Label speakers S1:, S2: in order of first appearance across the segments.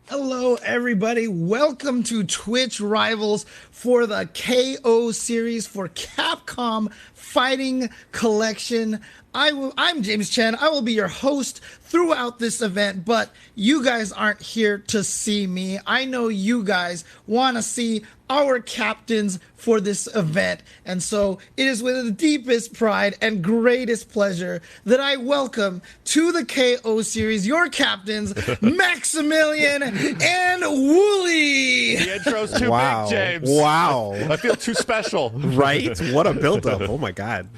S1: Hello, everybody. Welcome to Twitch Rivals for the KO series for Capcom Fighting Collection. I'm James Chen. I will be your host throughout this event, but you guys aren't here to see me. I know you guys want to see our captains for this event, and so it is with the deepest pride and greatest pleasure that I welcome to the KO series your captains, Maximilian and Wooly.
S2: The intro's too
S3: Wow.
S2: big, James.
S3: Wow.
S2: I feel too special.
S3: Right? What a build-up. Oh, my God.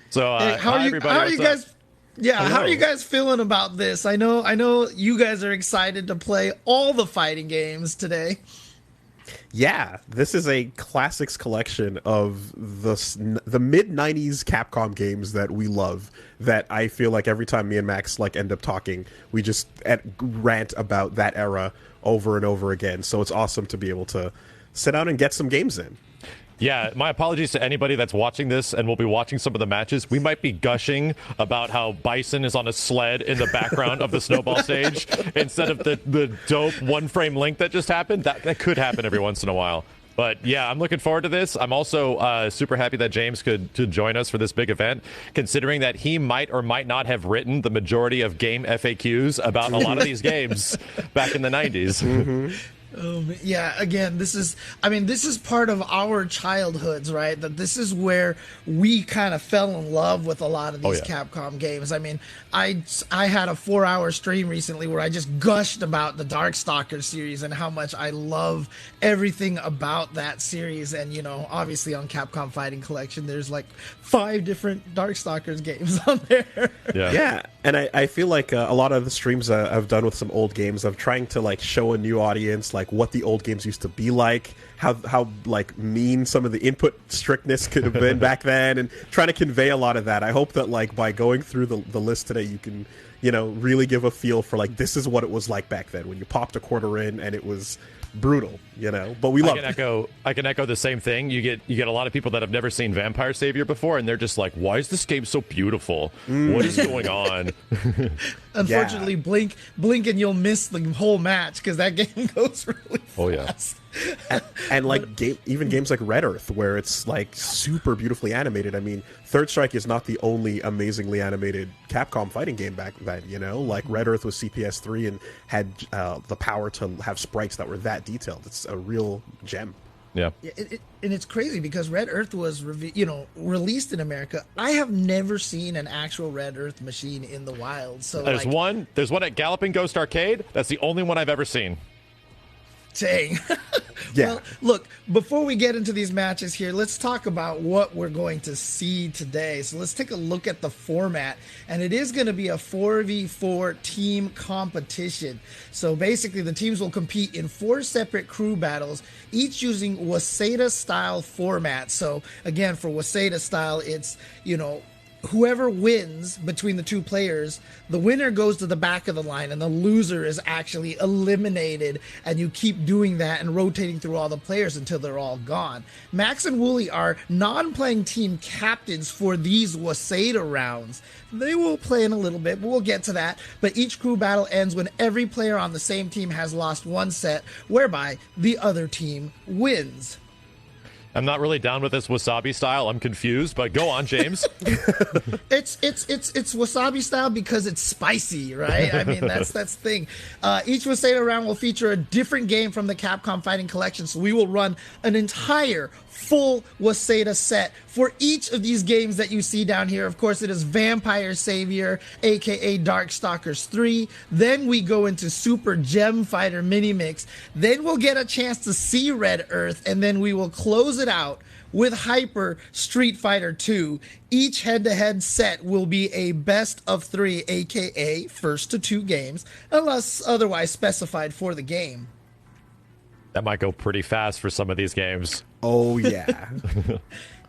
S2: So,
S1: Hey, how
S2: hi,
S1: are
S2: everybody.
S1: you
S2: What's up?
S1: guys? Yeah, how are
S2: Hello.
S1: you guys feeling about this? I know you guys are excited to play all the fighting games
S3: Yeah, this is a classics collection of the mid-90s Capcom games that we love, that I feel like every time me and Max end up talking, we just rant about that era over and over again. So it's awesome to be able to sit down and get some games in.
S2: Yeah, my apologies to anybody that's watching this and will be watching some of the matches. We might be gushing about how Bison is on a sled in the background of the snowball stage instead of the dope one-frame link that just happened. That could happen every once in a while. But yeah, I'm looking forward to this. I'm also super happy that James could join us for this big event, considering that he might or might not have written the majority of game FAQs about a lot of these games back in the 90s.
S3: Mm-hmm.
S1: Yeah, again, this is part of our childhoods, right? That this is where we kind of fell in love with a lot of these Capcom games. I mean, I had a 4-hour stream recently where I just gushed about the Darkstalkers series and how much I love everything about that series. And, obviously on Capcom Fighting Collection, there's like 5 different Darkstalkers games on there.
S3: Yeah, and I feel like a lot of the streams I've done with some old games, I'm trying to show a new audience what the old games used to be like, how mean some of the input strictness could have been back then, and trying to convey a lot of that. I hope that by going through the list today, you can really give a feel for this is what it was like back then when you popped a quarter in and it was brutal, but we love it.
S2: I can echo the same thing. You get a lot of people that have never seen Vampire Savior before, and they're just like, why is this game so beautiful? What is going on?
S1: Unfortunately, blink and you'll miss the whole match because that game goes really fast.
S3: And even games like Red Earth, where it's super beautifully animated. I mean, Third Strike is not the only amazingly animated Capcom fighting game back then. Red Earth was CPS3 and had the power to have sprites that were that detailed. It's a real gem.
S2: Yeah.
S1: And it's crazy because Red Earth was released in America. I have never seen an actual Red Earth machine in the wild. So
S2: there's one at Galloping Ghost Arcade. That's the only one I've ever seen.
S1: Dang.
S3: Yeah.
S1: Well, look, before we get into these matches here, let's talk about what we're going to see today. So let's take a look at the format. And it is going to be a 4v4 team competition. So basically, the teams will compete in 4 separate crew battles, each using Waseda style format. So again, for Waseda style, it's, whoever wins between the 2 players, the winner goes to the back of the line and the loser is actually eliminated, and you keep doing that and rotating through all the players until they're all gone. Max and Wooly are non-playing team captains for these Waseda rounds. They will play in a little bit, but we'll get to that. But each crew battle ends when every player on the same team has lost 1 set, whereby the other team wins.
S2: I'm not really down with this wasabi style. I'm confused, but go on, James.
S1: It's wasabi style because it's spicy, right? I mean, that's the thing. Each Waseda round will feature a different game from the Capcom Fighting Collection, so we will run an entire full Waseda set for each of these games that you see down here. Of course, it is Vampire Savior, aka Darkstalkers 3. Then we go into Super Gem Fighter Mini Mix. Then we'll get a chance to see Red Earth, and then we will close it out with Hyper Street Fighter 2. Each head-to-head set will be a best of 3, aka first to 2 games, unless otherwise specified for the game.
S2: That might go pretty fast for some of these games.
S3: Oh, yeah.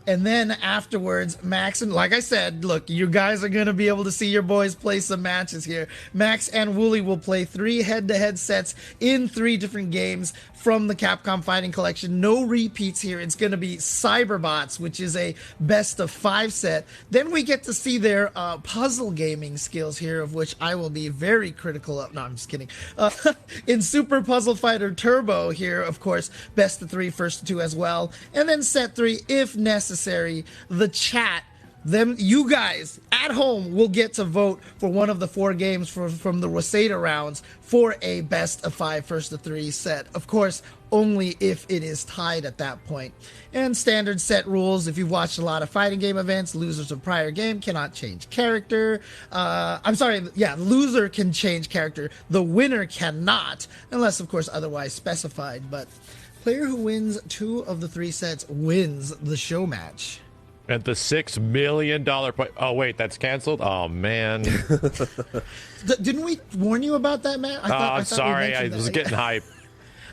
S1: And then afterwards, Max and, like I said, look, you guys are going to be able to see your boys play some matches here. Max and Wooly will play 3 head-to-head sets in 3 different games from the Capcom Fighting Collection. No repeats here. It's going to be Cyberbots, which is a best-of-5 set. Then we get to see their puzzle gaming skills here, of which I will be very critical of. No, I'm just kidding. In Super Puzzle Fighter Turbo here, of course, best-of-3, first-to-2 as well. And then set 3, if necessary. The chat, you guys at home will get to vote for one of the 4 games from the Rosada rounds for a best-of-5, first-to-3 set. Of course, only if it is tied at that point. And standard set rules: if you've watched a lot of fighting game events, losers of prior game cannot change character. Loser can change character. The winner cannot, unless, of course, otherwise specified. But player who wins 2 of the 3 sets wins the show match.
S2: And the $6 million oh, wait, that's canceled? Oh, man.
S1: Didn't we warn you about that, Matt?
S2: I'm sorry. I was getting hype.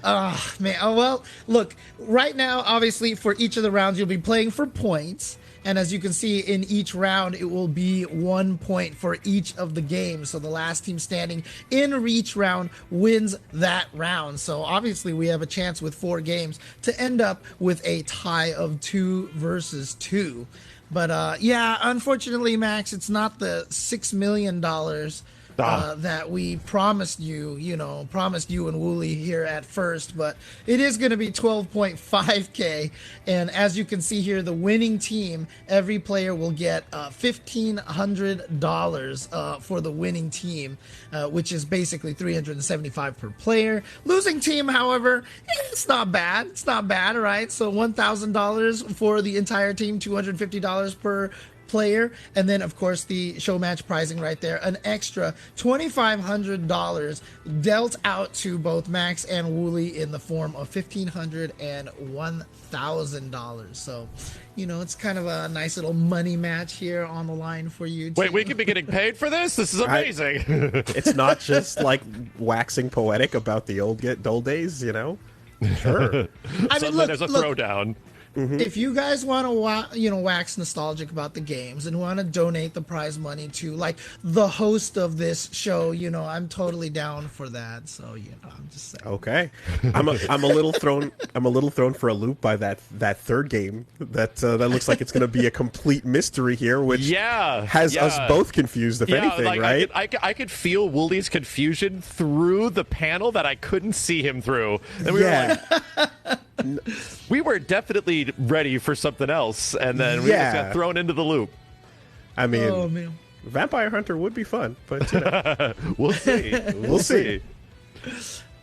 S1: Oh, man. Oh, well, look, right now, obviously, for each of the rounds, you'll be playing for points. And as you can see, in each round, it will be 1 point for each of the games. So the last team standing in each round wins that round. So obviously, we have a chance with 4 games to end up with a tie of 2 versus 2. But yeah, unfortunately, Max, it's not the $6 million that we promised you and Wooly here at first, but it is going to be 12.5K. And as you can see here, the winning team, every player will get $1,500 for the winning team, which is basically $375 per player. Losing team, however, it's not bad. It's not bad, all right? So $1,000 for the entire team, $250 per player, and then of course the show match pricing right there, an extra $2,500 dealt out to both Max and Wooly in the form of $1,500 and $1,000. So it's kind of a nice little money match here on the line for you.
S2: Wait, we could be getting paid for this? This is amazing.
S3: It's not just like waxing poetic about the old days, Sure.
S2: Suddenly there's a throwdown.
S1: Mm-hmm. If you guys want to, wax nostalgic about the games and want to donate the prize money to, like, the host of this show, I'm totally down for that. So, I'm just saying.
S3: Okay, I'm a little thrown for a loop by that third game. That looks like it's going to be a complete mystery here, which has us both confused. If anything, right?
S2: I could feel Wooly's confusion through the panel that I couldn't see him through. And we were like, we were definitely ready for something else, and then we just got thrown into the loop.
S3: I mean, Vampire Hunter would be fun, but
S2: we'll see. We'll see.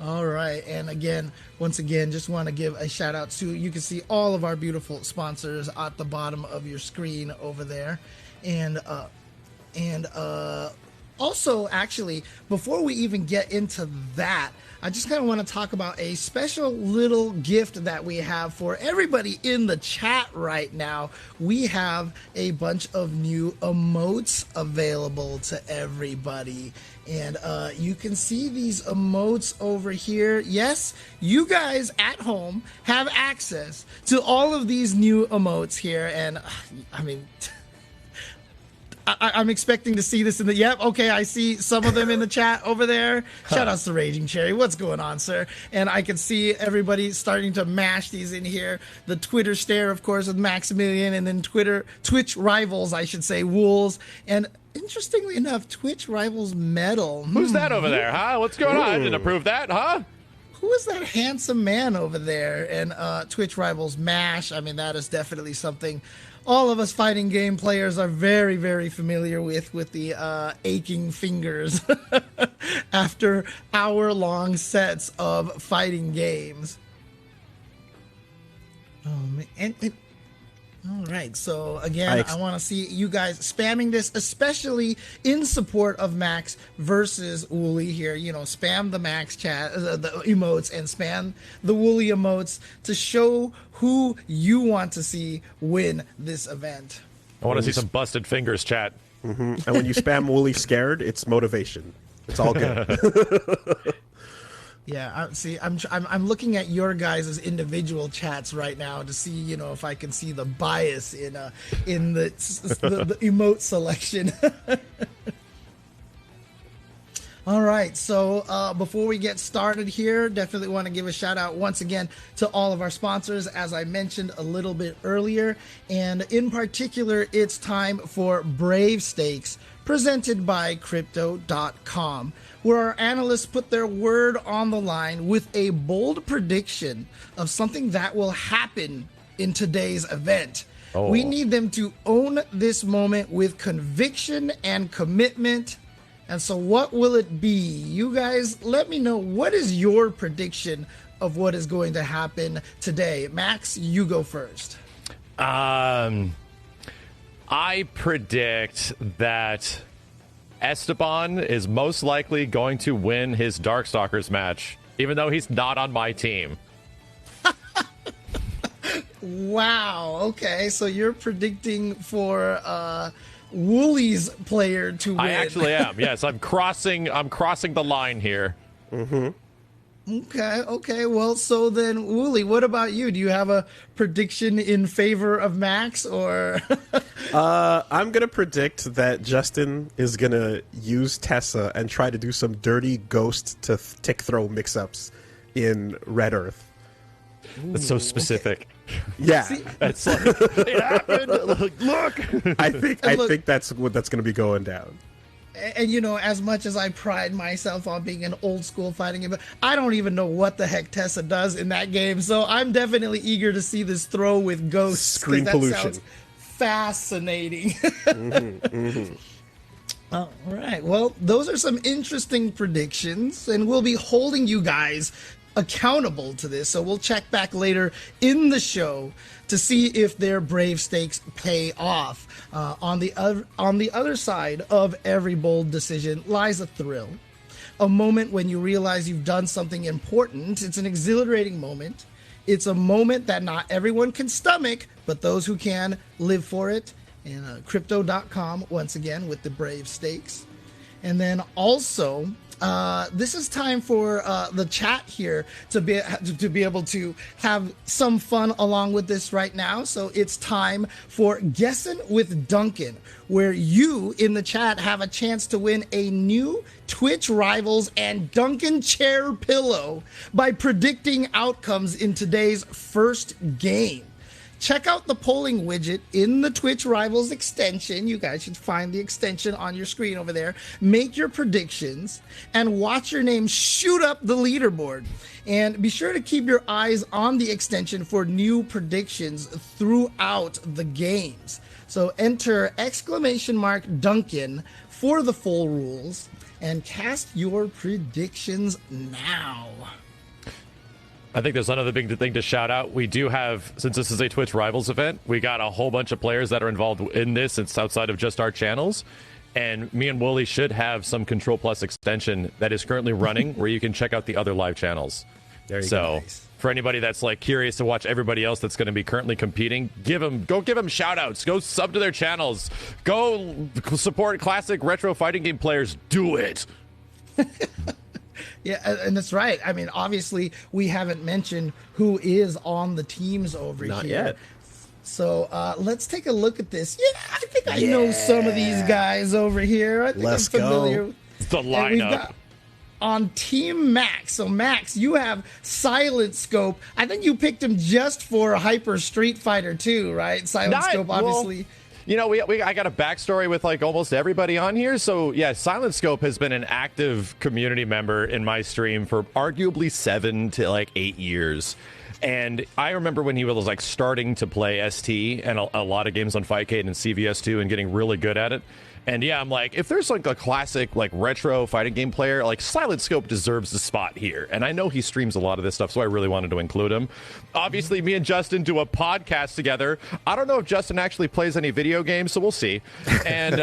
S1: All right, and once again, just want to give a shout out to, you can see all of our beautiful sponsors at the bottom of your screen over there, and also, actually, before we even get into that, I just kind of want to talk about a special little gift that we have for everybody in the chat right now. We have a bunch of new emotes available to everybody. And you can see these emotes over here. Yes, you guys at home have access to all of these new emotes here. And I mean, I'm expecting to see this in the... Yep, okay, I see some of them in the chat over there. Shout outs to Raging Cherry. What's going on, sir? And I can see everybody starting to mash these in here. The Twitter stare, of course, with Maximilian, and then Twitch rivals, I should say, Wools. And interestingly enough, Twitch rivals Metal.
S2: Who's that over there, huh? What's going on? I didn't approve that, huh?
S1: Who is that handsome man over there? And Twitch rivals Mash. I mean, that is definitely something all of us fighting game players are very, very familiar with the aching fingers after hour-long sets of fighting games. Oh, man. All right, so again, I want to see you guys spamming this, especially in support of Max versus Wooly here. Spam the Max chat, the emotes, and spam the Wooly emotes to show who you want to see win this event.
S2: I want to see some busted fingers, chat.
S3: Mm-hmm. And when you spam Wooly scared, it's motivation. It's all good.
S1: Yeah, I'm looking at your guys' individual chats right now to see, you know, if I can see the bias in the emote selection. All right, so before we get started here, definitely want to give a shout out once again to all of our sponsors, as I mentioned a little bit earlier. And in particular, it's time for Brave Stakes, presented by Crypto.com, where our analysts put their word on the line with a bold prediction of something that will happen in today's event. Oh. We need them to own this moment with conviction and commitment. And so what will it be? You guys, let me know, what is your prediction of what is going to happen today? Max, you go first.
S2: I predict that Esteban is most likely going to win his Darkstalkers match, even though he's not on my team.
S1: Wow. Okay, so you're predicting for Wooly's player to win.
S2: I actually am. Yes, I'm crossing the line here.
S3: Mm-hmm.
S1: Okay. Well, so then, Wooly, what about you? Do you have a prediction in favor of Max, or?
S3: I'm gonna predict that Justin is gonna use Tessa and try to do some dirty ghost to tick throw mix-ups in Red Earth.
S2: That's so specific.
S3: Okay. Yeah,
S2: it's like, it happened. Look,
S3: I think that's what that's gonna be going down.
S1: And, you know, as much as I pride myself on being an old school fighting game, I don't even know what the heck Tessa does in that game. So I'm definitely eager to see this throw with ghosts.
S3: Screen pollution.
S1: Sounds fascinating.
S3: Mm-hmm.
S1: All right. Well, those are some interesting predictions, and we'll be holding you guys accountable to this. So we'll check back later in the show to see if their brave stakes pay off. On the other side of every bold decision lies a thrill, a moment when you realize you've done something important. It's an exhilarating moment. It's a moment that not everyone can stomach, but those who can live for it. And Crypto.com, once again, with the brave stakes. And then also, this is time for the chat here to be able to have some fun along with this right now. So it's time for Guessing with Duncan, where you in the chat have a chance to win a new Twitch Rivals and Duncan chair pillow by predicting outcomes in today's first game. Check out the polling widget in the Twitch Rivals extension. You guys should find the extension on your screen over there. Make your predictions and watch your name shoot up the leaderboard. And be sure to keep your eyes on the extension for new predictions throughout the games. So enter !Duncan for the full rules and cast your predictions now.
S2: I think there's another big thing to shout out. We do have, since this is a Twitch Rivals event, we got a whole bunch of players that are involved in this. It's outside of just our channels. And me and Wooly should have some Control Plus extension that is currently running where you can check out the other live channels.
S3: There you go.
S2: So for anybody that's like curious to watch everybody else that's going to be currently competing, go give them shout outs. Go sub to their channels. Go support classic retro fighting game players. Do it.
S1: Yeah, and that's right. I mean, obviously, we haven't mentioned who is on the teams over here.
S3: Not yet.
S1: So let's take a look at this. Yeah, I think I know some of these guys over here. I think
S3: Let's
S1: I'm familiar.
S2: Go. The lineup.
S1: On Team Max. So, Max, you have Silent Scope. I think you picked him just for Hyper Street Fighter 2, right? Silent Scope, obviously.
S2: Well, you know, I got a backstory with like almost everybody on here. So yeah, Silent Scope has been an active community member in my stream for arguably 7 to like 8 years. And I remember when he was like starting to play ST and a lot of games on Fightcade and CVS2 and getting really good at it. And yeah, I'm like, if there's like a classic like retro fighting game player, like Silent Scope deserves the spot here. And I know he streams a lot of this stuff, so I really wanted to include him. Obviously, me and Justin do a podcast together. I don't know if Justin actually plays any video games, so we'll see. And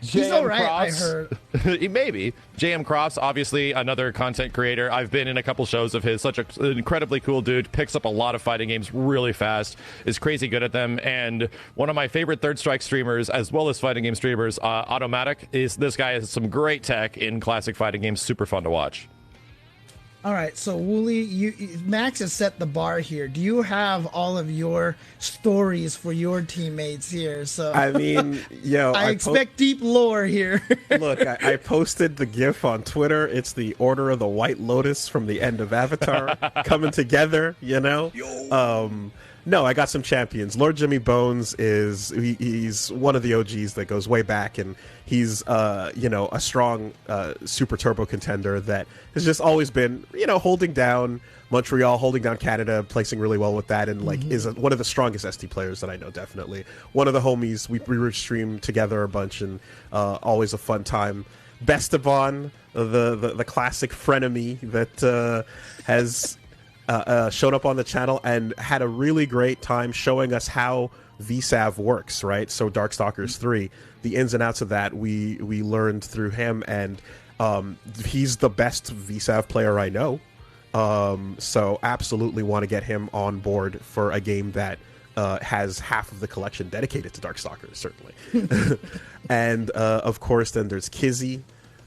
S1: he's all right, I heard.
S2: Maybe. JM Crofts, obviously another content creator. I've been in a couple shows of his. Such an incredibly cool dude. Picks up a lot of fighting games really fast. Is crazy good at them. And one of my favorite Third Strike streamers, as well as fighting game streamers, Automatic, is this guy has some great tech in classic fighting games. Super fun to watch.
S1: All right, so Wooly, Max has set the bar here. Do you have all of your stories for your teammates here? So
S3: I mean,
S1: I expect deep lore here.
S3: Look, I posted the GIF on Twitter. It's the Order of the White Lotus from the end of Avatar coming together. No, I got some champions. Lord Jimmy Bones he's one of the OGs that goes way back, and he's a strong super turbo contender that has just always been holding down Montreal, holding down Canada, placing really well with that, and is one of the strongest ST players that I know. Definitely one of the homies. We stream together a bunch, and always a fun time. Bestaban, the classic frenemy that has showed up on the channel and had a really great time showing us how VSAV works, right? So Darkstalkers 3, the ins and outs of that, we learned through him, and he's the best VSAV player I know. So absolutely want to get him on board for a game that has half of the collection dedicated to Darkstalkers, certainly. And of course, then there's Kizzy,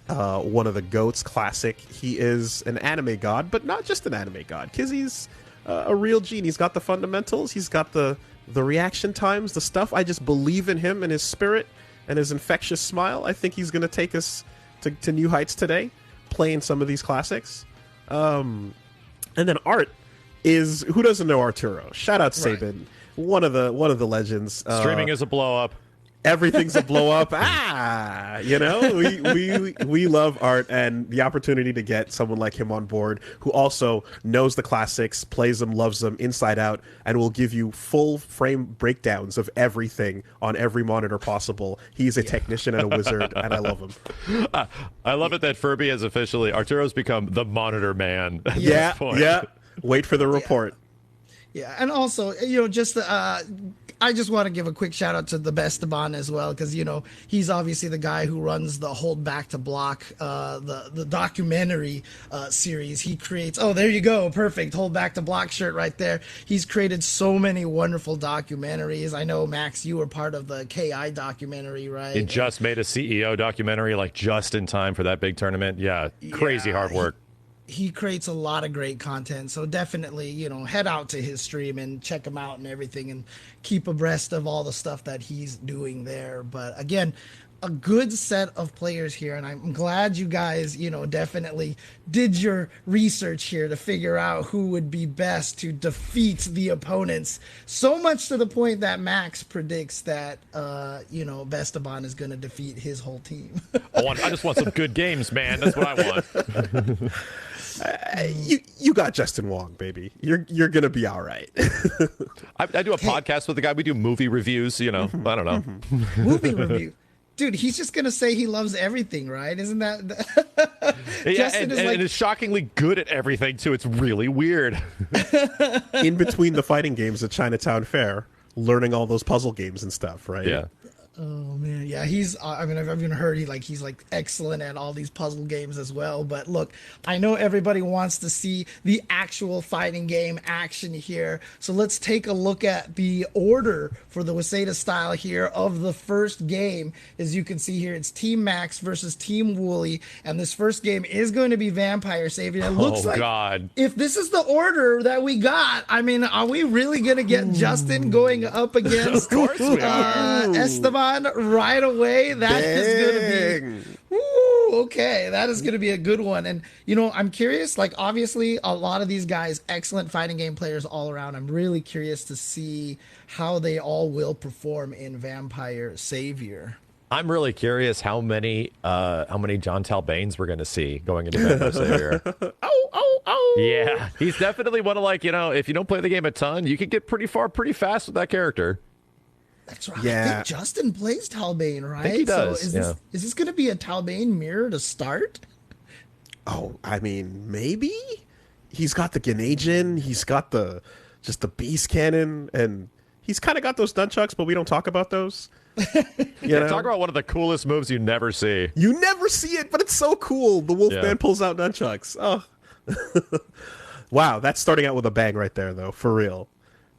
S3: one of the GOATs, classic. He is an anime god, but not just an anime god. Kizzy's a real gene. He's got the fundamentals. He's got the reaction times, the stuff. I just believe in him and his spirit and his infectious smile. I think he's going to take us to new heights today, playing some of these classics. And then Art is, who doesn't know Arturo? Shout out Sabin, right. one of the legends.
S2: Streaming is a blow up.
S3: Everything's a blow up. We love Art, and the opportunity to get someone like him on board who also knows the classics, plays them, loves them inside out, and will give you full frame breakdowns of everything on every monitor possible. He's a technician and a wizard, and I love him.
S2: I love it that Furby has officially, Arturo's become the monitor man at
S3: yeah,
S2: this point.
S3: Yeah. Wait for the report.
S1: Yeah, and also, just I just want to give a quick shout out to the Bestaban as well, because he's obviously the guy who runs the Hold Back to Block, the documentary series. He creates. Oh, there you go, perfect Hold Back to Block shirt right there. He's created so many wonderful documentaries. I know, Max, you were part of the KI documentary, right?
S2: He just made a CEO documentary, like just in time for that big tournament. Yeah, crazy hard work.
S1: He creates a lot of great content, so definitely, head out to his stream and check him out and everything, and keep abreast of all the stuff that he's doing there. But again, a good set of players here, and I'm glad you guys, definitely did your research here to figure out who would be best to defeat the opponents. So much to the point that Max predicts that, Bestaban is going to defeat his whole team.
S2: I just want some good games, man. That's what I want.
S3: You got Justin Wong, baby. You're gonna be all right.
S2: I do a podcast with the guy. We do movie reviews. I don't know.
S1: Movie review. Dude, he's just going to say he loves everything, right? Isn't that...
S2: Yeah, Justin and is shockingly good at everything, too. It's really weird.
S3: In between the fighting games at Chinatown Fair, learning all those puzzle games and stuff, right?
S2: Yeah.
S1: Oh man, yeah, he's. I've even heard he's excellent at all these puzzle games as well. But look, I know everybody wants to see the actual fighting game action here, so let's take a look at the order for the Waseda style here of the first game. As you can see here, it's Team Max versus Team Wooly, and this first game is going to be Vampire Savior. It looks like,
S2: God,
S1: if this is the order that we got, I mean, are we really going to get Justin going up against
S2: of course we are.
S1: Esteban right away? That is going to be okay. That is going to be a good one. And I'm curious, obviously a lot of these guys, excellent fighting game players all around. I'm really curious to see how they all will perform in Vampire Savior.
S2: I'm really curious how many John Talbanes we're going to see going into Vampire Savior.
S3: Oh.
S2: Yeah, he's definitely one of if you don't play the game a ton, you can get pretty far pretty fast with that character.
S1: That's right.
S3: Yeah.
S1: I think Justin plays Talbane, right?
S2: I think he does.
S1: So is this going to be a Talbane mirror to start?
S3: Oh, I mean, maybe. He's got the Ganagin, he's got the beast cannon, and he's kind of got those nunchucks, but we don't talk about those.
S2: Talk about one of the coolest moves you never see.
S3: You never see it, but it's so cool. The Wolfman pulls out nunchucks. Oh. Wow, that's starting out with a bang right there, though, for real.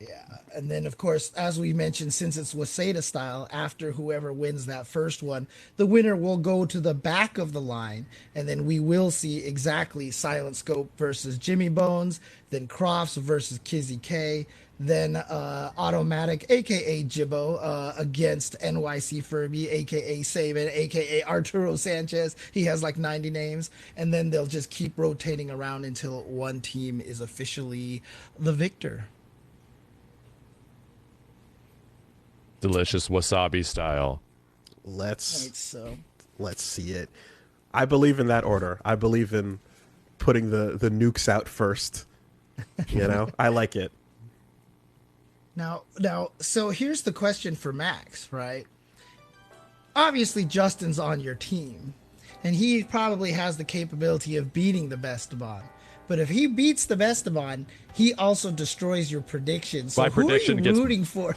S1: Yeah, And then, of course, as we mentioned, since it's Waseda style, after whoever wins that first one, the winner will go to the back of the line, and then we will see exactly Silent Scope versus Jimmy Bones, then Crofts versus Kizzy K, then Automatic, aka Jibbo, against NYC Furby, aka Saban, aka Arturo Sanchez. He has like 90 names, and then they'll just keep rotating around until one team is officially the victor.
S2: Delicious wasabi style.
S3: Let's see it. I believe in that order. I believe in putting the nukes out first. You know, I like it.
S1: Now, so here's the question for Max, right? Obviously, Justin's on your team, and he probably has the capability of beating the Bestaban. But if he beats the Bestaban, he also destroys your prediction. So who are you rooting for?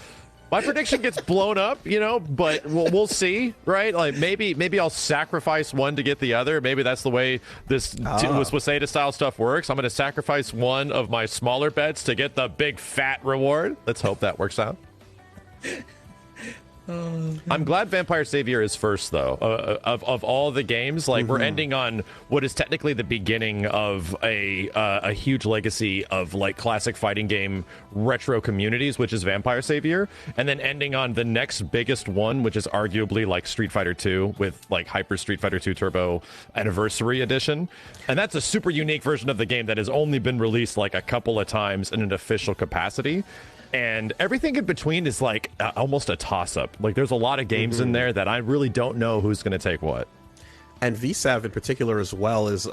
S2: My prediction gets blown up, you know, but we'll see, right? Like maybe I'll sacrifice one to get the other. Maybe that's the way this Waseda style stuff works. I'm going to sacrifice one of my smaller bets to get the big fat reward. Let's hope that works out. I'm glad Vampire Savior is first, though. Of all the games, like we're ending on what is technically the beginning of a huge legacy of like classic fighting game retro communities, which is Vampire Savior, and then ending on the next biggest one, which is arguably like Street Fighter 2 with like Hyper Street Fighter 2 Turbo Anniversary Edition, and that's a super unique version of the game that has only been released like a couple of times in an official capacity. And everything in between is like almost a toss-up. Like there's a lot of games in there that I really don't know who's going to take what.
S3: And VSAV in particular as well is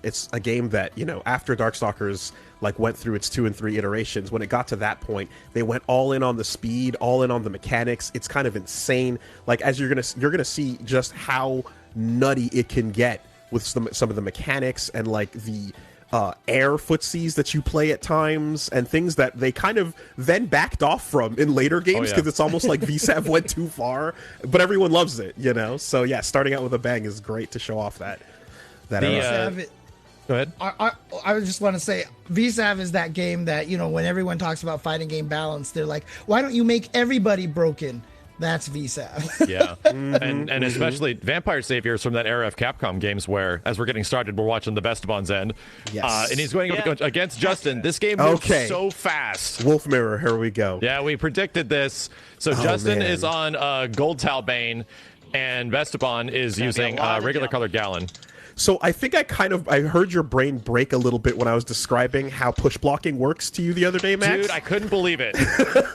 S3: it's a game that, you know, after Darkstalkers like went through its 2 and 3 iterations, when it got to that point, they went all in on the speed, all in on the mechanics. It's kind of insane. Like as you're gonna see just how nutty it can get with some of the mechanics and like the air footsies that you play at times and things that they kind of then backed off from in later games because it's almost like VSAV went too far, but everyone loves it, you know? So yeah, starting out with a bang is great to show off that era.
S2: Go ahead.
S1: I just want to say VSAV is that game that, you know, when everyone talks about fighting game balance, they're like, why don't you make everybody broken? That's VSAV.
S2: Yeah. And especially Vampire Savior is from that era of Capcom games where, as we're getting started, we're watching the Bestaban's end.
S3: Yes.
S2: And he's going up against Justin. This game moves so fast.
S3: Wolf Mirror, here we go.
S2: Yeah, we predicted this. So Justin is on Gold Talbane, and Bestaban is using regular colored Gallon.
S3: So I think I heard your brain break a little bit when I was describing how push blocking works to you the other day, Max.
S2: Dude, I couldn't believe it.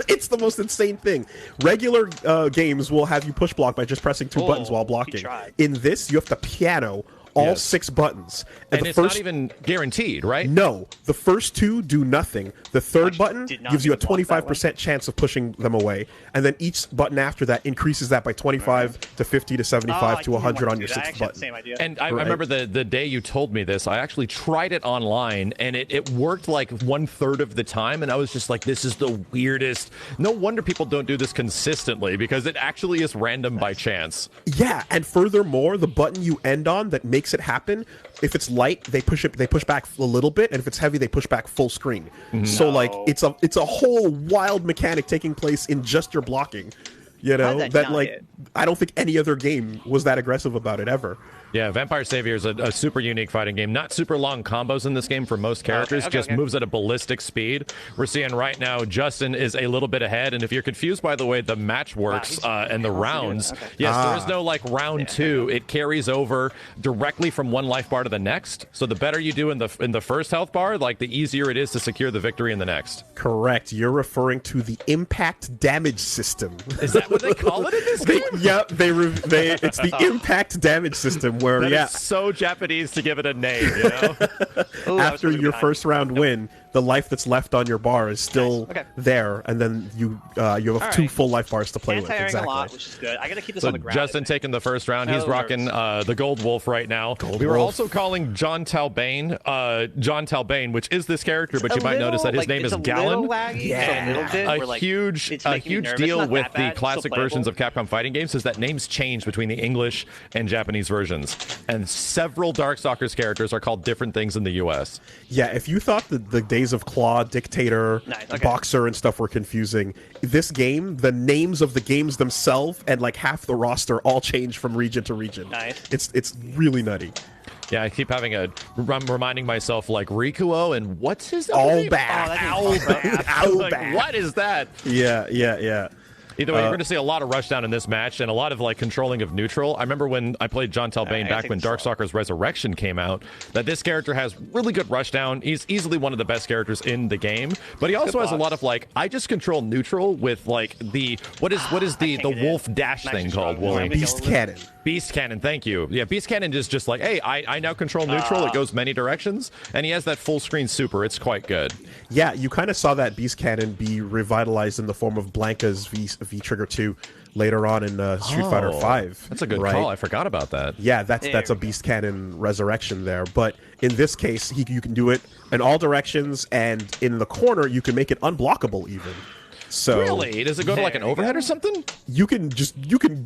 S3: It's the most insane thing. Regular games will have you push block by just pressing 2 buttons while blocking. In this, you have to piano all 6 buttons.
S2: And it's not even guaranteed, right?
S3: No. The first 2 do nothing. The third button gives you a 25% chance of pushing them away. And then each button after that increases that by 25 to 50 to 75 to 100 on your 6th button.
S2: And I remember the day you told me this, I actually tried it online, and it worked like 1/3 of the time, and I was just like, this is the weirdest. No wonder people don't do this consistently, because it actually is random by chance.
S3: Yeah, and furthermore, the button you end on that makes it happen, if it's light, they push back a little bit, and if it's heavy, they push back full screen. So like it's a whole wild mechanic taking place in just your blocking. You know, that like I don't think any other game was that aggressive about it ever.
S2: Yeah, Vampire Savior is a super unique fighting game. Not super long combos in this game for most characters, just moves at a ballistic speed. We're seeing right now Justin is a little bit ahead, and if you're confused by the way the match works and the rounds, there is no like round 2. It carries over directly from one life bar to the next. So the better you do in the first health bar, like the easier it is to secure the victory in the next.
S3: Correct. You're referring to the impact damage system.
S2: Is that what they call it in this game?
S3: Yep, it's the impact damage system. Where
S2: that is so Japanese to give it a name, you know?
S3: After your first round win, the life that's left on your bar is still there, and then you have 2 full life bars to play with.
S4: Exactly. A lot, which is good. I gotta keep this on the ground.
S2: Justin taking the first round. He's rocking the Gold Wolf right now. We were also calling John Talbane, which is this character, but you might notice that his name is Gallon. A huge deal with the classic versions of Capcom fighting games is that names change between the English and Japanese versions, and several Darkstalkers characters are called different things in the U.S.
S3: Yeah, if you thought that the Days of Claw, Dictator,
S4: Nice, okay.
S3: Boxer, and stuff were confusing. This game, the names of the games themselves and like half the roster all change from region to region.
S4: Nice.
S3: It's really nutty.
S2: Yeah, I keep having I'm reminding myself like Rikuo and what's his
S3: All
S2: name?
S3: back.
S2: Like, what is that?
S3: Yeah.
S2: Either way, you're going to see a lot of rushdown in this match and a lot of like controlling of neutral. I remember when I played John Talbane back when Darkstalkers Resurrection came out, that this character has really good rushdown. He's easily one of the best characters in the game, but he also has a lot of like, I just control neutral with like what is the wolf dash thing called? William?
S3: Beast Cannon.
S2: Beast Cannon, thank you. Yeah, Beast Cannon is just like, hey, I now control neutral. It goes many directions, and he has that full screen super. It's quite good.
S3: Yeah, you kind of saw that Beast Cannon be revitalized in the form of Blanca's V-Trigger 2 later on in Street Fighter 5.
S2: That's a good call. I forgot about that.
S3: Yeah, that's a Beast Cannon resurrection there. But in this case, you can do it in all directions, and in the corner, you can make it unblockable even. So
S2: really? Does it go to like an overhead or something?
S3: You can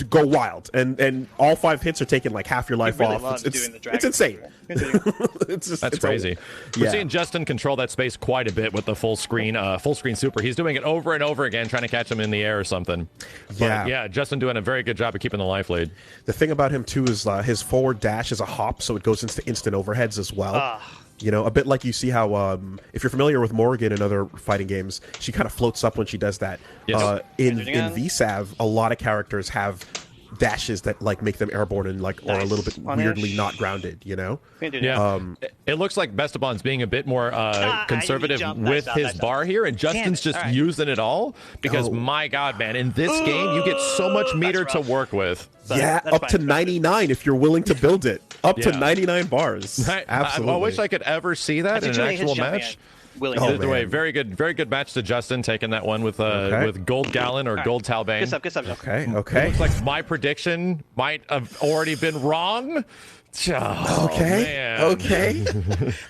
S3: go wild, and all 5 hits are taking like half your life off. It's insane.
S2: That's crazy. We're seeing Justin control that space quite a bit with the full screen super. He's doing it over and over again, trying to catch him in the air or something.
S3: Yeah,
S2: but yeah. Justin doing a very good job of keeping the life lead.
S3: The thing about him too is his forward dash is a hop, so it goes into instant overheads as well. You know, a bit like you see how, if you're familiar with Morrigan in other fighting games, she kind of floats up when she does that.
S2: Yes.
S3: In VSAV, a lot of characters have dashes that like make them airborne and like are a little bit weirdly not grounded, you know?
S2: Yeah. It looks like Bestobon's being a bit more conservative with his bar here, and Justin's just using it all because my God, man, in this game you get so much meter to work with.
S3: Up to 99 if you're willing to build it. Up to 99 bars. Absolutely.
S2: I wish I could ever see that in an actual match. Very good match to Justin, taking that one with Gold Gallon or Gold Talbane.
S4: Good stuff.
S3: Okay.
S2: It looks like my prediction might have already been wrong.
S3: Okay.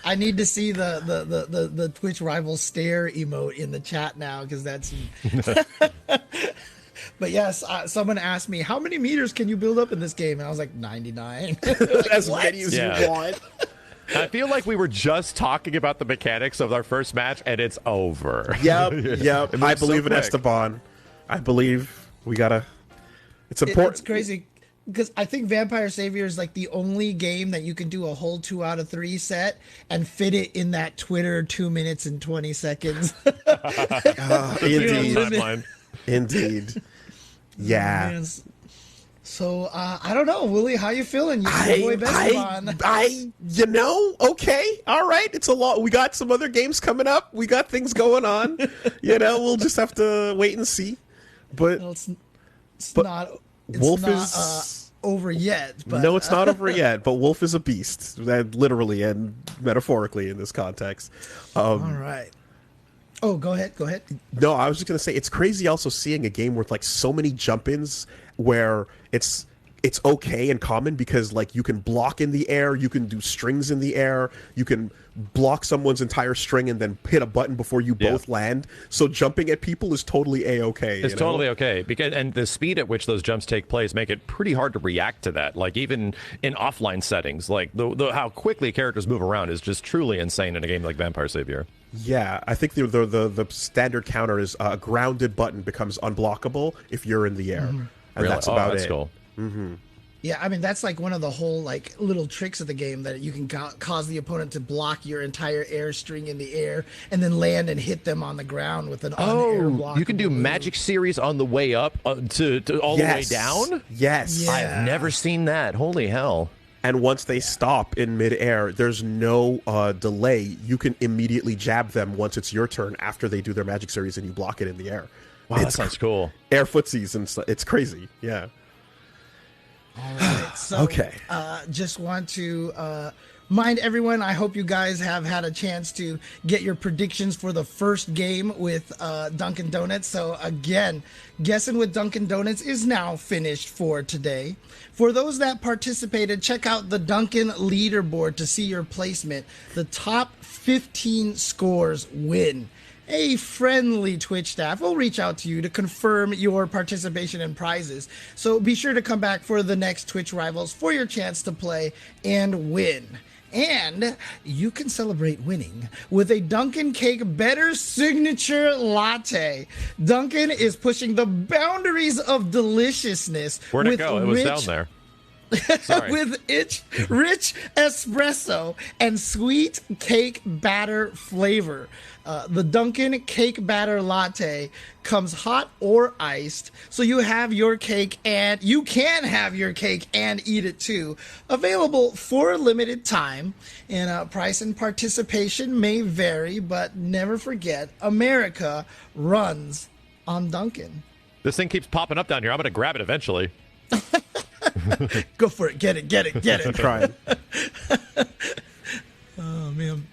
S1: I need to see the Twitch rival stare emote in the chat now because that's. But yes, someone asked me how many meters can you build up in this game, and I was like 99.
S3: As many as you want.
S2: I feel like we were just talking about the mechanics of our first match, and it's over.
S3: Yep. I believe in Esteban. I believe we gotta. It's important.
S1: It's crazy because I think Vampire Savior is like the only game that you can do a whole 2 out of 3 set and fit it in that Twitter 2 minutes and 20 seconds.
S3: Indeed. Yeah.
S1: Man. So I don't know, Willie. How you feeling? You boy
S3: okay, all right. It's a lot. We got some other games coming up. We got things going on. We'll just have to wait and see. But
S1: it's not over yet. But,
S3: no, it's not over yet. But Wolf is a beast, literally and metaphorically in this context.
S1: All right. Oh, go ahead.
S3: No, I was just gonna say it's crazy also seeing a game with like so many jump-ins where it's okay and common because like you can block in the air, you can do strings in the air, you can block someone's entire string and then hit a button before you both land. So jumping at people is totally a-okay.
S2: It's totally okay and the speed at which those jumps take place make it pretty hard to react to that. Like even in offline settings, like how quickly characters move around is just truly insane in a game like Vampire Savior.
S3: Yeah, I think the standard counter is a grounded button becomes unblockable if you're in the air.
S1: Mm-hmm.
S3: And that's about it.
S2: Cool.
S3: Mm-hmm.
S1: Yeah, I mean that's like one of the whole like little tricks of the game that you can cause the opponent to block your entire air string in the air and then land and hit them on the ground with an on-air block.
S2: You can do magic series on the way up to all the way down?
S3: Yes.
S1: Yeah.
S2: I've never seen that. Holy hell.
S3: And once they stop in midair, there's no delay. You can immediately jab them once it's your turn after they do their magic series and you block it in the air.
S2: Wow, that sounds cool.
S3: Air footsies and stuff. It's crazy. Yeah.
S1: All right. So,
S3: okay.
S1: Just want to mind everyone, I hope you guys have had a chance to get your predictions for the first game with Dunkin' Donuts. So again, Guessing with Dunkin' Donuts is now finished for today. For those that participated, check out the Dunkin' leaderboard to see your placement. The top 15 scores win. A friendly Twitch staff will reach out to you to confirm your participation and prizes. So be sure to come back for the next Twitch Rivals for your chance to play and win. And you can celebrate winning with a Dunkin' Cake Better Signature Latte. Dunkin' is pushing the boundaries of deliciousness.
S2: Where'd it go? It was down there.
S1: With rich espresso and sweet cake batter flavor. The Dunkin' Cake Batter Latte comes hot or iced, so you have your cake and you can have your cake and eat it too. Available for a limited time, and price and participation may vary, but never forget, America runs on Dunkin'.
S2: This thing keeps popping up down here. I'm going to grab it eventually.
S1: Go for it. Get it.
S3: I'm trying.
S1: Oh, man.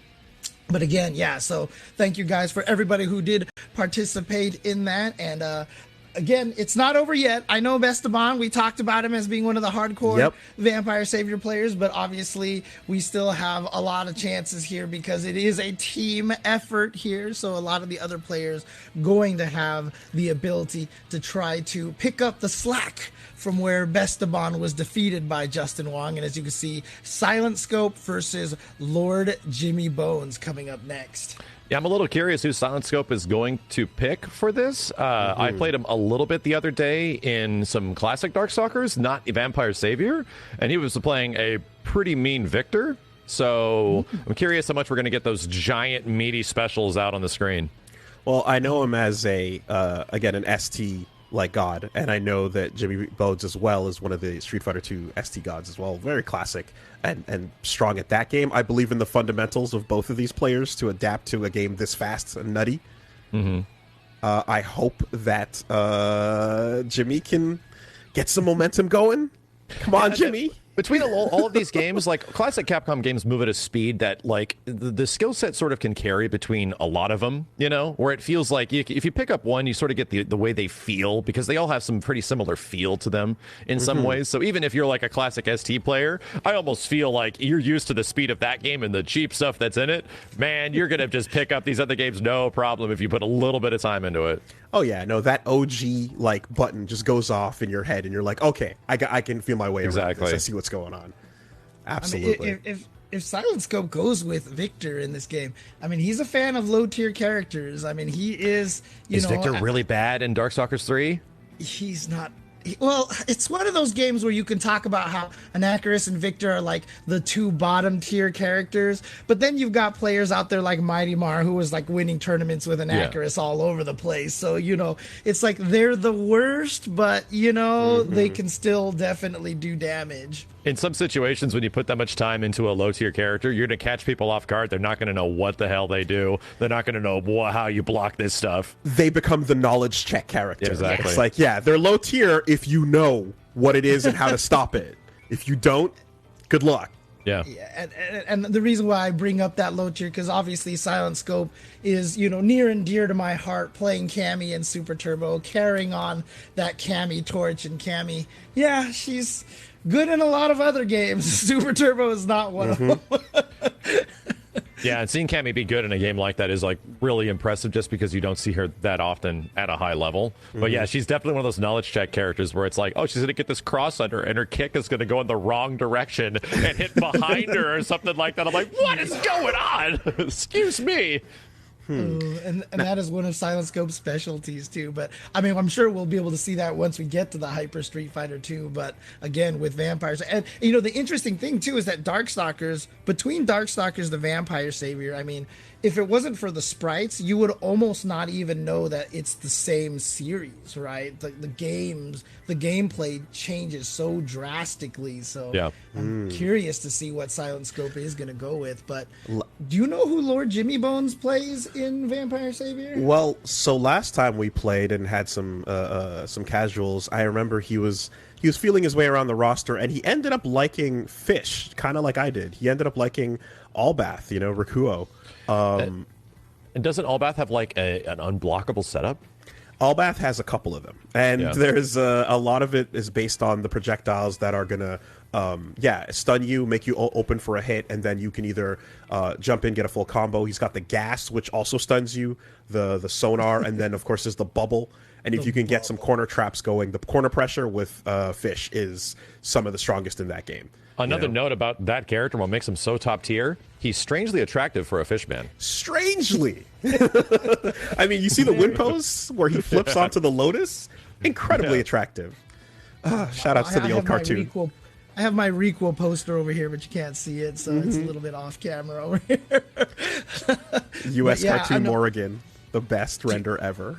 S1: But again, yeah, so thank you guys for everybody who did participate in that. And again, it's not over yet. I know Esteban, we talked about him as being one of the hardcore Vampire Savior players, but obviously we still have a lot of chances here because it is a team effort here. So a lot of the other players going to have the ability to try to pick up the slack from where Besteban was defeated by Justin Wong. And as you can see, Silent Scope versus Lord Jimmy Bones coming up next.
S2: Yeah, I'm a little curious who Silent Scope is going to pick for this. I played him a little bit the other day in some classic Darkstalkers, not Vampire Savior, and he was playing a pretty mean Victor. So I'm curious how much we're going to get those giant meaty specials out on the screen.
S3: Well, I know him as a again an ST like god, and I know that Jimmy Bones as well is one of the Street Fighter 2 ST gods as well. Very classic and strong at that game. I believe in the fundamentals of both of these players to adapt to a game this fast and nutty. I hope that Jimmy can get some momentum going. Come on, Jimmy.
S2: Between all of these games, like classic Capcom games move at a speed that like the skill set sort of can carry between a lot of them, you know, where it feels like if you pick up one, you sort of get the way they feel because they all have some pretty similar feel to them in some ways. So even if you're like a classic ST player, I almost feel like you're used to the speed of that game and the cheap stuff that's in it. Man, you're going to just pick up these other games no problem if you put a little bit of time into it.
S3: Oh yeah, no, that OG like button just goes off in your head, and you're like, okay, I can feel my way around this. I see what's going on. Absolutely.
S1: I mean, if Silent Scope goes with Victor in this game, I mean, he's a fan of low tier characters. I mean, he is. Is
S2: Victor really bad in Darkstalkers 3?
S1: He's not. Well, it's one of those games where you can talk about how Anacharus and Victor are like the two bottom tier characters, but then you've got players out there like Mighty Mar who was like winning tournaments with Anacharus all over the place. So, you know, it's like they're the worst, but, you know, they can still definitely do damage.
S2: In some situations, when you put that much time into a low-tier character, you're going to catch people off guard. They're not going to know what the hell they do. They're not going to know how you block this stuff.
S3: They become the knowledge check character.
S2: Yeah, exactly.
S3: It's like, yeah, they're low tier if you know what it is and how to stop it. If you don't, good luck.
S2: Yeah.
S1: And the reason why I bring up that low tier, because obviously Silent Scope is, you know, near and dear to my heart, playing Cammy and Super Turbo, carrying on that Cammy torch. And Cammy, yeah, she's good in a lot of other games. Super Turbo is not one of them.
S2: Yeah, and seeing Cammy be good in a game like that is like really impressive just because you don't see her that often at a high level. But yeah, she's definitely one of those knowledge check characters where it's like, oh, she's going to get this cross under and her kick is going to go in the wrong direction and hit behind her or something like that. I'm like, what is going on? Excuse me.
S1: And that is one of Silent Scope's specialties too. But I mean, I'm sure we'll be able to see that once we get to the Hyper Street Fighter 2. But again, with vampires, and you know, the interesting thing too is that Darkstalkers, between Darkstalkers, the Vampire Savior, I mean, if it wasn't for the sprites, you would almost not even know that it's the same series, right? The gameplay changes so drastically. So
S2: yeah.
S1: I'm curious to see what Silent Scope is going to go with. But do you know who Lord Jimmy Bones plays in Vampire Savior?
S3: Well, so last time we played and had some casuals, I remember he was feeling his way around the roster, and he ended up liking Fish, kind of like I did. He ended up liking Allbath, you know, Rikuo.
S2: And doesn't Allbath have like an unblockable setup?
S3: Allbath has a couple of them, and there's a lot of it is based on the projectiles that are gonna stun you, make you open for a hit, and then you can either jump in, get a full combo. He's got the gas, which also stuns you, the sonar, and then of course there's the bubble. And if you can get some corner traps going, the corner pressure with Fish is some of the strongest in that game.
S2: Another
S3: You know?
S2: note about that character, what makes him so top tier, he's strangely attractive for a fishman.
S3: Strangely. I mean, you see the wind pose where he flips onto the lotus? Incredibly attractive. Shout outs to the old cartoon.
S1: I have my Requel poster over here, but you can't see it, so it's a little bit off camera over here.
S3: U.S. Cartoon Morrigan, the best render ever.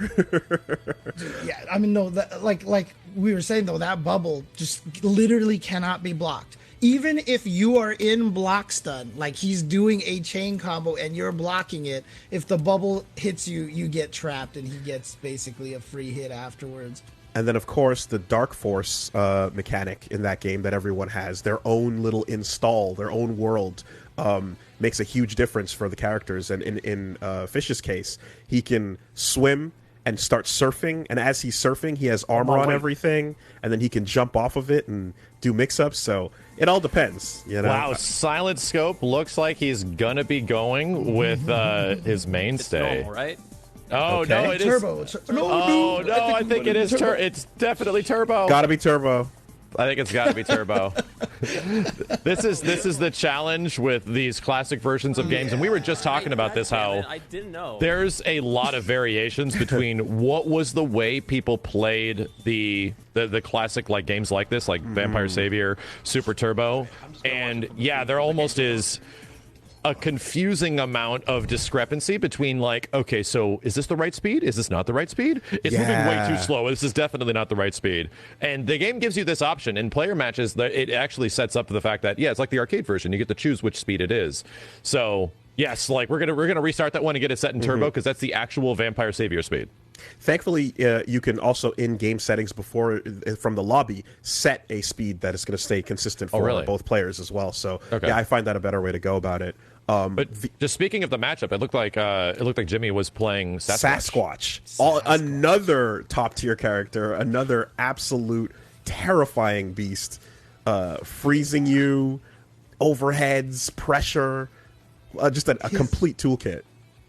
S1: Yeah, I mean, no, like we were saying, though, that bubble just literally cannot be blocked. Even if you are in block stun, like he's doing a chain combo and you're blocking it, if the bubble hits you, you get trapped and he gets basically a free hit afterwards.
S3: And then, of course, the Dark Force mechanic in that game that everyone has, their own little install, their own world, makes a huge difference for the characters. And in Fish's case, he can swim and start surfing, and as he's surfing, he has armor on everything, and then he can jump off of it and do mix-ups, so it all depends, you know?
S2: Wow, Silent Scope looks like he's gonna be going with his mainstay.
S4: It's normal, right?
S2: Oh,
S3: Okay.
S2: no, it is...
S1: Turbo.
S2: I think it is it's definitely Turbo.
S3: Gotta be Turbo.
S2: I think it's got to be Turbo. This is the challenge with these classic versions of games, and we were just talking about this, how
S4: I didn't know.
S2: there's a lot of variations between what was the way people played the classic like games like this, like Vampire Savior, Super Turbo, and yeah, there almost is a confusing amount of discrepancy between like, okay, so is this the right speed? Is this not the right speed? It's moving way too slow. This is definitely not the right speed. And the game gives you this option in player matches that it actually sets up the fact that, yeah, it's like the arcade version. You get to choose which speed it is. So yes, like we're gonna restart that one and get it set in turbo because that's the actual Vampire Savior speed.
S3: Thankfully, you can also, in game settings before from the lobby, set a speed that is going to stay consistent for both players as well. So yeah, I find that a better way to go about it.
S2: But just speaking of the matchup, it looked like Jimmy was playing Sasquatch.
S3: Another top tier character, another absolute terrifying beast, freezing you, overheads, pressure, just a complete toolkit.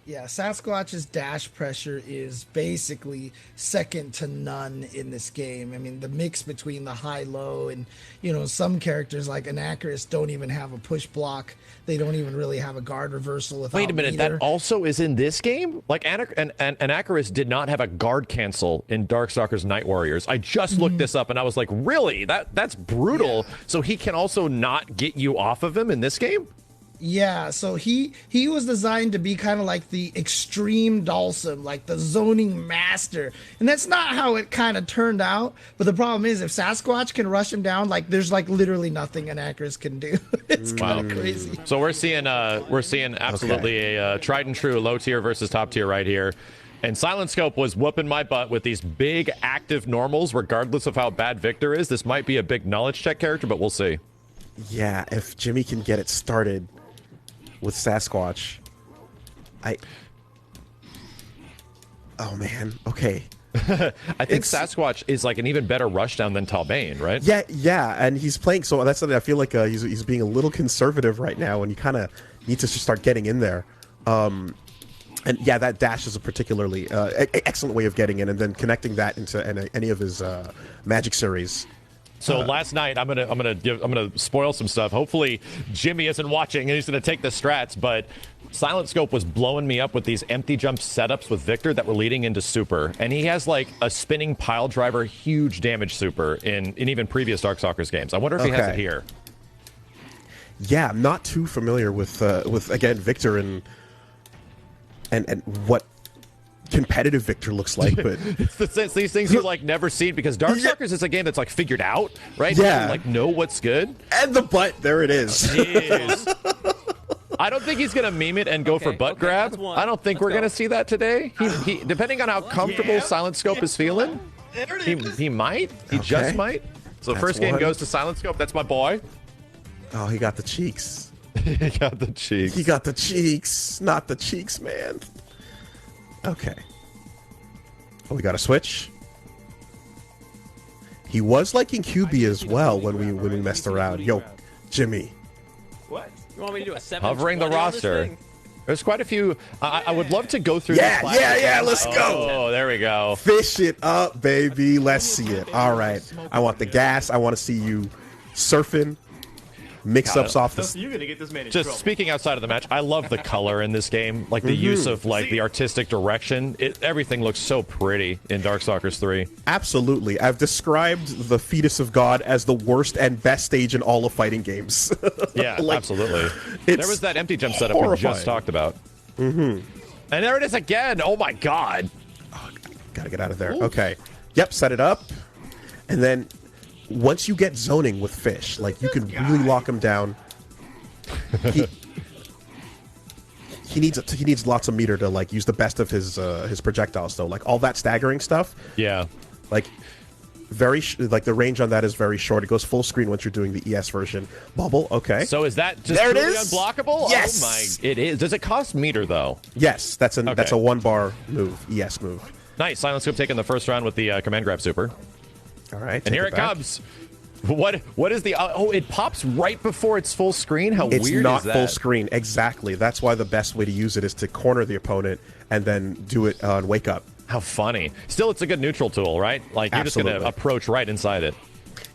S1: Yeah, Sasquatch's dash pressure is basically second to none in this game. I mean, the mix between the high-low and, you know, some characters like Anachrus don't even have a push block. They don't even really have a guard reversal without
S2: Wait a minute,
S1: meter.
S2: that also is in this game? Like, Anachrus did not have a guard cancel in Darkstalkers Night Warriors. I just looked this up, and I was like, really? That's brutal. Yeah. So he can also not get you off of him in this game?
S1: Yeah, so he was designed to be kind of like the extreme Dhalsim, like the zoning master. And that's not how it kind of turned out. But the problem is, if Sasquatch can rush him down, like there's like literally nothing Anachrus can do. It's kind of crazy.
S2: So we're seeing absolutely a tried and true low tier versus top tier right here. And Silent Scope was whooping my butt with these big active normals, regardless of how bad Victor is. This might be a big knowledge check character, but we'll see.
S3: Yeah, if Jimmy can get it started with Sasquatch, oh man, okay.
S2: I think Sasquatch is like an even better rushdown than Talbane, right?
S3: Yeah, and he's playing, so that's something I feel like he's being a little conservative right now, and you kind of need to just start getting in there. And yeah, that dash is a particularly excellent way of getting in, and then connecting that into any of his Magic series.
S2: So last night, I'm gonna spoil some stuff. Hopefully, Jimmy isn't watching and he's gonna take the strats. But Silent Scope was blowing me up with these empty jump setups with Victor that were leading into super, and he has like a spinning pile driver, huge damage super in even previous Darkstalkers games. I wonder if he has it here.
S3: Yeah, I'm not too familiar with again Victor and what competitive Victor looks like, but
S2: it's these things you like never seen, because Darkstalkers is a game that's like figured out, right?
S3: Yeah,
S2: you like know what's good.
S3: And the butt, there it is.
S2: I don't think he's gonna meme it and go for butt grab. I don't think we're gonna see that today. He depending on how comfortable Silent Scope is feeling, he might. He just might. So first game goes to Silent Scope. That's my boy.
S3: Oh, he got the cheeks.
S2: He got the cheeks.
S3: He got the cheeks, not the cheeks, man. Okay. Oh, we got a switch. He was liking QB as well when we messed around. Yo, Jimmy.
S4: What? You want me to do a 7?
S2: Hovering the roster. There's quite a few. I would love to go through.
S3: Yeah. Let's go.
S2: Oh, there we go.
S3: Fish it up, baby. Let's see it. All right. I want the gas. I want to see you surfing. mix-ups off the...
S4: You're gonna get this man in
S2: Just
S4: trouble.
S2: speaking outside of the match, I love the color in this game. Like the use of like the artistic direction. Everything looks so pretty in Darkstalkers 3.
S3: Absolutely. I've described the Fetus of God as the worst and best stage in all of fighting games.
S2: Yeah,
S3: Like,
S2: absolutely.
S3: it's
S2: There was that empty gem setup we
S3: horrifying.
S2: just talked about. And there it is again. Oh my god.
S3: Gotta get out of there. Okay. Yep, set it up. And then once you get zoning with Fish, like you can really lock him down. He needs lots of meter to like use the best of his projectiles though. Like all that staggering stuff.
S2: Yeah.
S3: Like like the range on that is very short. It goes full screen once you're doing the ES version. Bubble, okay.
S2: So is that just
S3: There it
S2: truly
S3: is.
S2: unblockable?
S3: Yes.
S2: Oh my, it is. Does it cost meter though?
S3: Yes, that's a 1-bar move, ES move.
S2: Nice. Silent Scope taking the first round with the command grab super.
S3: All right,
S2: And here it comes. What is the... it pops right before it's full screen? How
S3: It's
S2: weird
S3: not
S2: is that?
S3: full screen, exactly. That's why the best way to use it is to corner the opponent and then do it on wake up.
S2: How funny. Still, it's a good neutral tool, right? Like, you're just going to approach right inside it.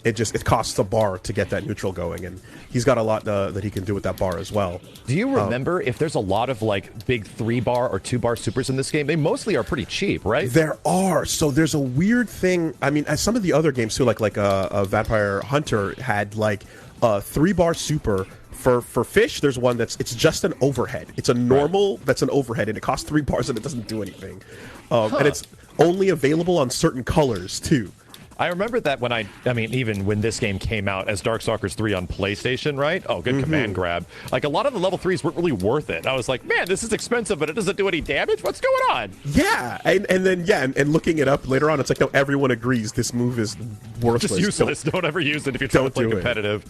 S3: It costs a bar to get that neutral going, and he's got a lot that he can do with that bar as well.
S2: Do you remember if there's a lot of, like, big 3-bar or 2-bar supers in this game? They mostly are pretty cheap, right?
S3: There are. So there's a weird thing. I mean, as some of the other games, too, like a Vampire Hunter had, like, a 3-bar super. For Fish, there's one it's just an overhead. It's a normal that's an overhead, and it costs 3 bars, and it doesn't do anything. And it's only available on certain colors, too.
S2: I remember that when even when this game came out as Darkstalkers 3 on PlayStation, right? Oh, good command grab. Like, a lot of the level 3s weren't really worth it. I was like, man, this is expensive, but it doesn't do any damage? What's going on?
S3: Yeah, and looking it up later on, it's like, no, everyone agrees this move is worthless.
S2: Just useless. Don't ever use it if you're trying to play
S3: Don't do it.
S2: competitive.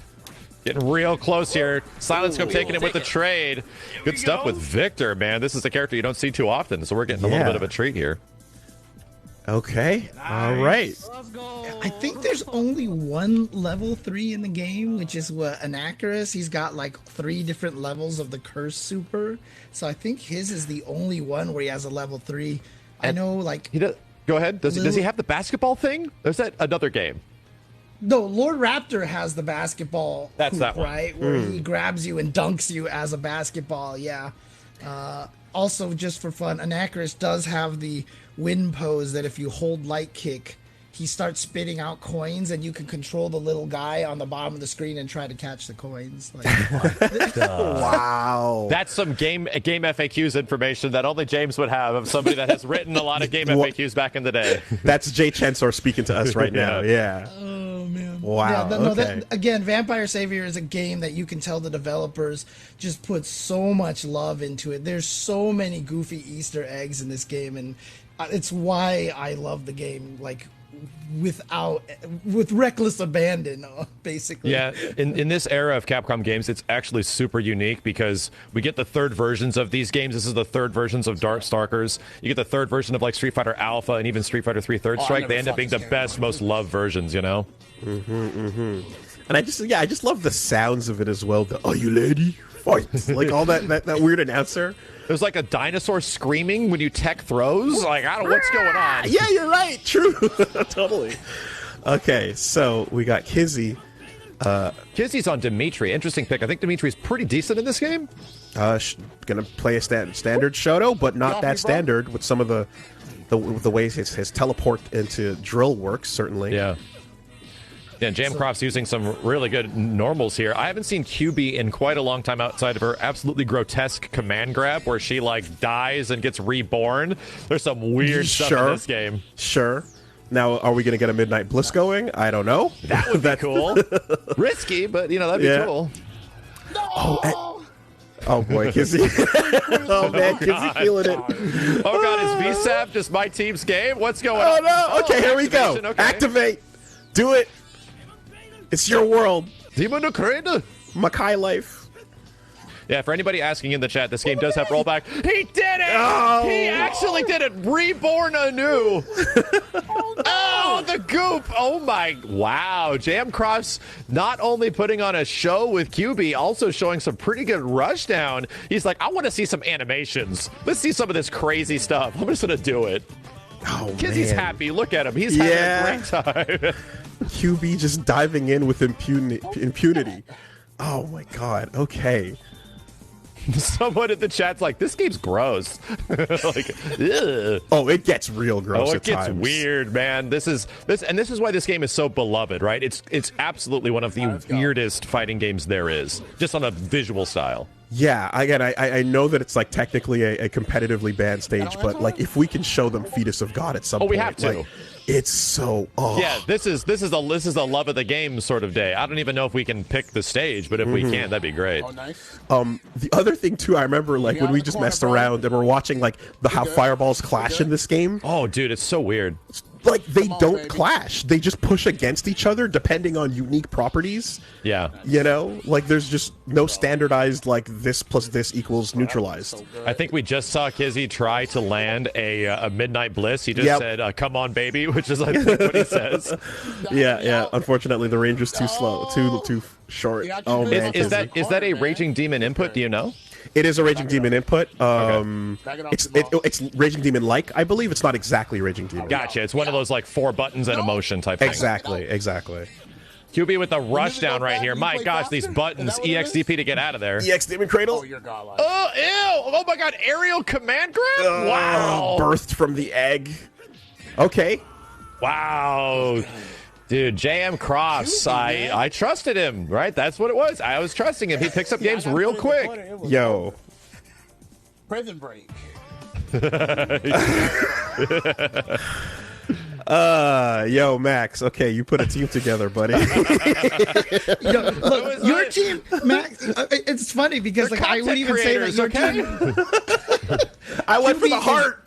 S2: Getting real close here. Silent Scope taking it with the trade. Good stuff with Victor, man. This is a character you don't see too often, so we're getting a little bit of a treat here.
S3: Okay. All right.
S4: Let's go.
S1: I think there's only one level 3 in the game, which is what Anacharus. He's got like 3 different levels of the Curse Super. So I think his is the only one where he has a level 3. I know, like...
S2: He does. Go ahead. Does he have the basketball thing? Or is that another game?
S1: No, Lord Raptor has the basketball.
S2: That's
S1: hoop,
S2: that one.
S1: right? Where he grabs you and dunks you as a basketball. Yeah. Also, just for fun, Anacharus does have the win pose that if you hold light kick, he starts spitting out coins, and you can control the little guy on the bottom of the screen and try to catch the coins. Like,
S3: Wow.
S2: That's some game FAQs information that only James would have of somebody that has written a lot of game FAQs back in the day.
S3: That's Jay Chensor speaking to us right now. Yeah.
S1: oh man!
S3: Wow.
S1: Yeah,
S3: Okay.
S1: Again, Vampire Savior is a game that you can tell the developers just put so much love into it. There's so many goofy Easter eggs in this game, and it's why I love the game. Like, with reckless abandon, basically.
S2: Yeah, in this era of Capcom games, it's actually super unique because we get the third versions of these games. This is the third versions of Darkstalkers. You get the third version of like Street Fighter Alpha and even Street Fighter 3 Third Strike. They end up being the best, most loved versions, you know?
S3: And I just love the sounds of it as well. The, are you lady? Fight. Like all that weird announcer.
S2: There's like a dinosaur screaming when you tech throws. Like, I don't know what's going on.
S3: Yeah, you're right. True. Totally. Okay, so we got Kizzy.
S2: Kizzy's on Dimitri. Interesting pick. I think Dimitri's pretty decent in this game.
S3: Gonna play a standard Shoto, but not that standard with some of the ways his teleport into drill works, certainly.
S2: Yeah. Yeah, Jamcroft's using some really good normals here. I haven't seen QB in quite a long time outside of her absolutely grotesque command grab where she, like, dies and gets reborn. There's some weird stuff in this game.
S3: Sure. Now, are we going to get a Midnight Bliss going? I don't know.
S2: That would be cool. Risky, but, you know, that'd be cool.
S3: Oh, oh boy, Kizzy. Oh, man, Kizzy feeling it.
S2: Oh, God, is VSAP just my team's game? What's going on?
S3: Oh, no. Okay, here we go.
S2: Okay.
S3: Activate. Do it. It's your world.
S2: Demon Ukraine.
S3: Makai life.
S2: Yeah, for anybody asking in the chat, this game does have rollback. He did it!
S3: Oh.
S2: He actually did it! Reborn anew! Oh, the goop! Oh my, wow. Jamcroft's not only putting on a show with QB, also showing some pretty good rushdown. He's like, I want to see some animations. Let's see some of this crazy stuff. I'm just going to do it.
S3: Oh,
S2: Kizzy's
S3: man.
S2: happy. Look at him. He's having a great time.
S3: QB just diving in with impunity. Oh my god. Okay.
S2: Someone in the chat's like, "This game's gross." Like, ugh.
S3: Oh, it gets real gross.
S2: Oh, it
S3: at
S2: gets
S3: times.
S2: weird, man. This is why this game is so beloved, right? It's absolutely one of the weirdest fighting games there is, just on a visual style.
S3: Yeah, again, I know that it's like technically a competitively banned stage, but like if we can show them Fetus of God at some point,
S2: we have to.
S3: Like, it's so. Oh.
S2: Yeah, this is the love of the game sort of day. I don't even know if we can pick the stage, but if we can, that'd be great.
S5: Oh, nice.
S3: The other thing too, I remember like when we just messed around and we're watching like how fireballs clash in this game.
S2: Oh, dude, it's so weird.
S3: Like they don't
S5: baby.
S3: clash; they just push against each other depending on unique properties.
S2: Yeah,
S3: You know, like there's just no standardized like this plus this equals neutralized.
S2: I think we just saw Kizzy try to land a Midnight Bliss. He just said, "Come on, baby," which is I think what he says.
S3: Yeah. Unfortunately, the range is too slow, too short. Oh man,
S2: Is that a Raging Demon input? Do you know?
S3: it is a Raging Demon input. It's Raging Demon like. I believe it's not exactly Raging Demon.
S2: Gotcha. It's one of those like 4 buttons and a motion type thing.
S3: Exactly.
S2: QB with the rush down right here. My gosh, these buttons. EXDP to get out of there.
S3: EX Demon Cradle.
S5: Oh, you're godlike.
S2: Oh, ew! Oh my God, aerial command grab! Wow!
S3: Birthed from the egg. Okay.
S2: Wow! Dude, JM Cross, I trusted him, right? That's what it was. I was trusting him. He picks up games real quick.
S3: Yo.
S5: Prison Break.
S3: Yo, Max. Okay, you put a team together, buddy.
S1: Yo, look, your team, Max. It's funny because like I would even say that your team.
S3: I went for the heart.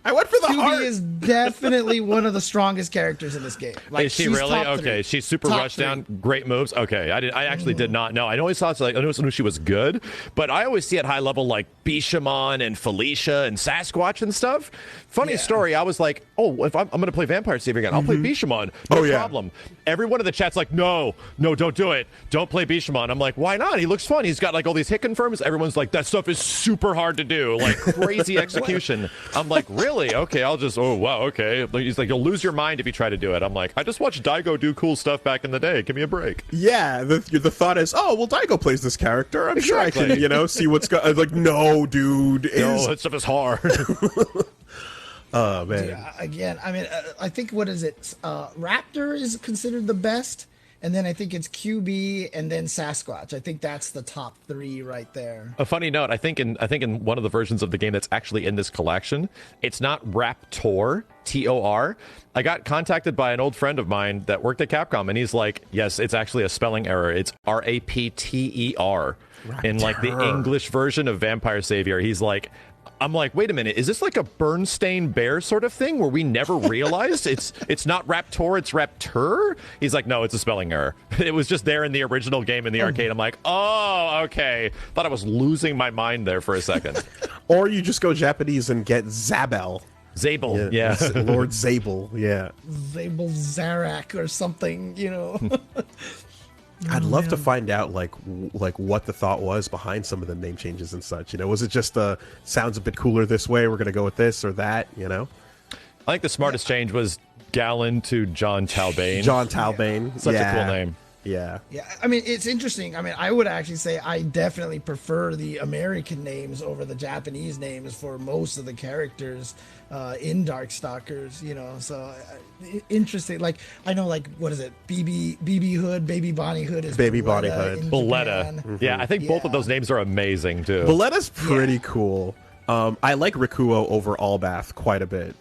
S1: QB is definitely one of the strongest characters in this game. Like,
S2: Is she
S1: she's
S2: really?
S1: top
S2: Okay,
S1: three.
S2: she's super
S1: Top
S2: rush
S1: three.
S2: down, great moves. Okay, I actually did not know. I always thought I always knew she was good, but I always see at high level like Bishamon and Felicia and Sasquatch and stuff. Funny story. I was like, oh, if I'm going to play Vampire Savior again, I'll play Bishamon. No problem. Everyone in the chat's like, no, don't do it. Don't play Bishamon. I'm like, why not? He looks fun. He's got like all these hit confirms. Everyone's like, that stuff is super hard to do, like crazy execution. I'm like, really? Okay, I'll just. Oh wow, okay. He's like, you'll lose your mind if you try to do it. I'm like, I just watched Daigo do cool stuff back in the day. Give me a break.
S3: Yeah, the thought is, oh, well, Daigo plays this character. I'm sure I can, see what's going. Like, no, dude.
S2: No, that stuff is hard.
S3: Oh man.
S1: Yeah, again, I mean, I think what is it? Raptor is considered the best, and then I think it's QB and then Sasquatch. I think that's the top 3 right there.
S2: A funny note, I think in one of the versions of the game that's actually in this collection, it's not Raptor, Tor. I got contacted by an old friend of mine that worked at Capcom, and he's like, yes, it's actually a spelling error. It's Rapter. In like the English version of Vampire Savior. He's like, I'm like, wait a minute, is this like a Bernstein Bear sort of thing where we never realized it's not Raptor, it's Raptor? He's like, no, it's a spelling error. It was just there in the original game in the arcade. I'm like, oh, okay. Thought I was losing my mind there for a second.
S3: Or you just go Japanese and get Zabel.
S2: Zabel, yeah.
S3: Lord Zabel, yeah.
S1: Zabel Zarak or something,
S3: I'd love to find out like what the thought was behind some of the name changes and such. Was it just sounds a bit cooler this way? We're gonna go with this or that.
S2: I think the smartest change was Gallon to John Talbane.
S3: John Talbane,
S2: Such a cool name.
S3: Yeah.
S1: I mean, it's interesting. I mean, I would actually say I definitely prefer the American names over the Japanese names for most of the characters in Darkstalkers, so interesting. Like, I know, like, what is it? BB Hood, Baby Bonnie Hood is
S3: Baby Bonnie Hood.
S2: Boletta. Yeah, I think both of those names are amazing, too.
S3: Boletta's pretty cool. I like Rikuo over Albath quite a bit,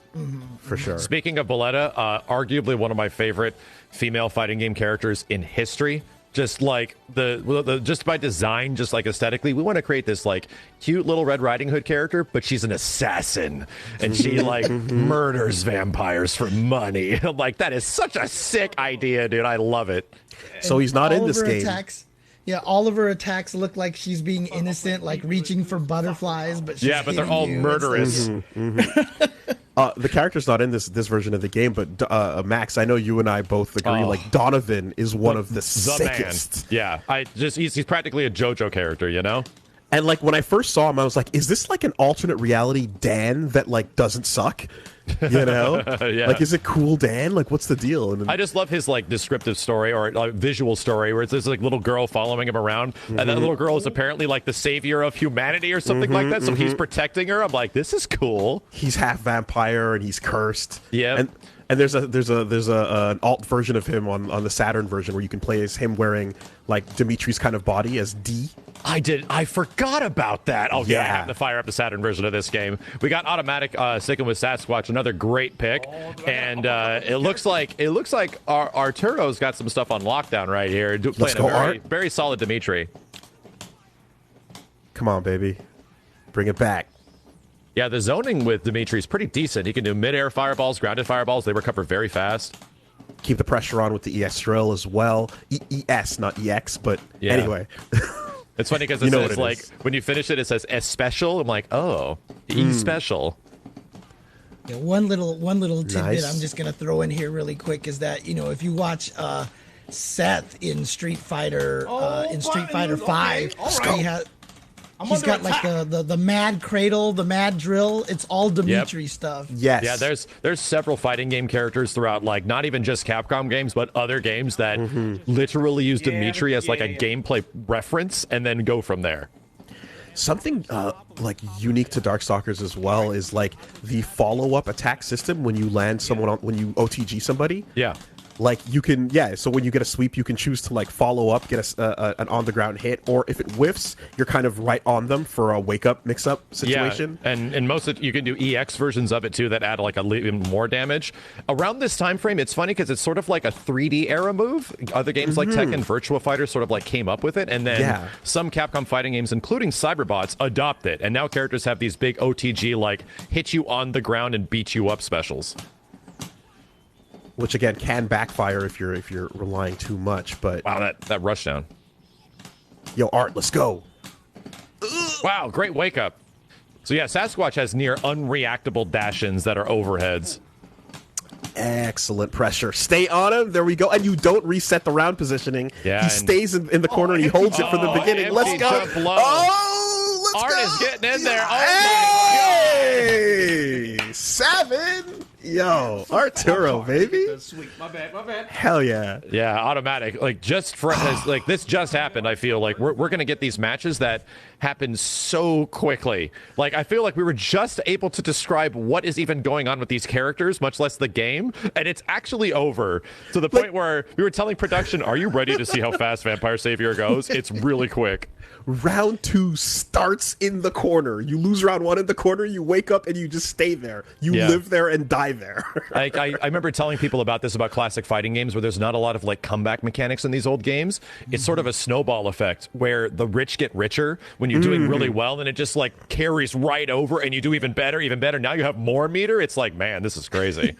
S3: for sure.
S2: Speaking of Boletta, arguably one of my favorite female fighting game characters in history. Just like just by design, just like aesthetically, we want to create this like cute little Red Riding Hood character, but she's an assassin and she like murders vampires for money. I'm like, that is such a sick idea, dude. I love it.
S3: So he's not in this game.
S1: Yeah, all of her attacks look like she's being innocent, like reaching for butterflies, but she's
S2: but they're all murderous.
S3: The character's not in this version of the game, but Max, I know you and I both agree. Like Donovan is one of the sickest.
S2: Man. Yeah, he's practically a JoJo character,
S3: And like when I first saw him, I was like, "Is this like an alternate reality Dan that like doesn't suck?" You know,
S2: Yeah.
S3: like is it cool Dan? Like what's the deal? And then,
S2: I just love his like descriptive story or visual story where it's this like little girl following him around, and that little girl is apparently like the savior of humanity or something like that. So he's protecting her. I'm like, this is cool.
S3: he's half vampire and he's cursed.
S2: Yeah.
S3: And there's an alt version of him on the Saturn version where you can play as him wearing like Dimitri's kind of body as D.
S2: I forgot about that. Oh yeah, I
S3: Yeah.
S2: have to fire up the Saturn version of this game. We got Automatic sticking with Sasquatch, another great pick, and it looks like Arturo's got some stuff on lockdown right here, playing
S3: go,
S2: a very,
S3: Art.
S2: very solid Dimitri.
S3: Come on, baby, bring it back.
S2: Yeah, the zoning with Dimitri is pretty decent. He can do mid-air fireballs, grounded fireballs. They recover very fast.
S3: Keep the pressure on with the EX drill as well. ES, not EX, but
S2: Yeah.
S3: anyway.
S2: It's funny because
S3: You
S2: it
S3: know
S2: says,
S3: what it
S2: like,
S3: is.
S2: when you finish it, it says S special. I'm like, oh, E special.
S1: Yeah, one little tidbit
S3: Nice.
S1: I'm just gonna throw in here really quick is that if you watch Seth in Street Fighter Five,
S5: okay.
S1: He's got like the mad cradle, the mad drill. It's all Dimitri stuff.
S3: Yes.
S2: Yeah, there's several fighting game characters throughout, like, not even just Capcom games, but other games that literally use Dimitri as, like, a gameplay reference and then go from there.
S3: Something like unique to Darkstalkers as well is like the follow-up attack system when you land someone on, when you OTG somebody.
S2: Yeah.
S3: Like you can, so when you get a sweep, you can choose to like follow up, get an on the ground hit, or if it whiffs, you're kind of right on them for a wake up mix up situation.
S2: Yeah, and most of you can do EX versions of it too that add like even more damage. Around this time frame, it's funny because it's sort of like a 3D era move. Other games like Tekken, Virtua Fighter sort of like came up with it, and then some Capcom fighting games, including Cyberbots, adopt it, and now characters have these big OTG like hit you on the ground and beat you up specials.
S3: Which again can backfire if you're relying too much. But
S2: Wow, that rushdown.
S3: yo, Art, let's go.
S2: Wow, great wake up. So yeah, Sasquatch has near unreactable dash-ins that are overheads.
S3: Excellent pressure. Stay on him. There we go. And you don't reset the round positioning.
S2: Yeah,
S3: he
S2: and-
S3: stays in the corner and he holds it from the beginning. Let's
S2: empty
S3: go.
S2: jump low.
S3: Oh, let's
S2: Art
S3: go.
S2: is getting in there. Oh
S3: Hey, 7. Yo, Arturo, baby.
S5: That's sweet. My bad.
S3: Hell yeah.
S2: Yeah, Automatic. Like like this just happened. I feel like we're gonna get these matches that happen so quickly. Like I feel like we were just able to describe what is even going on with these characters, much less the game, and it's actually over to the point where we were telling production, "Are you ready to see how fast Vampire Savior goes?" It's really quick.
S3: Round 2 starts in the corner. You lose round 1 in the corner, you wake up and you just stay there. You live there and die there.
S2: I remember telling people about this about classic fighting games where there's not a lot of like comeback mechanics in these old games. It's sort of a snowball effect where the rich get richer when you're doing really well, and it just like carries right over and you do even better. Now you have more meter. It's like, man, this is crazy.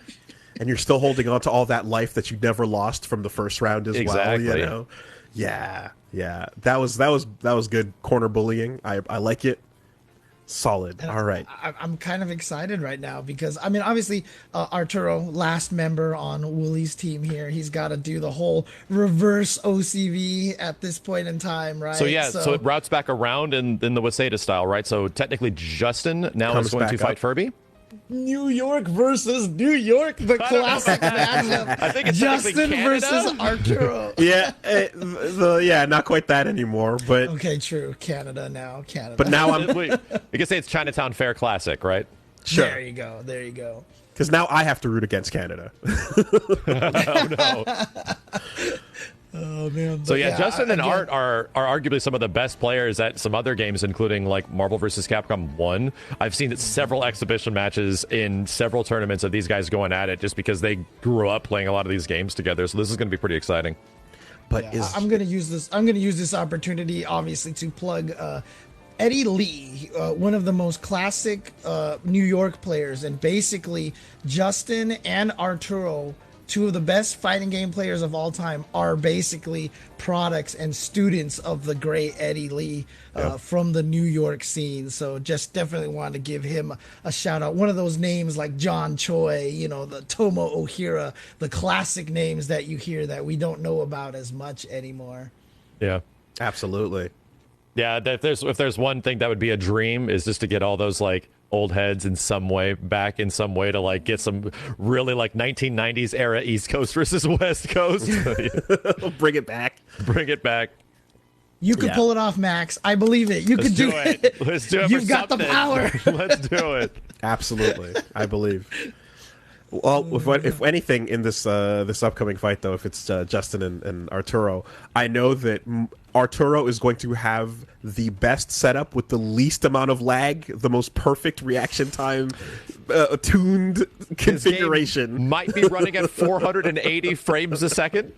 S3: And you're still holding on to all that life that you never lost from the first round as well, you know. Yeah. That was good corner bullying. I like it. Solid. All right.
S1: I'm kind of excited right now because, I mean, obviously, Arturo, last member on Woolie's team here, he's got to do the whole reverse OCV at this point in time, right?
S2: So, so it routes back around in the Waseda style, right? So, technically, Justin now
S3: Comes
S2: is going to
S3: back
S2: fight
S3: up.
S2: Furby.
S1: New York versus New York, the classic matchup.
S2: I think it's
S1: Justin
S2: technically Canada.
S1: versus Arturo.
S3: Yeah, not quite that anymore, but
S1: Okay, true. Canada now. Canada.
S3: but now I'm
S2: Wait, I guess it's Chinatown Fair Classic, right?
S3: sure
S1: There you go. There you go.
S3: because now I have to root against Canada.
S2: Oh, no.
S1: Oh man.
S2: So
S1: But
S2: yeah, Justin and
S1: again,
S2: Art are arguably some of the best players at some other games, including like Marvel vs. Capcom 1. I've seen several exhibition matches in several tournaments of these guys going at it just because they grew up playing a lot of these games together. So this is going to be pretty exciting.
S3: But
S1: Yeah, I'm gonna use this opportunity, obviously, to plug Eddie Lee, one of the most classic New York players, and basically Justin and Arturo, two of the best fighting game players of all time, are basically products and students of the great Eddie Lee from the New York scene. So just definitely wanted to give him a shout out. One of those names like John Choi, the Tomo Ohira, the classic names that you hear that we don't know about as much anymore.
S2: Yeah.
S3: absolutely.
S2: Yeah, if there's one thing that would be a dream is just to get all those like old heads in some way back in some way to like get some really like 1990s era East Coast versus West Coast.
S3: Bring it back.
S2: Bring it back.
S1: You could pull it off, Max. I believe it. You could do it.
S2: Let's do it.
S1: You've got the power.
S2: Let's do it.
S3: Absolutely, I believe. Well, if anything in this this upcoming fight, though, if it's Justin and Arturo, I know that Arturo is going to have the best setup with the least amount of lag, the most perfect reaction time, tuned configuration.
S2: Might be running at 480 frames a second.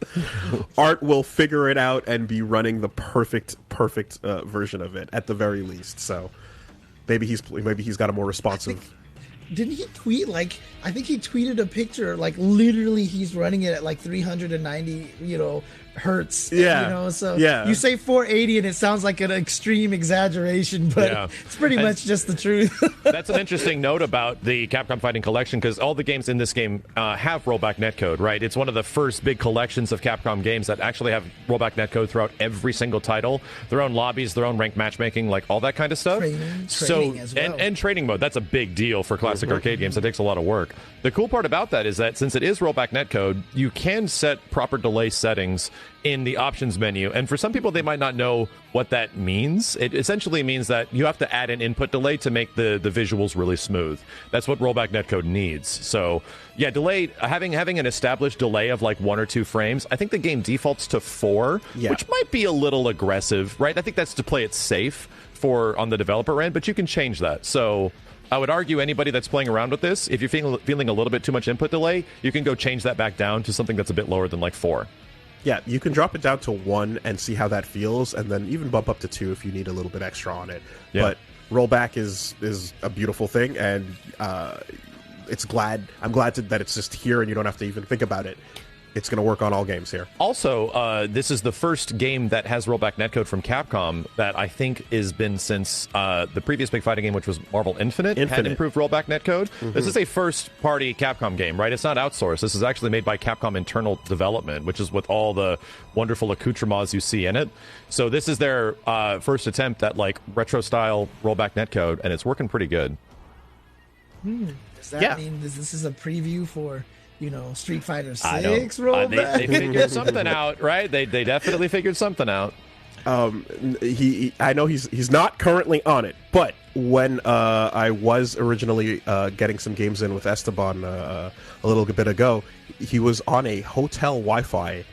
S3: Art will figure it out and be running the perfect version of it at the very least. So maybe he's got a more responsive.
S1: Didn't he tweet, like, I think he tweeted a picture, like, literally he's running it at, like, 390, hertz.
S3: Yeah.
S1: So
S3: yeah.
S1: You say 480 and it sounds like an extreme exaggeration, but it's pretty much just the truth.
S2: That's an interesting note about the Capcom Fighting Collection, because all the games in this game have rollback netcode, right? It's one of the first big collections of Capcom games that actually have rollback netcode throughout every single title, their own lobbies, their own ranked matchmaking, like all that kind of stuff.
S1: Training as well.
S2: And training mode, that's a big deal for classic arcade games. It takes a lot of work. The cool part about that is that since it is rollback netcode, you can set proper delay settings in the options menu. And for some people, they might not know what that means. It essentially means that you have to add an input delay to make the visuals really smooth. That's what rollback netcode needs. So yeah, delay, having an established delay of like 1 or 2 frames, I think the game defaults to 4, which might be a little aggressive, right? I think that's to play it safe on the developer end, but you can change that. So I would argue anybody that's playing around with this, if you're feeling a little bit too much input delay, you can go change that back down to something that's a bit lower than like 4.
S3: Yeah, you can drop it down to 1 and see how that feels, and then even bump up to 2 if you need a little bit extra on it. Yeah. But rollback is a beautiful thing, and I'm glad that it's just here and you don't have to even think about it. It's going to work on all games here.
S2: Also, this is the first game that has rollback netcode from Capcom that I think has been since the previous big fighting game, which was Marvel Infinite. Had improved rollback netcode. This is a first-party Capcom game, right? It's not outsourced. This is actually made by Capcom internal development, which is with all the wonderful accoutrements you see in it. So this is their first attempt at like retro-style rollback netcode, and it's working pretty good.
S1: Does that mean this is a preview for Street Fighter 6 rollback?
S2: They figured something out, right? They definitely figured something out.
S3: I know he's not currently on it, but when I was originally getting some games in with Esteban a little bit ago, he was on a hotel Wi-Fi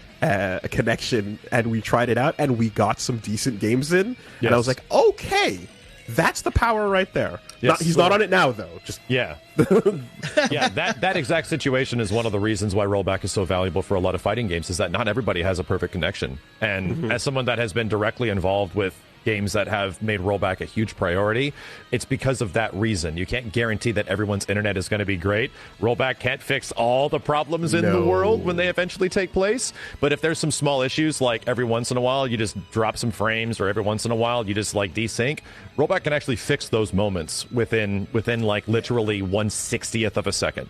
S3: connection, and we tried it out, and we got some decent games in, and I was like, okay, that's the power right there.
S2: Yes.
S3: He's not on it now, though.
S2: Yeah, that exact situation is one of the reasons why rollback is so valuable for a lot of fighting games, is that not everybody has a perfect connection. And as someone that has been directly involved with games that have made rollback a huge priority, it's because of that reason. You can't guarantee that everyone's internet is going to be great. Rollback can't fix all the problems in the world when they eventually take place, but if there's some small issues, like every once in a while you just drop some frames, or every once in a while you just like desync, rollback can actually fix those moments within like literally 1/60th of a second.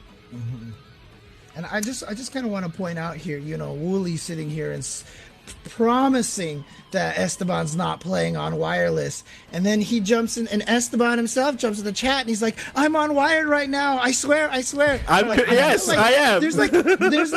S1: And I just kind of want to point out here, Wooly sitting here and promising that Esteban's not playing on wireless, and then he jumps in, and Esteban himself jumps in the chat, and he's like, "I'm on wired right now. I swear."
S3: Yes, I am.
S1: There's like this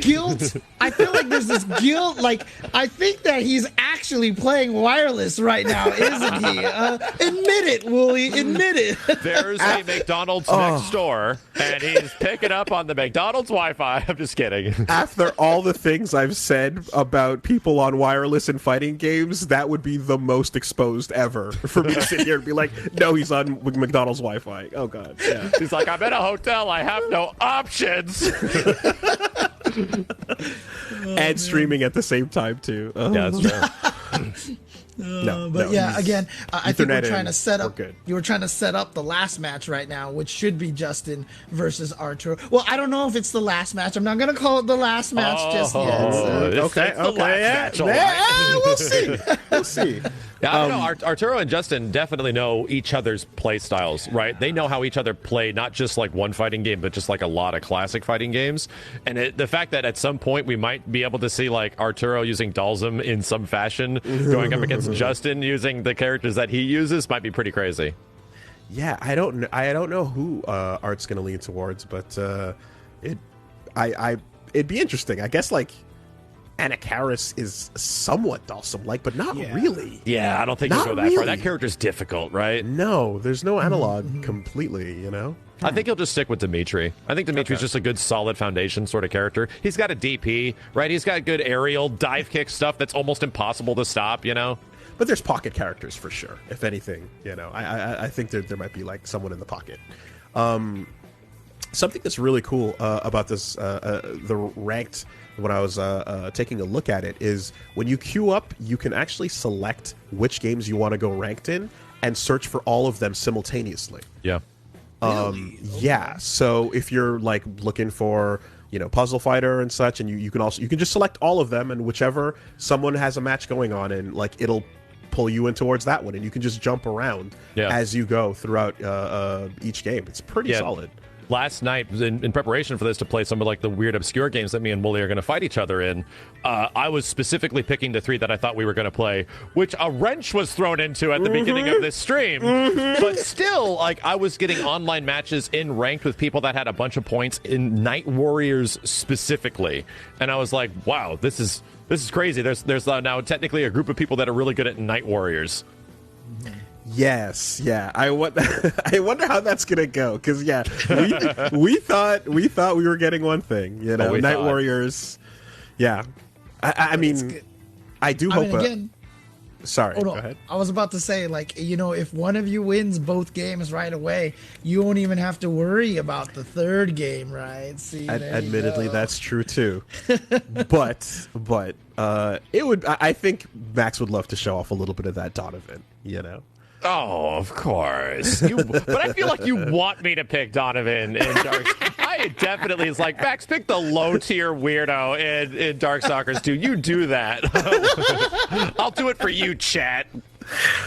S1: guilt. I feel like there's this guilt. Like, I think that he's actually playing wireless right now, isn't he? Admit it, Wooly. Admit it.
S2: There's a McDonald's next door, and he's picking up on the McDonald's Wi-Fi. I'm just kidding.
S3: After all the things I've said about people on wireless in fighting games, that would be the most exposed ever for me to sit here and be like, no, he's on McDonald's Wi-Fi. Oh, God. Yeah.
S2: He's like, I'm in a hotel. I have no options.
S3: And streaming at the same time, too.
S2: Yeah, that's true.
S1: Again, I think we're trying to set up.
S3: Good.
S1: You were trying to set up the last match right now, which should be Justin versus Arturo. Well, I don't know if it's the last match. I'm not going to call it the last match just yet. So.
S3: We'll see. We'll see.
S2: Yeah, I don't know. Arturo and Justin definitely know each other's play styles, right? They know how each other play, not just like one fighting game, but just like a lot of classic fighting games. And the fact that at some point we might be able to see like Arturo using Dalsum in some fashion Justin going up against Justin using the characters that he uses might be pretty crazy.
S3: Yeah, I don't know who Art's going to lean towards, but it'd be interesting. I guess like Anakaris is somewhat Dawson-like, but not really.
S2: Yeah, I don't think he'll go that far. That character's difficult, right?
S3: No, there's no analog completely, you know?
S2: I think he'll just stick with Dimitri. I think Dimitri's just a good, solid foundation sort of character. He's got a DP, right? He's got good aerial, dive kick stuff that's almost impossible to stop, you know?
S3: But there's pocket characters for sure, if anything, you know? I think there might be, like, someone in the pocket. Something that's really cool about this, the ranked, when I was taking a look at it, is when you queue up, you can actually select which games you want to go ranked in and search for all of them simultaneously.
S2: Yeah.
S3: Yeah, so if you're like looking for, you know, Puzzle Fighter and such, and you can just select all of them, and whichever someone has a match going on, and like it'll pull you in towards that one, and you can just jump around as you go throughout each game. It's pretty solid.
S2: Last night, in preparation for this, to play some of like the weird, obscure games that me and Wooly are going to fight each other in, I was specifically picking the 3 that I thought we were going to play, which a wrench was thrown into at the beginning of this stream. But still, like, I was getting online matches in ranked with people that had a bunch of points in Night Warriors specifically, and I was like, wow, this is crazy. There's now technically a group of people that are really good at Night Warriors.
S3: Yes, yeah. I wonder how that's gonna go, because we thought we were getting one thing, you know, Night Warriors. Yeah, I mean, I do hope.
S1: Again,
S3: sorry,
S1: go
S3: ahead.
S1: I was about to say, like, you know, if one of you wins both games right away, you won't even have to worry about the third game, right? See,
S3: admittedly, that's true too. but it would. I think Max would love to show off a little bit of that Donovan, you know.
S2: Oh, of course. But I feel like you want me to pick Donovan in Dark. I definitely is like, Max, pick the low-tier weirdo in Dark Stalkers 2. You do that. I'll do it for you, chat.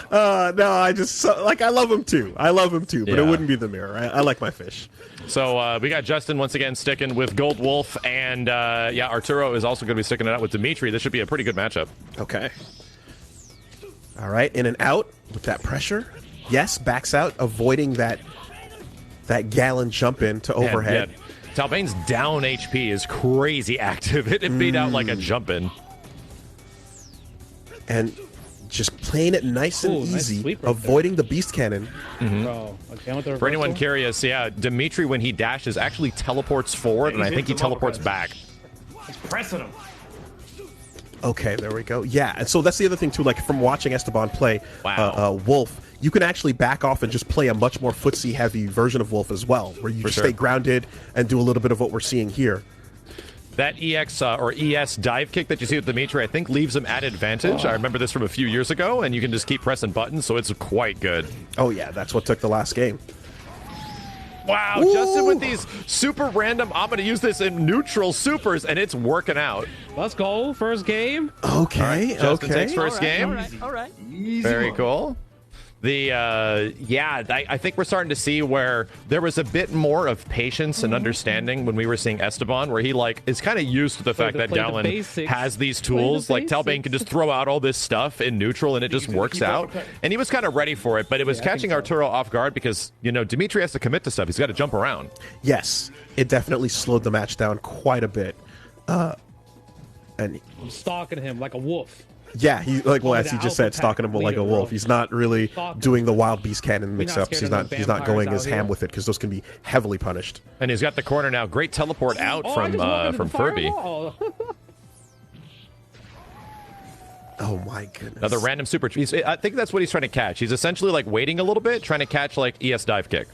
S3: No, I just, like, I love him too. But it wouldn't be the mirror. I like my fish.
S2: So we got Justin once again sticking with Gold Wolf, and Arturo is also going to be sticking it out with Dimitri. This should be a pretty good matchup.
S3: Okay. All right, in and out with that pressure. Yes, backs out, avoiding that Gallon jump in to overhead.
S2: Yeah. Talbane's down HP is crazy active. It beat out like a jump in.
S3: And just playing it nice and easy,
S6: nice
S3: avoiding the beast cannon.
S6: Bro, again with the
S2: For anyone curious, Dimitri, when he dashes, actually teleports forward, and I think he teleports back.
S6: He's pressing him.
S3: Okay, there we go. Yeah, and so that's the other thing too. Like, from watching Esteban play Wolf, you can actually back off and just play a much more footsie-heavy version of Wolf as well, where you just stay grounded and do a little bit of what we're seeing here.
S2: That EX or ES dive kick that you see with Dimitri, I think, leaves him at advantage. I remember this from a few years ago, and you can just keep pressing buttons, so it's quite good.
S3: Oh yeah, that's what took the last game.
S2: Wow, ooh. Justin with these super random, I'm going to use this in neutral supers, and it's working out.
S6: Let's go, first game.
S3: Okay,
S2: Justin takes first game.
S4: All right.
S2: Very cool. I think we're starting to see where there was a bit more of patience and understanding when we were seeing Esteban, where he like is kind of used to the fact that Gallon has these tools. Like Talbane can just throw out all this stuff in neutral and it just works out. And he was kind of ready for it, but it was catching Arturo off guard because, you know, Dimitri has to commit to stuff. He's got to jump around.
S3: Yes, it definitely slowed the match down quite a bit. And
S6: I'm stalking him like a wolf.
S3: Yeah, he as he just said, stalking him like a wolf. He's not really doing the wild beast cannon mix-ups. He's not going as ham with it because those can be heavily punished.
S2: And he's got the corner now. Great teleport out from Furby.
S3: Oh my goodness!
S2: Another random super. I think that's what he's trying to catch. He's essentially like waiting a little bit, trying to catch like ES dive kick.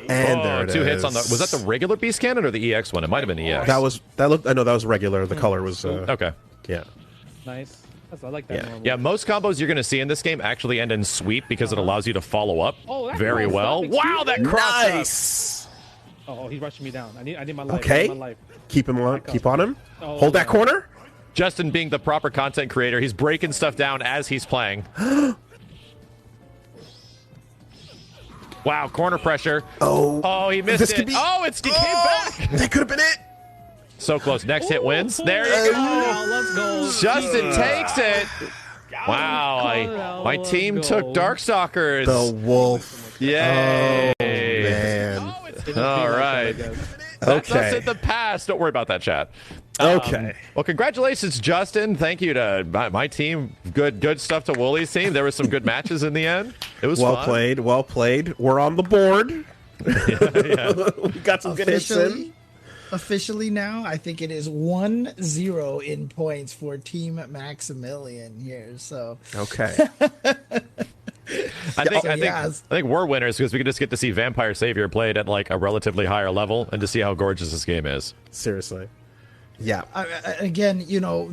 S3: And there it
S2: two hits on the. Was that the regular beast cannon or the EX one? It might have been EX.
S3: That was regular. The color was
S2: okay.
S3: Yeah.
S6: Nice. I like that.
S2: Yeah, most combos you're going to see in this game actually end in sweep because it allows you to follow up very well. Wow, that cross.
S3: Nice.
S6: Oh, he's rushing me down. I need my life.
S3: Okay.
S6: My life.
S3: Keep him on. Keep on him. Hold that corner.
S2: Justin being the proper content creator, he's breaking stuff down as he's playing. Wow, corner pressure. Oh, he missed it. He came back.
S3: That could have been it.
S2: So close. Next hit wins. There you go.
S6: Let's go.
S2: Justin takes it. Wow. My team took Darkstalkers.
S3: The wolf.
S2: Yay.
S3: Oh, man.
S2: All right. That's us in the past. Don't worry about that, chat.
S3: Okay.
S2: Well, congratulations, Justin. Thank you to my team. Good stuff to Woolie's team. There were some good matches in the end. It was
S3: well
S2: fun.
S3: played. Well played. We're on the board. We got some good hits in.
S1: Officially now, I think it is 1-0 in points for Team Maximilian here. So
S3: okay.
S2: I think we're winners because we can just get to see Vampire Savior played at like a relatively higher level and to see how gorgeous this game is.
S3: Seriously. Yeah.
S1: Again,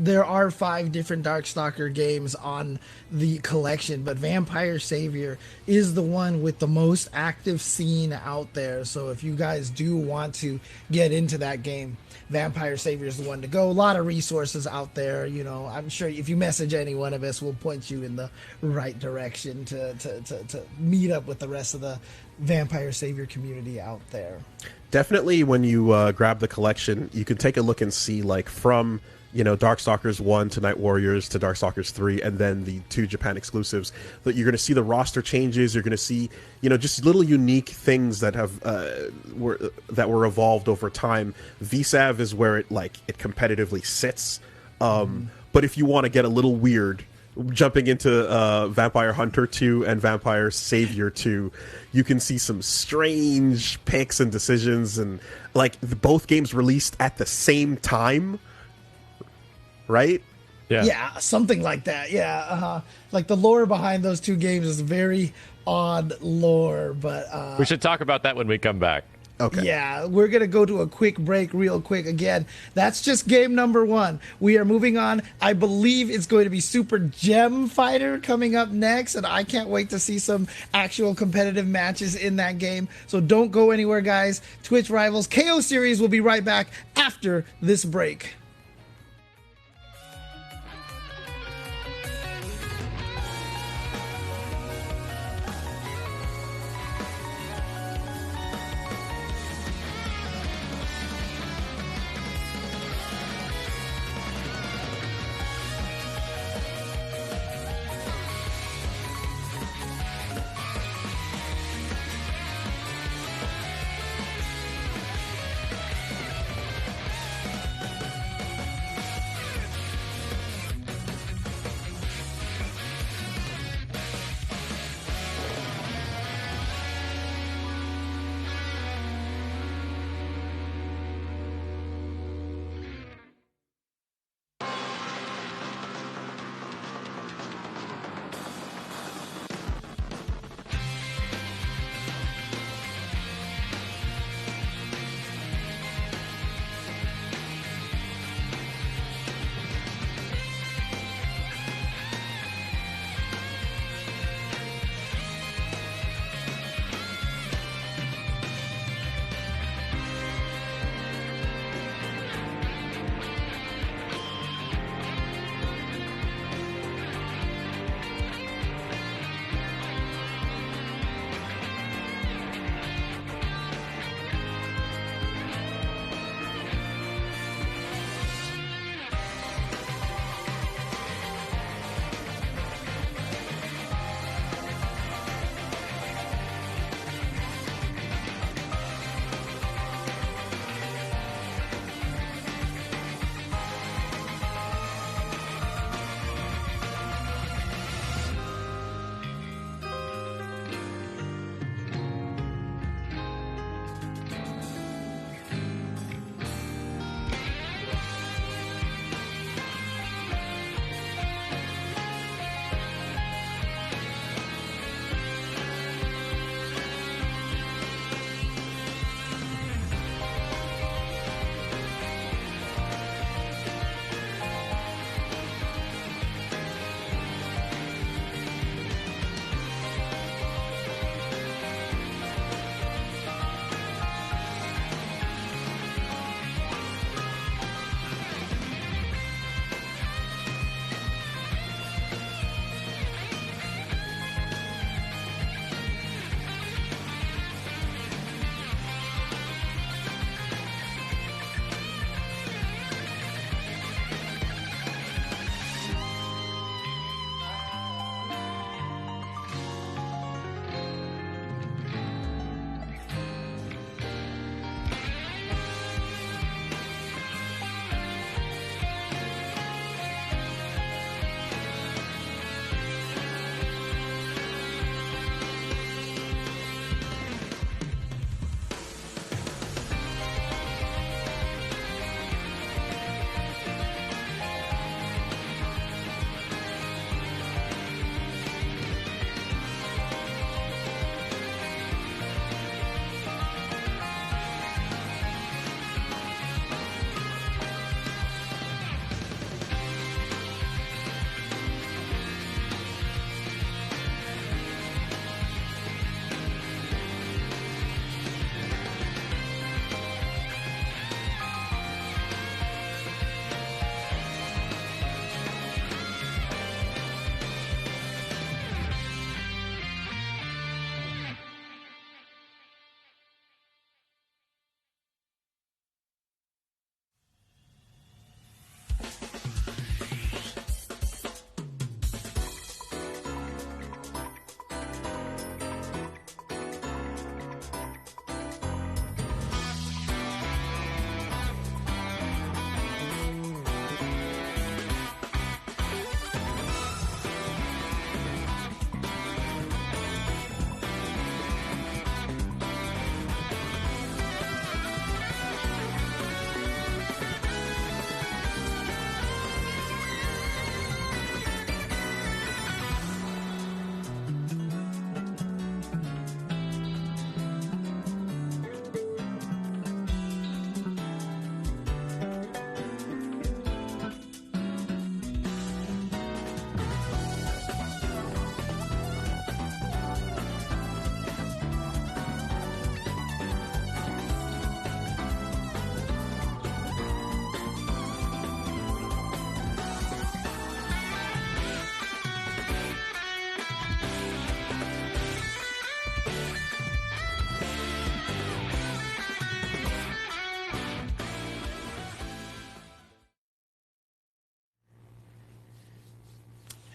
S1: there are 5 different Darkstalker games on the collection, but Vampire Savior is the one with the most active scene out there. So if you guys do want to get into that game, Vampire Savior is the one to go. A lot of resources out there. I'm sure if you message any one of us, we'll point you in the right direction to meet up with the rest of the Vampire Savior community out there.
S3: Definitely when you grab the collection, you can take a look and see, like, from, Darkstalkers 1 to Night Warriors to Darkstalkers 3, and then the 2 Japan exclusives, that you're going to see the roster changes, you're going to see, just little unique things that have were evolved over time. VSAV is where it competitively sits. But if you want to get a little weird, jumping into Vampire Hunter 2 and Vampire Savior 2, you can see some strange picks and decisions, and both games released at the same time, right?
S1: Yeah, something like that. Yeah, like the lore behind those 2 games is very odd lore, but
S2: we should talk about that when we come back.
S3: Okay.
S1: Yeah, we're going to go to a quick break real quick. Again, that's just game number 1. We are moving on. I believe it's going to be Super Gem Fighter coming up next, and I can't wait to see some actual competitive matches in that game. So don't go anywhere, guys. Twitch Rivals KO Series will be right back after this break.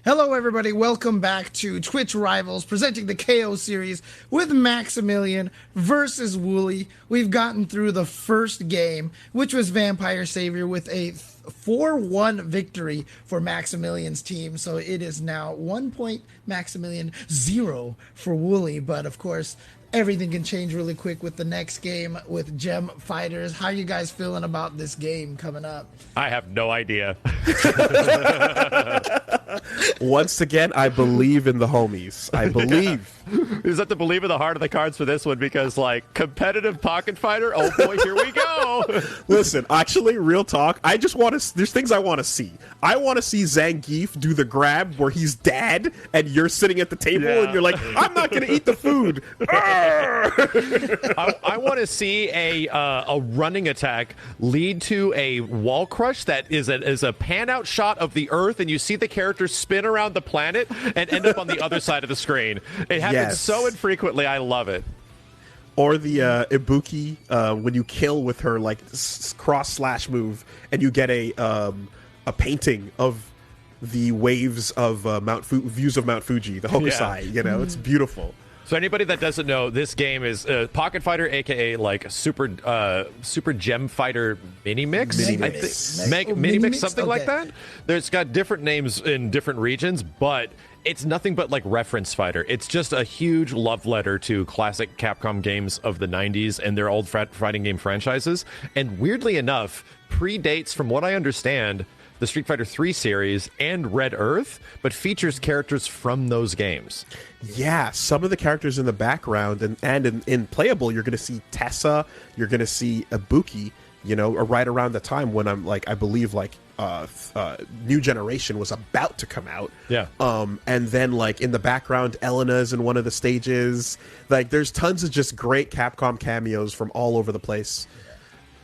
S1: Hello, everybody. Welcome back to Twitch Rivals, presenting the KO series with Maximilian versus Wooly. We've gotten through the first game, which was Vampire Savior, with a 4-1 victory for Maximilian's team. So it is now 1 point Maximilian, 0 for Wooly. But of course, everything can change really quick with the next game with Gem Fighters. How you guys feeling about this game coming up?
S2: I have no idea.
S3: Once again, I believe in the homies. I believe.
S2: Is that to believe in the heart of the cards for this one? Because, like, competitive pocket fighter, oh boy, here we go.
S3: Listen, actually, real talk, I just want to, there's things I want to see. I want to see Zangief do the grab where he's dad and you're sitting at the table and you're like, I'm not going to eat the food.
S2: I want to see a running attack lead to a wall crush that is a pan out shot of the earth, and you see the character spin around the planet and end up on the other side of the screen. It happens so infrequently. I love it.
S3: Or the Ibuki when you kill with her like cross/slash move, and you get a painting of the waves of views of Mount Fuji, the Hokusai. You know, it's beautiful.
S2: So anybody that doesn't know, this game is Pocket Fighter, aka like Super Gem Fighter Mini Mix.
S3: Mini
S2: Mix, something like that. There's got different names in different regions, but it's nothing but like reference fighter. It's just a huge love letter to classic Capcom games of the 90s and their old fighting game franchises. And weirdly enough, predates, from what I understand, the Street Fighter 3 series and Red Earth, but features characters from those games.
S3: Yeah, some of the characters in the background and in playable, you're going to see Tessa, you're going to see Ibuki, you know, right around the time when I'm like, I believe like New Generation was about to come out.
S2: Yeah.
S3: And then like in the background, Elena's in one of the stages. Like there's tons of just great Capcom cameos from all over the place.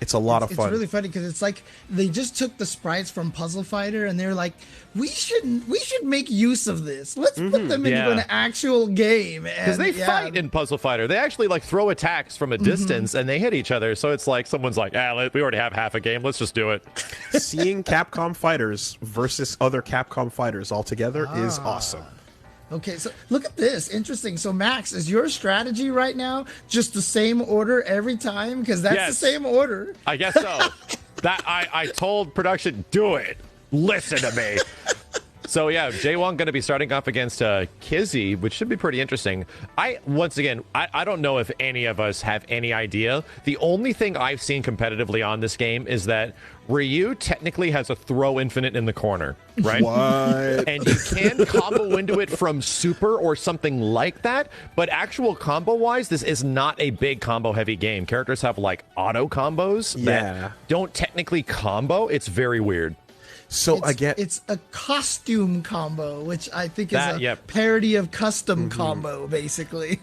S3: It's a lot of fun.
S1: It's really funny because it's like they just took the sprites from Puzzle Fighter and they're like, we should make use of this. Let's put them into an actual game.
S2: Because they fight in Puzzle Fighter. They actually like throw attacks from a distance and they hit each other. So it's like someone's like, we already have half a game. Let's just do it.
S3: Seeing Capcom fighters versus other Capcom fighters all together is awesome.
S1: Okay, so look at this. Interesting. So, Max, is your strategy right now just the same order every time? Because that's the same order.
S2: I guess so. I told production, do it. Listen to me. So, yeah, Jaewon going to be starting off against Kizzy, which should be pretty interesting. I don't know if any of us have any idea. The only thing I've seen competitively on this game is that Ryu technically has a throw infinite in the corner, right?
S3: What?
S2: And you can combo into it from super or something like that, but actual combo-wise, this is not a big combo-heavy game. Characters have, like, auto combos that don't technically combo. It's very weird.
S3: So
S1: it's a costume combo, which I think is a parody of custom combo, basically.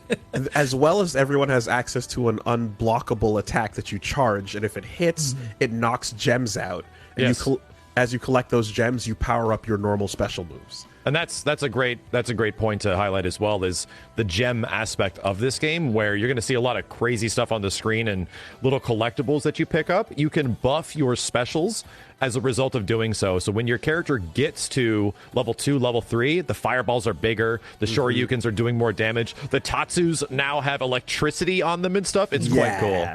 S3: As well as everyone has access to an unblockable attack that you charge, and if it hits, it knocks gems out. And as you collect those gems, you power up your normal special moves.
S2: And that's a great point to highlight as well, is the gem aspect of this game, where you're going to see a lot of crazy stuff on the screen and little collectibles that you pick up. You can buff your specials as a result of doing so. So when your character gets to level 2, level 3, the fireballs are bigger, the Shoryukens are doing more damage, the Tatsus now have electricity on them and stuff. It's quite cool.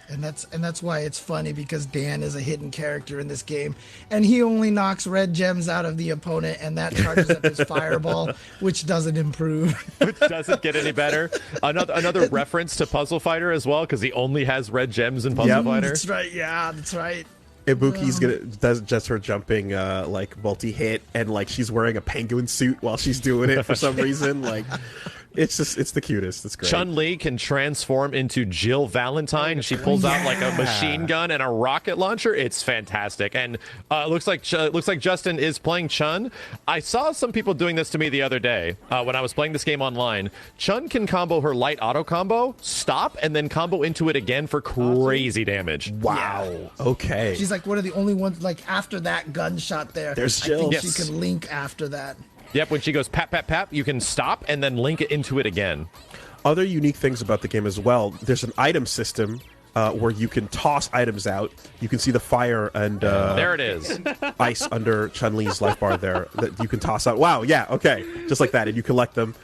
S1: And that's why it's funny, because Dan is a hidden character in this game, and he only knocks red gems out of the opponent, and that charges up his fireball, which doesn't improve.
S2: Which doesn't get any better. Another reference to Puzzle Fighter as well, because he only has red gems in Puzzle Fighter.
S1: That's right. Yeah, that's right.
S3: Ibuki's does just her jumping like multi-hit, and like she's wearing a penguin suit while she's doing it for some reason. Like it's the cutest. It's great.
S2: Chun-Li can transform into Jill Valentine. She pulls out like a machine gun and a rocket launcher. It's fantastic. And looks like Justin is playing Chun. I saw some people doing this to me the other day when I was playing this game online. Chun can combo her light auto combo, stop, and then combo into it again for crazy damage.
S3: Wow. Yeah. Okay.
S1: She's like one of the only ones, like after that gunshot there's Jill. I think she can link after that.
S2: Yep, when she goes pap, pap, pap, you can stop and then link it into it again.
S3: Other unique things about the game as well, there's an item system where you can toss items out. You can see the fire and
S2: there it is.
S3: Ice under Chun-Li's life bar there that you can toss out. Wow, yeah, okay. Just like that, and you collect them.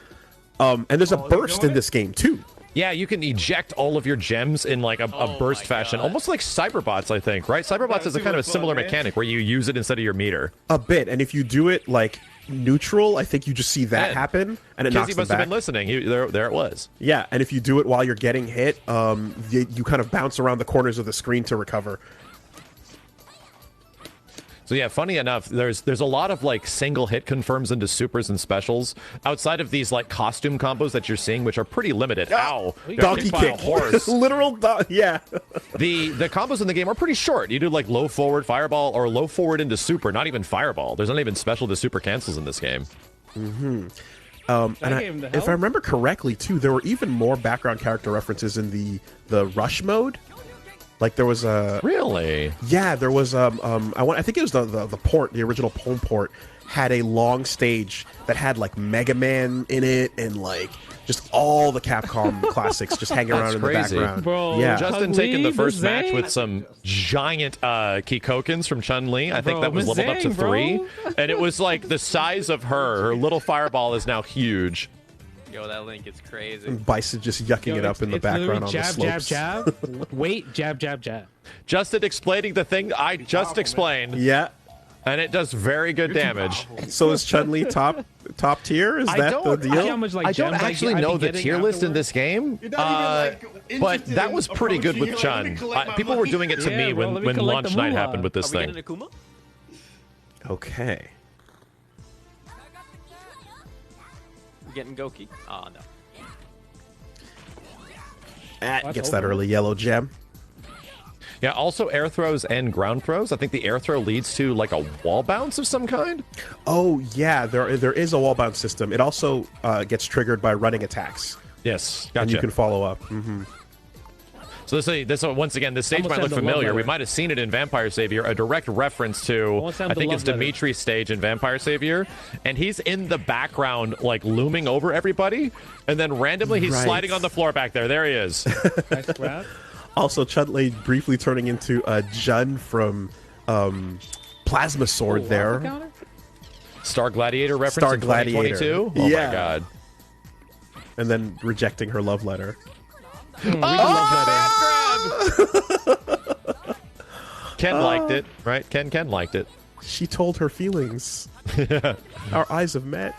S3: And there's a burst in this game, too.
S2: Yeah, you can eject all of your gems in like a burst fashion, almost like Cyberbots, I think, right? Cyberbots is a kind of a similar mechanic where you use it instead of your meter.
S3: A bit, and if you do it like neutral, I think you just see that happen, and it knocks them back.
S2: He must have been listening. There it was.
S3: Yeah, and if you do it while you're getting hit, you kind of bounce around the corners of the screen to recover.
S2: So yeah, funny enough, there's a lot of like single hit confirms into supers and specials outside of these like costume combos that you're seeing, which are pretty limited. Ow!
S3: Donkey kick,
S2: horse.
S3: Literal, yeah.
S2: The combos in the game are pretty short. You do like low forward fireball or low forward into super, not even fireball. There's not even special to super cancels in this game.
S3: Mm-hmm. If I remember correctly, too, there were even more background character references in the rush mode. Like there was a there was I think it was the port, the original home port had a long stage that had like Mega Man in it and like just all the Capcom classics just hanging around in the background.
S6: Bro,
S3: yeah,
S2: Justin taking the first match with some giant Kikokens from Chun-Li. I think that was leveled up to 3, and it was like the size of her. Her little fireball is now huge.
S4: Yo, that link is crazy.
S3: Bison just yucking it up in the background on the slopes.
S6: Jab, jab. Wait, jab, jab, jab.
S2: Justin explaining the thing I just explained.
S3: Yeah.
S2: And it does very good damage.
S3: So is Chun-Li top tier? Is that the deal?
S2: I don't actually know the tier list in this game, but that was pretty good with Chun. People were doing it to me when launch night happened with this thing.
S3: Okay.
S4: Getting Goki. Oh, no.
S3: Gets that early yellow gem.
S2: Yeah, also air throws and ground throws. I think the air throw leads to like a wall bounce of some kind.
S3: Oh, yeah, there is a wall bounce system. It also gets triggered by running attacks.
S2: Yes, gotcha.
S3: And you can follow up. Mm-hmm.
S2: So this once again, this stage might look familiar. We might have seen it in Vampire Savior, a direct reference to, I think it's Dimitri's stage in Vampire Savior, and he's in the background, like looming over everybody, and then randomly he's sliding on the floor back there. There he is.
S6: Nice grab.
S3: Also, Chun-Li briefly turning into Jun from Plasma Sword there.
S2: Star Gladiator reference
S3: Star
S2: in
S3: Gladiator.
S2: 2022? Oh
S3: yeah.
S2: my god.
S3: And then rejecting her love letter.
S2: Ken liked it, right? Ken liked it.
S3: She told her feelings. Our eyes have met.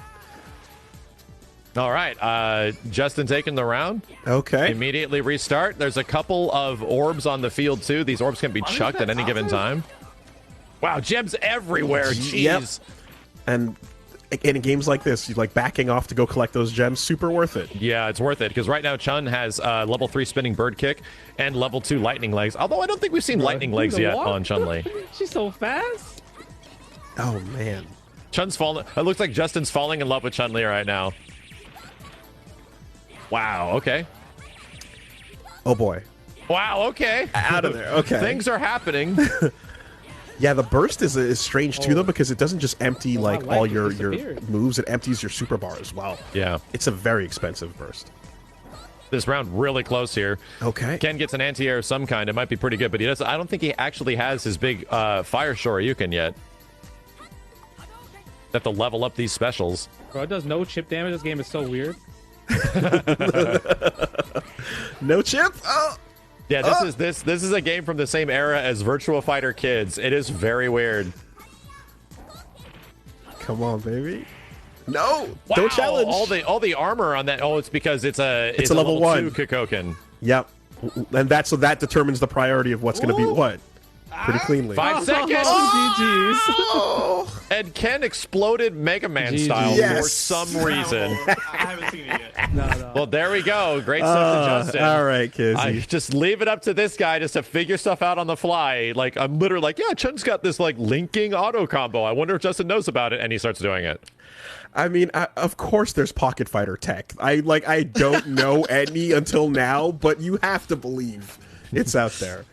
S2: All right, Justin taking the round.
S3: Okay.
S2: Immediately restart. There's a couple of orbs on the field, too. These orbs can be chucked at any given time. Wow, gems everywhere. Jeez.
S3: Yep. And in games like this, you like backing off to go collect those gems, super worth it.
S2: Yeah, it's worth it, because right now Chun has level 3 spinning bird kick and level 2 lightning legs, although I don't think we've seen lightning legs yet on Chun-Li.
S6: She's so fast.
S3: Oh, man.
S2: Chun's falling. It looks like Justin's falling in love with Chun-Li right now. Wow, okay.
S3: Oh, boy.
S2: Wow, okay.
S3: Out of there, okay.
S2: Things are happening.
S3: Yeah, the burst is strange too, though, because it doesn't just empty like all your moves; it empties your super bar as well.
S2: Yeah,
S3: it's a very expensive burst.
S2: This round really close here.
S3: Okay,
S2: Ken gets an anti-air of some kind. It might be pretty good, but he doesn't. I don't think he actually has his big fire shoryuken yet. Have to level up these specials.
S6: Bro, it does no chip damage. This game is so weird.
S3: No chip. Oh.
S2: Yeah, this is a game from the same era as Virtua Fighter Kids. It is very weird.
S3: Come on, baby. No,
S2: wow,
S3: don't challenge.
S2: All the armor on that. Oh, it's because it's a
S3: level 1
S2: 2 Kikoken.
S3: Yep, and that determines the priority of what's going to be what. Pretty cleanly.
S2: 5 seconds.
S6: Oh,
S2: GG's. And Ken exploded Mega Man style for some reason.
S5: I haven't seen it yet.
S6: No.
S2: Well, there we go. Great stuff to Justin.
S3: All right, Kizzy.
S2: Just leave it up to this guy just to figure stuff out on the fly. Like, I'm literally like, yeah, Chun's got this like linking auto combo. I wonder if Justin knows about it, and he starts doing it.
S3: I mean, of course there's Pocket Fighter tech. I don't know any until now, but you have to believe it's out there.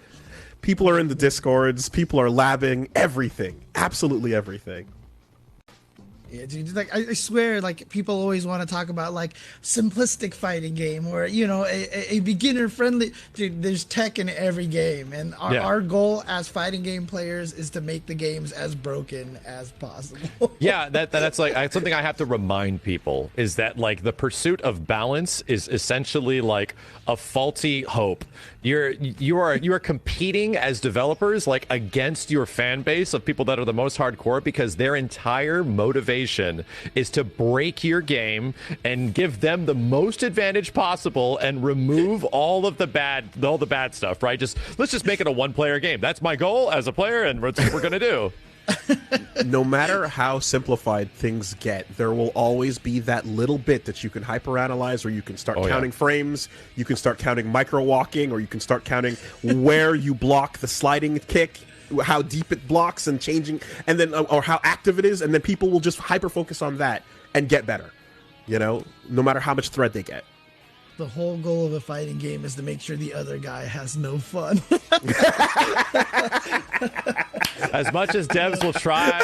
S3: People are in the Discords. People are labbing everything. Absolutely everything.
S1: Yeah, dude, like I swear, like people always want to talk about like simplistic fighting game or a beginner friendly. Dude, there's tech in every game, and our goal as fighting game players is to make the games as broken as possible.
S2: Yeah, that's like something I have to remind people is that like the pursuit of balance is essentially like a faulty hope. You are competing as developers like against your fan base of people that are the most hardcore because their entire motivation is to break your game and give them the most advantage possible and remove all the bad stuff, right? Let's just make it a one-player game. That's my goal as a player, and that's what we're gonna do.
S3: No matter how simplified things get, there will always be that little bit that you can hyperanalyze, or you can start counting frames, you can start counting micro walking, or you can start counting where you block the sliding kick, how deep it blocks and changing, and then or how active it is, and then people will just hyper focus on that and get better. No matter how much thread they get.
S1: The whole goal of a fighting game is to make sure the other guy has no fun.
S2: As much as devs will try,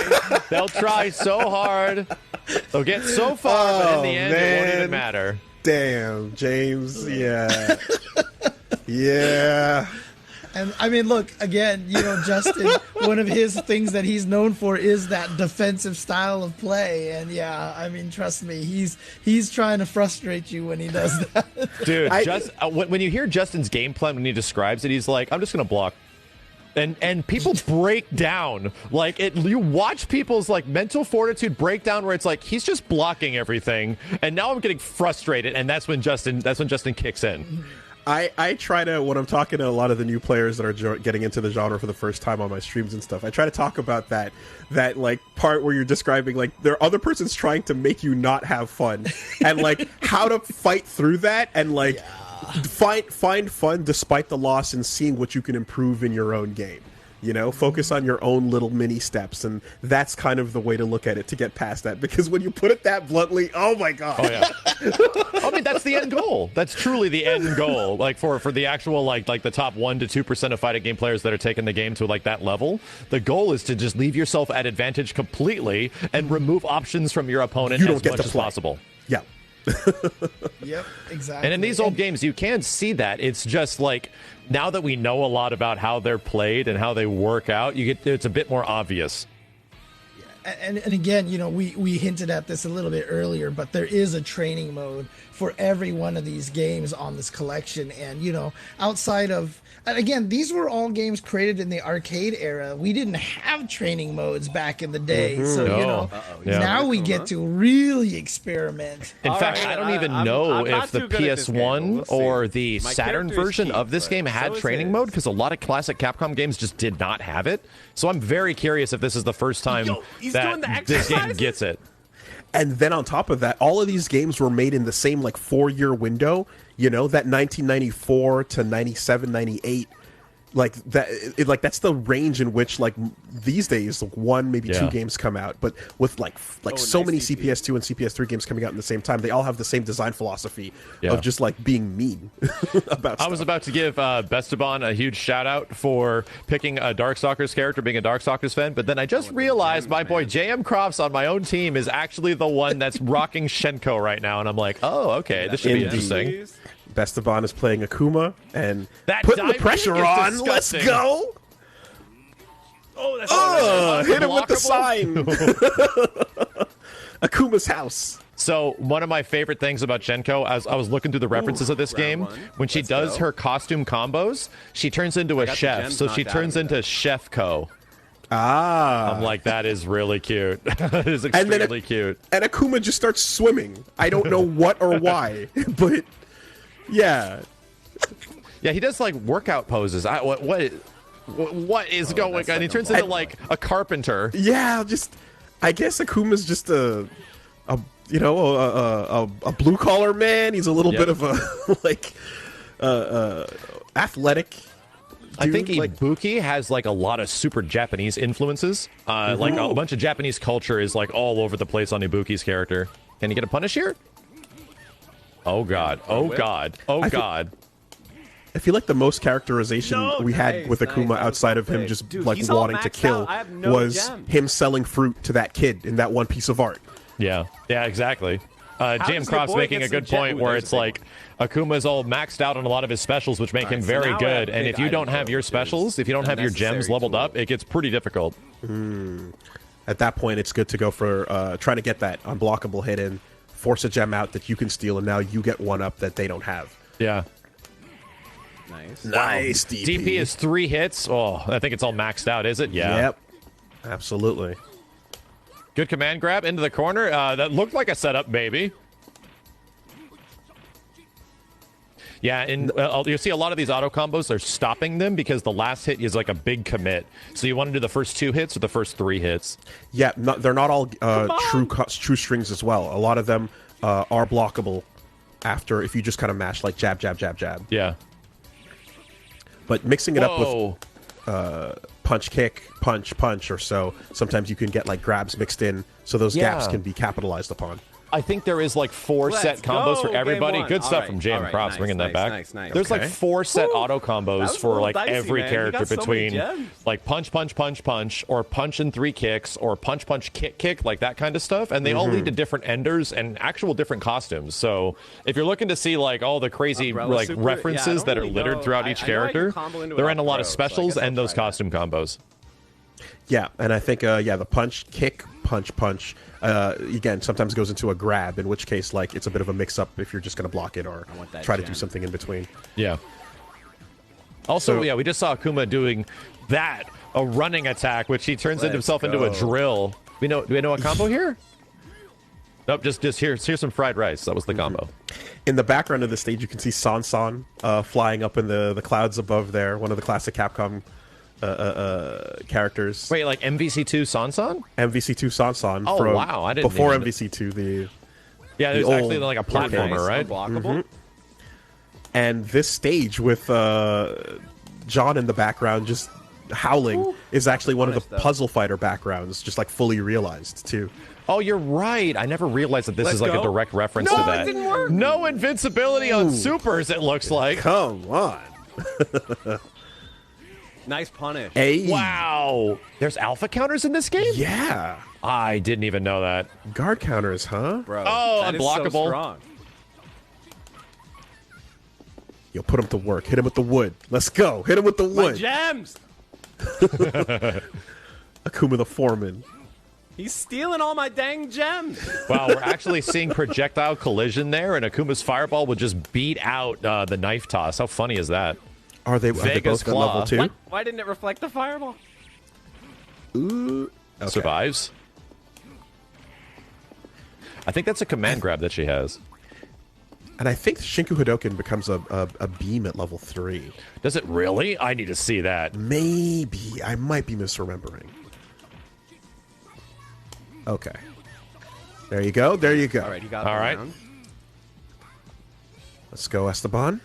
S2: they'll try so hard. They'll get so far, but in the end, it won't even matter.
S3: Damn, James. Yeah. Yeah.
S1: And I mean, look, again, Justin, one of his things that he's known for is that defensive style of play. And yeah, I mean, trust me, he's trying to frustrate you when he does that.
S2: Dude, when you hear Justin's game plan, when he describes it, he's like, I'm just going to block. And people break down. Like, you watch people's like mental fortitude break down where it's like, he's just blocking everything. And now I'm getting frustrated. And that's when Justin kicks in.
S3: I try to, when I'm talking to a lot of the new players that are getting into the genre for the first time on my streams and stuff, I try to talk about that like part where you're describing like the other person's trying to make you not have fun and like how to fight through that and like find fun despite the loss and seeing what you can improve in your own game. Focus on your own little mini steps, and that's kind of the way to look at it to get past that. Because when you put it that bluntly, oh my god!
S2: Oh yeah. I mean, that's the end goal. That's truly the end goal. Like for the actual like the top 1 to 2% of fighting game players that are taking the game to like that level, the goal is to just leave yourself at advantage completely and remove options from your opponent as much as possible.
S3: Yeah.
S1: Yep, exactly.
S2: And in these old games, you can see that. It's just like now that we know a lot about how they're played and how they work out, it's a bit more obvious.
S1: And again, we hinted at this a little bit earlier, but there is a training mode for every one of these games on this collection. And, outside of, and again, these were all games created in the arcade era. We didn't have training modes back in the day. Mm-hmm. So, now we get to really experiment.
S2: In fact, I don't even know if the PS1 or the Saturn version of this game had training mode, because a lot of classic Capcom games just did not have it. So I'm very curious if this is the first time that this game gets it.
S3: And then on top of that, all of these games were made in the same like 4-year window, that 1994 to 97, 98. Like that, that's the range in which like these days like 1, maybe 2 games come out, but with like so many CPS2 and CPS3 games coming out in the same time, they all have the same design philosophy of just like being mean about stuff.
S2: I was about to give Bestaban a huge shout out for picking a Darkstalkers character, being a Darkstalkers fan, but then I just realized my boy JM Crofts on my own team is actually the one that's rocking Shenko right now, and I'm like, oh, okay, this should be interesting.
S3: Bestaban is playing Akuma and putting the pressure on. Let's go!
S2: Oh, that's
S3: hit him with the sign. Akuma's house.
S2: So one of my favorite things about Shenko, as I was looking through the references of this game, when she does her costume combos, she turns into a chef. So she turns into Chef Co.
S3: Ah.
S2: I'm like, that is really cute. That is extremely cute.
S3: And Akuma just starts swimming. I don't know what or why, but yeah.
S2: Yeah, he does like workout poses. What is going on? He turns into like a carpenter.
S3: Yeah, I guess Akuma's just a blue collar man. He's a little bit of a athletic.
S2: I think Ibuki has like a lot of super Japanese influences. Like a bunch of Japanese culture is like all over the place on Ibuki's character. Can you get a punish here? Oh god! Oh god! Oh god!
S3: I feel like the most characterization we had with Akuma outside of him just like wanting to kill was him selling fruit to that kid in that one piece of art.
S2: Yeah, exactly. Jam
S4: does
S2: Croft's
S4: your boy
S2: making
S4: get
S2: a good
S4: some
S2: point
S4: jet-
S2: where
S4: There's
S2: it's
S4: a big
S2: like Akuma's all maxed out on a lot of his specials, which make him
S4: so
S2: very
S4: now we have
S2: good. And
S4: big
S2: if you don't
S4: item
S2: have your
S4: which is
S2: specials, if you don't
S4: a
S2: have your gems
S4: necessary
S2: leveled
S4: tool.
S2: up, it gets pretty difficult.
S3: At that point, it's good to go for trying to get that unblockable hit in, force a gem out that you can steal, and now you get one up that they don't have.
S2: Yeah.
S4: Nice.
S3: Nice, DP.
S2: DP is 3 hits. Oh, I think it's all maxed out, is it? Yeah.
S3: Yep. Absolutely.
S2: Good command grab into the corner. That looked like a setup, maybe. Yeah, and you'll see a lot of these auto combos are stopping them because the last hit is like a big commit. So you want to do the first 2 hits or the first 3 hits?
S3: Yeah, they're not all true strings as well. A lot of them are blockable after if you just kind of mash like jab, jab, jab, jab.
S2: Yeah.
S3: But mixing it
S2: Whoa.
S3: up with punch, kick, punch, punch, or so, sometimes you can get like grabs mixed in, so those gaps
S2: Yeah.
S3: can be capitalized upon.
S2: I think there is like 4 set
S4: Let's
S2: combos
S4: go,
S2: for
S4: game
S2: everybody.
S4: one.
S2: Good
S4: All
S2: stuff
S4: right,
S2: from Jam
S4: all right,
S2: Props
S4: nice,
S2: bringing that
S4: nice,
S2: back.
S4: nice.
S2: There's like
S3: Okay.
S2: 4 set auto
S4: That
S2: combos
S4: was a
S2: for
S4: little
S2: like
S4: dicey,
S2: every
S4: man. You
S2: character
S4: got so many
S2: between
S4: gems.
S2: like punch, punch, punch, punch, or punch and 3 kicks, or punch, punch, kick, kick, like that kind of stuff. And they all lead to different enders and actual different costumes. So if you're looking to see like all the crazy
S4: Umbrella
S2: like
S4: super- yeah, I
S2: references
S4: don't
S2: that are
S4: really
S2: littered
S4: know.
S2: throughout
S4: I
S2: each
S4: know I can
S2: character,
S4: combo into it
S2: they're
S4: off
S2: in a lot of
S4: pro, so I
S2: specials
S4: guess I'll
S2: and those
S4: try that.
S2: costume combos.
S3: Yeah, and I think the punch, kick, punch, punch, again, sometimes goes into a grab, in which case, like, it's a bit of a mix-up if you're just going to block it or
S4: want that
S3: try to do
S4: gem.
S3: something in between.
S2: Yeah. Also,
S3: So-
S2: yeah, we just saw Akuma doing that, a running attack, which he turns
S4: Let's
S2: himself into a
S4: go.
S2: drill. Do we know a combo here? Nope, just here's some fried rice. That was the combo.
S3: In the background of the stage, you can see San flying up in the clouds above there, one of the classic Capcom characters.
S2: Wait, like MVC2 Sansan?
S3: MVC2 San
S2: Oh,
S3: from
S2: wow, I didn't
S3: before
S2: even-
S3: MVC2, the
S2: Yeah, there's
S3: The
S2: actually
S3: old
S2: like a platformer,
S4: Nice,
S2: right?
S4: Unblockable.
S3: and this stage with John in the background just howling is actually one of the
S4: Honest, though.
S3: puzzle fighter backgrounds, just like fully realized too.
S2: Oh, you're right. I never realized that this
S4: Let's
S2: is like a
S4: go.
S2: direct reference
S4: No,
S2: to
S4: it
S2: that.
S4: didn't work.
S2: No invincibility on supers, it looks like.
S3: Come on,
S4: Nice punish.
S3: hey,
S2: Wow. There's alpha counters in this game?
S3: yeah,
S2: I didn't even know that.
S3: guard counters, huh?
S4: Bro,
S2: Oh,
S4: that is so
S2: unblockable.
S4: strong.
S3: Yo, put him to work. Hit him with the wood. Let's go. Hit him with the
S4: My
S3: wood.
S4: gems.
S3: Akuma the foreman.
S4: He's stealing all my dang gems.
S2: Wow, we're actually seeing projectile collision there, and Akuma's fireball would just beat out the knife toss. How funny is that?
S3: Are they
S2: Vega's
S3: both at
S2: Claw.
S3: level 2?
S4: What? Why didn't it reflect the fireball?
S3: Okay.
S2: Survives. I think that's a command grab that she has.
S3: And I think Shinku Hadoken becomes a beam at level 3.
S2: Does it really? I need to see that.
S3: Maybe. I might be misremembering. Okay. There you go. There you go.
S4: All right, you got
S2: All
S4: the
S2: right.
S4: round.
S3: Let's go, Esteban.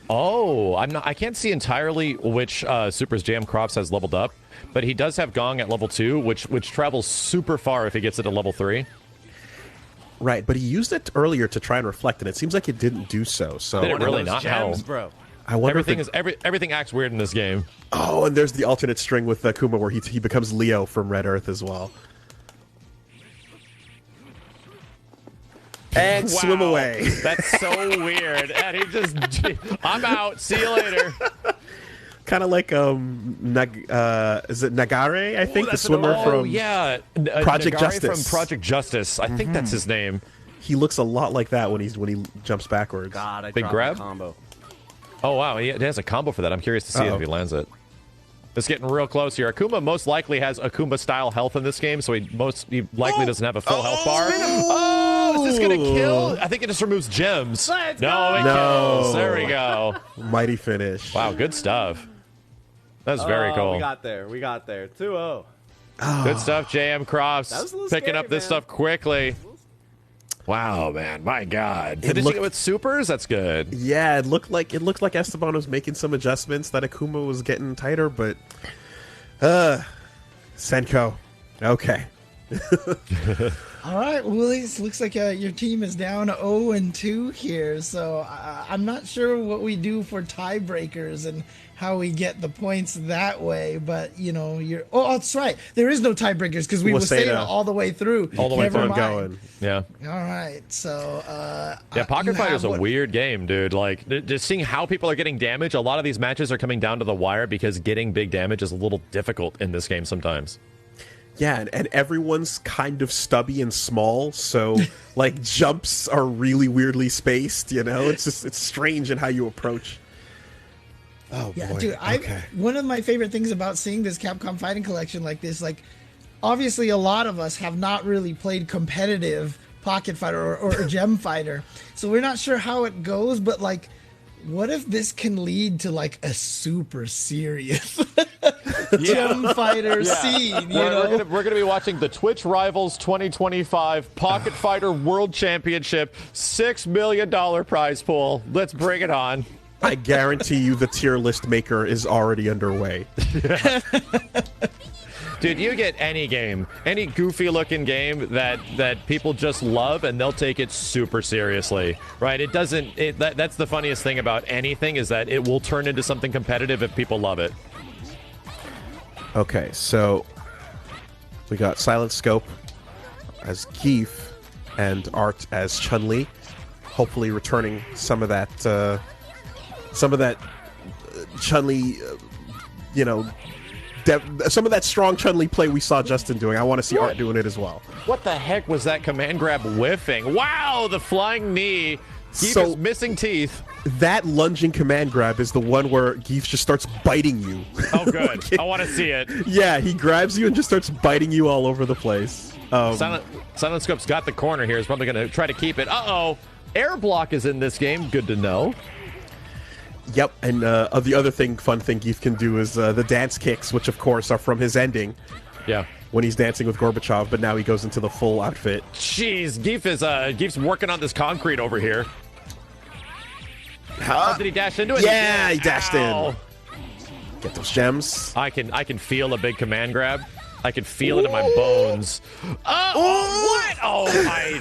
S2: Oh, I can't see entirely which Super's Jam Crops has leveled up, but he does have Gong at level 2, which travels super far if he gets it to level 3.
S3: Right, but he used it earlier to try and reflect, and it seems like it didn't do so. So
S2: Did it
S4: One of
S2: really
S4: those
S2: not?
S4: gems,
S2: How?
S4: bro.
S3: I wonder
S2: Everything
S3: if
S2: is everything acts weird in this game.
S3: Oh, and there's the alternate string with Akuma where he becomes Leo from Red Earth as well. And swim
S2: Wow.
S3: away.
S2: That's so weird. And he just, I'm out. See you later.
S3: Kind of like is it Nagare? I think the
S4: that's
S3: swimmer
S4: another-
S2: Oh
S3: from
S2: yeah,
S3: Project
S2: Nagari
S3: Justice.
S2: from Project Justice. I think that's his name.
S3: He looks a lot like that when he jumps backwards.
S4: God, I
S2: Big
S4: dropped
S2: grab?
S4: the combo.
S2: Oh wow, he has a combo for that. I'm curious to see
S3: Uh-oh.
S2: if he lands it. It's getting real close here. Akuma most likely has Akuma style health in this game, so he likely doesn't have a full health bar. Oh, is this gonna kill? I think it just removes gems.
S4: Let's
S2: no,
S4: go!
S2: it
S3: No.
S2: kills. There we go.
S3: Mighty finish.
S2: Wow, good stuff. That's very
S4: Oh,
S2: cool.
S4: We got there. 2-0.
S2: Good stuff, JM Crofts.
S4: That was a little
S2: Picking
S4: scary,
S2: up this
S4: man.
S2: stuff quickly. Wow, man, my God. Did
S3: looked-
S2: you get with supers? That's good.
S3: Yeah, it looked like Esteban was making some adjustments, that Akuma was getting tighter, but Senko. Okay.
S1: All right, Willies. Looks like your team is down 0-2 here. So I'm not sure what we do for tiebreakers and how we get the points that way. But you're. Oh, that's right. There is no tiebreakers because we were saying all the way through.
S2: All the way
S1: Never
S2: through.
S1: mind.
S3: Going.
S2: Yeah.
S1: All right. So
S2: yeah, Pocket Fighter's a weird game, dude. Like, just seeing how people are getting damage. A lot of these matches are coming down to the wire because getting big damage is a little difficult in this game sometimes.
S3: Yeah, and everyone's kind of stubby and small, so like jumps are really weirdly spaced. It's strange in how you approach. Oh
S1: yeah,
S3: boy.
S1: dude.
S3: Okay.
S1: One of my favorite things about seeing this Capcom Fighting Collection like this, like, obviously a lot of us have not really played competitive Pocket Fighter or Gem Fighter, so we're not sure how it goes. But like, what if this can lead to like a super serious Gem Fighter scene?
S2: We're gonna be watching the Twitch Rivals 2025 Pocket Fighter World Championship, $6 million prize pool. Let's bring it on.
S3: I guarantee you the tier list maker is already underway.
S2: Dude, you get any game, any goofy-looking game that people just love, and they'll take it super seriously, right? It doesn't. That's the funniest thing about anything, is that it will turn into something competitive if people love it.
S3: Okay, so we got Silent Scope as Keith and Art as Chun-Li, hopefully returning some of that Chun-Li, some of that strong Chun-Li play we saw Justin doing. I want to see Art doing it as well.
S2: What the heck was that command grab whiffing? Wow, the flying knee. Keith is missing teeth.
S3: That lunging command grab is the one where Geef just starts biting you.
S2: Oh, good. I want to see it.
S3: Yeah, he grabs you and just starts biting you all over the place.
S2: Silent Scope's got the corner here. He's probably going to try to keep it. Uh-oh. Air block is in this game. Good to know.
S3: Yep, and the other fun thing Geef can do is the dance kicks, which of course are from his ending.
S2: Yeah.
S3: When he's dancing with Gorbachev, but now he goes into the full outfit.
S2: Jeez, Geef's working on this concrete over here. How did he dash into it?
S3: Yeah, he dashed in. Get those gems.
S2: I can feel a big command grab. I can feel it in my bones. What? Oh my!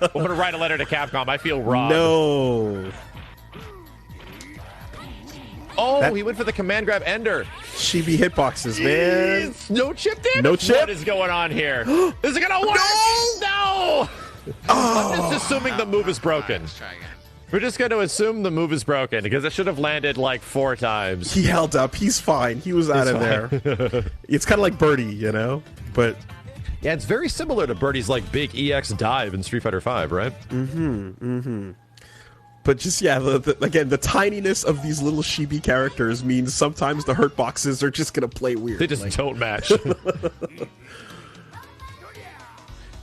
S2: I'm gonna write a letter to Capcom. I feel robbed.
S3: No.
S2: Oh, he went for the command grab ender.
S3: Chibi hitboxes, man.
S2: No chip damage?
S3: No chip?
S2: What is going on here? Is it gonna work? No! I'm just assuming the move is broken. We're just going to assume the move is broken because it should have landed like 4 times.
S3: He held up. He's fine. He was out of there. It's kind of like Birdie, But
S2: yeah, it's very similar to Birdie's like big EX dive in Street Fighter V, right?
S3: But just, again, the tininess of these little chibi characters means sometimes the hurt boxes are just going to play weird.
S2: They just don't match.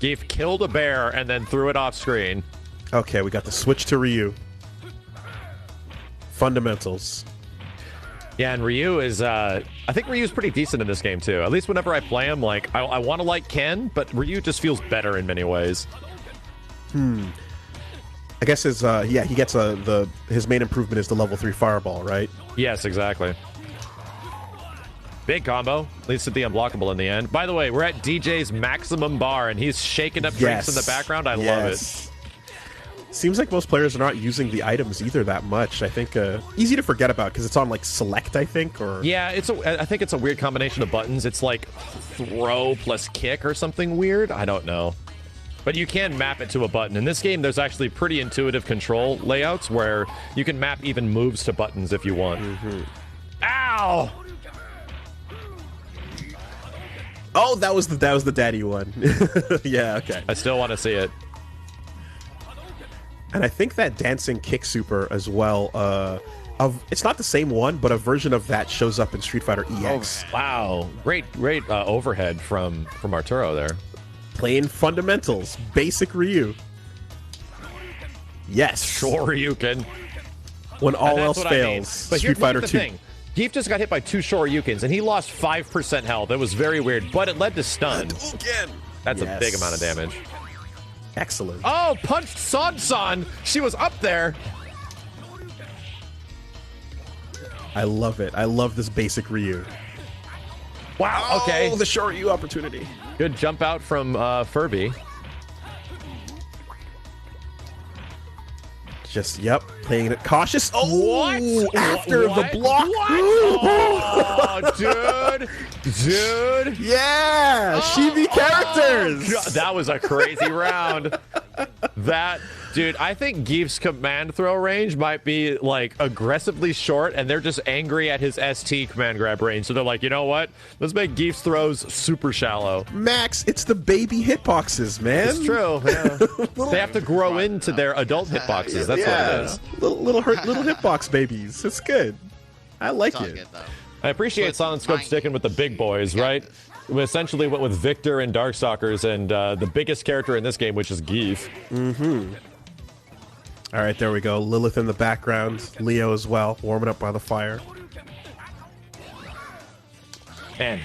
S2: Geef killed a bear and then threw it off screen.
S3: Okay, we got the switch to Ryu. Fundamentals.
S2: Yeah, and Ryu is, I think Ryu's pretty decent in this game, too. At least whenever I play him, like, I want to like Ken, but Ryu just feels better in many ways.
S3: I guess his, he gets his main improvement is the level 3 fireball, right?
S2: Yes, exactly. Big combo. Leads to the unblockable in the end. By the way, we're at DJ's maximum bar, and he's shaking up drinks in the background. I love it.
S3: Seems like most players are not using the items either that much. I think easy to forget about because it's on like select, I think, or
S2: yeah, I think it's a weird combination of buttons. It's like throw plus kick or something weird. I don't know, but you can map it to a button. In this game, there's actually pretty intuitive control layouts where you can map even moves to buttons if you want. Ow!
S3: Oh, that was the daddy one. Yeah, okay.
S2: I still want to see it.
S3: And I think that dancing kick super as well. It's not the same one, but a version of that shows up in Street Fighter EX.
S2: Oh, wow, great overhead from Arturo there.
S3: Playing fundamentals, basic Ryu. Yes,
S2: Shoryuken.
S3: When all else fails,
S2: But
S3: Street Fighter 2.
S2: Thing. Geef just got hit by 2 Shoryukens, and he lost 5% health. It was very weird, but it led to stun. That's a big amount of damage.
S3: Excellent.
S2: Oh, punched San. She was up there.
S3: I love it. I love this basic Ryu.
S2: Wow, okay.
S3: Oh, the short U opportunity.
S2: Good jump out from Furby.
S3: Just, yep, playing it cautious. Oh,
S2: What?
S3: after
S2: What?
S3: the block.
S2: What? Oh, dude.
S3: Yeah, Chibi characters.
S2: God, that was a crazy round. Dude, I think Geef's command throw range might be like aggressively short, and they're just angry at his ST command grab range. So they're like, you know what? Let's make Geef's throws super shallow.
S3: Max, it's the baby hitboxes, man.
S2: It's true. Yeah. They have to grow into their adult hitboxes. That's what it is.
S3: Little hitbox babies. It's good. I like
S7: It's all
S3: it.
S7: good, though.
S2: I appreciate Silent Scope sticking with the big boys, right? We essentially went with Victor and Darkstalkers and the biggest character in this game, which is Geef.
S3: Mm-hmm. All right, there we go. Lilith in the background. Leo as well, warming up by the fire.
S2: Man,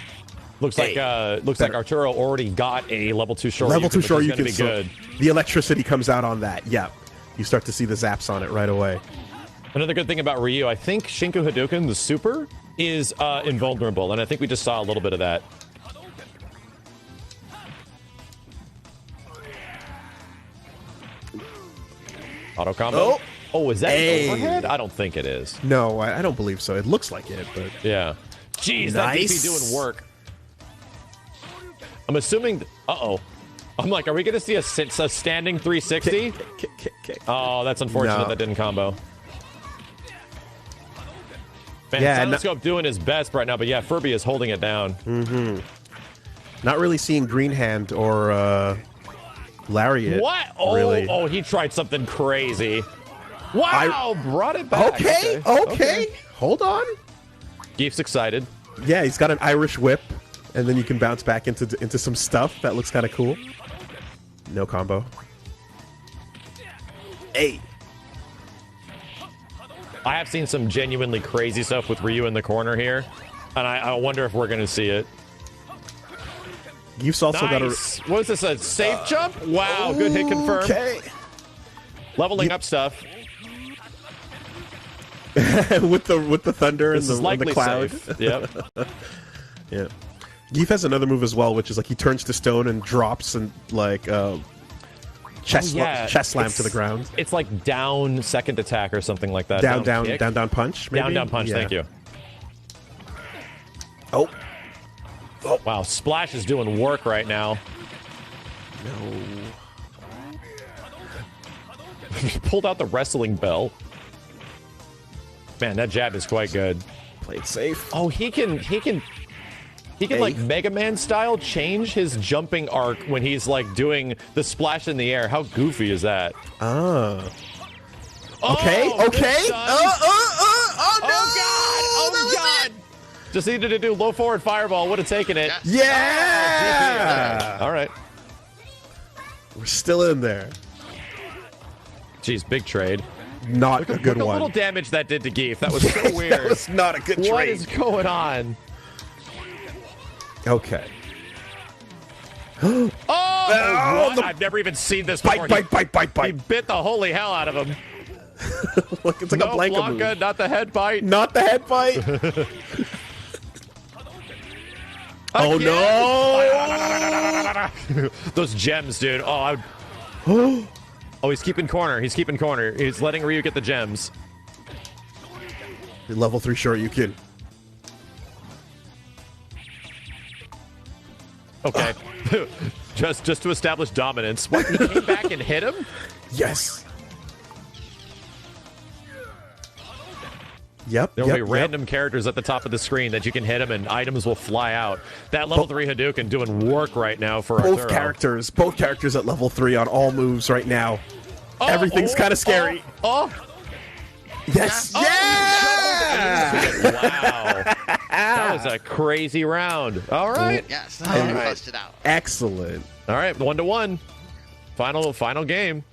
S2: looks like Arturo already got a level 2 short.
S3: Level 2 short, you
S2: can
S3: can
S2: be good.
S3: The electricity comes out on that. Yep. You start to see the zaps on it right away.
S2: Another good thing about Ryu, I think Shinku Hadouken, the super, is invulnerable, and I think we just saw a little bit of that. Auto combo. Oh, is that an overhead? I don't think it is.
S3: No, I don't believe so. It looks like it, but
S2: yeah. Jeez,
S3: nice.
S2: that DP doing work. I'm assuming. Uh-oh. I'm like, are we going to see a standing 360?
S3: Kick.
S2: Oh, that's unfortunate
S3: No.
S2: that didn't combo. Man,
S3: Yeah,
S2: Silent Scope doing his best right now, but yeah, Furby is holding it down.
S3: Mm-hmm. Not really seeing Green Hand or Lariat.
S2: What? Oh,
S3: really.
S2: oh, he tried something crazy. Wow, brought it back.
S3: Okay. Hold on.
S2: Geef's excited.
S3: Yeah, he's got an Irish whip, and then you can bounce back into some stuff that looks kind of cool. No combo. Hey.
S2: I have seen some genuinely crazy stuff with Ryu in the corner here, and I wonder if we're going to see it.
S3: You've also got a...
S2: What is this, a safe jump? Wow, good hit confirmed.
S3: Okay.
S2: Leveling up stuff.
S3: with the thunder and the cloud.
S2: Safe. Yep.
S3: Yeah. Geef has another move as well, which is like he turns to stone and drops and like chest slam to the ground.
S2: It's like down second attack or something like that.
S3: Down punch. Maybe?
S2: Down punch.
S3: Yeah.
S2: Thank you.
S3: Oh.
S2: Wow, Splash is doing work right now.
S3: No.
S2: Pulled out the wrestling bell. Man, that jab is quite good.
S3: Played safe.
S2: Oh, he can like Mega Man style change his jumping arc when he's like doing the splash in the air. How goofy is that?
S3: Ah.
S2: Okay.
S3: Oh, okay.
S2: Oh no! Oh god! Just needed to do low forward fireball. Would have taken it.
S3: Yeah.
S2: All right.
S3: We're still in there.
S2: Jeez, big trade.
S3: Not a good
S2: Look a
S3: one.
S2: little damage that did to Geef. That was so weird.
S3: That was not a good trade.
S2: What is going on?
S3: Okay.
S2: Oh! What?
S3: the-
S2: I've never even seen this before.
S3: Bite.
S2: He bit the holy hell out of him.
S3: Look, it's like
S2: No
S3: a blanket
S2: Blanca,
S3: move.
S2: not the head bite.
S3: Not the head bite. Oh no!
S2: Those gems, dude. Oh, oh, he's keeping corner. He's keeping corner. He's letting Ryu get the gems.
S3: Level 3 short, you can.
S2: Okay. just to establish dominance. What? He came back and hit him?
S3: Yes. Yep.
S2: There will be random characters at the top of the screen that you can hit them and items will fly out. That level 3 Hadouken doing work right now for
S3: both
S2: Arturo.
S3: both characters at level 3 on all moves right now. Everything's kind of scary. Yes.
S2: Wow. That was a crazy round. All right.
S7: Yes, I busted out.
S3: Excellent.
S2: All right, 1-1. Final game.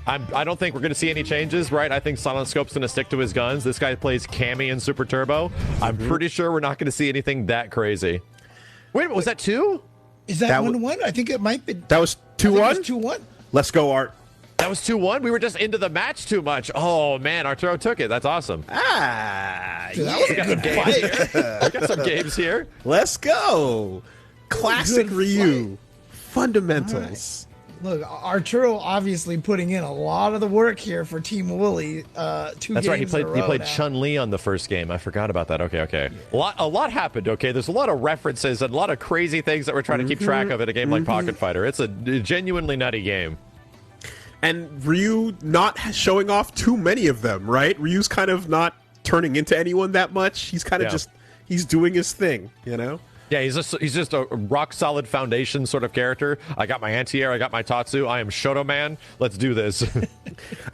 S2: I don't think we're going to see any changes, right? I think Silent Scope's going to stick to his guns. This guy plays Cammy and Super Turbo. I'm pretty sure we're not going to see anything that crazy. Wait a minute, was that 2?
S1: Is that 1-1? I think it might be.
S3: That was 2-1?
S1: 2-1.
S3: Let's go, Art.
S2: That was 2-1. We were just into the match too much. Oh man, Arturo took it. That's awesome.
S1: Dude, that was a good fight.
S2: We got some games here.
S3: Let's go. Classic
S1: Good
S3: Ryu. Fundamentals.
S1: Look, Arturo obviously putting in a lot of the work here for Team Wooly.
S2: That's right. He played Chun-Li on the first game. I forgot about that. Okay. A lot happened. Okay, there's a lot of references and a lot of crazy things that we're trying to keep track of in a game like Pocket Fighter. It's a genuinely nutty game.
S3: And Ryu not showing off too many of them, right? Ryu's kind of not turning into anyone that much. He's kind of just he's doing his thing, you know?
S2: Yeah, he's just a rock solid foundation sort of character. I got my anti-air, I got my Tatsu. I am Shoto Man. Let's do this.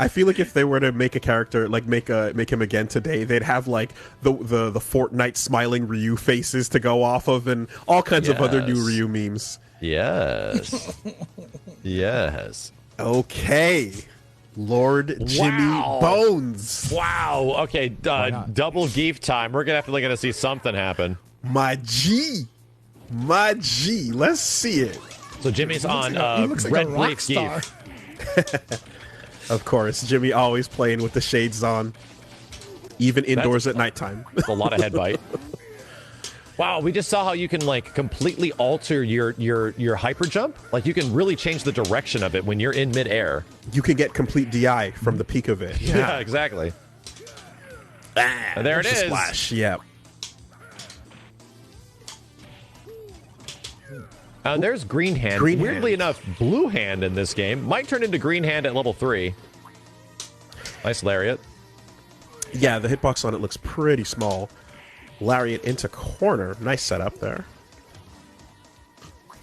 S3: I feel like if they were to make a character, like make him again today, they'd have like the Fortnite smiling Ryu faces to go off of, and all kinds of other new Ryu memes.
S2: Yes. Yes.
S3: Okay. Lord Jimmy Bones.
S2: Wow. Okay, double Geef time. We're going to see something happen.
S3: My G. Let's see it.
S2: So Jimmy's on
S1: he looks like
S2: Red
S1: a rock
S2: Brief
S1: star.
S2: Geef.
S3: Of course, Jimmy always playing with the shades on, even indoors at nighttime.
S2: A lot of head bite. Wow, we just saw how you can like completely alter your hyper jump. Like you can really change the direction of it when you're in midair.
S3: You can get complete DI from the peak of it.
S2: Yeah, exactly. And there it is.
S3: Splash. Yeah.
S2: There's Green Hand. Weirdly enough, Blue Hand in this game might turn into Green Hand at level 3. Nice lariat.
S3: Yeah, the hitbox on it looks pretty small. Lariat into corner. Nice setup there.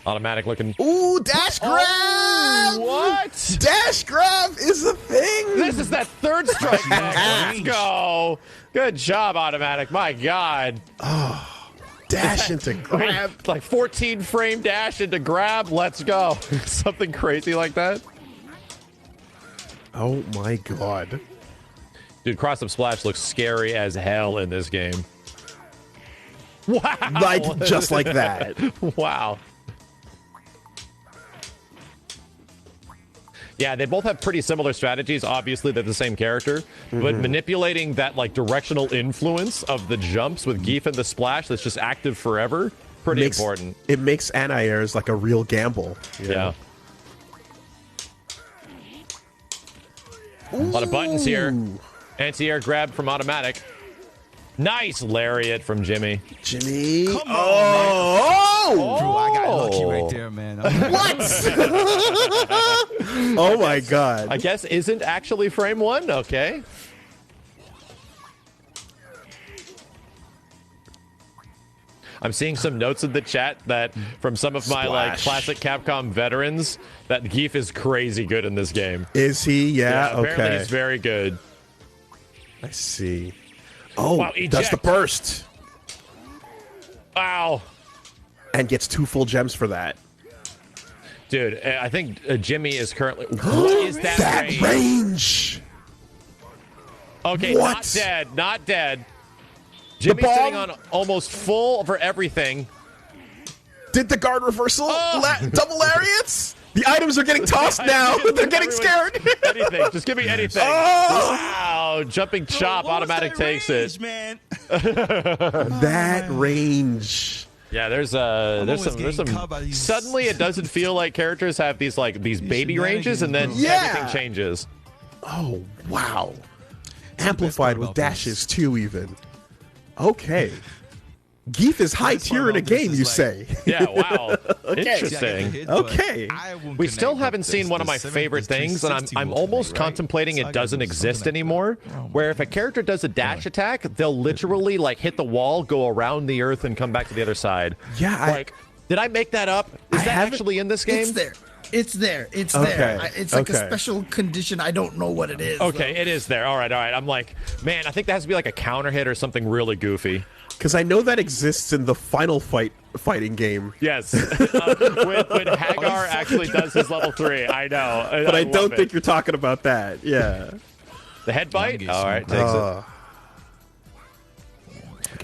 S2: Automatic looking.
S3: Ooh, dash grab!
S2: Oh, what?
S3: Dash grab is a thing!
S2: This is that third strike. Let's go. Good job, Automatic. My God.
S3: Dash into grab.
S2: Like 14 frame dash into grab. Let's go. Something crazy like that.
S3: Oh my God.
S2: Dude, cross up splash looks scary as hell in this game. Wow.
S3: Like, just like that.
S2: Wow. Yeah, they both have pretty similar strategies. Obviously, they're the same character. But manipulating that, like, directional influence of the jumps with Geef and the splash that's just active forever, pretty important.
S3: It makes anti-airs like a real gamble.
S2: Yeah. A lot of buttons here. Anti-air grab from Automatic. Nice lariat from Jimmy.
S3: Jimmy.
S7: Come on,
S3: Oh!
S7: Drew, I got lucky right there, man.
S3: What? Oh my God.
S2: I guess isn't actually frame 1. Okay. I'm seeing some notes in the chat that from some of my like classic Capcom veterans that Geef is crazy good in this game.
S3: Is he? Yeah,
S2: Apparently
S3: okay.
S2: he's very good.
S3: I see. Oh,
S2: Wow,
S3: does the
S2: eject.
S3: burst.
S2: Wow.
S3: And gets 2 full gems for that.
S2: Dude, I think Jimmy is currently... What is that range?
S3: range!
S2: Okay,
S3: What?
S2: not dead. Not dead. Jimmy's
S3: bomb-
S2: sitting on almost full for everything.
S3: Did the guard reversal?
S2: Oh!
S3: Double lariats? The items are getting tossed now. They're getting scared.
S2: Anything. Just give me anything.
S3: Oh!
S2: Wow. Jumping chop.
S7: What was
S2: Automatic
S7: that
S2: takes
S7: range,
S2: it.
S7: man.
S3: That range.
S2: Yeah, there's
S7: always
S2: some
S7: getting caught by these-
S2: suddenly it doesn't feel like characters have these baby ranges and then
S3: Yeah.
S2: everything changes.
S3: Oh, wow. Amplified with
S7: about this.
S3: dashes, too, even. Okay. Geef is high
S7: Best part
S3: tier in a
S7: about this
S3: game,
S7: is,
S3: you
S7: like-
S3: say.
S2: Yeah, wow.
S7: See, I get
S2: Interesting.
S7: hit, but
S3: Okay.
S7: I won't
S2: We still
S7: connect
S2: haven't
S7: with
S2: seen
S7: this.
S2: one of
S7: The
S2: my
S7: 7
S2: favorite
S7: plus
S2: things, and
S7: 360
S2: I'm
S7: will
S2: almost
S7: connect, right?
S2: contemplating
S7: So I
S2: it
S7: gotta
S2: doesn't
S7: do
S2: exist
S7: something like
S2: anymore.
S7: that. Oh,
S2: Where if a character does a dash attack, they'll literally like hit the wall, go around the earth, and come back to the other side.
S3: Yeah,
S2: Like, did I make that up? Is that
S3: haven't-
S2: actually in this game?
S1: It's there. It's there. It's
S3: Okay,
S1: there. It's like a
S3: okay.
S1: special condition. I don't know what it is.
S2: Okay,
S1: though.
S2: it is there. All right. I'm like, man, I think that has to be like a counter hit or something really goofy.
S3: Because I know that exists in the Final fighting game.
S2: Yes. When Hagar actually does his level 3, I know.
S3: But I
S2: love
S3: don't
S2: it.
S3: think you're talking about that. Yeah.
S2: The head bite?
S7: get
S2: All right,
S7: some-
S2: takes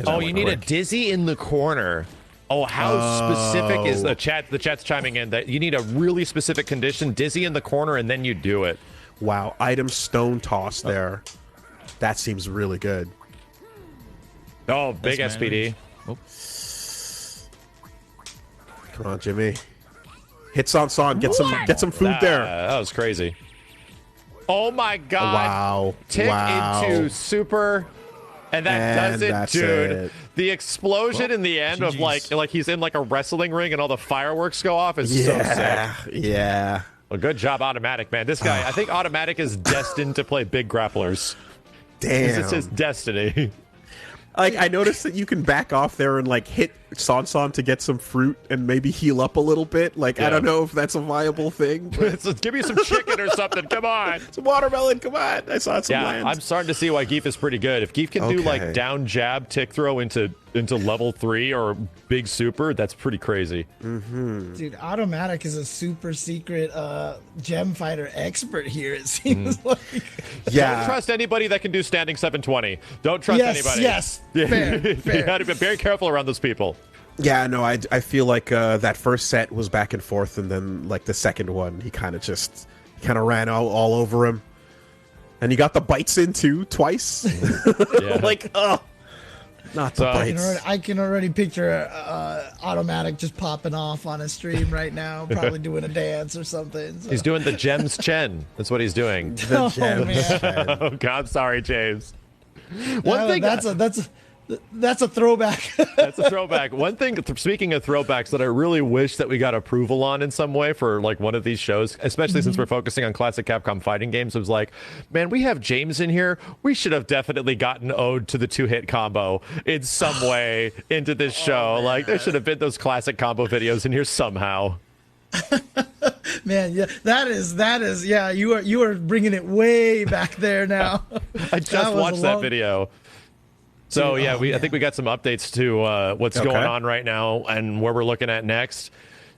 S2: it. Oh, you need a dizzy in the corner. Oh, how specific is the chat? The chat's chiming in that you need a really specific condition, dizzy in the corner, and then you do it.
S3: Wow, item stone toss there. That seems really good.
S2: Oh, big
S7: That's
S2: SPD.
S7: Oh.
S3: Come on, Jimmy. Hit Son. Get some food there.
S2: That was crazy. Oh my god.
S3: Wow.
S2: Tick into super. And that does it,
S3: that's
S2: dude.
S3: it.
S2: The explosion in the end of like he's in like a wrestling ring and all the fireworks go off is so sick.
S3: Yeah.
S2: Well, good job, Automatic, man. This guy, I think Automatic is destined to play big grapplers.
S3: Damn.
S2: This is his destiny.
S3: Like, I noticed that you can back off there and like hit Son to get some fruit and maybe heal up a little bit. Like,
S2: Yeah.
S3: I don't know if that's a viable thing. But
S2: Give me some chicken or something. Come on.
S3: some watermelon, come on. I saw some
S2: Yeah,
S3: land.
S2: I'm starting to see why Geef is pretty good. If Geef can do like
S3: Okay.
S2: down jab, tick throw into level 3 or big super, that's pretty crazy.
S1: Dude, Automatic is a super secret gem fighter expert here, it seems like.
S2: Don't trust anybody that can do standing 720. Don't trust anybody.
S1: Yes, fair.
S2: You gotta be very careful around those people.
S3: Yeah, no, I feel like that first set was back and forth, and then like the second one, he kind of ran all over him, and he got the bites in too twice.
S2: Yeah.
S3: Like, oh, not the bites.
S1: I can already picture Automatic just popping off on a stream right now, probably doing a dance or something. So.
S2: He's doing the Gems Chen. That's what he's doing.
S3: The gems.
S1: man.
S2: Oh God, sorry, James. One thing
S1: That's a throwback.
S2: That's a throwback. One thing, speaking of throwbacks, that I really wish that we got approval on in some way for like one of these shows, especially since we're focusing on classic Capcom fighting games, was like, man, we have James in here. We should have definitely gotten ode to the 2-hit combo in some way into this show. Like, there should have been those classic combo videos in here somehow.
S1: Man, yeah, that is, yeah. You are bringing it way back there now.
S2: I just watched that video. So yeah, I think we got some updates to what's going on right now and where we're looking at next.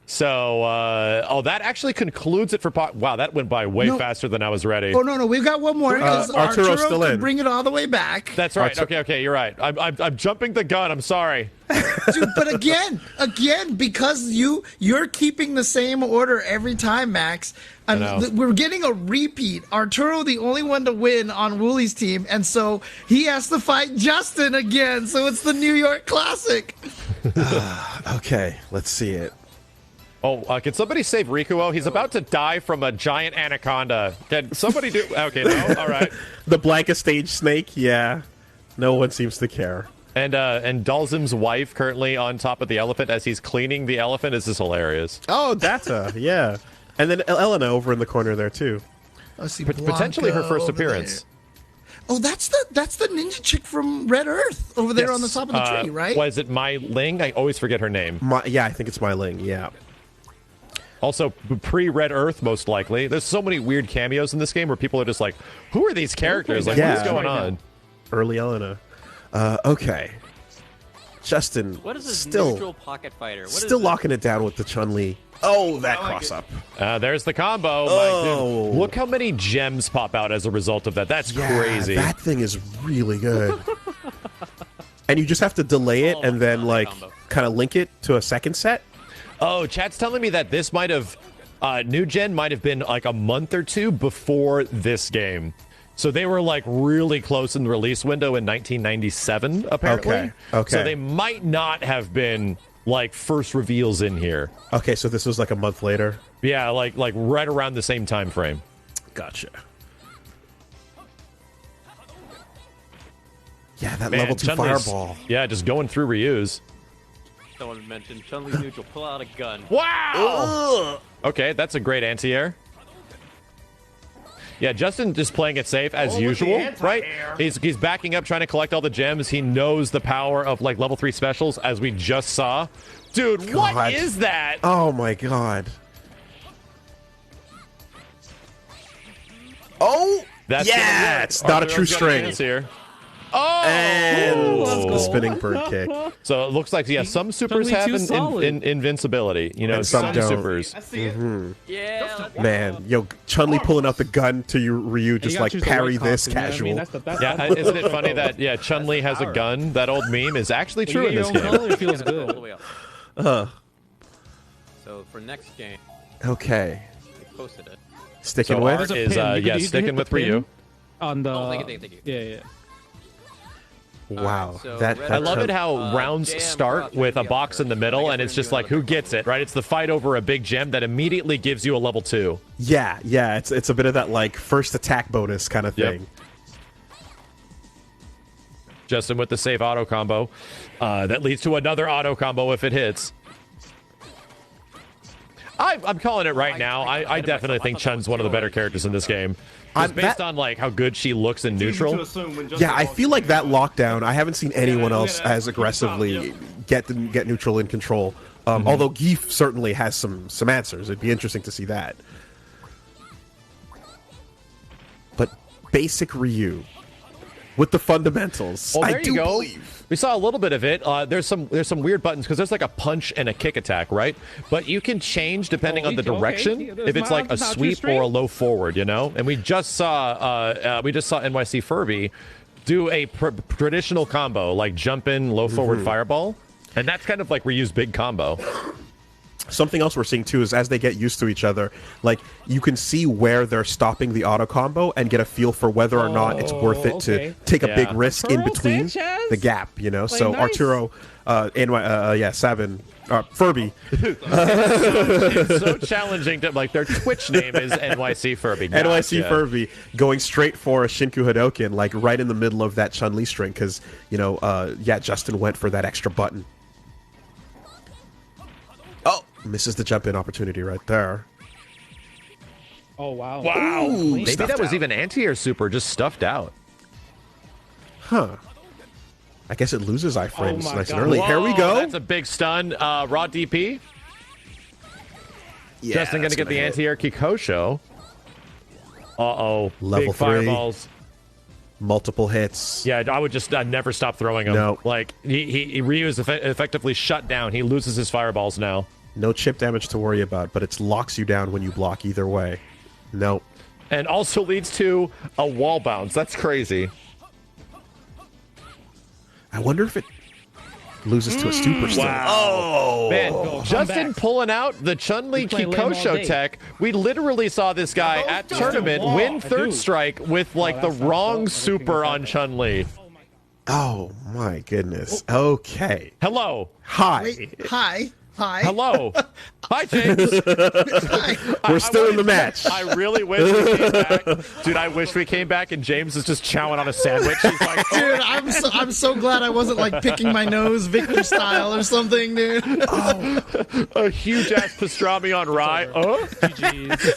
S2: So that actually concludes it for wow, that went by way faster than I was ready.
S1: Oh no, we've got one more.
S3: Arturo's still in.
S1: Bring it all the way back.
S2: That's right. Okay, you're right. I'm jumping the gun. I'm sorry.
S1: Dude, but again, because you're keeping the same order every time, Max. And we're getting a repeat. Arturo, the only one to win on Woolie's team, and so he has to fight Justin again. So it's the New York Classic.
S3: Okay, let's see it.
S2: Oh, can somebody save Rikuo? He's about to die from a giant anaconda. Can somebody do? Okay, no. All right.
S3: The Blanca stage snake. Yeah, no one seems to care.
S2: And Dalzim's wife currently on top of the elephant as he's cleaning the elephant. This is hilarious.
S3: Oh, Data. Yeah. And then Elena over in the corner there too.
S1: I see
S2: Potentially her
S1: Blanca
S2: first
S1: over
S2: appearance.
S1: there. Oh, that's the ninja chick from Red Earth over there on the top of the tree, right?
S2: Was it Mai Ling? I always forget her name.
S3: Yeah, I think it's Mai Ling. Yeah.
S2: Also, pre-Red Earth, most likely. There's so many weird cameos in this game where people are just like, who are these characters? Like,
S3: Yeah.
S2: what's going on?
S3: Early Elena. Okay. Justin,
S8: What is this
S3: still
S8: neutral pocket fighter? What is
S3: still
S8: this?
S3: locking it down with the Chun-Li. Oh, that cross-up.
S2: There's the combo.
S3: Oh.
S2: Dude, look how many gems pop out as a result of that. That's crazy.
S3: That thing is really good. And you just have to delay it and then, like, kind of link it to a second set.
S2: Oh, chat's telling me that this might have, New Gen might have been like a month or two before this game. So they were like really close in the release window in 1997, apparently.
S3: Okay.
S2: So they might not have been like first reveals in here.
S3: Okay, so this was like a month later.
S2: Yeah, like right around the same time frame.
S3: Gotcha. Yeah, that
S2: Man,
S3: level 2
S2: Chun-Li's-
S3: fireball.
S2: Yeah, just going through Ryu's.
S8: Someone mentioned Chun-Li's neutral. Pull out a gun.
S2: Wow! Okay, that's a great anti-air. Yeah, Justin just playing it safe as usual, right? He's backing up, trying to collect all the gems. He knows the power of like level 3 specials, as we just saw. Dude, what is that?
S3: Oh my god. Oh!
S2: That's
S3: yeah! It's not a true string.
S2: Here. Oh!
S3: And the spinning bird kick.
S2: So it looks like, yeah, some supers have invincibility. You know,
S3: And some don't.
S2: supers.
S8: Yeah.
S3: Man, yo, Chun-Li pulling out the gun to you, Ryu, just like parry this casual.
S2: Yeah, isn't it funny that, yeah, Chun-Li has a gun? That old meme is actually true in this game.
S6: It feels good.
S8: All the way up. So for next game,
S3: Okay.
S8: we posted it.
S3: Sticking
S2: So
S3: with.
S2: Art
S6: a
S2: is
S6: pin. You can hit
S2: sticking
S6: the
S2: with Ryu.
S6: pin on the.
S8: Oh, thank you.
S6: Yeah.
S3: Wow,
S8: so
S3: that
S8: red-
S2: I love it
S8: Chun-
S2: how rounds
S8: Jam
S2: start
S8: Rock
S2: with a
S8: maybe
S2: box in the
S8: first.
S2: middle,
S8: I
S2: and
S8: guess
S2: it's
S8: we're
S2: just
S8: gonna
S2: like
S8: do
S2: who
S8: another
S2: gets it, right? It's the fight over a big gem that immediately gives you a level 2.
S3: Yeah, it's a bit of that like first attack bonus kind of
S2: Yep.
S3: thing.
S2: Justin with the save auto combo. That leads to another auto combo if it hits. I'm calling it right now. I definitely think Chun's one of the better characters in this game. Just based on like how good she looks in neutral.
S3: Yeah, I feel like that lockdown. I haven't seen anyone else as aggressively get neutral in control. Although Geef certainly has some answers. It'd be interesting to see that. But basic Ryu with the fundamentals.
S2: Well, there
S3: I
S2: you
S3: do
S2: go.
S3: believe.
S2: We saw a little bit of it. There's some weird buttons because there's like a punch and a kick attack, right? But you can change depending on the direction if it's like a sweep or a low forward, you know. And we just saw NYC Furby do a traditional combo like jump in, low forward fireball, and that's kind of like Ryu's big combo.
S3: Something else we're seeing too is as they get used to each other, like you can see where they're stopping the auto combo and get a feel for whether or not it's worth it to take a big risk in
S6: Arturo
S3: between
S6: Sanchez?
S3: the gap, you know.
S6: Play
S3: So
S6: nice.
S3: Arturo, Savin, Furby,
S2: It's so challenging to like their Twitch name is NYC Furby.
S3: NYC
S2: Gotcha.
S3: Furby going straight for a Shinku Hadoken, like right in the middle of that Chun-Li string, because Justin went for that extra button. Oh, misses the jump in opportunity right there.
S6: Oh wow.
S2: Wow. Maybe
S3: stuffed
S2: that was
S3: out.
S2: even anti-air super just stuffed out.
S3: Huh. I guess it loses iframes
S6: my
S3: nice and
S6: God.
S3: early. Here we
S2: Whoa,
S3: go.
S2: That's a big stun. Raw DP.
S3: Yeah,
S2: Justin going to
S3: that's
S2: get the
S3: hit.
S2: anti-air Kikosho. Uh-oh.
S3: Level
S2: Big
S3: 3.
S2: fireballs.
S3: Multiple hits.
S2: Yeah, I'd never stop throwing them.
S3: No.
S2: Like, Ryu is effectively shut down. He loses his fireballs now.
S3: No chip damage to worry about, but it locks you down when you block either way. Nope.
S2: And also leads to a wall bounce. That's crazy.
S3: I wonder if it loses to a super still.
S2: Oh, man.
S6: come
S2: Justin
S6: back.
S2: pulling out the Chun-Li
S6: playing lame all
S2: Kikosho
S6: day.
S2: tech. We literally saw this guy at tournament
S6: Wow.
S2: win
S6: I
S2: third
S6: do.
S2: strike with like the
S6: that's not
S2: wrong
S6: cool. I didn't
S2: super
S6: think
S2: on
S6: about
S2: Chun-Li.
S3: Oh my goodness. Okay.
S2: Hello.
S3: Hi.
S1: Wait, hi.
S2: Hello. Hi, James.
S3: We're still in the match.
S2: I really wish we came back. Dude, I wish we came back and James is just chowing on a sandwich. He's like,
S1: Dude, I'm so glad I wasn't like picking my nose Victor style or something, dude.
S2: a huge ass pastrami on rye. Oh.
S6: GG's.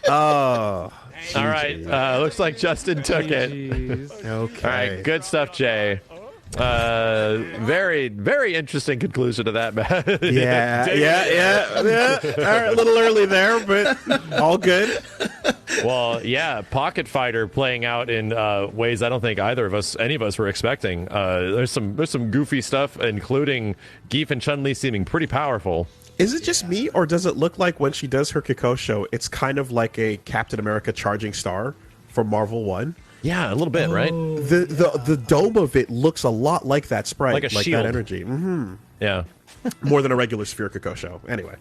S3: Oh.
S2: All right. Looks like Justin took it.
S6: GG's.
S3: Okay.
S2: All right. Good stuff, Jay. Very, very interesting conclusion to that match.
S3: Yeah. All right, a little early there, but all good.
S2: Well, yeah, Pocket Fighter playing out in ways I don't think any of us were expecting. There's some goofy stuff, including Geef and Chun-Li seeming pretty powerful.
S3: Is it just me, or does it look like when she does her Kikosho, it's kind of like a Captain America charging star from Marvel 1?
S2: Yeah, a little bit, right?
S3: The dome of it looks a lot like that sprite,
S2: Like a shield.
S3: that energy. Mm-hmm.
S2: Yeah.
S3: More than a regular sphere Kikosho. Anyway.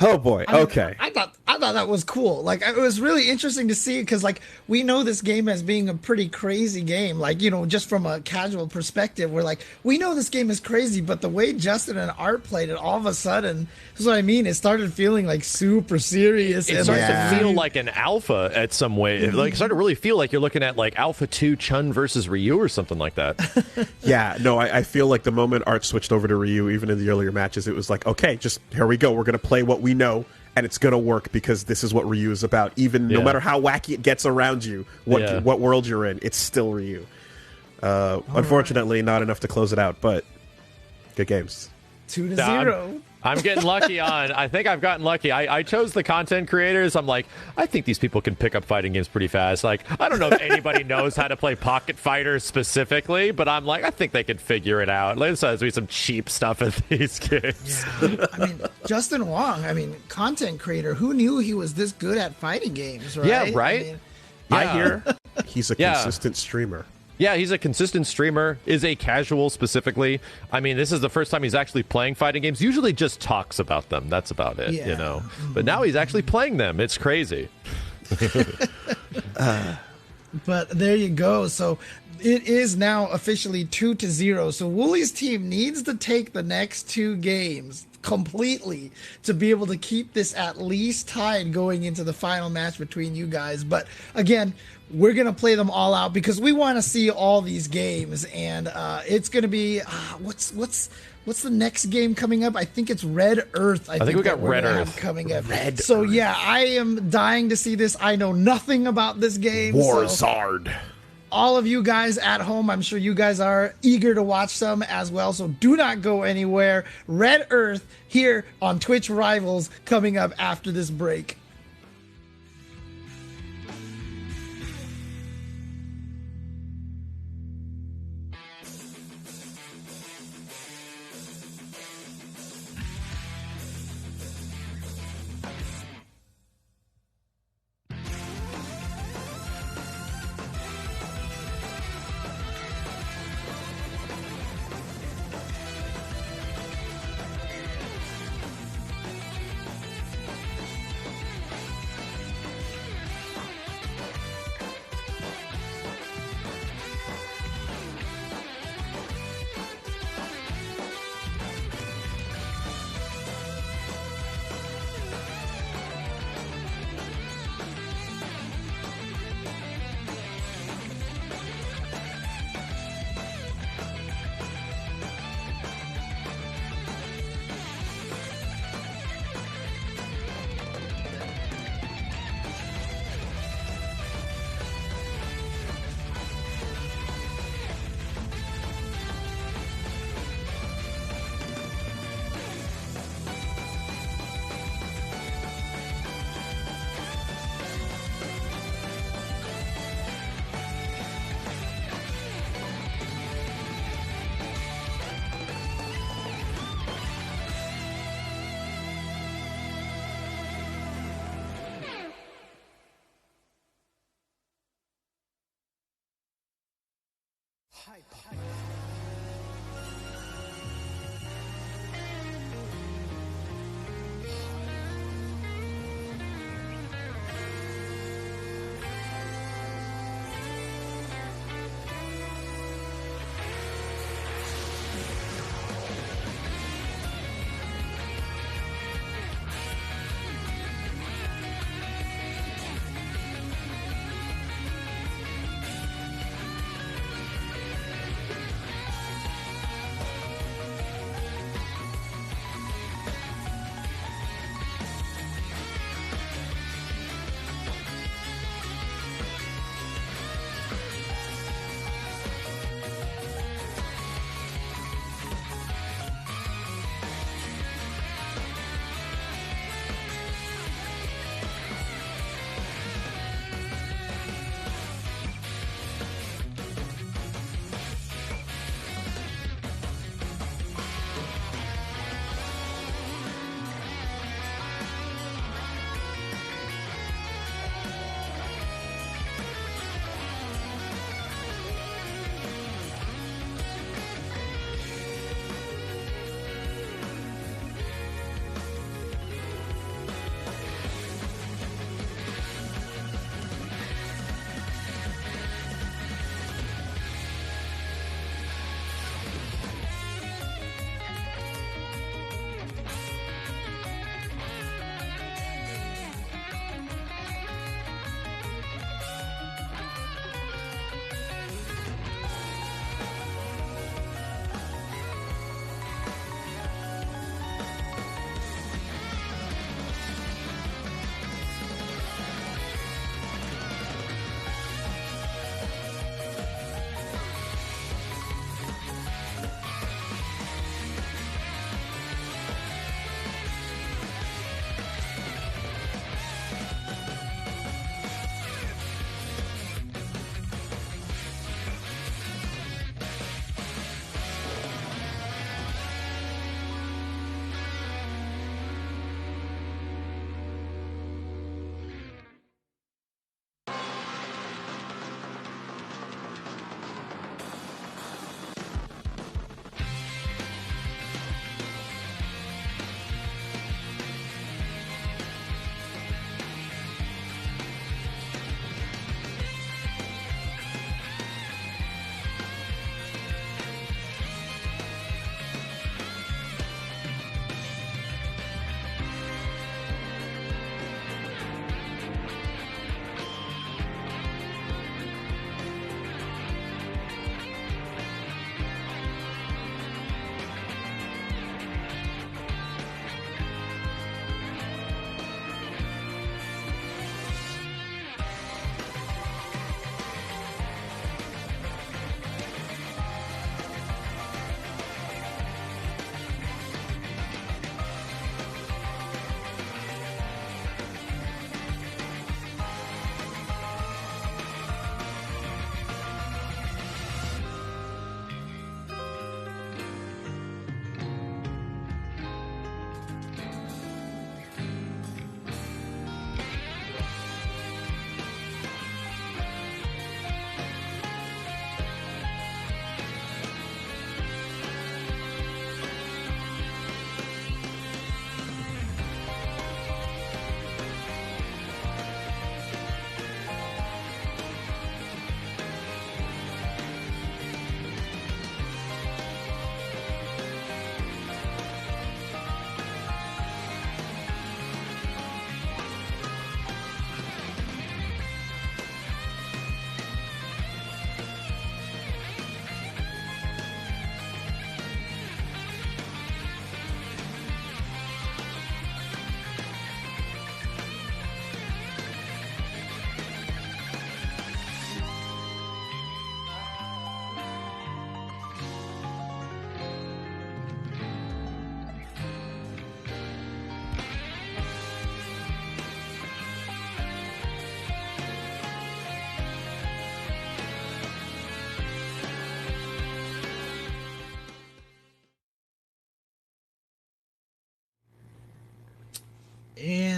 S3: Oh boy. Okay.
S1: I thought that was cool. Like it was really interesting to see because like we know this game as being a pretty crazy game. Like just from a casual perspective, we're like we know this game is crazy, but the way Justin and Art played it, all of a sudden, this is what I mean. It started feeling like super serious.
S2: It
S1: and
S2: starts
S3: Yeah.
S2: to feel like an alpha at some way. Like it started to really feel like you're looking at like Alpha 2 Chun versus Ryu or something like that.
S3: Yeah, no, I feel like the moment Art switched over to Ryu, even in the earlier matches, it was like, okay, just here we go. We're going to play what we know, and it's going to work because this is what Ryu is about. Even no
S2: Yeah.
S3: matter how wacky it gets around you, what world you're in, it's still Ryu. Unfortunately, not enough to close it out, but good games.
S1: 2-0.
S2: I'm getting lucky on. I think I've gotten lucky. I chose the content creators. I'm like, I think these people can pick up fighting games pretty fast. Like, I don't know if anybody knows how to play Pocket Fighter specifically, but I'm like, I think they could figure it out. Let's do some cheap stuff in these games.
S1: I mean, Justin Wong. I mean, content creator. Who knew he was this good at fighting games? Right?
S2: Yeah, right?
S1: I mean,
S3: I hear he's a
S2: Yeah.
S3: consistent streamer.
S2: Yeah, he's a consistent streamer, is a casual specifically. I mean, this is the first time he's actually playing fighting games. Usually just talks about them. That's about it,
S1: Yeah.
S2: But now he's actually playing them. It's crazy.
S1: But there you go. So it is now officially 2-0. So Woolie's team needs to take the next 2 games completely to be able to keep this at least tied going into the final match between you guys. But again, we're going to play them all out because we want to see all these games. And it's going to be, what's the next game coming up? I think it's Red Earth. I think
S2: we got Red Earth
S1: coming up. So yeah, I am dying to see this. I know nothing about this game.
S3: Warzard.
S1: All of you guys at home, I'm sure you guys are eager to watch some as well. So do not go anywhere. Red Earth here on Twitch Rivals coming up after this break.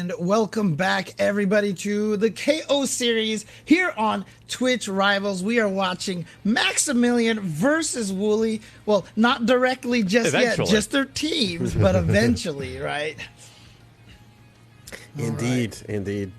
S1: And welcome back, everybody, to the KO series here on Twitch Rivals. We are watching Maximilian versus Wooly. Well, not directly just
S2: Eventually.
S1: yet, just their teams, but eventually, right?
S3: Indeed, indeed.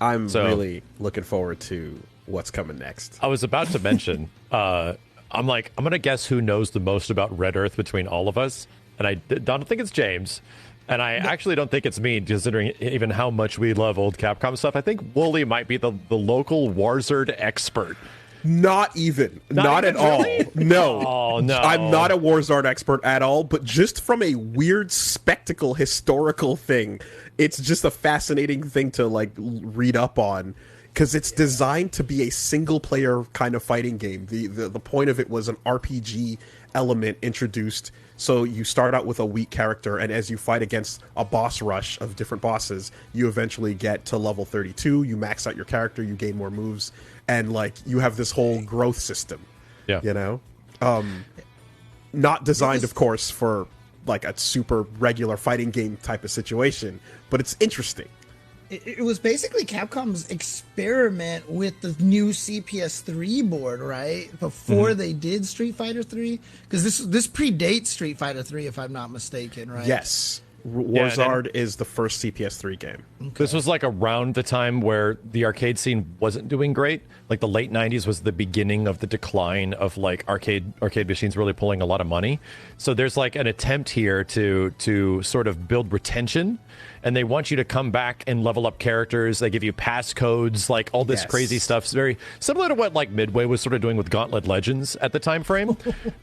S3: I'm really looking forward to what's coming next.
S2: I was about to mention, I'm going to guess who knows the most about Red Earth between all of us. And I don't think it's James. And I actually don't think it's me, considering even how much we love old Capcom stuff. I think Wooly might be the local Warzard expert.
S3: Not even. Not at all. No.
S2: Oh, no.
S3: I'm not a Warzard expert at all, but just from a weird spectacle historical thing, it's just a fascinating thing to like read up on, because it's designed to be a single player kind of fighting game. The point of it was an RPG element introduced. So you start out with a weak character, and as you fight against a boss rush of different bosses, you eventually get to level 32, you max out your character, you gain more moves, and like you have this whole growth system.
S2: Yeah.
S3: You know? Not designed, of course, for like a super regular fighting game type of situation, but it's interesting.
S1: It was basically Capcom's experiment with the new CPS3 board, right? Before they did Street Fighter 3, because this predates Street Fighter 3, if I'm not mistaken, right?
S3: Yes. Warzard is the first CPS3 game.
S2: Okay. This was like around the time where the arcade scene wasn't doing great. Like the late 90s was the beginning of the decline of like arcade machines really pulling a lot of money. So there's like an attempt here to sort of build retention, and they want you to come back and level up characters. They give you passcodes, like all this crazy stuff. It's very similar to what like Midway was sort of doing with Gauntlet Legends at the time frame.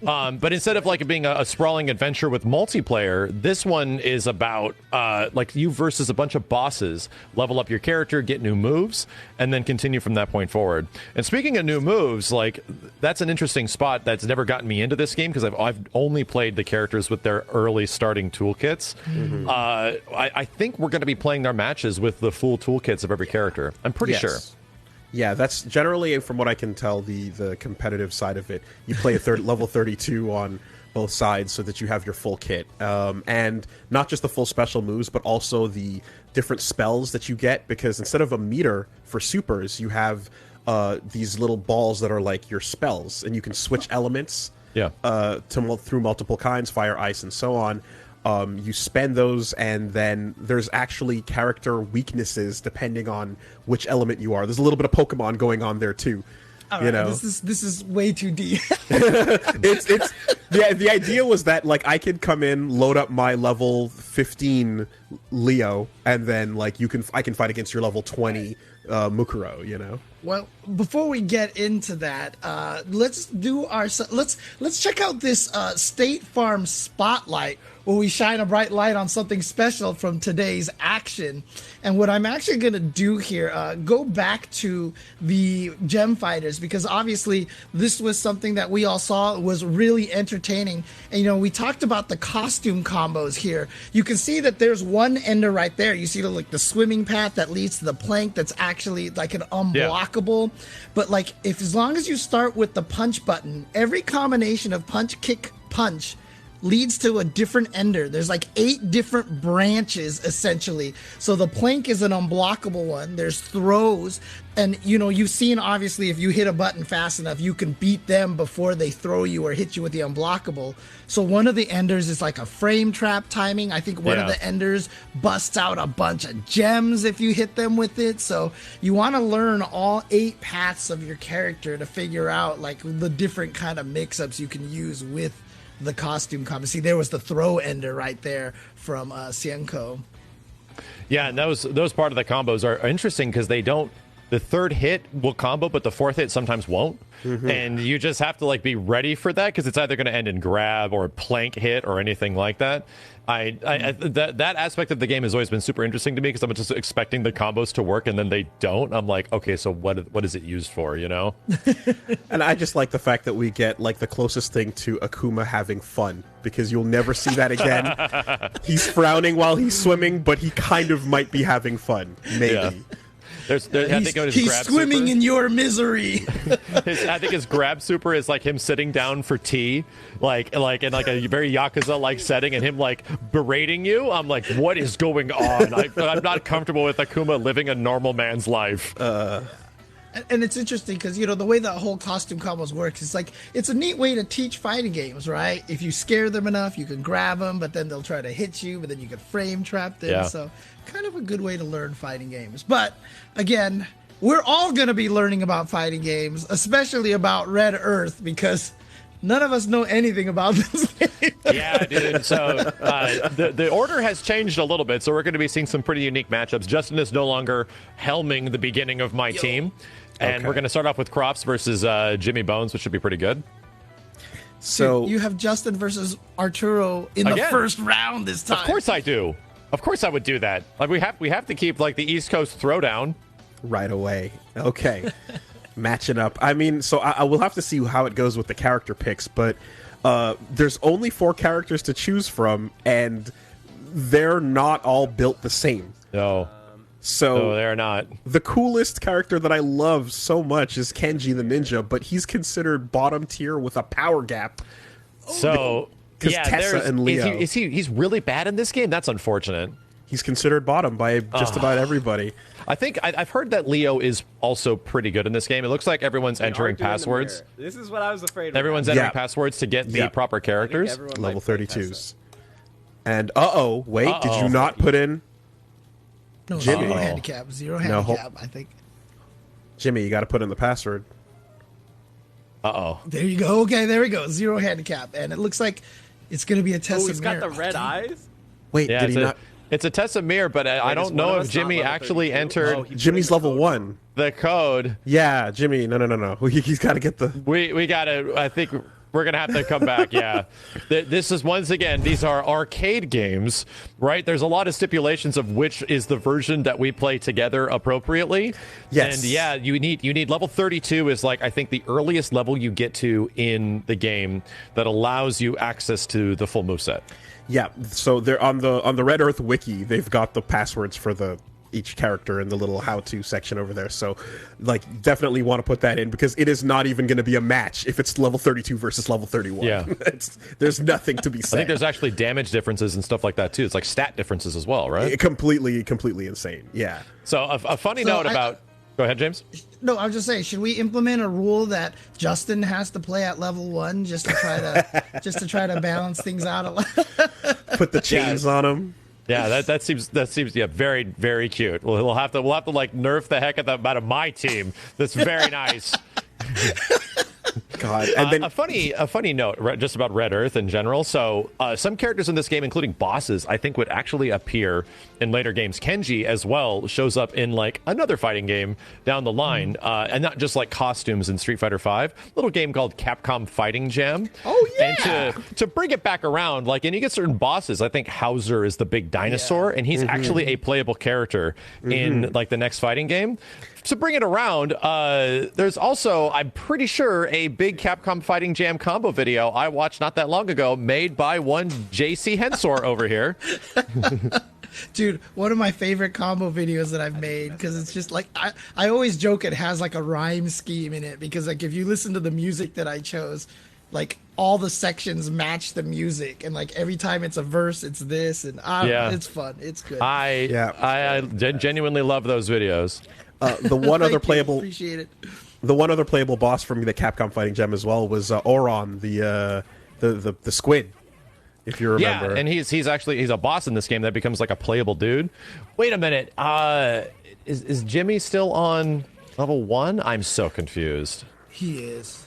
S2: But instead of like it being a sprawling adventure with multiplayer, this one is about like you versus a bunch of bosses, level up your character, get new moves, and then continue from that point forward. And speaking of new moves, like that's an interesting spot that's never gotten me into this game, because I've only played the characters with their early starting toolkits. I think we're going to be playing their matches with the full toolkits of every character. I'm pretty sure.
S3: Yeah, that's generally, from what I can tell, the competitive side of it. You play a level 32 on both sides so that you have your full kit. And not just the full special moves, but also the different spells that you get, because instead of a meter for supers, you have these little balls that are like your spells, and you can switch elements through multiple kinds, fire, ice, and so on. You spend those, and then there's actually character weaknesses depending on which element you are. There's a little bit of Pokemon going on there too.
S1: All right, this is way too deep.
S3: The idea was that like I could come in, load up my level 15 Leo, and then like I can fight against your level 20 Mukuro, you know.
S1: Well, before we get into that, let's check out this State Farm Spotlight, where we shine a bright light on something special from today's action. And what I'm actually going to do here, go back to the Gem Fighters, because obviously this was something that we all saw was really entertaining. And, you know, we talked about the costume combos here. You can see that there's one ender right there. You see the swimming path that leads to the plank that's actually like an unblockable. But like, as long as you start with the punch button, every combination of punch, kick, punch leads to a different ender. There's like 8 different branches essentially. So the plank is an unblockable one. There's throws, and you know, you've seen obviously if you hit a button fast enough, you can beat them before they throw you or hit you with the unblockable. So one of the enders is like a frame trap timing. I think one of the enders busts out a bunch of gems if you hit them with it. So you want to learn all 8 paths of your character to figure out like the different kind of mix-ups you can use with the costume combo. See, there was the throw ender right there from Cienko.
S2: Yeah, and those part of the combos are interesting, because they don't. The third hit will combo, but the fourth hit sometimes won't. And you just have to like be ready for that, because it's either going to end in grab or plank hit or anything like that. That aspect of the game has always been super interesting to me, because I'm just expecting the combos to work and then they don't. I'm like, okay, so what is it used for, you know?
S3: And I just like the fact that we get like the closest thing to Akuma having fun, because you'll never see that again. He's frowning while he's swimming, but he kind of might be having fun, maybe.
S2: I think
S1: He's
S2: grab
S1: swimming
S2: super,
S1: in your misery.
S2: I think his grab super is like him sitting down for tea, like in like a very Yakuza like setting, and him like berating you. I'm like, what is going on? I'm not comfortable with Akuma living a normal man's life.
S1: And it's interesting because, you know, the way the whole costume combos work is like, it's a neat way to teach fighting games, right? If you scare them enough, you can grab them, but then they'll try to hit you, but then you can frame trap them.
S2: Yeah.
S1: So kind of a good way to learn fighting games. But again, we're all going to be learning about fighting games, especially about Red Earth, because none of us know anything about this game.
S2: Yeah, dude. So the order has changed a little bit, so we're going to be seeing some pretty unique matchups. Justin is no longer helming the beginning of my team. And we're going to start off with Crops versus Jimmy Bones, which should be pretty good.
S3: So
S1: you have Justin versus Arturo in the first round this time.
S2: Of course I do. Of course I would do that. Like we have to keep like the East Coast throwdown
S3: right away. Okay. Matching up. I mean, so I will have to see how it goes with the character picks, but there's only 4 characters to choose from, and they're not all built the same.
S2: No.
S3: So
S2: they're not.
S3: The coolest character that I love so much is Kenji the Ninja, but he's considered bottom tier with a power gap.
S2: So
S3: because Tessa and Leo,
S2: he's really bad in this game. That's unfortunate.
S3: He's considered bottom by just about everybody.
S2: I think I've heard that Leo is also pretty good in this game. It looks like everyone's entering passwords.
S4: This is what I was afraid of.
S2: Everyone's entering passwords to get the proper characters.
S3: Level 32s. And wait, did you not put in?
S1: No,
S3: Jimmy.
S1: zero handicap. Zero handicap, I think.
S3: Jimmy, you got to put in the password.
S1: There you go. Okay, there we go. Zero handicap. And it looks like it's going to be a Tessa
S4: he's got the red eyes?
S3: Wait, did he not?
S2: It's a Tessa Mir, but I don't know if Jimmy actually entered.
S3: Jimmy's level 1.
S2: The code.
S3: Yeah, Jimmy. No. He's got to get the.
S2: We got to. I think we're gonna have to come back. Yeah, this is once again. These are arcade games, right? There's a lot of stipulations of which is the version that we play together appropriately.
S3: Yes.
S2: And yeah, you need level 32 is like I think the earliest level you get to in the game that allows you access to the full moveset.
S3: Yeah, so they're on the Red Earth wiki. They've got the passwords for each character in the little how-to section over there. So, like, definitely want to put that in because it is not even going to be a match if it's level 32 versus level 31.
S2: Yeah,
S3: there's nothing to be said.
S2: I think there's actually damage differences and stuff like that too. It's like stat differences as well, right?
S3: Completely insane. Yeah.
S2: So a funny note about. Go ahead, James.
S1: No, I was just saying, should we implement a rule that Justin has to play at level 1 just to try to balance things out a little?
S3: Put the chains on him.
S2: Yeah, that seems very, very cute. We'll have to like nerf the heck out of my team. That's very nice.
S3: God, and then
S2: a funny note just about Red Earth in general. So some characters in this game, including bosses, I think would actually appear in later games. Kenji as well shows up in like another fighting game down the line, and not just like costumes in Street Fighter V. Little game called Capcom Fighting Jam.
S3: Oh yeah.
S2: And to bring it back around, like, and you get certain bosses. I think Hauser is the big dinosaur, and he's actually a playable character in like the next fighting game. To bring it around, there's also, I'm pretty sure, a big Capcom Fighting Jam combo video I watched not that long ago made by one JC Hensor over here.
S1: Dude, one of my favorite combo videos that I've made, because it's just like, I always joke it has like a rhyme scheme in it, because like if you listen to the music that I chose, like all the sections match the music, and like every time it's a verse, it's this, and it's fun. It's good.
S2: I genuinely love those videos.
S3: The one other playable,
S1: appreciate it.
S3: The one other playable boss from the Capcom Fighting Gem as well was Oron, the squid. If you remember,
S2: yeah, and he's a boss in this game that becomes like a playable dude. Wait a minute, is Jimmy still on level 1? I'm so confused.
S1: He is.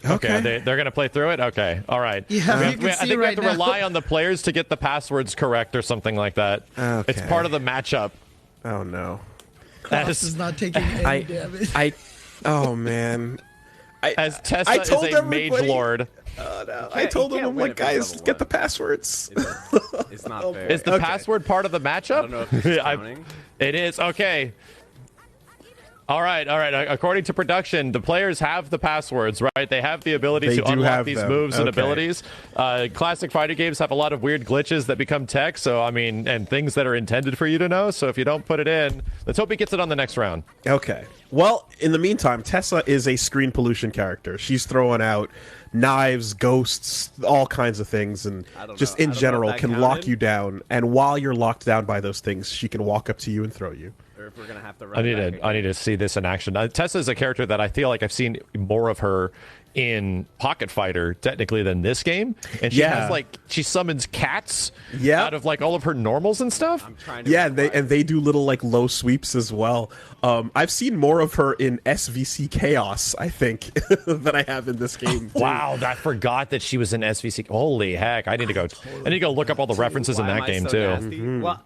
S2: Okay, they're gonna play through it. Okay, all right.
S1: Yeah,
S2: I think we have to rely on the players to get the passwords correct or something like that.
S3: Okay.
S2: It's part of the matchup.
S3: Oh no.
S1: Cross is not taking any damage.
S3: Oh man.
S2: As Tessa is a mage lord.
S3: Oh no. I told him, I'm like, guys, get the passwords.
S4: It's not fair.
S2: Is the password part of the matchup?
S4: I don't know if it's counting.
S2: It is. Okay. All right. According to production, the players have the passwords, right? They have the ability
S3: They
S2: to
S3: do
S2: unlock
S3: have
S2: these
S3: them.
S2: moves and
S3: Okay.
S2: abilities. Classic fighting games have a lot of weird glitches that become text, so I mean, and things that are intended for you to know. So if you don't put it in, let's hope he gets it on the next round.
S3: Okay. Well, in the meantime, Tessa is a screen pollution character. She's throwing out knives, ghosts, all kinds of things, and just in general can lock you down. And while you're locked down by those things, she can walk up to you and throw you.
S4: Or if we're gonna have to run
S2: I need to see this in action. Tessa is a character that I feel like I've seen more of her in Pocket Fighter technically than this game, and she has she summons cats out of like all of her normals and stuff.
S4: I'm trying to
S3: they do little like low sweeps as well. I've seen more of her in SVC Chaos, I think, than I have in this game.
S2: Wow, I forgot that she was in SVC. Holy heck! I need to go go look up all the references in that game too.
S4: Well,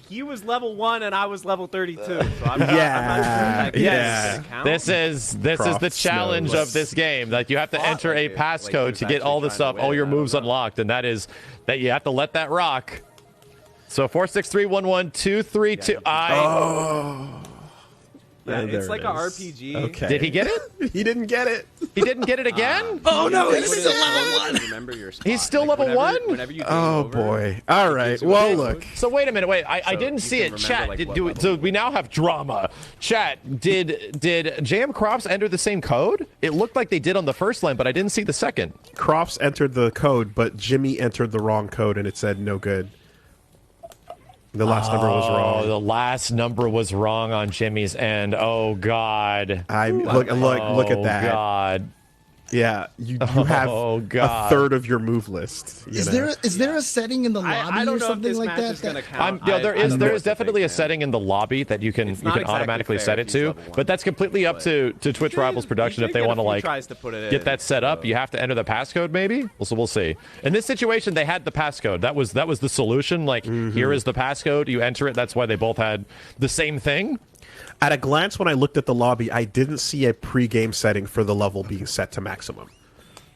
S4: he was level 1 and I was level 32. So I'm
S2: This is the challenge of this game. That you have to enter a passcode to get all the stuff, all your moves unlocked, and that is that you have to let that rock. So 463112332.
S4: Yeah, it's like an RPG.
S3: Okay.
S2: Did he get it?
S3: He didn't get it.
S2: He didn't get it again?
S1: Oh no, he's
S4: still
S1: level 1.
S4: Remember your spot.
S2: He's still level 1?
S4: Whenever you
S3: Oh boy. All right. Well, look.
S2: So wait a minute. Wait, I didn't see it. Chat. So we now have drama. Chat. Did JM Crops enter the same code? It looked like they did on the first line, but I didn't see the second.
S3: Crofts entered the code, but Jimmy entered the wrong code, and it said no good. The last number was wrong.
S2: The last number was wrong on Jimmy's end. Oh God!
S3: Look at that.
S2: Oh God!
S3: Yeah, you have a third of your move list.
S1: Is there a setting in the lobby or something like that?
S2: There is definitely a setting in the lobby that you can automatically set it to, but that's completely up to Twitch Rivals Production if they want to get that set up. You have to enter the passcode, maybe. So we'll see. In this situation, they had the passcode. That was the solution. Like here is the passcode. You enter it. That's why they both had the same thing.
S3: At a glance, when I looked at the lobby, I didn't see a pre-game setting for the level being set to maximum.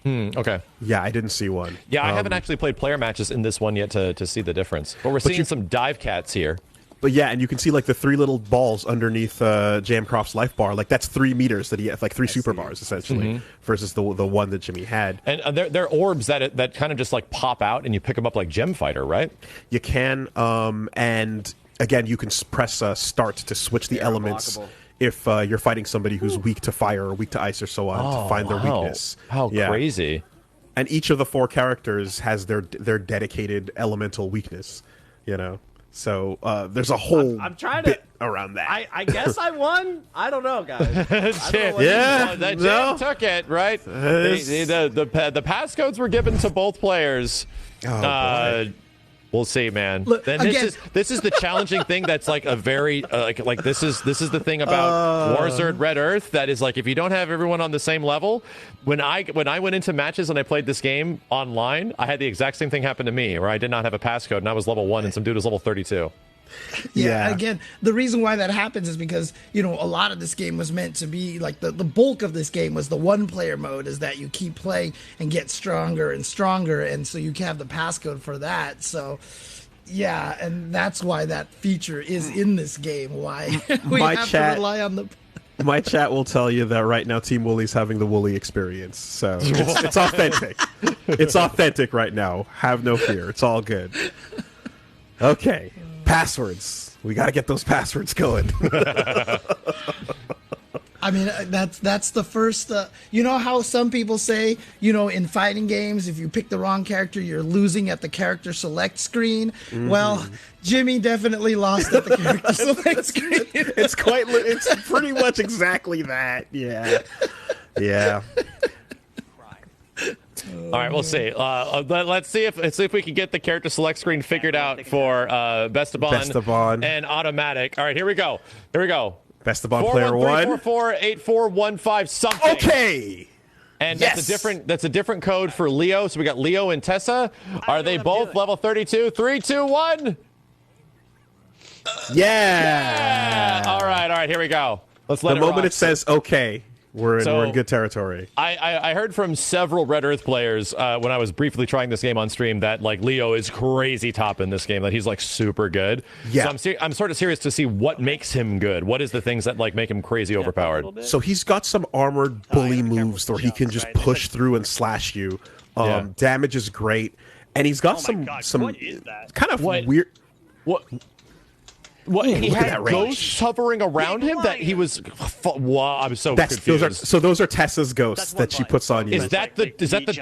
S2: Okay.
S3: Yeah, I didn't see one.
S2: Yeah, I haven't actually played player matches in this one yet to see the difference. But we're seeing some dive cats here.
S3: But yeah, and you can see like the 3 little balls underneath Jamcroft's life bar. Like that's 3 meters that he has, like 3 super bars essentially, versus the one that Jimmy had.
S2: And they're orbs that kind of just like pop out, and you pick them up like Gem Fighter, right?
S3: You can, and again, you can press start to switch the elements if you're fighting somebody who's weak to fire or weak to ice or so on to find their weakness.
S2: How crazy.
S3: And each of the 4 characters has their dedicated elemental weakness, you know? So there's a whole bit around that.
S4: I guess I won? I don't know, guys.
S2: Jam took it, right? The passcodes were given to both players.
S3: Oh, boy.
S2: We'll see, man.
S1: Look,
S2: then
S1: again,
S2: this is the challenging thing. That's like a very like this is the thing about Warzone Red Earth that is like if you don't have everyone on the same level. When I went into matches and I played this game online, I had the exact same thing happen to me, where I did not have a passcode and I was level 1 and some dude was level 32.
S1: Yeah, again, the reason why that happens is because, you know, a lot of this game was meant to be like the bulk of this game was the 1-player mode, is that you keep playing and get stronger and stronger, and so you can have the passcode for that. So yeah, and that's why that feature is in this game, why we have to rely on the
S3: My chat will tell you that right now Team Wooly's having the Wooly experience, so it's authentic. It's authentic right now. Have no fear. It's all good. Okay. Passwords. We got to get those passwords going.
S1: I mean, that's the first. You know how some people say, you know, in fighting games, if you pick the wrong character, you're losing at the character select screen. Well, Jimmy definitely lost at the character select screen.
S3: It's pretty much exactly that. Yeah.
S2: All right, we'll see. Let's see if we can get the character select screen figured out for Bestaban and automatic. All right, here we go.
S3: Bestaban player 1.
S2: 413448415 something.
S3: Okay.
S2: And that's a different code for Leo. So we got Leo and Tessa. Are they both level 32? 3, 2, 1.
S3: Yeah.
S2: All right. Here we go. Let's let
S3: the
S2: it
S3: moment
S2: rock.
S3: it says okay, We're
S2: So-
S3: in good territory.
S2: I heard from several Red Earth players when I was briefly trying this game on stream that like Leo is crazy top in this game, that he's like super good.
S3: Yeah.
S2: So I'm sort of serious to see what makes him good. What is the things that like make him crazy overpowered?
S3: So he's got some armored bully moves where he can just push through and slash you.
S2: Yeah.
S3: Damage is great, and he's got some
S9: what is that?
S3: kind of
S2: What?
S3: weird.
S2: What? What he
S3: look at
S2: had
S3: that range.
S2: ghosts hovering around him that he was. Wow, I'm so confused.
S3: Those are Tessa's ghosts that she puts on you.
S2: Is that the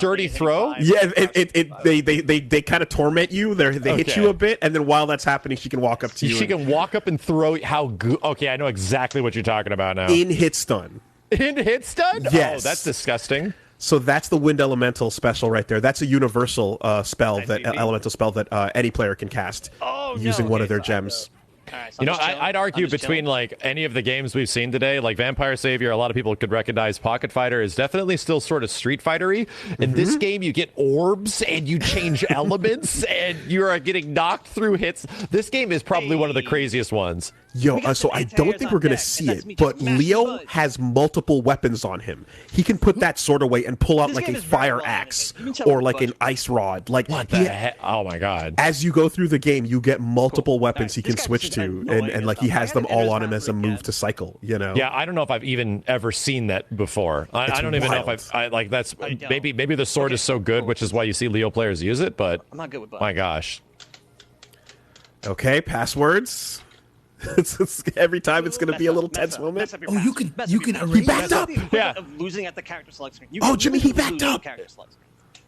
S2: dirty throw?
S3: Yeah, they kind of torment you. They hit
S2: Okay.
S3: you a bit, and then while that's happening, she can walk up to you.
S2: She can walk up and throw. How good? Okay, I know exactly what you're talking about now.
S3: in hit stun.
S2: In hit stun?
S3: Yes.
S2: Oh, that's disgusting.
S3: So that's the Wind Elemental special right there. That's a universal spell elemental spell that any player can cast using one of their gems.
S9: Alright, so
S2: You know,
S9: I'm just chilling.
S2: I'd argue
S9: I'm just
S2: between
S9: chilling.
S2: like any of the games we've seen today, like Vampire Savior, a lot of people could recognize Pocket Fighter is definitely still sort of Street Fighter-y. In this game, you get orbs and you change elements and you are getting knocked through hits. This game is probably one of the craziest ones.
S3: Yo,
S9: We got
S3: so
S9: some
S3: I don't
S9: anti-airs
S3: think
S9: on
S3: we're going to
S9: deck,
S3: see
S9: and that's
S3: it,
S9: me
S3: but
S9: just mashing
S3: Leo
S9: buttons.
S3: has multiple weapons on him. He can put that sword away and pull out
S9: This
S3: like
S9: game
S3: a
S9: is very
S3: fire
S9: well
S3: axe
S9: animated. You can tell
S3: or
S9: it's
S3: like an
S9: budget.
S3: ice rod. Like
S2: What the heck? Oh my god.
S3: as you go through the game, you get multiple weapons he
S9: This
S3: can
S9: guy
S3: switch
S9: just
S3: to,
S9: had no
S3: and
S9: idea
S3: like he
S9: stuff.
S3: has
S9: I
S3: them
S9: gotta enter
S3: all on
S9: his
S3: him as a
S9: password
S3: move
S9: again.
S3: to cycle. You know?
S2: Yeah, I don't know if I've even ever seen that before. I don't even know
S3: wild.
S2: if I like that's
S9: I don't.
S2: maybe the sword is so good, which is why you see Leo players use it. But
S9: I'm not good with buttons.
S2: my gosh,
S3: Okay, passwords. Every time it's going to be a little tense moment.
S5: Oh, you can erase.
S3: He backed up.
S2: Yeah.
S9: Of losing at the character select screen. You
S3: Oh,
S9: can
S3: Jimmy,
S9: lose
S3: he backed
S9: lose at the
S3: up.
S9: character select screen.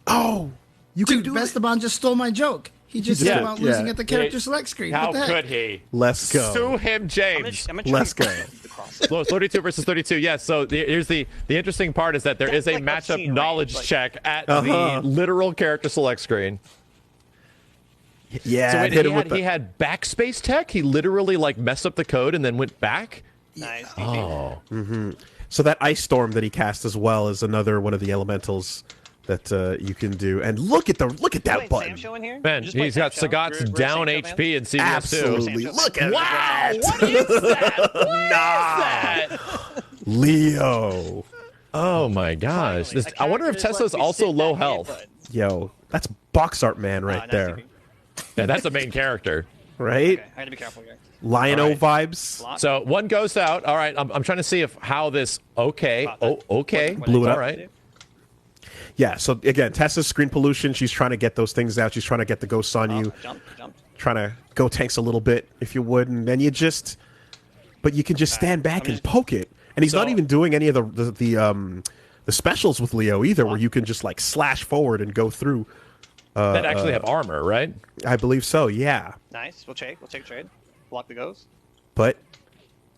S3: Oh, you can
S1: Dude,
S3: do it.
S1: Bestaban just stole my joke. He just
S3: did,
S1: said about losing
S3: yeah.
S1: at the character select screen.
S2: how
S1: What the heck?
S2: could he?
S3: Let's go.
S2: Sue him,
S9: I'm
S2: James.
S9: gonna
S3: Let's
S9: try
S3: go.
S9: the cross.
S2: So it's 32 versus 32. Yes. So here's the interesting part is that there is
S9: That's
S2: a
S9: like
S2: matchup
S9: obscene, right?
S2: knowledge
S9: Like-
S2: check at
S3: Uh-huh.
S2: the literal character select screen.
S3: Yeah,
S2: So wait,
S3: hit
S2: he
S3: him with
S2: had,
S3: the.
S2: he had backspace tech. He literally like messed up the code and then went back.
S9: Nice.
S2: Oh,
S3: So that ice storm that he cast as well is another one of the elementals that you can do. And look at that
S9: Wait,
S3: button.
S9: Sam show in here?
S2: man,
S9: Just play
S2: he's got
S9: Sam show?
S2: Sagat's
S9: Real
S2: down
S9: Sam show,
S2: HP
S9: man?
S2: and CBS
S3: Absolutely.
S9: too.
S3: Look at
S2: Wow,
S3: that.
S2: what is that? What is that?
S3: Leo.
S2: Oh my gosh!
S9: Finally, a
S2: I wonder if
S9: character
S2: Tessa's
S9: like we
S2: also
S9: sit
S2: low
S9: back and
S2: health.
S9: hit
S3: Yo, that's box art man right
S9: nice
S3: there.
S9: TV.
S2: Yeah, that's the main character.
S3: Right?
S9: Okay, I gotta be careful here.
S3: Lion-O
S2: All right.
S3: vibes.
S9: Block.
S2: So one goes out. All right, I'm trying to see if how this. Okay. Oh, okay.
S3: Blew it
S2: All
S3: up.
S2: right.
S3: Yeah, so again, Tessa's screen pollution. She's trying to get those things out. She's trying to get the ghosts on you.
S9: Jump.
S3: Trying to go tanks a little bit, if you would. And then you just... But you can just stand back and poke it. And he's not
S2: So-
S3: even doing any of the specials with Leo either, where you can just like slash forward and go through.
S2: That actually have armor, right?
S3: I believe so, yeah.
S9: Nice. We'll take a trade. Block the ghost.
S3: But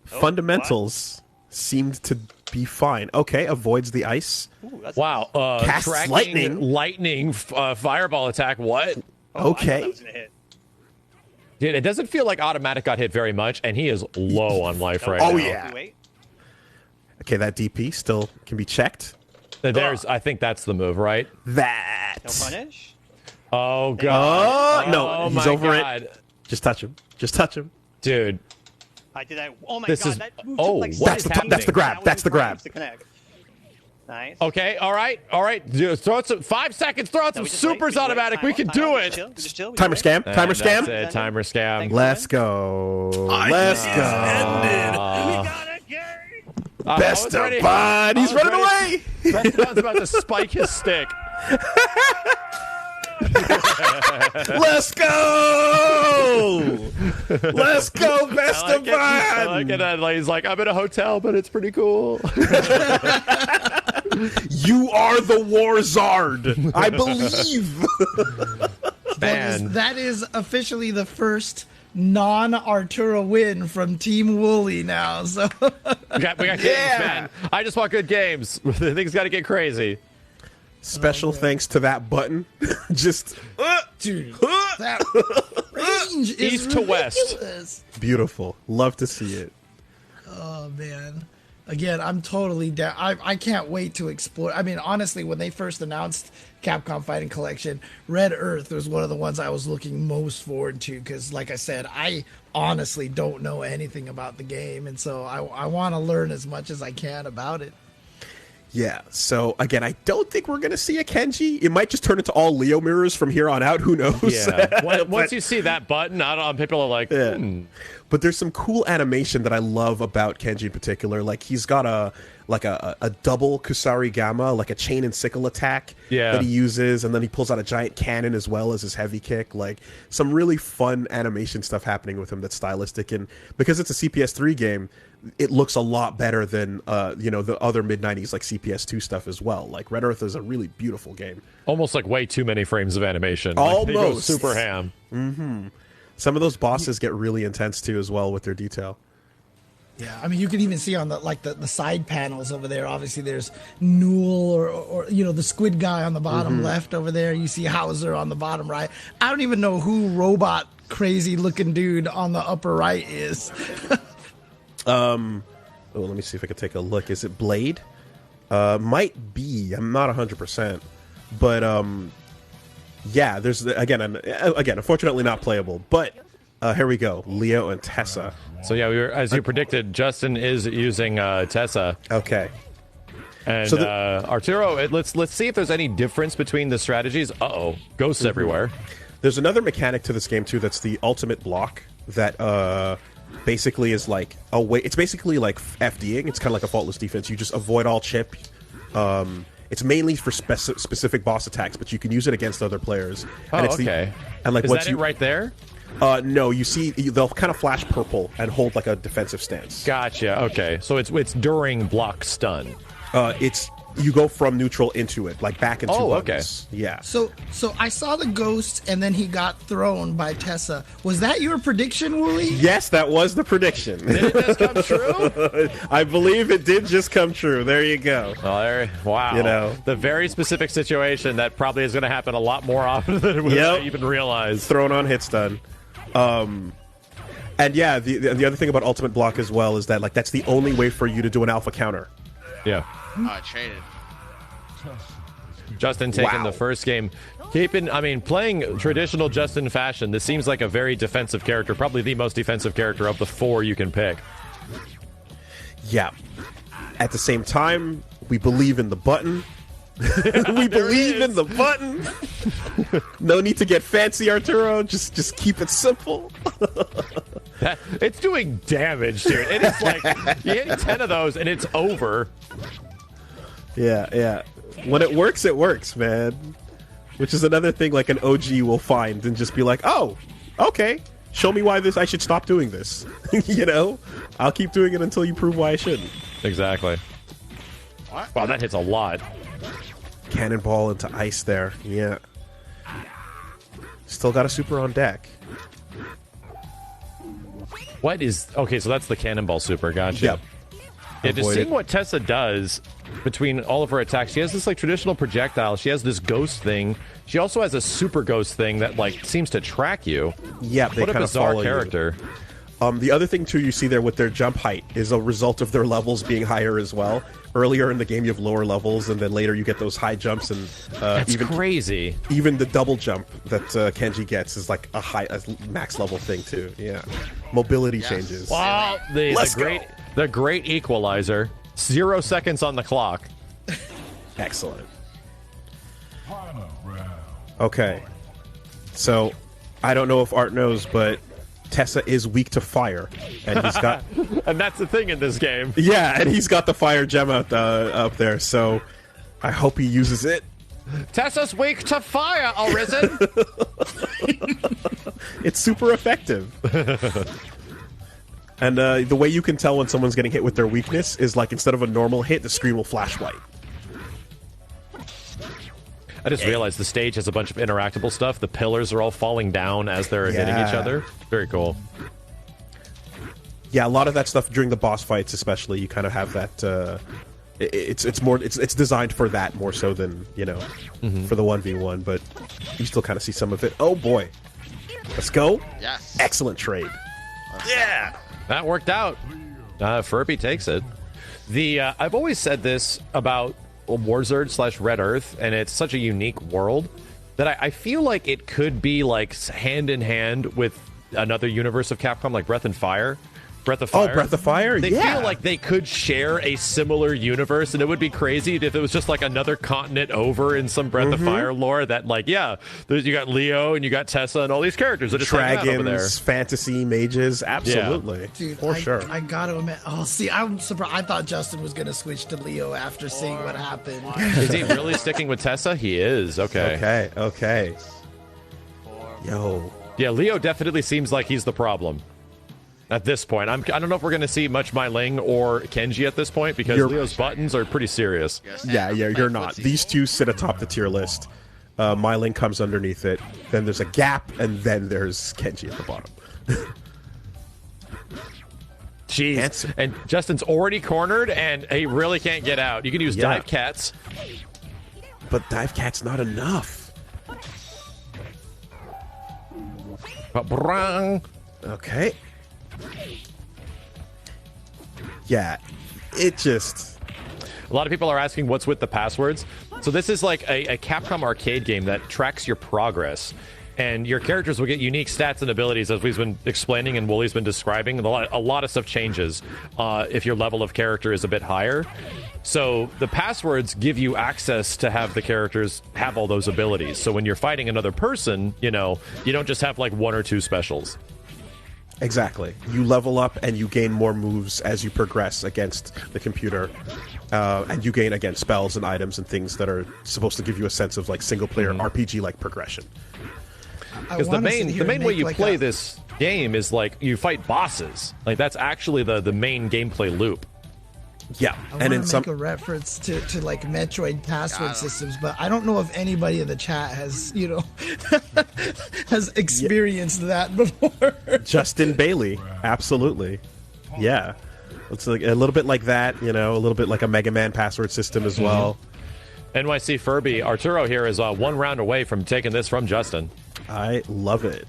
S3: fundamentals seemed to be fine. Okay, avoids the ice.
S9: Ooh, that's
S2: Wow.
S3: Casts
S2: Tracking
S3: lightning.
S2: fireball attack. What?
S9: Oh,
S3: Okay.
S9: I thought that was gonna hit.
S2: Dude, it doesn't feel like automatic got hit very much, and he is low on life right
S3: Oh,
S2: now.
S3: yeah.
S9: Wait.
S3: Okay, that DP still can be checked.
S2: I think that's the move, right?
S3: That.
S9: No punish.
S2: Oh god.
S3: Oh, no,
S2: Oh,
S3: he's
S2: my
S3: over
S2: god.
S3: it. Just touch him. Just touch him.
S2: Dude.
S9: I did that. Oh my
S2: This
S9: god.
S2: is-
S9: That move
S2: oh,
S9: took like
S2: what
S3: That's
S2: is
S3: the
S2: happening?
S3: that's the grab. That's the grab.
S9: To connect. Nice.
S2: Okay, all right. Dude, throw out some 5 seconds. Throw out
S9: No,
S2: some
S9: we just wait,
S2: supers
S9: we wait,
S2: automatic.
S9: time
S2: We
S9: out,
S2: can
S9: time
S2: do
S9: out,
S2: it.
S9: just chill, we
S3: Timer
S9: wait.
S3: scam. Timer
S2: And
S3: scam.
S2: That's it. Timer scam.
S9: Thank you.
S3: Let's go. Let's go.
S9: We got a game.
S3: Best of bud. He's running away.
S2: Bestaban's about to spike his stick.
S3: Let's go. Let's go. Best of
S2: I like
S3: bud.
S2: it. And he's like, I'm in a hotel, but it's pretty cool.
S3: You are the war zard. I believe.
S2: Man.
S1: That is officially the first non-Arturo win from Team Wooly now. So
S2: We got games, man. I just want good games. Things got to get crazy.
S3: Special thanks to that button. Just
S1: dude, that range is
S2: East to west.
S1: ridiculous.
S3: beautiful. Love to see it.
S1: Oh man. Again, I'm totally down. I can't wait to explore. I mean, honestly, when they first announced Capcom Fighting Collection, Red Earth was one of the ones I was looking most forward to because, like I said, I honestly don't know anything about the game, and so I want to learn as much as I can about it.
S3: Yeah, so again, I don't think we're going to see a Kenji. It might just turn into all Leo mirrors from here on out. Who knows?
S2: Yeah. Once you see that button, I don't know, people are like,
S3: But there's some cool animation that I love about Kenji in particular. Like he's got a double Kusari Gamma, like a chain and sickle attack that he uses, and then he pulls out a giant cannon as well as his heavy kick. Like some really fun animation stuff happening with him that's stylistic, and because it's a CPS3 game, it looks a lot better than the other mid-90s like CPS2 stuff as well. Like Red Earth is a really beautiful game.
S2: almost like way too many frames of animation.
S3: Almost.
S2: Like, they go super ham.
S3: Mm-hmm. Some of those bosses get really intense too as well with their detail.
S1: Yeah, I mean, you can even see on the side panels over there. Obviously, there's Newell or the squid guy on the bottom left over there. You see Hauser on the bottom right. I don't even know who robot crazy looking dude on the upper right is.
S3: Let me see if I can take a look. Is it Blade? Might be. I'm not 100%, but yeah. There's again, unfortunately not playable. But here we go. Leo and Tessa.
S2: So yeah, as you predicted, Justin is using Tessa.
S3: Okay.
S2: And Arturo, let's see if there's any difference between the strategies. Ghosts everywhere.
S3: There's another mechanic to this game too. That's the ultimate block. That basically is like a way. It's basically like FDing. It's kind of like a faultless defense. You just avoid all chip. It's mainly for specific boss attacks, but you can use it against other players.
S2: And it's okay.
S3: And like,
S2: is that it right there?
S3: No, you see, they'll kind of flash purple and hold like a defensive stance.
S2: Gotcha. Okay, so it's during block stun.
S3: You go from neutral into it, like back into buttons.
S2: Okay.
S3: Yeah.
S1: So I saw the ghost, and then he got thrown by Tessa. Was that your prediction, Wooly?
S3: Yes, that was the prediction.
S2: Did it just come true?
S3: I believe it did just come true. There you go.
S2: Wow. The very specific situation that probably is going to happen a lot more often than we even realize.
S3: Thrown on hit stun. And yeah, the other thing about ultimate block as well is that like that's the only way for you to do an alpha counter.
S2: Yeah.
S10: Traded.
S2: Justin taking the first game. Playing traditional Justin fashion, this seems like a very defensive character, probably the most defensive character of the four you can pick.
S3: Yeah. At the same time, we believe in the button. We believe in the button. No need to get fancy, Arturo. Just keep it simple.
S2: It's doing damage, dude. It is like you hit 10 of those and it's over.
S3: Yeah. When it works, man. Which is another thing like an OG will find and just be like, oh, okay. Show me why I should stop doing this. I'll keep doing it until you prove why I shouldn't.
S2: Exactly.
S10: What?
S2: Wow, that hits a lot.
S3: Cannonball into ice there. Yeah. Still got a super on deck.
S2: Okay, so that's the cannonball super, gotcha.
S3: Yep.
S2: Yeah, just seeing what Tessa does between all of her attacks. She has this like traditional projectile. She has this ghost thing. She also has a super ghost thing that like seems to track you.
S3: Yeah, they
S2: what a
S3: kind of
S2: bizarre
S3: follow
S2: character.
S3: The other thing too you see there with their jump height is a result of their levels being higher as well. Earlier in the game you have lower levels, and then later you get those high jumps, and
S2: that's crazy.
S3: Even the double jump that Kenji gets is like a max level thing too. Yeah, mobility changes.
S2: Wow, the great equalizer. 0 seconds on the clock.
S3: Excellent. Okay, so I don't know if Art knows, but Tessa is weak to fire, and he's got
S2: and that's the thing in this game.
S3: Yeah, and he's got the fire gem up there, so I hope he uses it.
S2: Tessa's weak to fire, Arisen.
S3: It's super effective. And the way you can tell when someone's getting hit with their weakness is like instead of a normal hit, the screen will flash white.
S2: I just realized the stage has a bunch of interactable stuff. The pillars are all falling down as they're hitting each other. Very cool.
S3: Yeah, a lot of that stuff during the boss fights, especially, you kind of have that. It's designed for that more so than for the 1v1, but you still kind of see some of it. Oh boy, let's go!
S10: Yes,
S3: excellent trade. Yeah,
S2: that worked out. Furby takes it. I've always said this about Warzerd / Red Earth, and it's such a unique world that I feel like it could be like hand in hand with another universe of Capcom, like Breath and Fire, Breath of Fire.
S3: Oh, Breath of Fire?
S2: They
S3: yeah.
S2: feel like they could share a similar universe, and it would be crazy if it was just like another continent over in some Breath of Fire lore that, like, yeah, you got Leo and you got Tessa and all these characters that just hang out over there.
S3: Dragons, fantasy, mages, absolutely.
S1: Yeah. Dude,
S3: for sure.
S1: I gotta admit, I'm surprised. I thought Justin was gonna switch to Leo after seeing what happened.
S2: Is he really sticking with Tessa? He is. Okay.
S3: Okay. Yo.
S2: Yeah, Leo definitely seems like he's the problem at this point. I don't know if we're going to see much Mai Ling or Kenji at this point because Leo's buttons are pretty serious.
S3: Yeah, you're not. These two sit atop the tier list. Mai Ling comes underneath it. Then there's a gap, and then there's Kenji at the bottom.
S2: Jeez. And Justin's already cornered, and he really can't get out. You can use Dive Cats.
S3: But Dive Cat's not enough. Okay. Yeah, it just...
S2: A lot of people are asking what's with the passwords. So this is like a Capcom arcade game that tracks your progress. And your characters will get unique stats and abilities, as we've been explaining and Woolie's been describing. A lot of stuff changes if your level of character is a bit higher. So the passwords give you access to have the characters have all those abilities. So when you're fighting another person, you don't just have like one or two specials.
S3: Exactly. You level up and you gain more moves as you progress against the computer. And you gain, again, spells and items and things that are supposed to give you a sense of like single-player RPG-like progression.
S2: Because the main way you play this game is like you fight bosses. Like that's actually the main gameplay loop.
S3: Yeah,
S1: and in some make a reference to like Metroid password systems, but I don't know if anybody in the chat has has experienced that before.
S3: Justin Bailey, absolutely, yeah. It's like a little bit like that, a little bit like a Mega Man password system as well.
S2: NYC Furby Arturo here is 1 round away from taking this from Justin.
S3: I love it.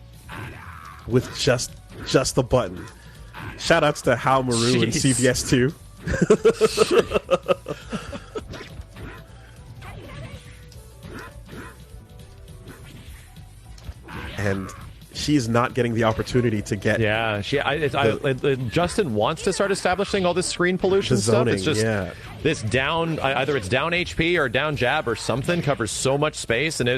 S3: With just the button. Shoutouts to Hal Maru and CVS2. And she's not getting the opportunity to get.
S2: Yeah, Justin wants to start establishing all this screen pollution stuff. It's just this down, either it's down HP or down jab or something covers so much space. And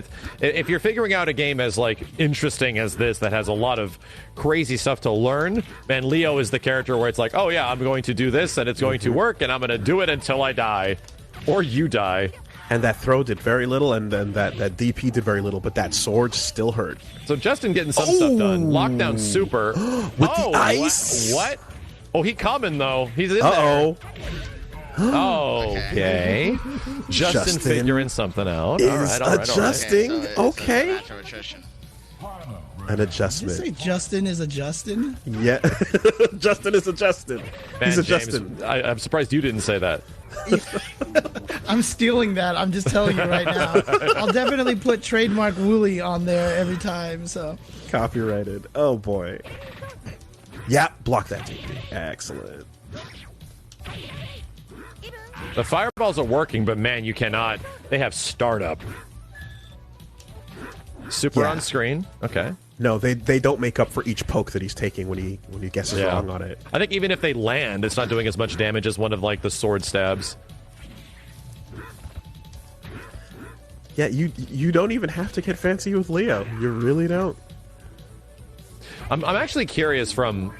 S2: if you're figuring out a game as like interesting as this that has a lot of crazy stuff to learn, man, Leo is the character where it's like, oh yeah, I'm going to do this and it's going to work and I'm going to do it until I die, or you die.
S3: And that throw did very little, and then that DP did very little, but that sword still hurt.
S2: So Justin getting some stuff done. Lockdown super.
S3: With the ice?
S2: What? Oh, he coming, though. He's in there. Okay. Justin figuring something out.
S3: Is
S2: all right,
S3: adjusting.
S10: Okay.
S3: An adjustment.
S1: Did you say Justin is a Justin?
S3: Yeah. Justin is a Justin.
S2: Man,
S3: He's a
S2: James,
S3: Justin.
S2: I'm surprised you didn't say that.
S1: I'm stealing that. I'm just telling you right now. I'll definitely put trademark Wooly on there every time. So
S3: copyrighted. Oh boy. Yeah, block that TP. Excellent.
S2: The fireballs are working, but man, you cannot. They have startup. Super on screen. Okay.
S3: No, they don't make up for each poke that he's taking when he guesses wrong on it.
S2: I think even if they land, it's not doing as much damage as one of like the sword stabs.
S3: Yeah, you don't even have to get fancy with Leo. You really don't.
S2: I'm actually curious from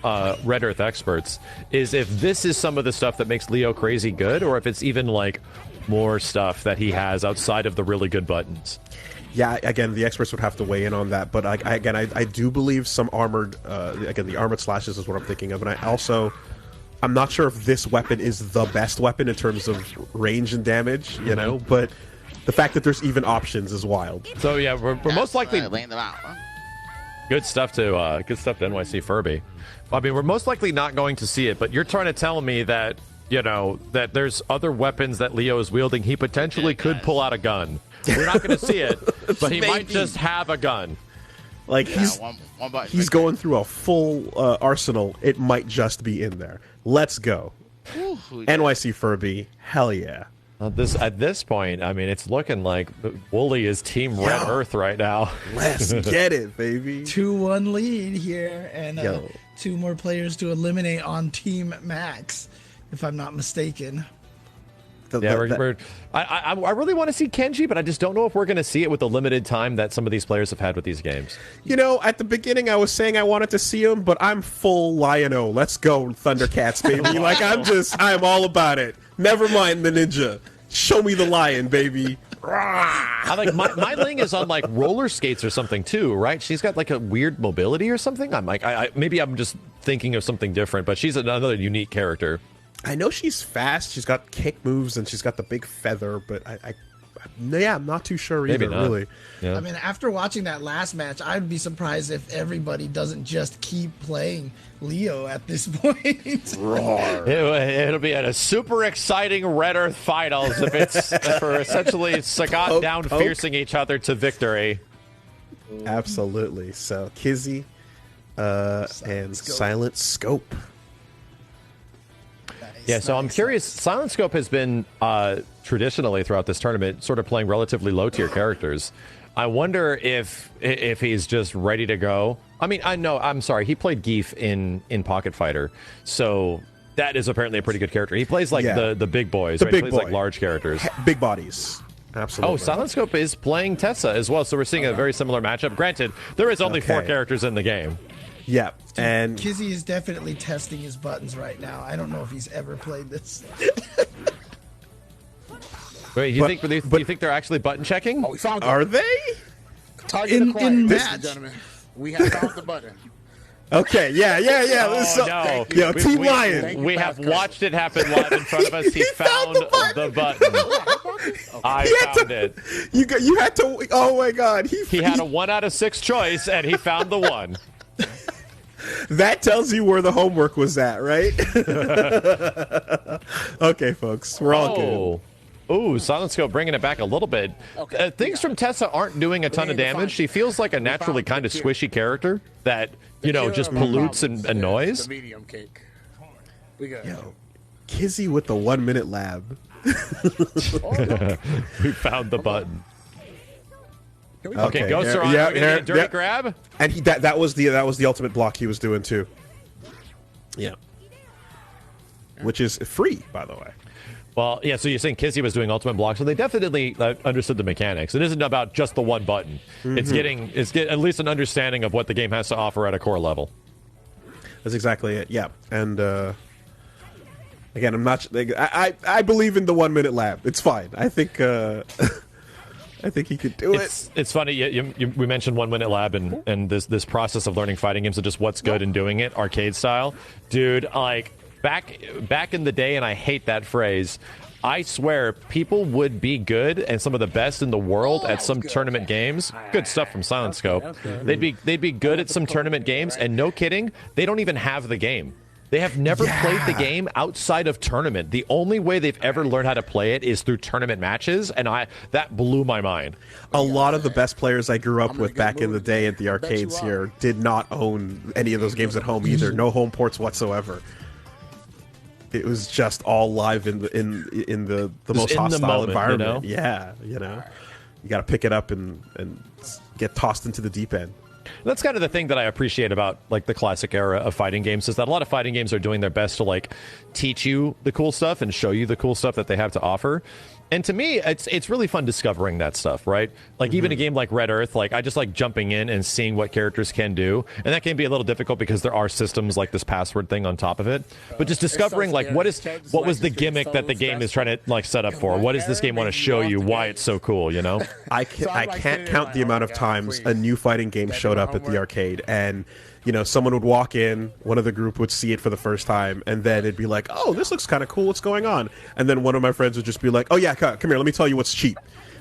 S2: Red Earth experts is if this is some of the stuff that makes Leo crazy good, or if it's even like more stuff that he has outside of the really good buttons.
S3: Yeah, again, the experts would have to weigh in on that, but I do believe some armored, again, the armored slashes is what I'm thinking of, and I'm not sure if this weapon is the best weapon in terms of range and damage, but the fact that there's even options is wild.
S2: So yeah, we're most likely
S10: laying them out. Huh?
S2: Good stuff to NYC Furby. I mean, we're most likely not going to see it, but you're trying to tell me that that there's other weapons that Leo is wielding. He potentially could pull out a gun. We're not going to see it, but he might just have a gun.
S3: Like he's going through a full arsenal. It might just be in there. Let's go. NYC Furby, hell yeah.
S2: At this point, I mean, it's looking like Wooly is Team Red Earth right now.
S3: Let's get it, baby.
S1: 2-1 lead here, and 2 more players to eliminate on Team Max, if I'm not mistaken.
S2: I really want to see Kenji, but I just don't know if we're going to see it with the limited time that some of these players have had with these games.
S3: You know, at the beginning, I was saying I wanted to see him, but I'm full Lion-O. Let's go, Thundercats, baby. Like, I'm all about it. Never mind the ninja. Show me the lion, baby.
S2: I like my Ling is on like roller skates or something too, right? She's got like a weird mobility or something. I'm like, maybe I'm just thinking of something different, but she's another unique character.
S3: I know she's fast. She's got kick moves and she's got the big feather, but I'm not too sure either.
S2: Maybe not.
S3: Really.
S2: Yeah.
S1: I mean, after watching that last match, I'd be surprised if everybody doesn't just keep playing Leo at this point.
S3: Roar.
S2: It'll be a super exciting Red Earth finals if it's for essentially Sagat down fiercing each other to victory.
S3: Absolutely. So Kizzy and Silent Scope.
S2: Yeah, so I'm curious. Silent Scope has been traditionally throughout this tournament sort of playing relatively low-tier characters. I wonder if he's just ready to go. I mean, I'm sorry. He played Geef in Pocket Fighter, so that is apparently a pretty good character. He plays like the big boys, right? He plays like large characters.
S3: Big bodies. Absolutely.
S2: Oh, Silent Scope is playing Tessa as well, so we're seeing a very similar matchup. Granted, there is only 4 characters in the game.
S3: Yeah, and
S1: Kizzy is definitely testing his buttons right now. I don't know if he's ever played this.
S2: Wait, you think they're actually button checking?
S5: Oh, we found
S3: are they?
S5: Target acquired,
S1: in
S5: ladies
S1: match.
S5: and gentlemen. We have found the button.
S3: Okay, yeah.
S2: Oh, no.
S3: Yo, Team Lion.
S2: We have watched it happen live in front of us. He found the button. I found it.
S3: You had to. Oh my God.
S2: He had a 1 out of 6 choice, and he found the 1.
S3: That tells you where the homework was at, right? Okay, folks, we're all good.
S2: Ooh, Silent Scope bringing it back a little bit.
S5: Okay,
S2: Things from Tessa aren't doing a ton of damage. She feels like a naturally kind of squishy character that, just pollutes and annoys.
S5: The medium cake. We got
S3: Yo, Kizzy with the 1 minute lab.
S2: We found the button. Okay,
S3: Okay,
S2: Ghoster on a dirty grab.
S3: And that was the ultimate block he was doing too. Yeah. Which is free, by the way.
S2: Well, yeah, so you're saying Kizzy was doing ultimate block, so they definitely understood the mechanics. It isn't about just the one button. Mm-hmm. It's getting at least an understanding of what the game has to offer at a core level.
S3: That's exactly it. Yeah. And again, I'm not I believe in the 1 minute lab. It's fine. I think I think he could do it.
S2: It's funny. We mentioned 1 minute lab and this process of learning fighting games and just what's good and doing it arcade style, dude. Like back in the day, and I hate that phrase. I swear, people would be good and some of the best in the world at some tournament games. Good stuff from Silent Scope. They'd be good at some tournament games, and no kidding, they don't even have the game. They have never played the game outside of tournament. The only way they've ever learned how to play it is through tournament matches, and that blew my mind.
S3: A lot of the best players I grew up with back in the day at the arcades here did not own any of those games at home either. No home ports whatsoever. It was just all live in the most hostile environment. You know, you got to pick it up and get tossed into the deep end.
S2: That's kind of the thing that I appreciate about like the classic era of fighting games is that a lot of fighting games are doing their best to like teach you the cool stuff and show you the cool stuff that they have to offer. And to me, it's really fun discovering that stuff, right? Like even a game like Red Earth, like I just like jumping in and seeing what characters can do. And that can be a little difficult because there are systems like this password thing on top of it. But just discovering like what was the gimmick that the game is trying to like set up for? What does this game want to show you? Why it's so cool, you know?
S3: I can't count the amount of times a new fighting game showed up at the arcade and someone would walk in, one of the group would see it for the first time, and then it'd be like, oh, this looks kind of cool, what's going on? And then one of my friends would just be like, oh yeah, come here, let me tell you what's cheap.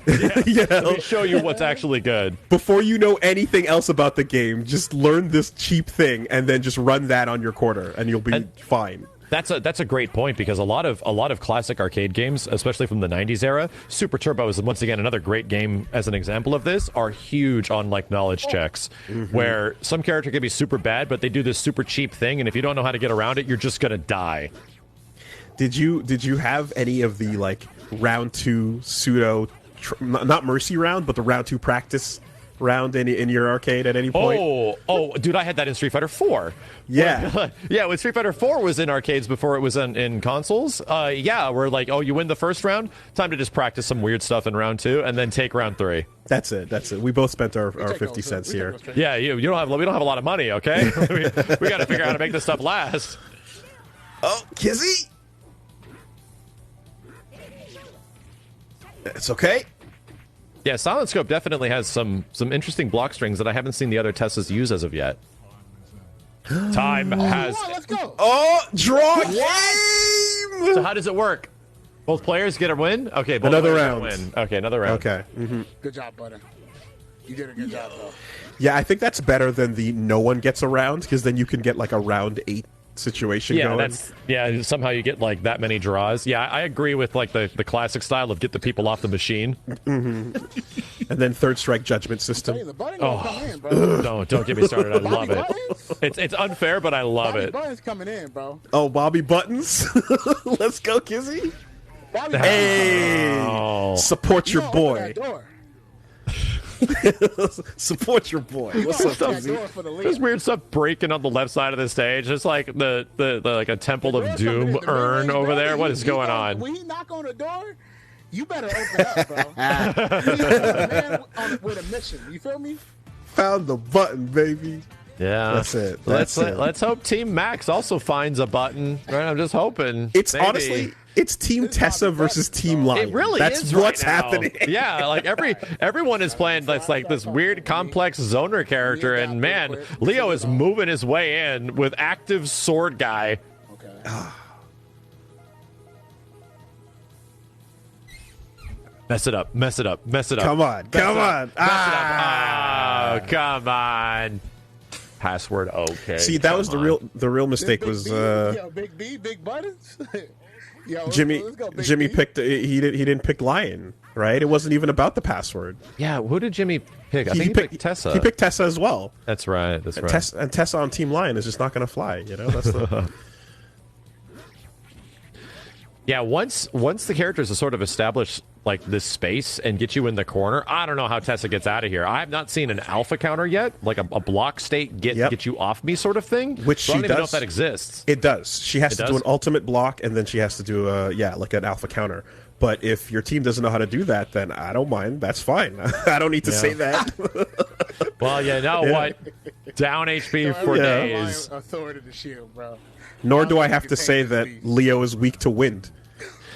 S2: Let me show you what's actually good.
S3: Before you know anything else about the game, just learn this cheap thing, and then just run that on your quarter, and you'll be fine.
S2: That's a great point because a lot of classic arcade games, especially from the 90s era, Super Turbo is once again another great game as an example of this, are huge on like knowledge checks where some character can be super bad, but they do this super cheap thing, and if you don't know how to get around it, you're just gonna die.
S3: Did you have any of the like round 2 pseudo, not mercy round, but the round 2 practice round in your arcade at any point?
S2: Oh, dude, I had that in Street Fighter 4.
S3: Yeah.
S2: Yeah, when Street Fighter 4 was in arcades before it was in consoles, yeah, we're like, oh, you win the first round, time to just practice some weird stuff in round 2, and then take round 3.
S3: That's it. We both spent our 50 cents here.
S2: Yeah, we don't have a lot of money, okay? we got to figure out how to make this stuff last.
S3: Oh, Kizzy! It's okay.
S2: Yeah, Silent Scope definitely has some interesting block strings that I haven't seen the other Tessas use as of yet. Time has...
S5: Let's go.
S3: Oh, draw game!
S2: So how does it work? Both players get a win? Okay, both
S3: another
S2: players
S3: round.
S2: get a win. Okay, another round.
S3: Okay.
S5: Good job, buddy. You did a good job, though.
S3: Yeah, I think that's better than the no one gets a round, because then you can get like a round 8 situation going.
S2: Somehow you get like that many draws. Yeah, I agree with like the classic style of get the people off the machine.
S3: And then third strike judgment system.
S5: Hey, the button gonna come in, bro.
S2: Don't get me started. I love it.
S5: Buttons?
S2: It's unfair, but I love it.
S5: Button's coming in, bro.
S3: Oh, Bobby Buttons. Let's go, Kizzy.
S5: Bobby
S3: Hey, support your
S5: Open
S3: boy.
S5: that door.
S3: Support your boy. What's
S5: Open
S3: up,
S5: that
S3: Kizzy?
S5: door for the lead.
S2: There's weird stuff breaking on the left side of the stage. It's like the like a Temple of Doom urn over there. What is going on?
S5: When he knock on the door, you better open up, bro. He's a man with a mission. You feel me?
S3: Found the button, baby.
S2: Yeah,
S3: That's it.
S2: Let's hope Team Max also finds a button. Right, I'm just hoping.
S3: It's
S2: Maybe.
S3: honestly, it's Team Tessa versus Team Lion.
S2: It really
S3: That's
S2: is
S3: what's
S2: right now.
S3: happening.
S2: Yeah, like everyone is playing that's like this weird complex zoner character, and man, Leo is moving his way in with active sword guy.
S5: Okay.
S2: Mess it up, mess it up, mess it up.
S3: Come on, come on.
S2: Mess it up. Oh, come on. Password okay.
S3: See, that was the real mistake
S5: Big
S3: was
S5: B, yo, Big B, Big Buttons. Yo,
S3: Jimmy.
S5: let's go, Big
S3: Jimmy
S5: B.
S3: picked. He didn't pick Lion, right? It wasn't even about the password.
S2: Yeah, who did Jimmy pick? I think he picked Tessa.
S3: He picked Tessa as well.
S2: That's right. That's
S3: And
S2: right.
S3: Tessa on Team Lion is just not going to fly. You know, that's the.
S2: Yeah, once the characters are sort of established like this space and get you in the corner, I don't know how Tessa gets out of here. I have not seen an alpha counter yet, like a block state get you off me sort of thing.
S3: Which
S2: so I don't
S3: she
S2: even know
S3: does.
S2: if that exists.
S3: It does. She has to
S2: does?
S3: do an ultimate block, and then she has to do like an alpha counter. But if your team doesn't know how to do that, then I don't mind. That's fine. I don't need to say that.
S2: Well, you know what? Down HP for days.
S5: Authority to shield, bro.
S3: Nor do I have to say that Leo is weak to wind.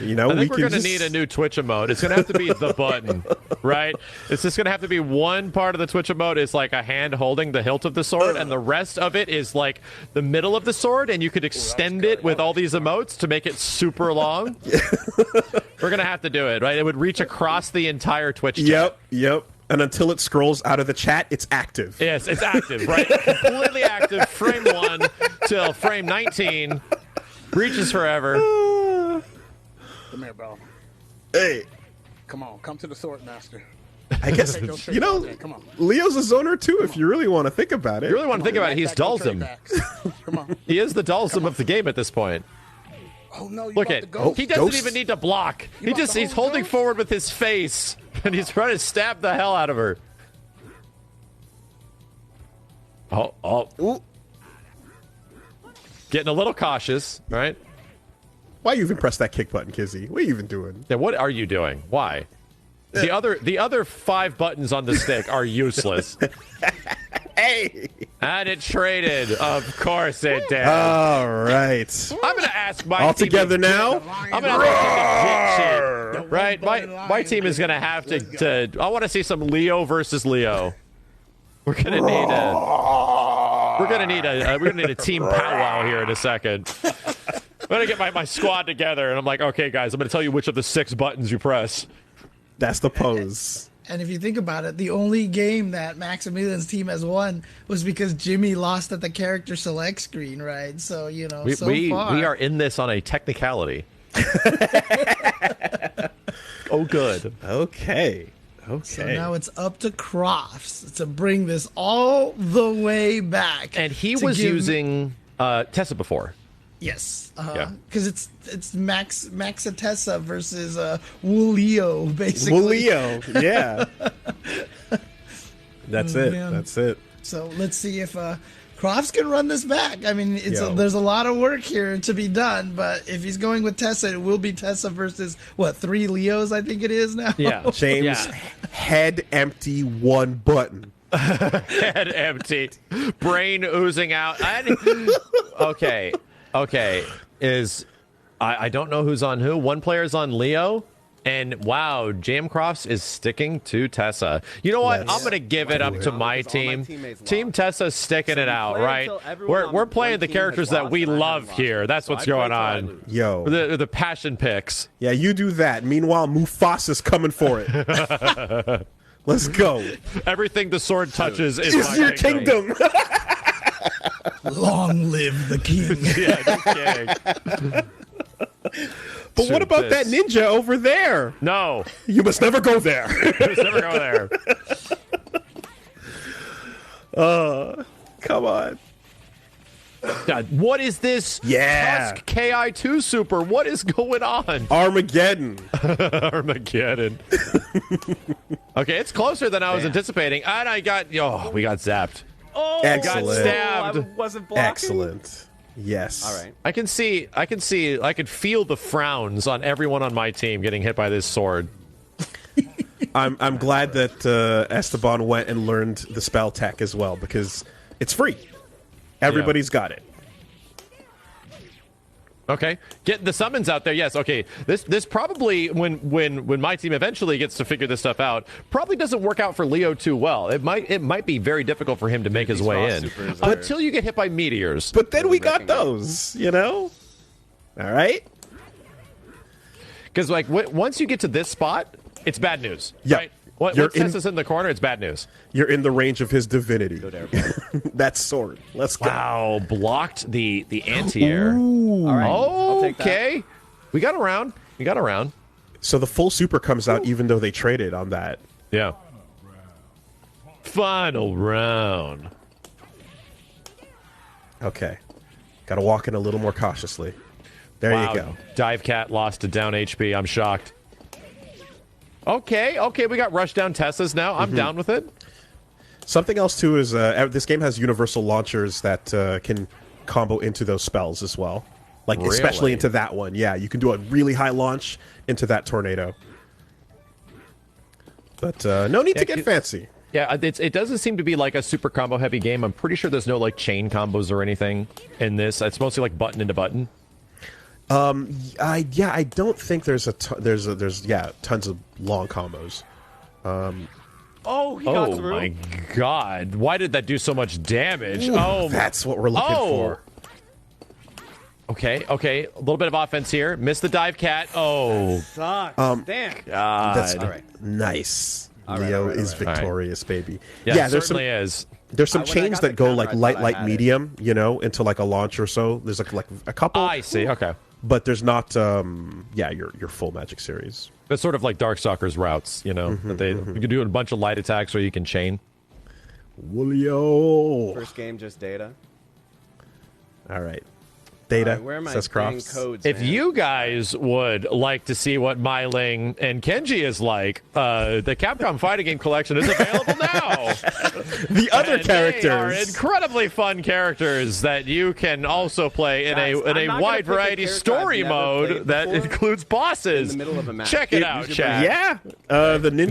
S3: You know,
S2: I think we're
S3: can
S2: going to need a new Twitch emote. It's going to have to be the button, right? It's just going to have to be one part of the Twitch emote is like a hand holding the hilt of the sword, and the rest of it is like the middle of the sword, and you could extend it with all these emotes to make it super long. We're going to have to do it, right? It would reach across the entire Twitch chat.
S3: Yep. And until it scrolls out of the chat, it's active.
S2: Yes, it's active, right? Completely active, frame 1 till frame 19. Reaches forever.
S5: Come here, bro.
S3: Hey.
S5: Come on, come to the sword master.
S3: I guess, you know,
S5: come on.
S3: Leo's a zoner too, if you really want to think about it.
S2: You really want to think about it, he's Dulzum.
S5: Come on.
S2: He is the Dulzum of the game at this point.
S5: Oh, no, you
S2: Look
S5: about
S2: at
S5: to go?
S2: he doesn't
S3: Ghost?
S2: even need to block. He's holding
S5: Ghost?
S2: forward with his face, and he's trying to stab the hell out of her. Oh.
S3: Ooh.
S2: Getting a little cautious, right?
S3: Why you even press that kick button, Kizzy? What are you even doing?
S2: Yeah, what are you doing? Why? The other 5 buttons on the stick are useless.
S3: Hey!
S2: And it traded. Of course it did.
S3: All right.
S2: I'm going to ask my
S3: All
S2: team
S3: together now?
S2: I'm going to ask my team to right? My team is going to have to I want to see some Leo versus Leo. We're going to need a team powwow here in a second. I'm going to get my squad together, and I'm like, okay, guys, I'm going to tell you which of the 6 buttons you press.
S3: That's the pose.
S1: And if you think about it, the only game that Maximilian's team has won was because Jimmy lost at the character select screen, right? So, you know,
S2: We
S1: far.
S2: are in this on a technicality. Oh, good.
S3: Okay.
S1: So now it's up to Crofts to bring this all the way back.
S2: And he was using Tessa before.
S1: Yes,
S2: Yeah.
S1: because it's Maxatessa versus Woolio, basically.
S3: Woolio, yeah. That's it.
S1: man.
S3: That's it.
S1: So let's see if Crofts can run this back. I mean,
S3: Yo.
S1: there's a lot of work here to be done, but if he's going with Tessa, it will be Tessa versus, what, 3 Leos, I think it is now?
S2: Yeah.
S3: James,
S2: Yeah.
S3: head empty, 1 button.
S2: Head empty, brain oozing out. Okay. I don't know who's on who. One player's on Leo, and wow, Jamcrofts is sticking to Tessa. You know what? I'm gonna give it up to my team. Team Tessa's sticking it out, right? We're playing the characters that we love here. That's what's going on.
S3: Yo,
S2: the passion picks.
S3: Yeah, you do that. Meanwhile, Mufasa's coming for it. Let's go.
S2: Everything the sword touches is
S3: It's
S2: my
S3: your kingdom.
S1: Long live the king.
S2: Yeah,
S3: But what about that ninja over there?
S2: No.
S3: You must never go there.
S2: You must never go there.
S3: Come on.
S2: God, what is this?
S3: Yeah.
S2: Tusk KI2 Super. What is going on?
S3: Armageddon.
S2: Armageddon. Okay, it's closer than I was anticipating. And we got zapped.
S4: Oh,
S3: Excellent.
S2: Got stabbed.
S4: I wasn't blocking.
S3: Excellent. Yes.
S4: All right.
S2: I could feel the frowns on everyone on my team getting hit by this sword.
S3: I'm glad that Esteban went and learned the spell tech as well, because it's free. Everybody's got it.
S2: Okay, get the summons out there. Yes. Okay. This probably when my team eventually gets to figure this stuff out, probably doesn't work out for Leo too well. It might be very difficult for him to make his way in until you get hit by meteors.
S3: But then we got those, you know. All right.
S2: Because once you get to this spot, it's bad news.
S3: Yeah.
S2: Right? Once Tessa's in the corner, it's bad news.
S3: You're in the range of his divinity. That sword. Let's go.
S2: Wow, blocked the anti-air.
S4: All right. I'll take that.
S2: Okay. We got around.
S3: So the full super comes out even though they traded on that.
S2: Yeah. Final round.
S3: Okay. Got to walk in a little more cautiously. There
S2: Wow.
S3: you go.
S2: Dive Cat lost to down HP. I'm shocked. Okay, we got rushdown Tessas now. I'm down with it.
S3: Something else, too, is this game has universal launchers that can combo into those spells as well. Like, especially
S2: Really?
S3: into that one. Yeah, you can do a really high launch into that tornado. But no need to get fancy.
S2: Yeah, it doesn't seem to be like a super combo heavy game. I'm pretty sure there's no like chain combos or anything in this. It's mostly like button into button.
S3: I don't think there's tons of long combos.
S4: Oh, he got
S2: Oh
S4: through.
S2: my god! Why did that do so much damage? Oh,
S3: That's what we're looking for.
S2: Okay, a little bit of offense here. Missed the dive cat. Oh,
S4: Sucks. Damn.
S2: God.
S3: That's
S4: All right.
S3: Nice.
S4: All right,
S3: Leo
S4: all right,
S3: is
S4: all right.
S3: victorious, baby.
S2: Yeah,
S3: there's
S2: certainly is.
S3: There's some
S4: When I
S3: chains
S4: got the
S3: that go
S4: counter,
S3: like
S4: I thought
S3: light,
S4: I
S3: light,
S4: had it.
S3: medium, into like a launch or so. There's like a couple.
S2: I see. Okay,
S3: But there's not your full Magic series.
S2: that's sort of like Darkstalker's routes. You know, that you can do a bunch of light attacks or you can chain.
S3: Woolio.
S4: First game, just data.
S3: All right. Data,
S4: All right, where am I
S3: says
S4: playing
S3: Crofts.
S4: codes,
S2: If
S4: man?
S2: you guys would like to see what Myling and Kenji is like, the Capcom Fighting Game Collection is available now.
S3: The other
S2: And they are
S3: characters.
S2: incredibly fun characters that you can also play in
S4: Guys,
S2: a
S4: I'm not
S2: wide
S4: gonna pick a
S2: variety
S4: character
S2: story
S4: I've never
S2: mode
S4: played
S2: that
S4: before
S2: includes bosses.
S4: in the middle of a match.
S2: Check it out,
S4: Use your
S2: chat.
S3: Yeah.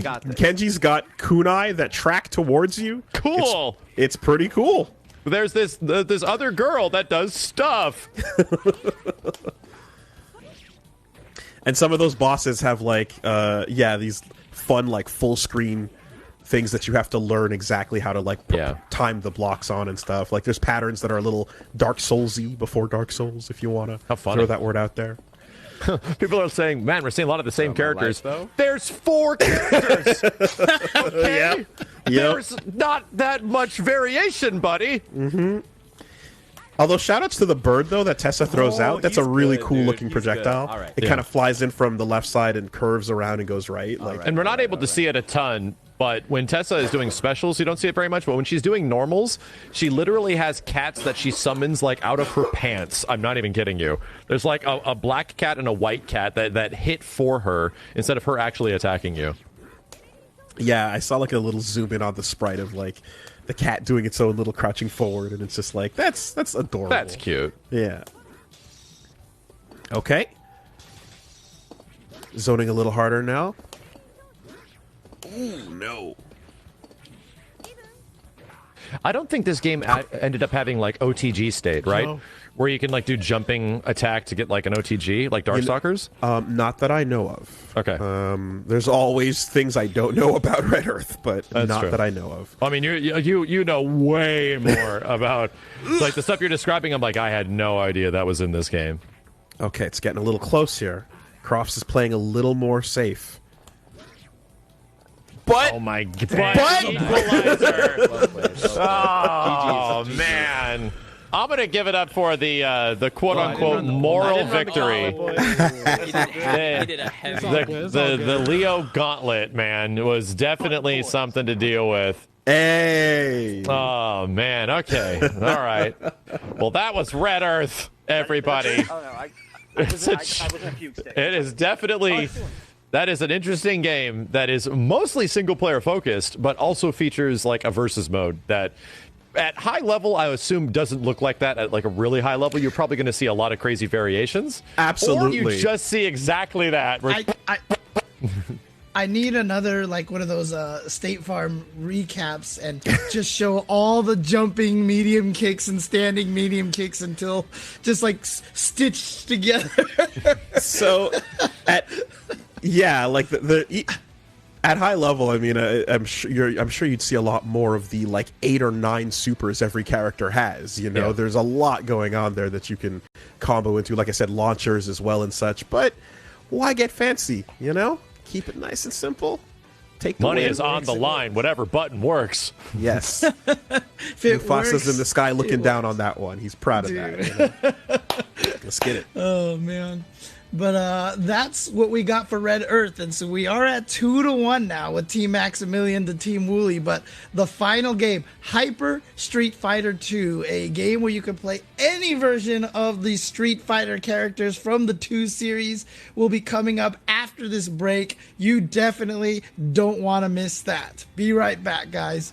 S4: Got this.
S3: Kenji's got kunai that track towards you.
S2: Cool.
S3: It's pretty cool.
S2: There's this other girl that does stuff.
S3: And some of those bosses have like these fun like full screen things that you have to learn exactly how to like time the blocks on and stuff. Like there's patterns that are a little Dark Souls-y before Dark Souls, if you want to throw that word out there.
S2: People are saying, man, we're seeing a lot of the same characters.
S4: life, though?
S2: There's 4 characters. Okay?
S3: Yep.
S2: There's not that much variation, buddy.
S3: Although shoutouts to the bird though that Tessa throws out. That's a
S4: he's
S3: really
S4: good,
S3: cool
S4: dude.
S3: looking
S4: He's
S3: projectile.
S4: good. All right.
S3: It kind of flies in from the left side and curves around and goes right. Like
S2: And we're not able to see it a ton But when Tessa is doing specials, you don't see it very much. But when she's doing normals, she literally has cats that she summons like out of her pants. I'm not even kidding you. There's like a black cat and a white cat that hit for her instead of her actually attacking you.
S3: Yeah, I saw like a little zoom in on the sprite of like the cat doing its own little crouching forward, and it's just like that's adorable.
S2: That's cute.
S3: Yeah. Okay. Zoning a little harder now. Ooh, no.
S2: I don't think this game ended up having like OTG state, right?
S3: No.
S2: Where you can like do jumping attack to get like an OTG, like Darkstalkers?
S3: Not that I know of.
S2: Okay.
S3: There's always things I don't know about Red Earth, but
S2: That's
S3: not
S2: true.
S3: that I know of.
S2: I mean, you know way more about like the stuff you're describing. I'm like, I had no idea that was in this game.
S3: Okay, it's getting a little close here. Crofts is playing a little more safe.
S4: But
S2: Oh my god! Equalizer! Oh man! I'm gonna give it up for the quote unquote moral victory. The Leo Gauntlet, man, was definitely something to deal with.
S3: Hey!
S2: Oh man! Okay, all right. Well, that was Red Earth, everybody.
S9: Oh no, I was in a fugue state.
S2: It is definitely. That is an interesting game that is mostly single-player focused, but also features like a versus mode that, at high level, I assume doesn't look like that. At like a really high level, you're probably going to see a lot of crazy variations.
S3: Absolutely.
S2: Or you just see exactly that.
S1: I need another like one of those State Farm recaps and just show all the jumping medium kicks and standing medium kicks until just like stitched together.
S3: So, like at high level, I mean, I'm sure you'd see a lot more of the like 8 or 9 supers every character has. You know, there's a lot going on there that you can combo into. Like I said, launchers as well and such. But why get fancy? You know, keep it nice and simple. Take the
S2: Money
S3: win.
S2: is on the line. Whatever button works.
S3: Yes.
S1: If
S3: Mufasa's in the sky looking down on that one. He's proud of that. You know? Let's get it.
S1: Oh man. But that's what we got for Red Earth, and so we are at 2-1 now with Team Maximilian to Team Wooly. But the final game, Hyper Street Fighter 2, a game where you can play any version of the Street Fighter characters from the 2 series, will be coming up after this break. You definitely don't want to miss that. Be right back, guys.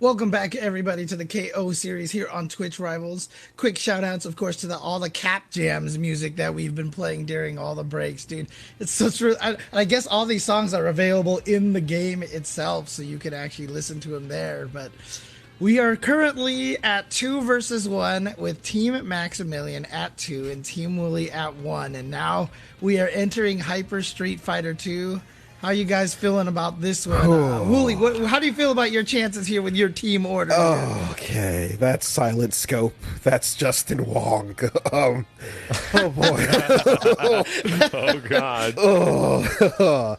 S1: Welcome back, everybody, to the KO series here on Twitch Rivals. Quick shout-outs, of course, to all the Cap Jams music that we've been playing during all the breaks, dude. It's such... I guess all these songs are available in the game itself, so you can actually listen to them there. But we are currently at 2 versus 1 with Team Maximilian at 2 and Team Wooly at 1. And now we are entering Hyper Street Fighter 2. How you guys feeling about this one? Wooly, how do you feel about your chances here with your team order?
S3: Oh, okay, that's Silent Scope. That's Justin Wong. Oh boy.
S2: Oh God.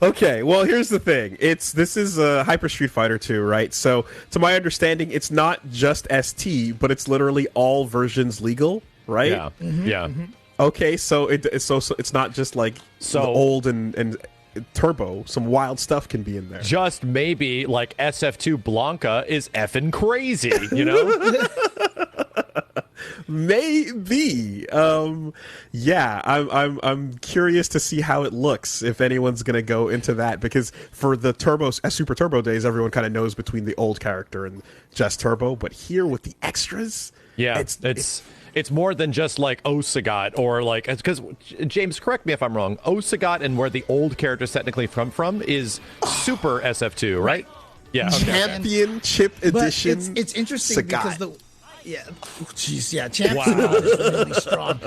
S3: Okay, well, here's the thing. This is Hyper Street Fighter 2, right? So, to my understanding, it's not just ST, but it's literally all versions legal, right?
S2: Yeah. Yeah.
S3: Okay, so it's not just like the old and turbo. Some wild stuff can be in there.
S2: Just maybe like SF2 Blanca is effing crazy, you know?
S3: Maybe. Yeah, I'm curious to see how it looks, if anyone's gonna go into that, because for the Super Turbo days, everyone kind of knows between the old character and just Turbo, but here with the extras,
S2: yeah, it's more than just like Osagot or like, because James, correct me if I'm wrong, Osagot and where the old characters technically come from is Super SF2, right? Yeah, okay.
S3: Championship edition.
S1: It's interesting
S3: Sagat.
S1: because Champion is really strong.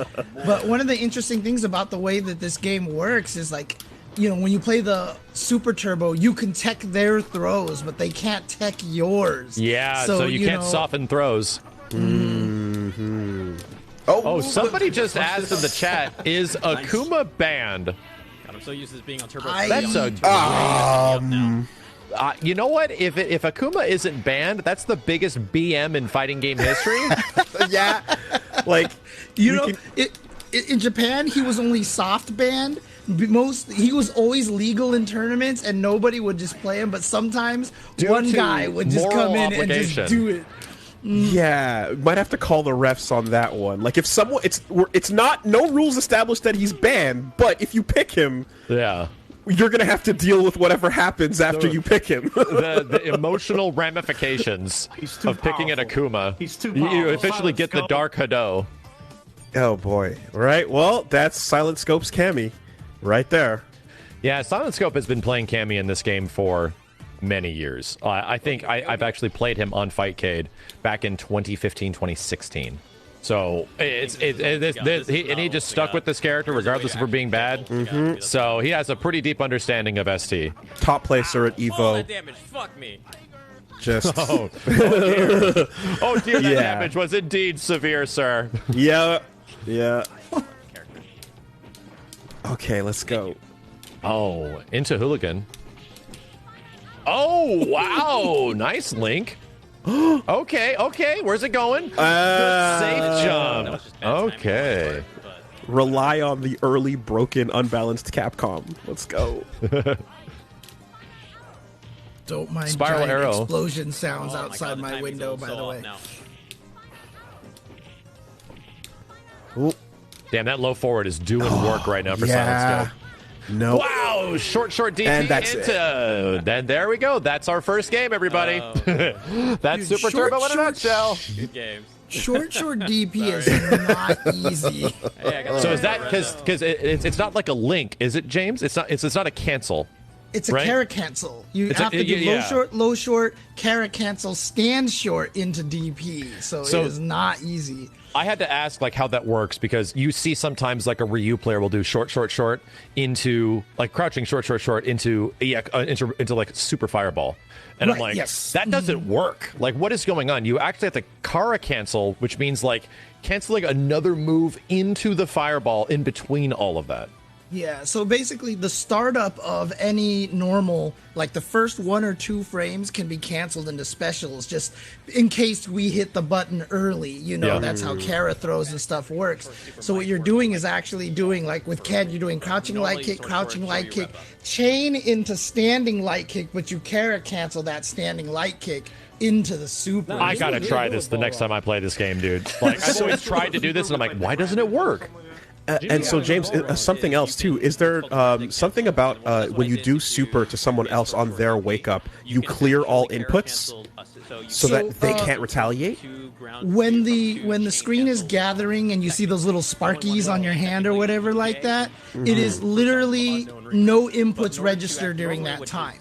S1: But one of the interesting things about the way that this game works is like, you know, when you play the Super Turbo, you can tech their throws, but they can't tech yours.
S2: Yeah, so you can't soften throws.
S3: Mm-hmm.
S2: Oh, somebody just asked in the chat, is Akuma banned?
S8: God, I'm so used to this being on Turbo.
S2: That's you know what? If Akuma isn't banned, that's the biggest BM in fighting game history.
S3: Yeah, like
S1: in Japan, he was only soft banned. He was always legal in tournaments, and nobody would just play him. But sometimes one guy would just come in and just do it.
S3: Yeah, might have to call the refs on that one. Like if someone, it's not no rules established that he's banned, but if you pick him,
S2: yeah,
S3: you're gonna have to deal with whatever happens after you pick him.
S2: the emotional ramifications of picking an Akuma.
S11: He's too powerful.
S2: You officially get the Dark Hado.
S3: Oh boy! Right. Well, that's Silent Scope's Cammy, right there.
S2: Yeah, Silent Scope has been playing Cammy in this game for many years. I think I've actually played him on Fightcade back in 2015, 2016. So he just stuck with this character regardless of her being bad.
S3: Mm-hmm.
S2: So he has a pretty deep understanding of ST.
S3: Top placer at Evo.
S8: All that damage, fuck me.
S3: Just
S2: oh dear, that damage was indeed severe, sir.
S3: Yeah. Okay, let's go.
S2: Oh, into Hooligan. Oh, wow. Nice link. Okay. Where's it going? Good safe jump. Okay.
S3: Rely on the early broken, unbalanced Capcom. Let's go.
S1: Don't mind
S2: Spiral arrow.
S1: Explosion sounds outside my window, by the way.
S3: Ooh.
S2: Damn, that low forward is doing work right now for Silent Scope.
S3: No.
S2: Wow, short DP
S3: and that's
S2: into. Then there we go. That's our first game, everybody. That's Super Turbo in a nutshell.
S8: Good games.
S1: Short DP is not easy.
S2: So is that because it's not like a link, is it, James? It's not a cancel.
S1: It's a carrot cancel. You have to do low short, carrot cancel, stand short into DP. So it is not easy.
S2: I had to ask like how that works because you see sometimes like a Ryu player will do short into like crouching short into like super fireball. And I'm like, that doesn't work. Like, what is going on? You actually have to Kara cancel, which means like canceling another move into the fireball in between all of that.
S1: Yeah, so basically the startup of any normal, like the first 1 or 2 frames can be canceled into specials just in case we hit the button early. You know, that's how Kara throws and stuff works. So what you're doing is actually doing, like with Ken, you're doing crouching light kick, chain into standing light kick, but you Kara cancel that standing light kick into the super.
S2: I gotta try this the next time I play this game, dude. Like, I've always tried to do this, and I'm like, why doesn't it work?
S3: And so, James, something else too. Is there something about when you do super to someone else on their wake up, you clear all inputs so that they can't retaliate?
S1: When the screen is gathering and you see those little sparkies on your hand or whatever like that, it is literally no inputs register during that time.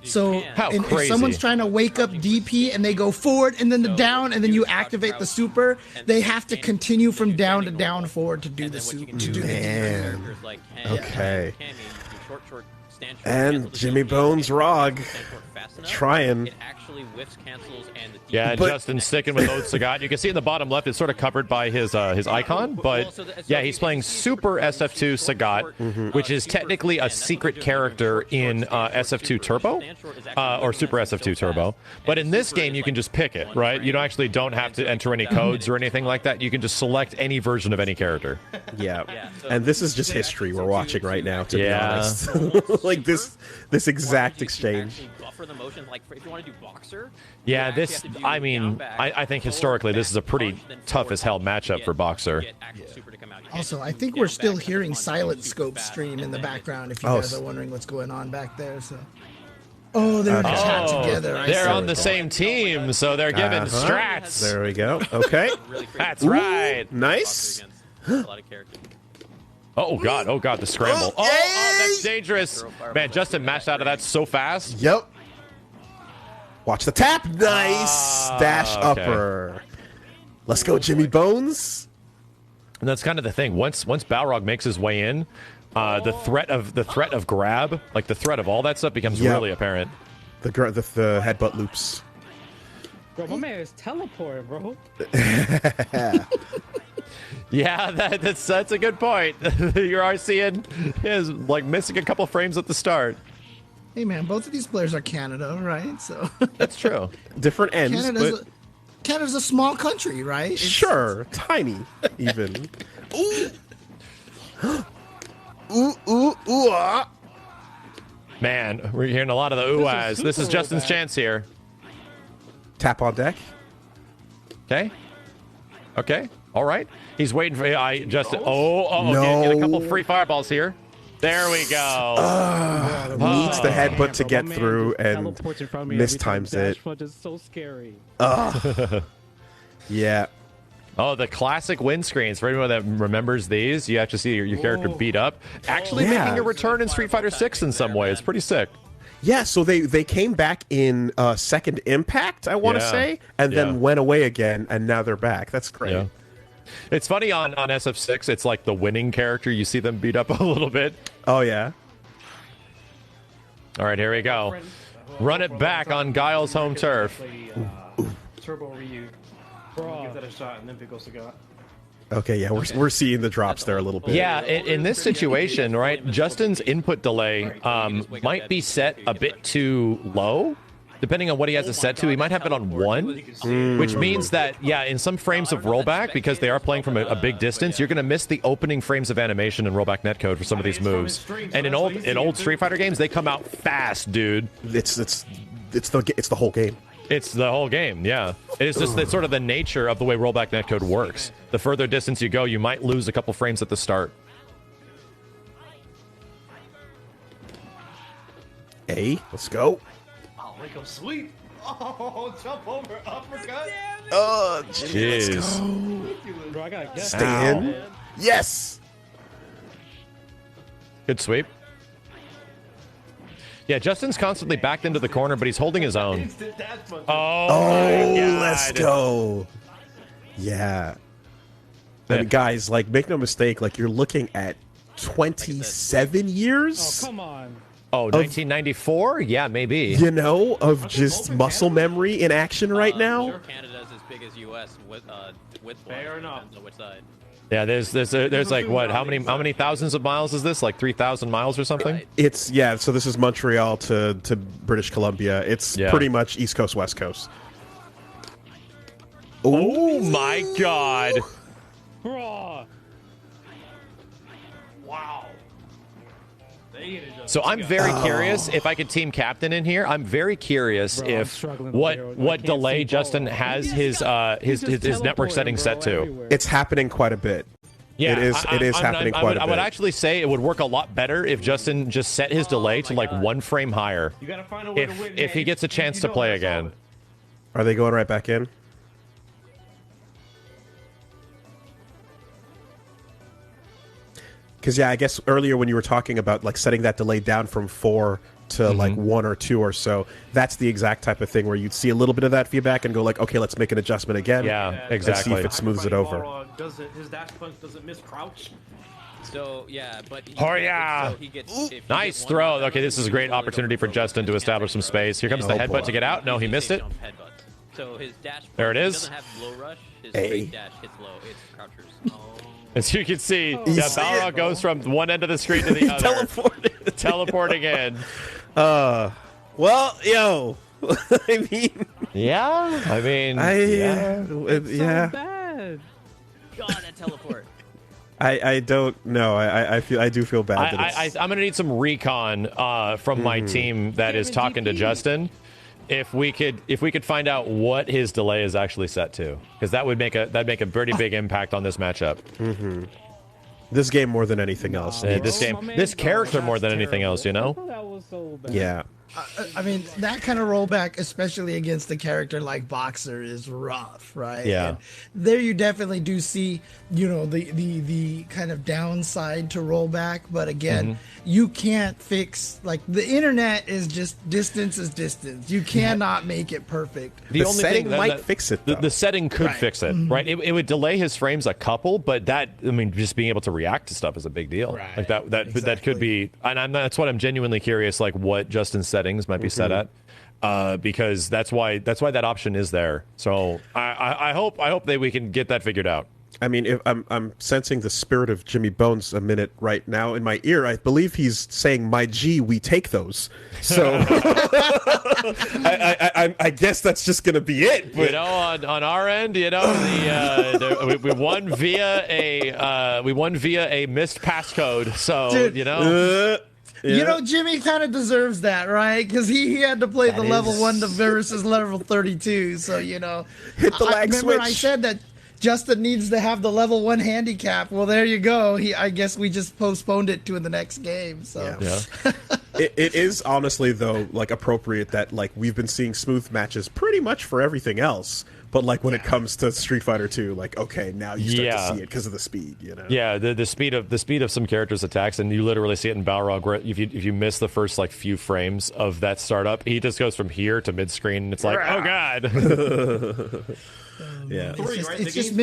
S1: So if someone's trying to wake up DP and they go forward and then the down and then you activate the super, they have to continue from down to down forward to do the super.
S3: Man. Okay. And Jimmy Bones Rog trying.
S2: Yeah, and Justin sticking with Ode Sagat. You can see in the bottom left, it's sort of covered by his icon, but yeah, he's playing Super SF2 Sagat, which is technically a secret character in SF2 Turbo, or Super SF2 Turbo. But in this game, you can just pick it, right? You don't have to enter any codes or anything like that. You can just select any version of any character.
S3: Yeah, and this is just history we're watching right now, to be honest. Like this exact exchange.
S8: For the motion, like if you want to do boxer.
S2: Yeah, this. I mean, I think historically this is a pretty tough as hell matchup for boxer.
S1: Also, I think we're still hearing Silent Scope stream in the background. If you guys are wondering what's going on back there, so. Oh, they're chat together.
S2: They're on the same team, so they're giving strats.
S3: There we go. Okay,
S2: that's right.
S3: Nice.
S2: Oh god, the scramble. Oh, that's dangerous. Man, Justin mashed out of that so fast.
S3: Yep. Watch the tap. Nice. Dash upper. Let's go, Jimmy Bones.
S2: And that's kind of the thing. Once Balrog makes his way in, the threat of grab, like the threat of all that stuff becomes really apparent.
S3: The headbutt loops.
S6: Bro, my man is teleporting, bro.
S2: Yeah, that's a good point. You are seeing is like missing a couple frames at the start.
S1: Hey man, both of these players are Canada, right? So
S2: that's true.
S3: Different ends.
S1: Canada's a small country, right?
S3: Sure, tiny, even. Ooh, ooh, ah.
S2: Man, we're hearing a lot of the ooh-ahs. This is Justin's chance here.
S3: Tap on deck.
S2: Okay. All right. He's waiting for Justin.
S3: No.
S2: Get a couple free fireballs here. There we go.
S3: Needs the headbutt to get through and mistimes it.
S6: Is so scary.
S3: Yeah.
S2: Oh, the classic windscreens. For anyone that remembers these, you have to see your character beat up. Actually making a return in Street Fighter 6 in some way. It's pretty sick.
S3: Yeah, so they came back in Second Impact, I want to say, and then went away again, and now they're back. That's great.
S2: Yeah. It's funny on SF6, it's like the winning character. You see them beat up a little bit.
S3: Oh, yeah.
S2: All right, here we go. Run it back on Guile's home turf.
S11: Turbo Ryu. Give that a shot, and then Pickle Sagat.
S3: Okay, yeah, we're seeing the drops there a little bit.
S2: Yeah, in this situation, right, Justin's input delay might be set a bit too low. Depending on what he has it set to, he might have it on 1, which means that, in some frames of rollback, because they are playing from a big distance, you're going to miss the opening frames of animation in rollback netcode for some of these moves. And in old Street Fighter games, they come out fast, dude.
S3: It's the whole game.
S2: It's the whole game, yeah. It's sort of the nature of the way rollback netcode works. The further distance you go, you might lose a couple frames at the start.
S3: Let's go.
S11: Wake up, sweep. Oh, jump over, uppercut.
S3: Oh, jeez. Let's
S6: go. Bro, I gotta get
S3: Stay in. Yes.
S2: Good sweep. Yeah, Justin's constantly backed into the corner, but he's holding his own. Oh,
S3: let's go. Yeah. I mean, guys, like, make no mistake, like, you're looking at 27 years?
S6: Oh, come on.
S2: Oh, 1994? Yeah, maybe.
S3: You know, of just muscle memory in action right now.
S8: Canada's as big as US width-wise. Fair enough. Depends on which side.
S2: Yeah, there's like what? How many thousands of miles is this? Like 3,000 miles or something? Right.
S3: It's so this is Montreal to British Columbia. It's pretty much East Coast, West Coast.
S2: Oh my God!
S6: Bro.
S11: Wow.
S2: So I'm very curious if I could team captain in here. I'm very curious if what delay Justin has his network settings set to.
S3: It's happening quite a bit.
S2: Yeah,
S3: it is happening quite a bit.
S2: I would actually say it would work a lot better if Justin just set his delay to like 1 frame higher.
S11: You gotta find a way to win,
S2: If he gets a chance to play again.
S3: Are they going right back in? Because yeah, I guess earlier when you were talking about like setting that delay down from 4 to like 1 or 2 or so, that's the exact type of thing where you'd see a little bit of that feedback and go like, okay, let's make an adjustment again.
S2: Yeah, exactly.
S3: And see if it smooths it over.
S11: His dash punch doesn't miss crouch.
S8: So yeah, but
S2: yeah! Nice throw. Okay, this is a great opportunity for Justin to establish some space. Here comes the headbutt to get out. No, he missed it.
S8: So his dash
S2: there it is.
S8: Doesn't have low rush. His straight dash hits low. It's crouchers.
S2: As you can see, Balrog goes from one end of the screen to the other. Teleporting in.
S3: Well, yo. I mean.
S2: Yeah? I mean.
S3: Yeah.
S6: So bad.
S8: God, that teleport.
S3: I don't know. I do feel bad.
S2: I'm gonna need some recon from my team that is talking to Justin. If we could find out what his delay is actually set to, because that'd make a pretty big impact on this matchup.
S3: This game more than anything else.
S2: This character more than anything else, you know?
S6: That was so bad.
S3: Yeah.
S1: I mean, that kind of rollback, especially against a character like Boxer, is rough, right?
S2: Yeah.
S1: And there you definitely do see, the kind of downside to rollback. But again, you can't fix, like, the internet is just distance is distance. You cannot make it perfect.
S2: The only
S3: setting
S2: thing
S3: might fix it, though.
S2: The setting could fix it, right? It would delay his frames a couple, but just being able to react to stuff is a big deal.
S1: Right.
S2: Like that could be, and that's what I'm genuinely curious, like what Justin's settings might be set at, because that's why that option is there. So I hope that we can get that figured out.
S3: I mean, if I'm sensing the spirit of Jimmy Bones a minute right now in my ear. I believe he's saying, "My G, we take those." So I guess that's just gonna be it. But
S2: on our end, we won via a missed passcode. So
S1: Dude, Jimmy kind of deserves that, right? Because he had to play the level 1 versus level 32. So
S3: hit the lag switch.
S1: Remember I said that Justin needs to have the level 1 handicap. Well, there you go. I guess we just postponed it to the next game. So
S3: yeah. It is honestly though like appropriate that like we've been seeing smooth matches pretty much for everything else. But like when it comes to Street Fighter 2, like okay, now you start to see it because of the speed,
S2: Yeah, the speed of some characters' attacks, and you literally see it in Balrog, where if you miss the first like few frames of that startup, he just goes from here to mid screen, and it's like, oh god.
S3: Yeah,
S1: it's just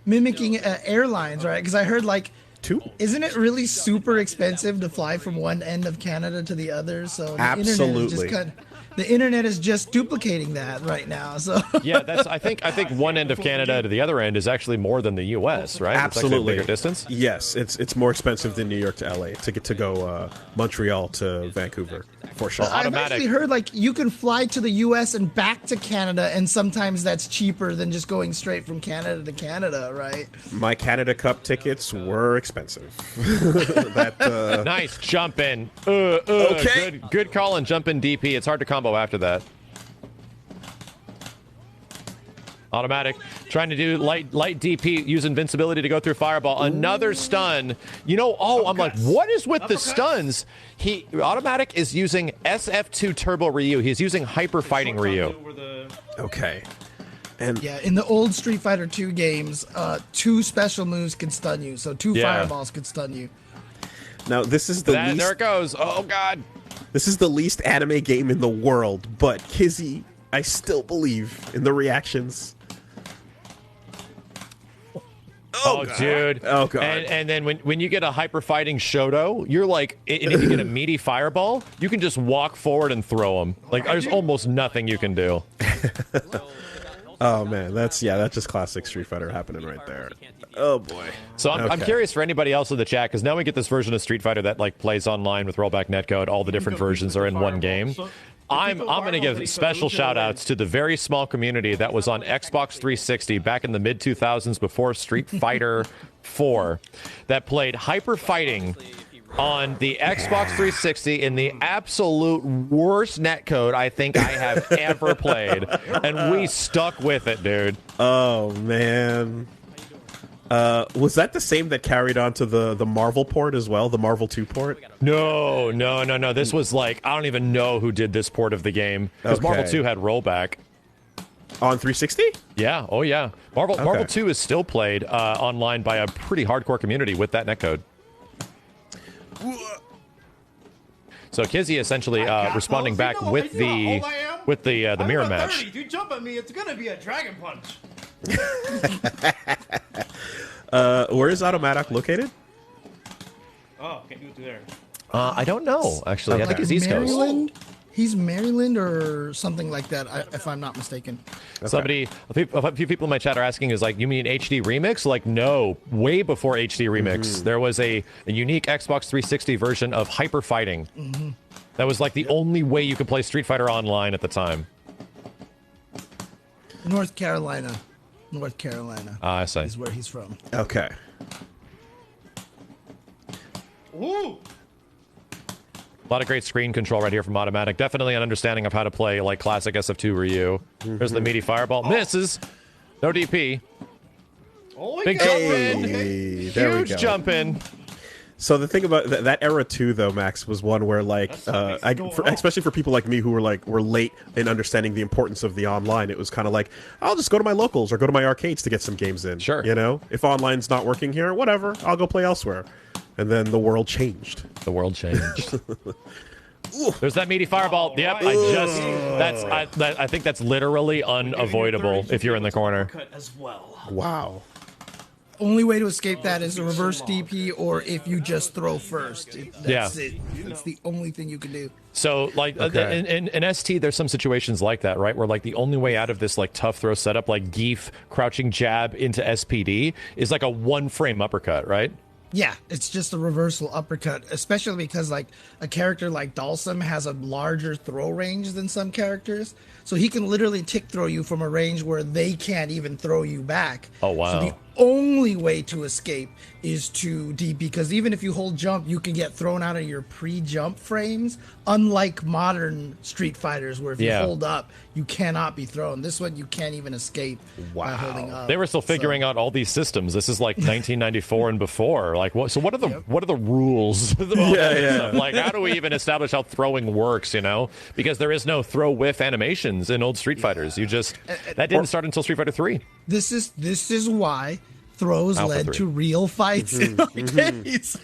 S1: mimicking airlines, right? Because I heard like. Isn't it really super expensive to fly from one end of Canada to the other? So the internet is just duplicating that right now. So
S2: yeah, I think one end of Canada to the other end is actually more than the U.S. Right?
S3: Absolutely,
S2: it's a bigger distance.
S3: Yes, it's more expensive than New York to L.A. to go Montreal to Vancouver for sure.
S1: I've actually heard like you can fly to the U.S. and back to Canada, and sometimes that's cheaper than just going straight from Canada to Canada, right?
S3: My Canada Cup tickets were expensive.
S2: Nice jump in.
S3: Okay,
S2: good call and jump in DP. It's hard to combo after that. Automatic, trying to do light DP, use invincibility to go through fireball. Another stun. I'm like, what is with the stuns? Automatic is using SF2 Turbo Ryu. He's using Hyper Fighting Ryu.
S3: Okay. And
S1: yeah, in the old Street Fighter 2 games, 2 special moves can stun you. So 2 fireballs could stun you.
S3: Now this is least.
S2: There it goes. Oh god.
S3: This is the least anime game in the world, but Kizzy, I still believe in the reactions.
S2: Oh, dude.
S3: Oh, God.
S2: And then when you get a hyper fighting Shoto, you're like, and if you get a meaty fireball, you can just walk forward and throw them. Like, there's almost nothing you can do.
S3: Oh, man. That's just classic Street Fighter happening right there. Oh, boy.
S2: So I'm curious for anybody else in the chat, because now we get this version of Street Fighter that, like, plays online with rollback netcode. All the different versions are in one game. I'm going to give special shout-outs to the very small community that was on Xbox 360 back in the mid-2000s before Street Fighter 4 that played Hyper Fighting on the Xbox 360 in the absolute worst netcode I think I have ever played. And we stuck with it, dude.
S3: Oh, man. Was that the same that carried on to the Marvel port as well, the Marvel 2 port?
S2: No. This was like, I don't even know who did this port of the game. Because Marvel 2 had rollback.
S3: On 360?
S2: Yeah, oh yeah. Marvel 2 is still played online by a pretty hardcore community with that netcode. So Kizzy essentially responding back with the mirror match.
S11: If you jump at me, it's gonna be a dragon punch.
S3: Where is Automatic located?
S11: Oh, can't do it through there.
S2: I don't know, actually. I think it's East
S1: Maryland? He's Maryland or something like that, if I'm not mistaken.
S2: Okay. A few people in my chat are asking, is like, you mean HD Remix? Like, no, way before HD Remix. There was a unique Xbox 360 version of Hyper Fighting. That was like the only way you could play Street Fighter online at the time.
S1: North Carolina.
S2: I see.
S1: Is where he's from.
S3: Okay.
S11: Ooh!
S2: A lot of great screen control right here from Automatic. Definitely an understanding of how to play like classic SF2 Ryu. There's the meaty fireball. Misses. No DP.
S11: Oh,
S2: big jump in. Huge jump in.
S3: So the thing about that era too, though, Max, was one where like, especially for people like me who were late in understanding the importance of the online, it was kind of like, I'll just go to my locals or go to my arcades to get some games in.
S2: Sure.
S3: You know, if online's not working here, whatever, I'll go play elsewhere. And then the world changed.
S2: There's that meaty fireball. Yep, I think that's literally unavoidable if you're in the corner.
S11: As well.
S3: Wow.
S1: Only way to escape that is a reverse DP, or if you just throw first. That's it. It's the only thing you can do.
S2: So, like, in ST, there's some situations like that, right? Where, like, the only way out of this, like, tough throw setup, like, Geef crouching jab into SPD, is, like, a one-frame uppercut, right?
S1: Yeah, it's just a reversal uppercut, especially because, like, a character like Dalsum has a larger throw range than some characters. So he can literally tick throw you from a range where they can't even throw you back.
S2: Oh, wow.
S1: So the only way to escape is to DP, because even if you hold jump, you can get thrown out of your pre-jump frames, unlike modern Street Fighters, where if you hold up, you cannot be thrown. This one, you can't even escape by holding up.
S2: They were still figuring out all these systems. This is like 1994 and before. Like, what? So what are the rules? Like, how do we even establish how throwing works? You know, because there is no throw whiff animations in old Street Fighters. You just that didn't start until Street Fighter 3.
S1: This is why throws led to real fights in arcades.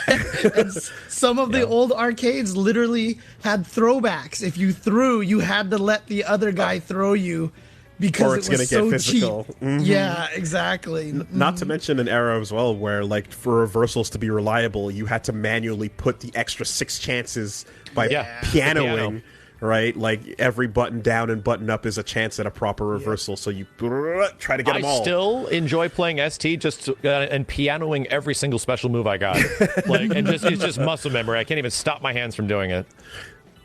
S1: And some of the old arcades literally had throwbacks. If you threw, you had to let the other guy throw you because it was so cheap. Yeah, exactly.
S3: Not to mention an era as well where, like, for reversals to be reliable, you had to manually put the extra 6 chances by pianoing. Right, like every button down and button up is a chance at a proper reversal. So you try to get them all.
S2: I still enjoy playing ST and pianoing every single special move I got. It's just muscle memory. I can't even stop my hands from doing it.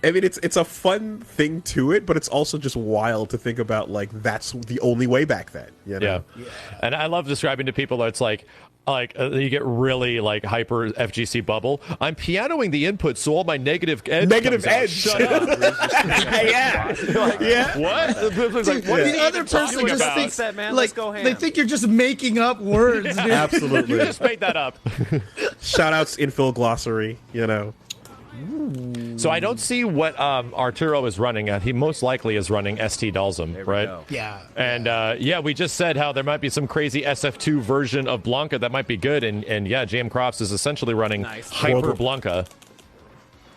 S3: I mean, it's a fun thing to it, but it's also just wild to think about. Like, that's the only way back then. You know?
S2: Yeah, and I love describing to people that it's like you get really like hyper FGC bubble. I'm pianoing the input so all my negative edge. Shut up. What?
S1: The other person just thinks
S4: that, man.
S1: Like,
S4: Let's go ham.
S1: they think you're just making up words, dude.
S3: Absolutely.
S2: You just made that up.
S3: Shout outs Infill Glossary, you know.
S2: So I don't see what Arturo is running at. He most likely is running ST Dalsum, right?
S1: Yeah.
S2: And we just said how there might be some crazy SF2 version of Blanca that might be good, and GM Crops is essentially running Hyper Blanca.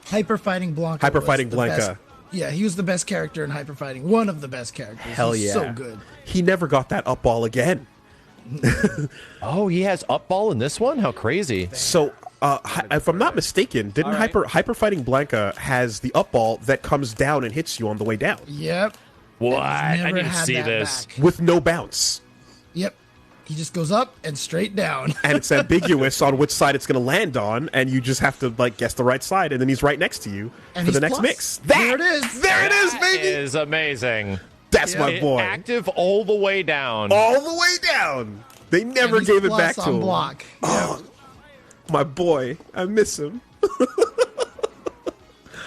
S1: Hyper Fighting Blanca.
S3: Hyper Fighting Blanca.
S1: Yeah, he was the best character in Hyper Fighting. One of the best characters.
S3: Hell
S1: He's
S3: yeah.
S1: so good.
S3: He never got that up ball again.
S2: Oh, he has up ball in this one? How crazy.
S3: So, if I'm not mistaken, didn't Hyper Fighting Blanca has the up ball that comes down and hits you on the way down?
S1: Yep.
S2: What? I need to see this.
S1: Back.
S3: With no bounce.
S1: Yep. He just goes up and straight down.
S3: And it's ambiguous on which side it's going to land on, and you just have to, like, guess the right side, and then he's right next to you for the next mix.
S1: There it is. There it is, baby.
S2: That is amazing.
S3: That's my boy.
S2: Active all the way down.
S3: All the way down. They never gave it back to him.
S1: Block.
S3: Oh, my boy. I miss him.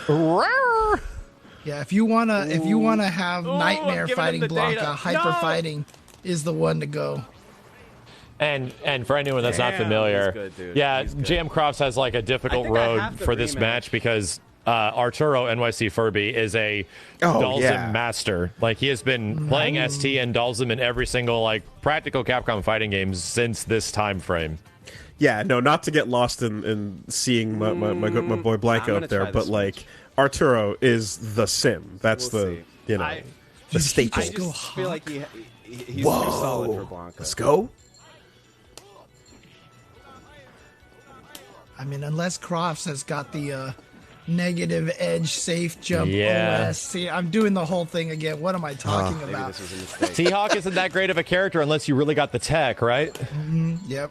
S1: Yeah, if you wanna have Nightmare Fighting Blanca, Hyper Fighting is the one to go.
S2: And for anyone that's not familiar,
S4: he's good, dude.
S2: yeah,
S4: He's good.
S2: JM Crofts has like a difficult
S4: I
S2: road
S4: have the
S2: for this
S4: rematch.
S2: match because Arturo NYC Furby is a Dalsum master. Like he has been playing ST and Dalsum in every single like practical Capcom fighting games since this time frame.
S3: Yeah, no, not to get lost in seeing my boy Blanco up there, but like Arturo is the sim. That's
S4: We'll
S3: the
S4: see.
S3: you know the staple.
S4: I just feel like he's too
S3: Whoa.
S4: solid for Blanco.
S3: Let's go.
S1: I mean, unless Crofts has got the negative edge safe jump
S2: Yeah.
S1: OS. See, I'm doing the whole thing again. What am I talking about?
S4: This was a mistake.
S2: T-Hawk isn't that great of a character unless you really got the tech, right?
S1: Yep.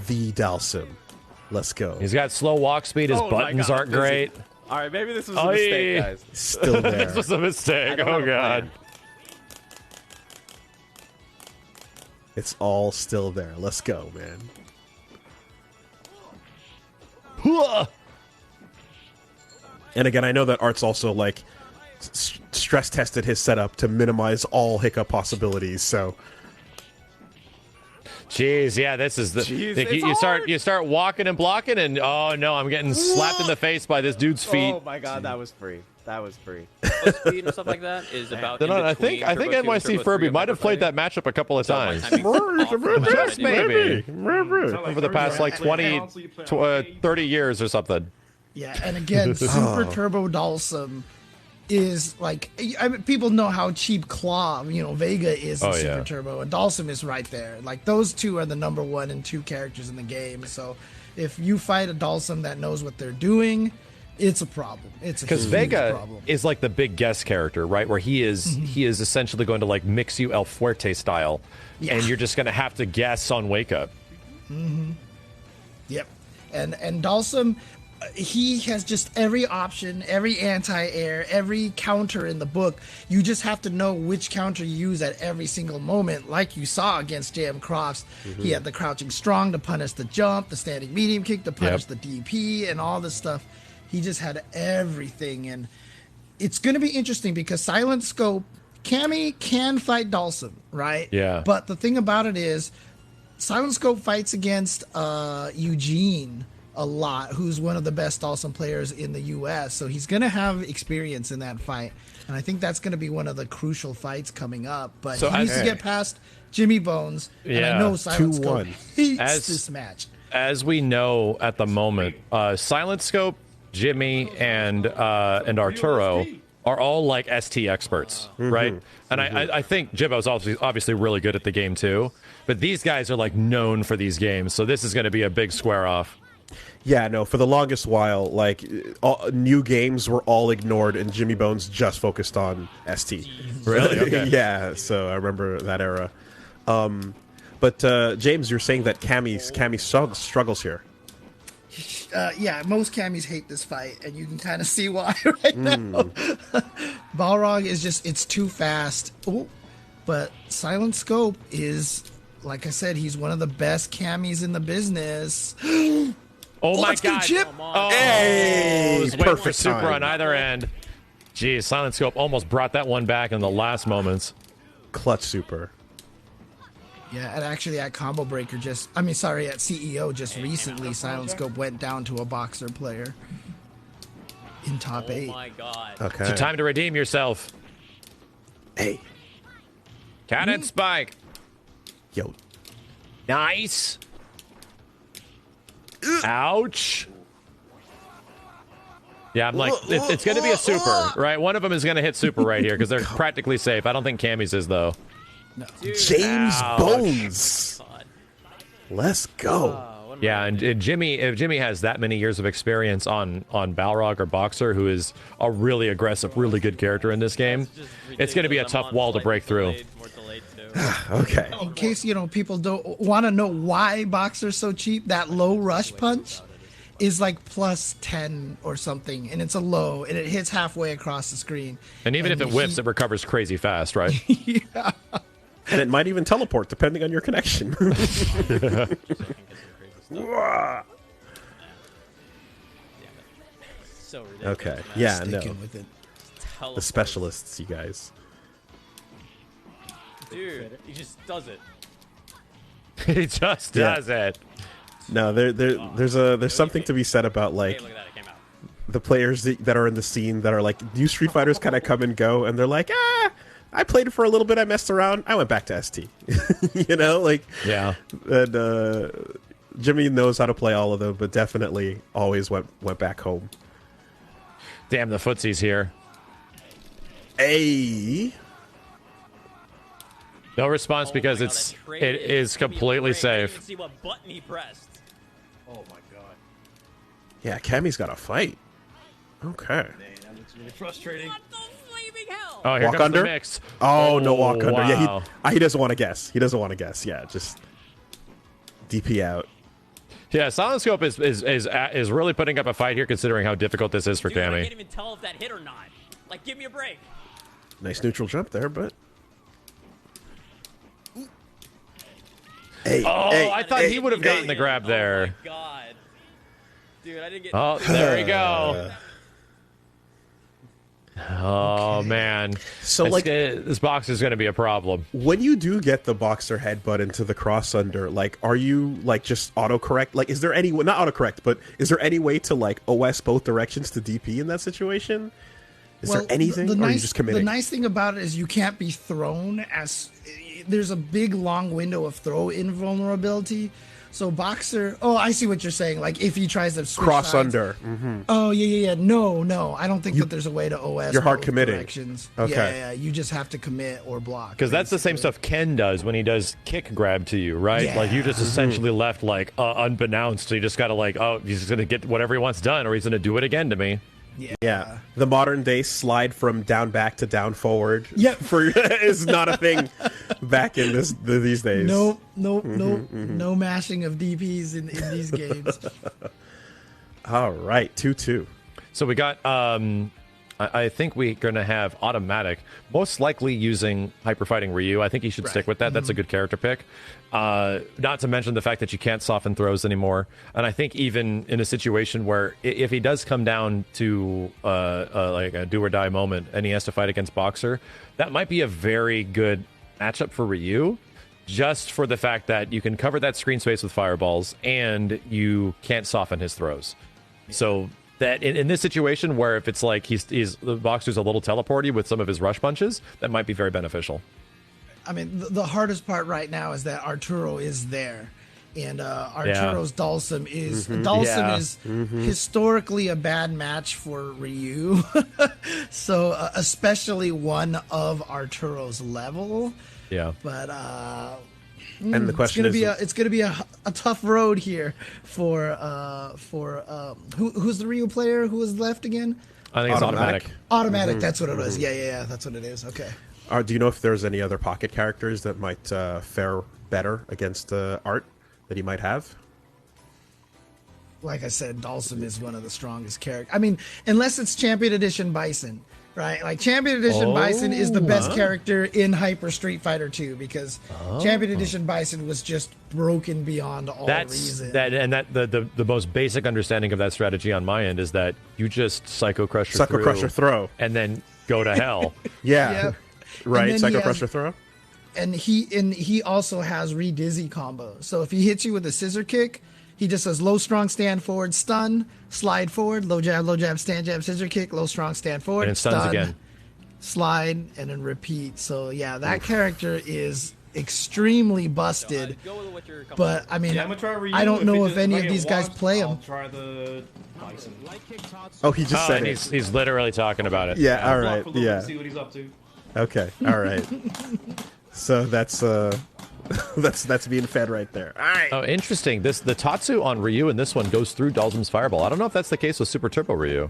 S3: The Dalsum. Let's go.
S2: He's got slow walk speed. His
S4: Oh my
S2: buttons
S4: God,
S2: aren't
S4: busy.
S2: great.
S4: All right, maybe this was a mistake, guys.
S3: Still there.
S2: This was a mistake.
S4: I don't have
S2: Oh
S4: a
S2: god.
S4: plan.
S3: It's all still there. Let's go, man. And again, I know that Art's also like stress tested his setup to minimize all hiccup possibilities. So
S2: Jeez, yeah, this is the
S4: Jeez,
S2: like,
S4: it's
S2: you start walking and blocking, and oh no, I'm getting slapped in the face by this dude's feet.
S4: Oh my god, that was free. That was free.
S8: Speed and stuff like that is about.
S2: No,
S8: in
S2: I think
S8: between Turbo 2 and
S2: NYC
S8: Turbo
S2: Furby
S8: 3
S2: might have played that
S8: fighting.
S2: matchup a couple of
S8: So,
S2: times.
S8: I mean, awful.
S2: Just maybe.
S11: Like
S2: Over the past like 20, 30 years or something.
S1: Yeah, and again, Super Turbo Dalsum is like, I mean, people know how cheap Claw, Vega is in
S2: Oh,
S1: Super
S2: yeah.
S1: Turbo, and Dalsum is right there. Like, those two are the number 1 and 2 characters in the game. So if you fight a Dalsum that knows what they're doing, it's a problem. It's
S2: Because
S1: huge
S2: Vega
S1: problem.
S2: is like the big guest character, right? Where he is essentially going to like mix you El Fuerte style, and you're just going to have to guess on wake up.
S1: Yep. And Dalsum, he has just every option, every anti-air, every counter in the book. You just have to know which counter you use at every single moment, like you saw against JM Crofts. He had the crouching strong to punish the jump, the standing medium kick to punish the DP, and all this stuff. He just had everything, and it's going to be interesting because Silent Scope, Cammy can fight Dalsum, right?
S2: Yeah.
S1: But the thing about it is, Silent Scope fights against Eugene a lot, who's one of the best Dalsum players in the U.S., so he's going to have experience in that fight, and I think that's going to be one of the crucial fights coming up. But
S2: So
S1: he needs to get past Jimmy Bones, and I know Silent Scope
S3: 2-1.
S1: hates this match.
S2: As we know at the moment, Silent Scope, Jimmy, and Arturo are all like ST experts, right? And I think Jibbo's obviously really good at the game too, but these guys are like known for these games, so this is going to be a big square off.
S3: yeah, no, for the longest while, like new games were all ignored, and Jimmy Bones just focused on ST.
S2: Really? Okay.
S3: Yeah. So I remember that era. But James, you're saying that Cammy struggles here.
S1: Yeah, most Cammies hate this fight, and you can kind of see why right now. Balrog is it's too fast. Ooh. But Silent Scope is, like I said, he's one of the best Cammies in the business.
S2: Oh my
S1: let's go,
S2: god!
S1: Chip.
S2: Oh,
S3: Hey,
S2: was waiting for
S3: perfect
S2: super
S3: time.
S2: on either end. Geez, Silent Scope almost brought that one back in the last moments.
S3: Clutch super.
S1: Yeah, and actually at Combo Breaker at CEO just recently, Silent Scope went down to a Boxer player in top 8.
S8: Oh my god.
S3: Okay.
S2: So time to redeem yourself.
S3: Hey,
S2: Cannon spike.
S3: yo.
S2: Nice. Ouch. Yeah, I'm like, it's going to be a super, right? One of them is going to hit super right here because they're practically safe. I don't think Cammy's is, though.
S3: James
S2: Ouch.
S3: Bones. Let's go.
S2: Yeah, and if Jimmy has that many years of experience on Balrog or Boxer, who is a really aggressive, really good character in this game, it's going to be a tough wall to break through.
S3: Okay.
S1: In case, people don't want to know why Boxer's so cheap, that low rush punch is like plus 10 or something, and it's a low, and it hits halfway across the screen.
S2: And even if it whips, it recovers crazy fast, right?
S1: Yeah.
S3: And it might even teleport depending on your connection.
S8: So ridiculous.
S3: Okay. Yeah, no.
S1: Sticking with it.
S3: The specialists, you guys.
S8: Dude, he just does it.
S2: He just does it.
S3: No, there's something to be said about like the players that are in the scene that are like new Street Fighters kind of come and go, and they're like, I played it for a little bit, I messed around, I went back to ST. You know, like and Jimmy knows how to play all of them, but definitely always went back home.
S2: Damn, the footsie's here.
S3: Hey.
S2: No response because it is completely safe.
S8: See what button he pressed.
S11: Oh my god.
S3: Yeah, Cammy's got a fight. Okay.
S11: Man, that looks really frustrating.
S8: What the flaming hell?
S2: Oh, here
S3: walk
S2: comes
S3: under?
S2: the mix.
S3: Oh, no walk under.
S2: Wow.
S3: Yeah, he doesn't want to guess. He doesn't want to guess. Yeah, just DP out.
S2: Yeah, Silent Scope is really putting up a fight here, considering how difficult this is for
S8: Dude, I
S2: Cammy.
S8: can't even tell if that hit or not. Like, give me a break.
S3: Nice neutral jump there, but. Hey,
S2: I thought he would have gotten the grab there.
S8: Oh my god. Dude, I didn't get...
S2: Oh, there we go. Oh, man.
S3: So, like,
S2: this box is going to be a problem.
S3: When you do get the boxer headbutt into the cross under, like, are you, like, just autocorrect? Like, is there any... Not autocorrect, but is there any way to, like, OS both directions to DP in that situation? Is there anything, or are you just committing?
S1: The nice thing about it is you can't be thrown as... There's a big, long window of throw invulnerability. So Boxer... Oh, I see what you're saying. Like, if he tries to switch
S3: cross
S1: sides.
S3: under. Mm-hmm.
S1: Oh, yeah. No. I don't think that there's a way to OS
S3: You're hard
S1: both
S3: committing.
S1: directions.
S3: Okay.
S1: Yeah. You just have to commit or block.
S2: Because that's the same stuff Ken does when he does kick grab to you, right?
S1: Yeah.
S2: Like, you just essentially left, like, unbeknownst. So you just got to, like, oh, he's going to get whatever he wants done, or he's going to do it again to me.
S3: Yeah, the modern day slide from down back to down forward.
S1: Yeah,
S3: is not a thing back in these days.
S1: Nope. No mashing of DPs in these games.
S3: All right, 2-2.
S2: So we got. I think we're going to have automatic, most likely using Hyper Fighting Ryu. I think he should stick with that. That's a good character pick. Not to mention the fact that you can't soften throws anymore. And I think even in a situation where if he does come down to like a do or die moment and he has to fight against Boxer, that might be a very good matchup for Ryu. Just for the fact that you can cover that screen space with fireballs and you can't soften his throws. So that in this situation where if it's like he's the Boxer's a little teleporty with some of his rush punches, that might be very beneficial.
S1: I mean, the hardest part right now is that Arturo is there, and Arturo's Dhalsim is historically a bad match for Ryu. So especially one of Arturo's level.
S2: Yeah,
S1: but
S3: and the question
S1: it's going to be a tough road here for who's the Ryu player who was left again?
S2: I think it's automatic.
S1: Automatic, that's what it was. Yeah, that's what it is. Okay.
S3: Do you know if there's any other pocket characters that might fare better against Art that he might have?
S1: Like I said, Dhalsim is one of the strongest characters. I mean, unless it's Champion Edition Bison, right? Like Champion Edition Bison is the best character in Hyper Street Fighter 2 because Champion Edition Bison was just broken beyond all reason.
S2: The most basic understanding of that strategy on my end is that you just Psycho Crusher
S3: throw,
S2: and then go to hell.
S3: Yeah. Right, Psycho Crusher throw.
S1: And he also has re-dizzy combo. So if he hits you with a scissor kick, he just says low strong stand forward, stun, slide forward, low jab, stand jab, scissor kick, low strong stand forward,
S2: and it stuns
S1: stun,
S2: again.
S1: Slide, and then repeat. So yeah, that character is extremely busted. But I mean, I don't know if any of these guys play him.
S11: Try the Bison.
S3: Oh, he just said
S2: it. He's literally talking about it.
S3: Yeah, all right. Yeah.
S11: See what he's up to.
S3: Okay, all right. So that's being fed right there. All right.
S2: Oh, interesting. The Tatsu on Ryu in this one goes through Dhalsim's Fireball. I don't know if that's the case with Super Turbo Ryu.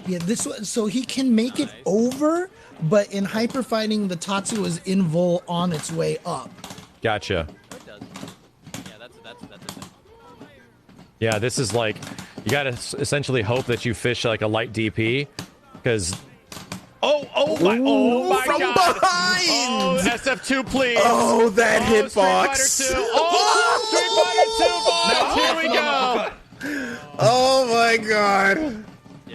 S1: Yeah, this one, so he can make it over, but in Hyper Fighting, the Tatsu is invul on its way up.
S2: Gotcha. Yeah, this is like you gotta essentially hope that you fish like a light DP because. Oh my
S3: from
S2: God!
S3: Behind!
S2: Oh, SF2, please!
S3: Oh, that hitbox!
S2: Street Fighter 2! Oh, Street Fighter 2 ball! Here we go!
S3: Oh my God!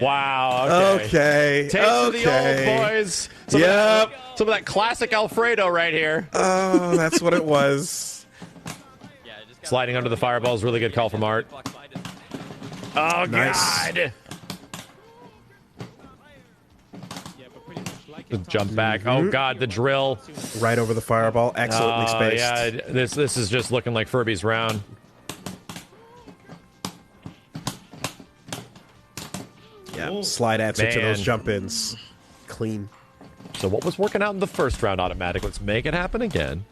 S2: Wow. Okay. Taste of the old boys. Some of that classic Alfredo right here.
S3: Oh, that's what it was.
S2: Sliding under the fireball is really good call from Art. Oh,
S3: Nice.
S2: God. Just jump back. Oh, God, the drill.
S3: Right over the fireball. Excellently spaced.
S2: Yeah, this is just looking like Furby's round.
S3: Yeah, slide answer to those jump-ins. Clean.
S2: So what was working out in the first round automatic? Let's make it happen again.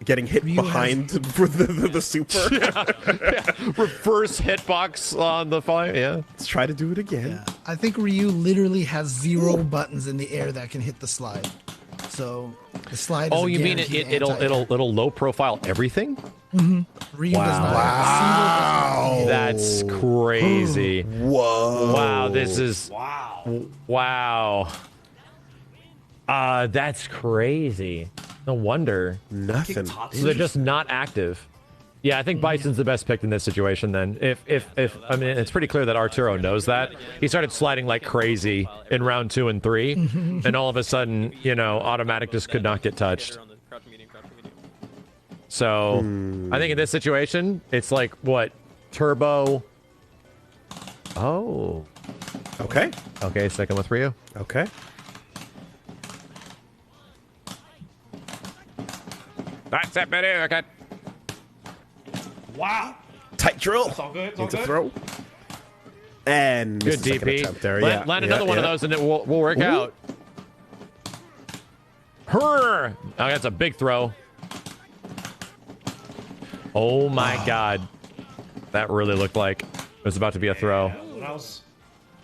S3: Getting hit behind the super.
S2: Yeah. Reverse hitbox on the fire. Yeah.
S3: Let's try to do it again.
S1: Yeah. I think Ryu literally has 0 buttons in the air that can hit the slide. So the slide.
S2: Oh,
S1: is
S2: you mean it'll low profile everything?
S1: Mm-hmm. Ryu does not have a single button.
S2: That's crazy.
S3: Whoa.
S2: Wow. This is. Wow. That's crazy. No wonder.
S3: Nothing.
S2: So they're just not active. Yeah, I think Bison's the best pick in this situation then. If I mean, it's pretty clear that Arturo knows that. He started sliding like crazy in round 2 and 3, and all of a sudden, you know, automatic just could not get touched. So, I think in this situation, it's like, what? Turbo. Oh.
S3: Okay.
S2: Okay, second with Ryu.
S3: Okay.
S2: That's it, buddy. Okay.
S11: Wow.
S3: Tight drill.
S11: It's all good. It's all
S3: Into
S11: good.
S3: throw. And
S2: Good
S3: DP. There,
S2: Land another one of those and it will work out. Her. Oh, that's a big throw. Oh my God. That really looked like it was about to be a throw.
S11: That was...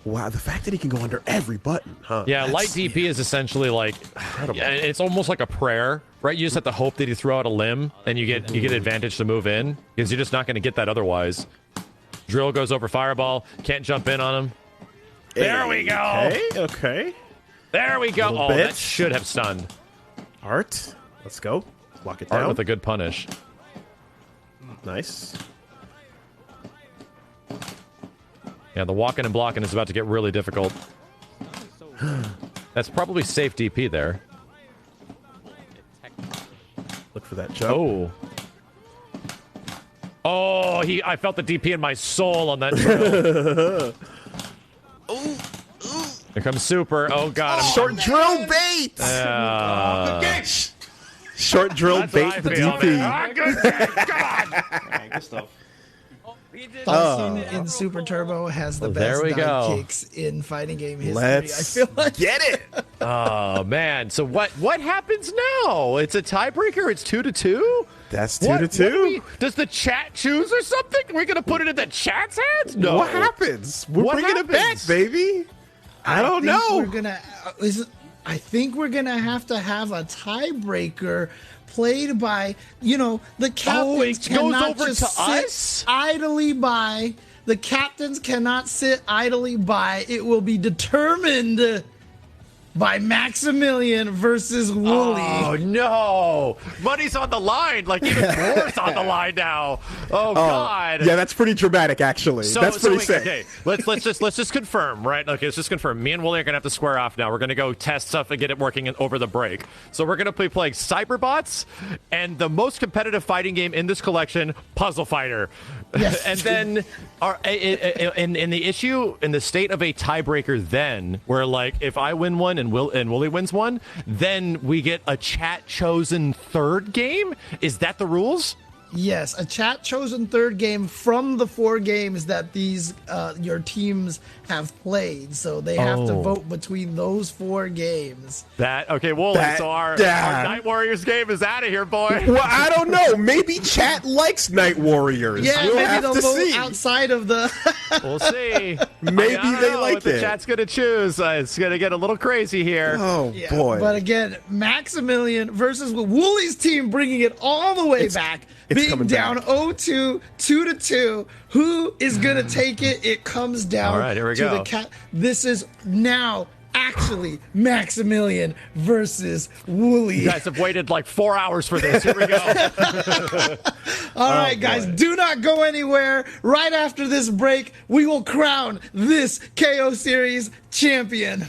S3: Wow, the fact that he can go under every button, huh?
S2: Yeah, light DP is essentially like, it's almost like a prayer, right? You just have to hope that you throw out a limb and you get advantage to move in because you're just not going to get that otherwise. Drill goes over fireball, can't jump in on him. There we go.
S3: Okay.
S2: There we go. Oh,
S3: bit.
S2: that should have stunned.
S3: Art, let's go. Lock it down.
S2: Art with a good punish.
S3: Nice.
S2: Yeah, the walking and blocking is about to get really difficult. That's probably safe DP there.
S3: Look for that jump.
S2: Oh. Oh, I felt the DP in my soul on that drill. Here comes Super. Oh, God.
S3: Short drill bait! Short drill bait the DP.
S11: Good stuff.
S1: Bison in Super Turbo has the best
S2: There we
S1: dive
S2: go.
S1: kicks in fighting game history.
S3: Let's
S1: I feel like
S3: get it.
S2: Oh, man. So what happens now? It's a tiebreaker? It's 2-2?
S3: That's 2-2.
S2: Does the chat choose or something? Are we going to put it in the chat's hands? No.
S3: What happens? We're
S2: What
S3: bringing it back,
S2: happens?
S3: baby. I don't know.
S1: I think we're gonna have to have a tiebreaker played by, the captains
S2: it goes
S1: cannot
S2: over
S1: just
S2: to
S1: sit
S2: us?
S1: idly by. The captains cannot sit idly by. It will be determined by Maximilian versus Wooly.
S2: Oh, no. Money's on the line. Like, even more's on the line now. Oh, God.
S3: Yeah, that's pretty dramatic, actually. That's pretty
S2: wait,
S3: sick.
S2: Okay, let's just confirm, right? Okay, let's just confirm. Me and Wooly are gonna have to square off now. We're gonna go test stuff and get it working over the break. So we're gonna be playing Cyberbots and the most competitive fighting game in this collection, Puzzle Fighter.
S1: Yes.
S2: And then in the issue, in the state of a tiebreaker, then where like if I win one and Wooly wins one, then we get a chat chosen third game. Is that the rules?
S1: Yes, a chat chosen third game from the 4 games that these your teams have played. So they have to vote between those 4 games.
S2: Okay, Wooly. So our Night Warriors game is out of here, boy.
S3: Well, I don't know. Maybe chat likes Night Warriors.
S1: Yeah,
S3: we'll
S1: maybe
S3: have
S1: they'll
S3: to
S1: vote
S3: see.
S1: outside of the.
S2: We'll see.
S3: Maybe
S2: I don't
S3: they
S2: know
S3: like
S2: what the
S3: it.
S2: chat's gonna choose. It's gonna get a little crazy here.
S3: Oh
S1: Yeah,
S3: boy!
S1: But again, Maximilian versus Wooly's team bringing it all the way back, being
S3: coming
S1: down
S3: back.
S1: 0-2, 2-2. Who is gonna take it? It comes down
S2: All right, here we
S1: to
S2: go.
S1: the cat. This is now actually Maximilian versus Wooly.
S2: You guys have waited like 4 hours for this. Here we go.
S1: All right, guys, do not go anywhere. Right after this break, we will crown this KO Series champion.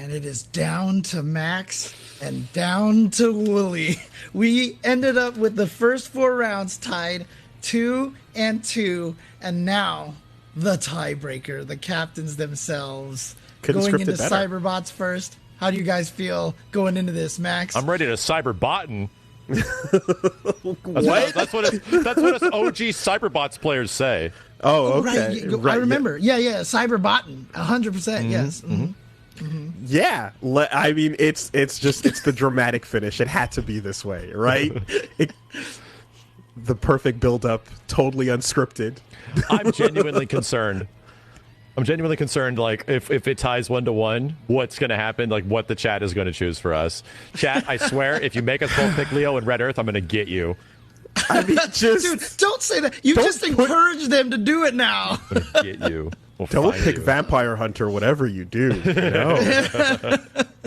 S1: And it is down to Max and down to Wooly. We ended up with the first 4 rounds tied 2-2, and now the tiebreaker, the captains themselves.
S3: Couldn't
S1: going
S3: script
S1: into
S3: it better.
S1: Cyberbots first. How do you guys feel going into this, Max?
S2: I'm ready to cyberbotten.
S3: What?
S2: That's what us OG Cyberbots players say.
S3: Oh, okay.
S1: Right. I remember. Yeah, Cyberbotten. 100%, yes.
S3: Yeah, I mean, it's the dramatic finish. It had to be this way, right? The perfect build-up, totally unscripted.
S2: I'm genuinely concerned. Like, if it ties 1-1, what's going to happen? Like, what the chat is going to choose for us. Chat, I swear, if you make us both pick Leo and Red Earth, I'm going to get you.
S3: I mean, just
S1: Dude, don't say that. You just encourage them to do it now.
S2: I'm going to get you.
S3: Don't pick Vampire Hunter, whatever you do. You know?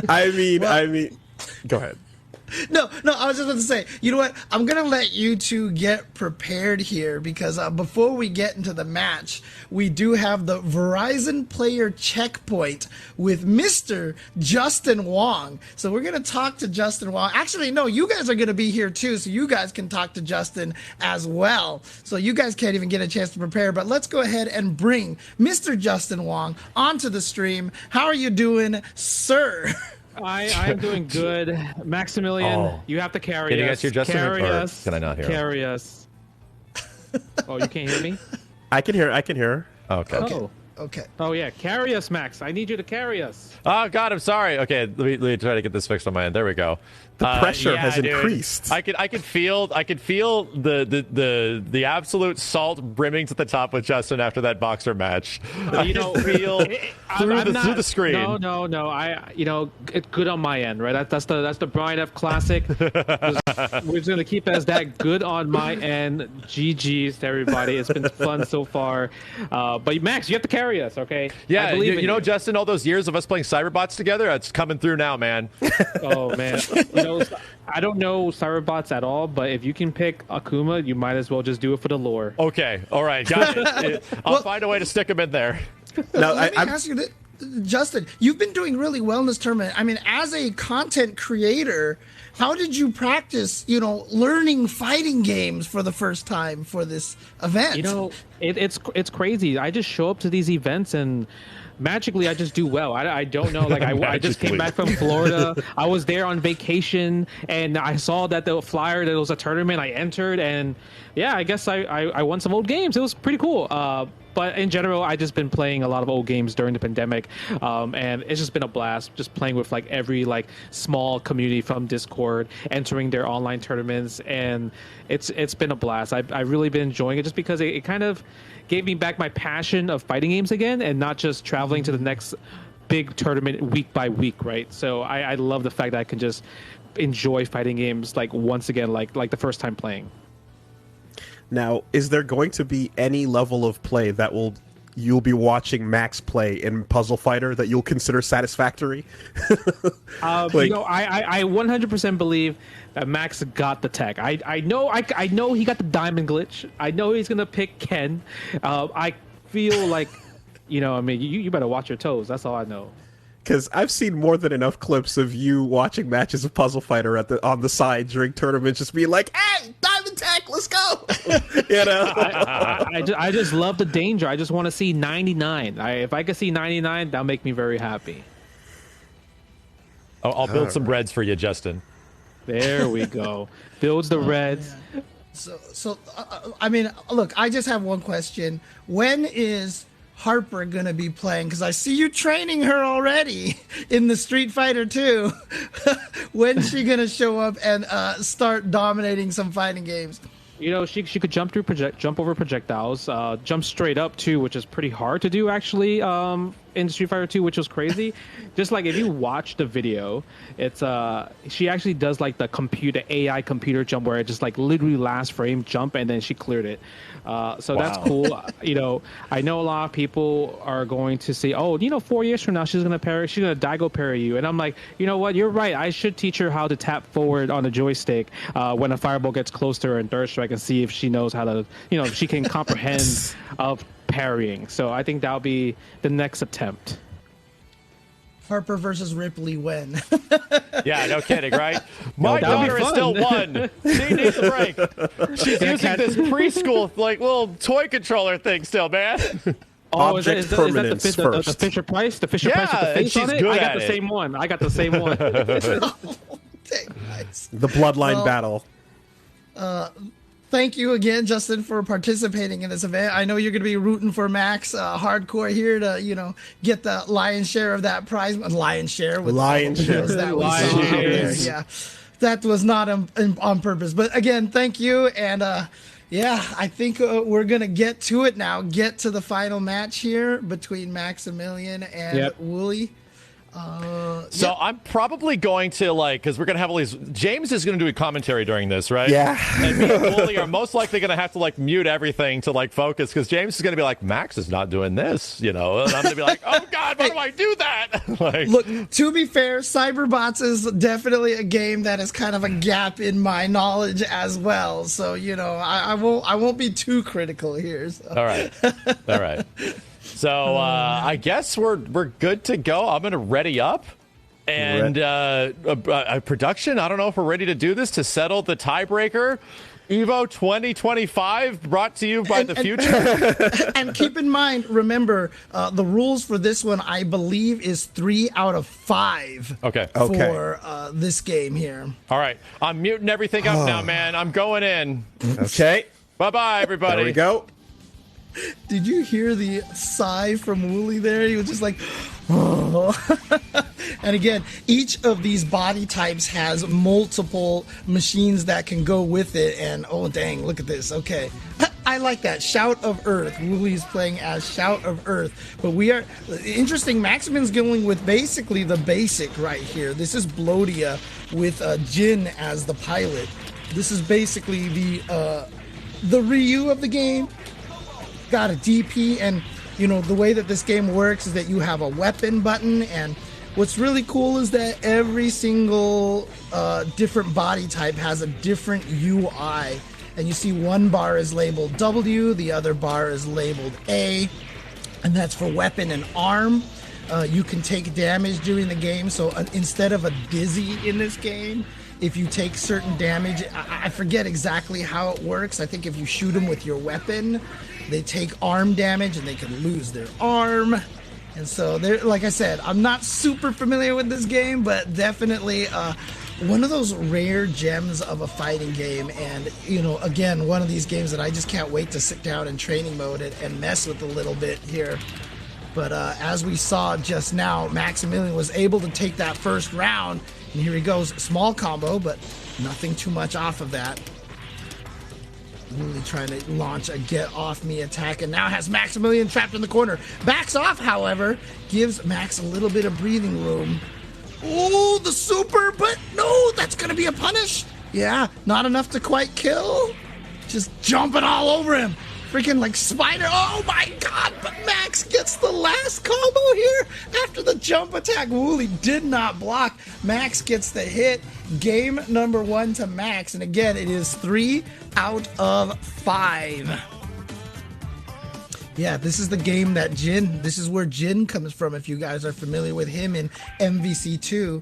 S3: I mean, go ahead.
S1: No, I was just about to say, you know what? I'm going to let you two get prepared here because before we get into the match, we do have the Verizon player checkpoint with Mr. Justin Wong. So we're going to talk to Justin Wong. Actually, no, you guys are going to be here too, so you guys can talk to Justin as well. So you guys can't even get a chance to prepare, but let's go ahead and bring Mr. Justin Wong onto the stream. How are you doing, sir?
S6: I'm doing good. Maximilian, you have to carry us.
S2: Can you guys hear Justin?
S6: Carry
S2: or
S6: us.
S2: Can I not hear?
S6: Carry us. Oh, you can't hear me?
S3: I can hear.
S2: Okay.
S6: Oh.
S1: Okay.
S6: Oh, yeah. Carry us, Max. I need you to carry us.
S2: Oh, God, I'm sorry. Okay, let me try to get this fixed on my end. There we go.
S3: The pressure has
S2: dude.
S3: increased.
S2: I could feel the absolute salt brimming to the top with Justin after that boxer match. I could feel through the screen.
S6: No. It's good on my end, right? That's the Brian F Classic. We're just gonna keep it as that good on my end. GGs to everybody. It's been fun so far. But Max, you have to carry us, okay?
S2: Yeah,
S6: I believe in
S2: you know, Justin, all those years of us playing Cyberbots together, it's coming through now, man.
S6: Oh man. I don't know Cyberbots at all, but if you can pick Akuma, you might as well just do it for the lore.
S2: Okay, all right, got it. I'll find a way to stick him in there.
S1: Let me ask you this, Justin, you've been doing really well in this tournament. I mean, as a content creator, how did you practice, learning fighting games for the first time for this event?
S6: It's crazy. I just show up to these events and magically I just do well. I don't know. Like I just came back from Florida. I was there on vacation and I saw that the flyer, that was a tournament. I entered and yeah, I guess I won some old games. It was pretty cool. But in general, I just been playing a lot of old games during the pandemic, and it's just been a blast. Just playing with like every small community from Discord, entering their online tournaments, and it's been a blast. I've really been enjoying it just because it kind of gave me back my passion of fighting games again, and not just traveling to the next big tournament week by week, right? So I love the fact that I can just enjoy fighting games once again, like the first time playing.
S3: Now, is there going to be any level of play that you'll be watching Max play in Puzzle Fighter that you'll consider satisfactory?
S6: I 100% believe that Max got the tech. I know he got the diamond glitch. I know he's gonna pick Ken. I feel like, you better watch your toes. That's all I know.
S3: Because I've seen more than enough clips of you watching matches of Puzzle Fighter on the side during tournaments, just being like, "Hey, diamond tech, let's go!"
S6: I just love the danger. I just want to see 99. If I could see 99, that'll make me very happy.
S2: I'll build some reds for you, Justin.
S6: There we go. Builds the reds.
S1: Man. So I mean, look, I just have one question. When is Harper gonna be playing? Because I see you training her already in the Street Fighter 2. When's she gonna show up and start dominating some fighting games?
S6: She could jump over projectiles, jump straight up too, which is pretty hard to do actually in Street Fighter 2, which was crazy. Just if you watch the video, it's she actually does the AI computer jump where it just literally last frame jump and then she cleared it. So that's cool. I know a lot of people are going to say, 4 years from now she's gonna Daigo parry you, and I'm like, you know what, you're right. I should teach her how to tap forward on the joystick when a fireball gets close to her in third strike and see if she knows how to, if she can comprehend of parrying. So I think that'll be the next attempt.
S1: Harper versus Ripley win.
S2: Yeah, no kidding, right? My
S6: that'd be
S2: daughter is still
S6: fun.
S2: 1. She needs a break. She's using this preschool like little toy controller thing still, man.
S6: Oh,
S3: Object
S6: is that
S3: permanence
S6: the
S3: first.
S6: Fisher Price? The Fisher
S2: Yeah,
S6: Price with the
S2: and
S6: face on
S2: she's
S6: it?
S2: good
S6: I got
S2: at
S6: the
S2: it.
S6: same one. I got the same one.
S1: Dang, nice.
S3: The bloodline
S1: Well,
S3: battle.
S1: Thank you again, Justin, for participating in this event. I know you're going to be rooting for Max hardcore here to, get the lion's share of that prize. Lion's share with
S3: Lion's
S1: all the videos
S3: share.
S1: that we saw out there.
S2: Jeez.
S1: Yeah, that was not on purpose. But again, thank you. And I think we're going to get to it now. Get to the final match here between Maximilian and Wooly.
S2: So I'm probably going to because we're gonna have all these. James is gonna do a commentary during this, right?
S3: Yeah.
S2: And me and Wooly are most likely gonna have to mute everything to focus because James is gonna be like, Max is not doing this, and I'm gonna be like, oh God, why do I do that?
S1: Look, to be fair, Cyberbots is definitely a game that is kind of a gap in my knowledge as well. So I won't be too critical here. So.
S2: All right. So I guess we're good to go. I'm gonna ready up, and production. I don't know if we're ready to do this to settle the tiebreaker. Evo 2025 brought to you by the future.
S1: And keep in mind, remember the rules for this one. I believe is 3 out of 5.
S2: Okay.
S1: For this game here.
S2: All right. I'm muting everything up now, man. I'm going in.
S3: Okay.
S2: Bye, everybody.
S3: There we go.
S1: Did you hear the sigh from Wooly there? He was just like, oh. And again, each of these body types has multiple machines that can go with it. And oh, dang, look at this. Okay. I like that. Shout of Earth. Wooly's playing as Shout of Earth. But we are interesting. Maximin's going with basically the basic right here. This is Blodia with Jin as the pilot. This is basically the Ryu of the game. Got a DP, and the way that this game works is that you have a weapon button, and what's really cool is that every single different body type has a different UI, and you see one bar is labeled W, the other bar is labeled A, and that's for weapon and arm. You can take damage during the game, so instead of a dizzy in this game, if you take certain damage, I forget exactly how it works. I think if you shoot them with your weapon, they take arm damage and they can lose their arm. And so, like I said, I'm not super familiar with this game, but definitely one of those rare gems of a fighting game. And, again, one of these games that I just can't wait to sit down in training mode and mess with a little bit here. But as we saw just now, Maximilian was able to take that first round. And here he goes. Small combo, but nothing too much off of that. Really trying to launch a get off me attack, and now has Maximilian trapped in the corner. Backs off, however, gives Max a little bit of breathing room. Oh, the super, but no, that's going to be a punish. Yeah, not enough to quite kill. Just jumping all over him. Freaking like spider. Oh my God, but Max gets the last combo here after the jump attack. Wooly did not block. Max gets the hit. Game number 1 to Max. And again, it is 3 out of 5. Yeah, this is the game that this is where Jin comes from, if you guys are familiar with him in MVC2.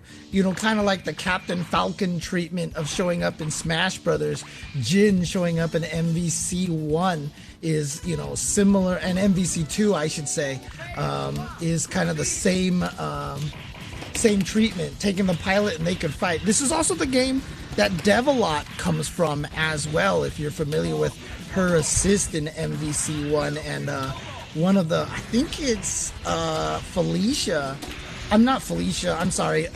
S1: Kind of like the Captain Falcon treatment of showing up in Smash Brothers. Jin showing up in MVC1 is, similar, and MVC2, I should say, is kind of the same treatment, taking the pilot and they could fight. This is also the game that Devilot comes from as well, if you're familiar with her assist in MVC1, and one of the, I think it's Felicia, I'm sorry,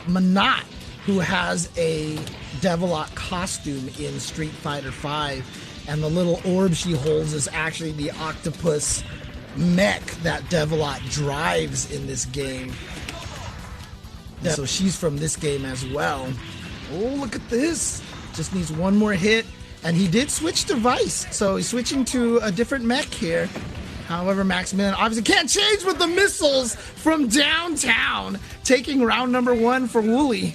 S1: Manat, who has a Devilot costume in Street Fighter V, and the little orb she holds is actually the octopus mech that Devilot drives in this game. So she's from this game as well. Oh, look at this. Just needs one more hit. And he did switch device. So he's switching to a different mech here. However, Maximilian obviously can't change with the missiles from downtown. Taking round number 1 for Wooly.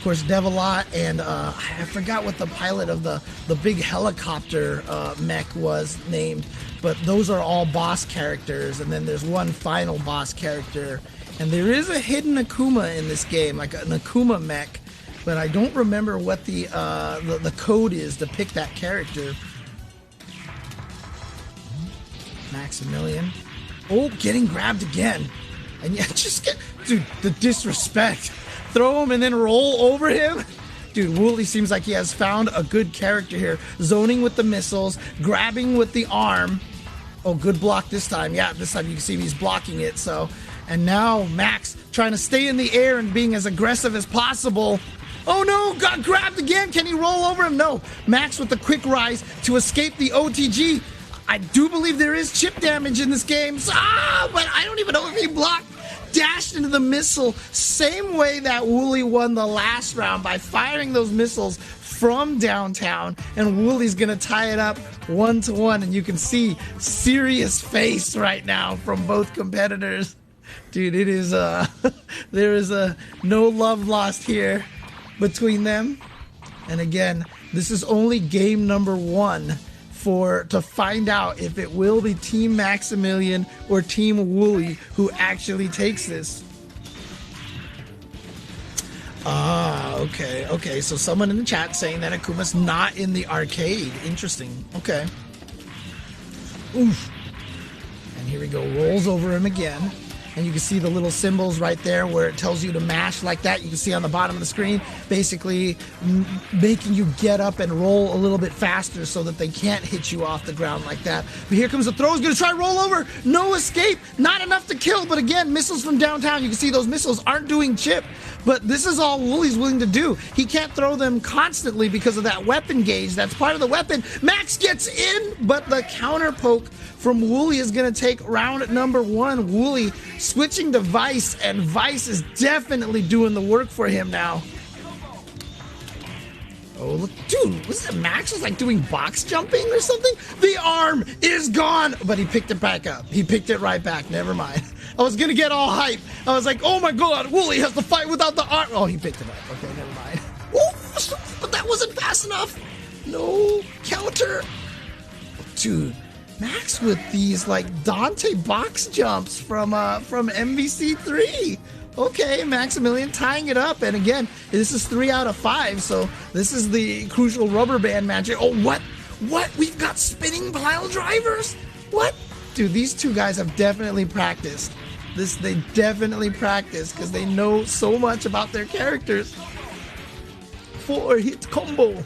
S1: course, Devilot, and I forgot what the pilot of the big helicopter mech was named, but those are all boss characters, and then there's one final boss character, and there is a hidden Akuma in this game, like an Akuma mech, but I don't remember what the code is to pick that character. Maximilian. Oh, getting grabbed again. And yeah, dude, the disrespect. Throw him and then roll over him. Dude, Wooly seems like he has found a good character here. Zoning with the missiles, grabbing with the arm. Oh, good block this time. Yeah, this time you can see he's blocking it. So, and now Max trying to stay in the air and being as aggressive as possible. Oh no, got grabbed again. Can he roll over him? No. Max with the quick rise to escape the OTG. I do believe there is chip damage in this game. But I don't even know if he blocked. Dashed into the missile, same way that Wooly won the last round by firing those missiles from downtown, and Wooly's gonna tie it up 1-1, and you can see serious face right now from both competitors. Dude, it is there is no love lost here between them. And again, this is only game number 1 to find out if it will be Team Maximilian or Team Wooly who actually takes this. Okay. So someone in the chat saying that Akuma's not in the arcade. Interesting. Okay. Oof. And here we go. Rolls over him again. And you can see the little symbols right there where it tells you to mash like that. You can see on the bottom of the screen, basically making you get up and roll a little bit faster so that they can't hit you off the ground like that. But here comes the throw. He's going to try roll over. No escape. Not enough to kill. But again, missiles from downtown. You can see those missiles aren't doing chip. But this is all Wooly's willing to do. He can't throw them constantly because of that weapon gauge. That's part of the weapon. Max gets in, but the counter poke from Wooly is going to take round number 1. Wooly switching to Vice, and Vice is definitely doing the work for him now. Oh, look, dude, was it Max was like doing box jumping or something? The arm is gone, but he picked it back up. He picked it right back. Never mind. I was going to get all hype. I was like, oh my God, Wooly has to fight without the arm. Oh, he picked it up. Okay, never mind. Oh, but that wasn't fast enough. No counter. Dude. Max with these like Dante box jumps from MVC3. Okay, Maximilian tying it up, and again, this is 3 out of 5, so this is the crucial rubber band magic. Oh, what? We've got spinning pile drivers? What? Dude, these two guys have definitely practiced. They definitely practice because they know so much about their characters. 4-hit combo.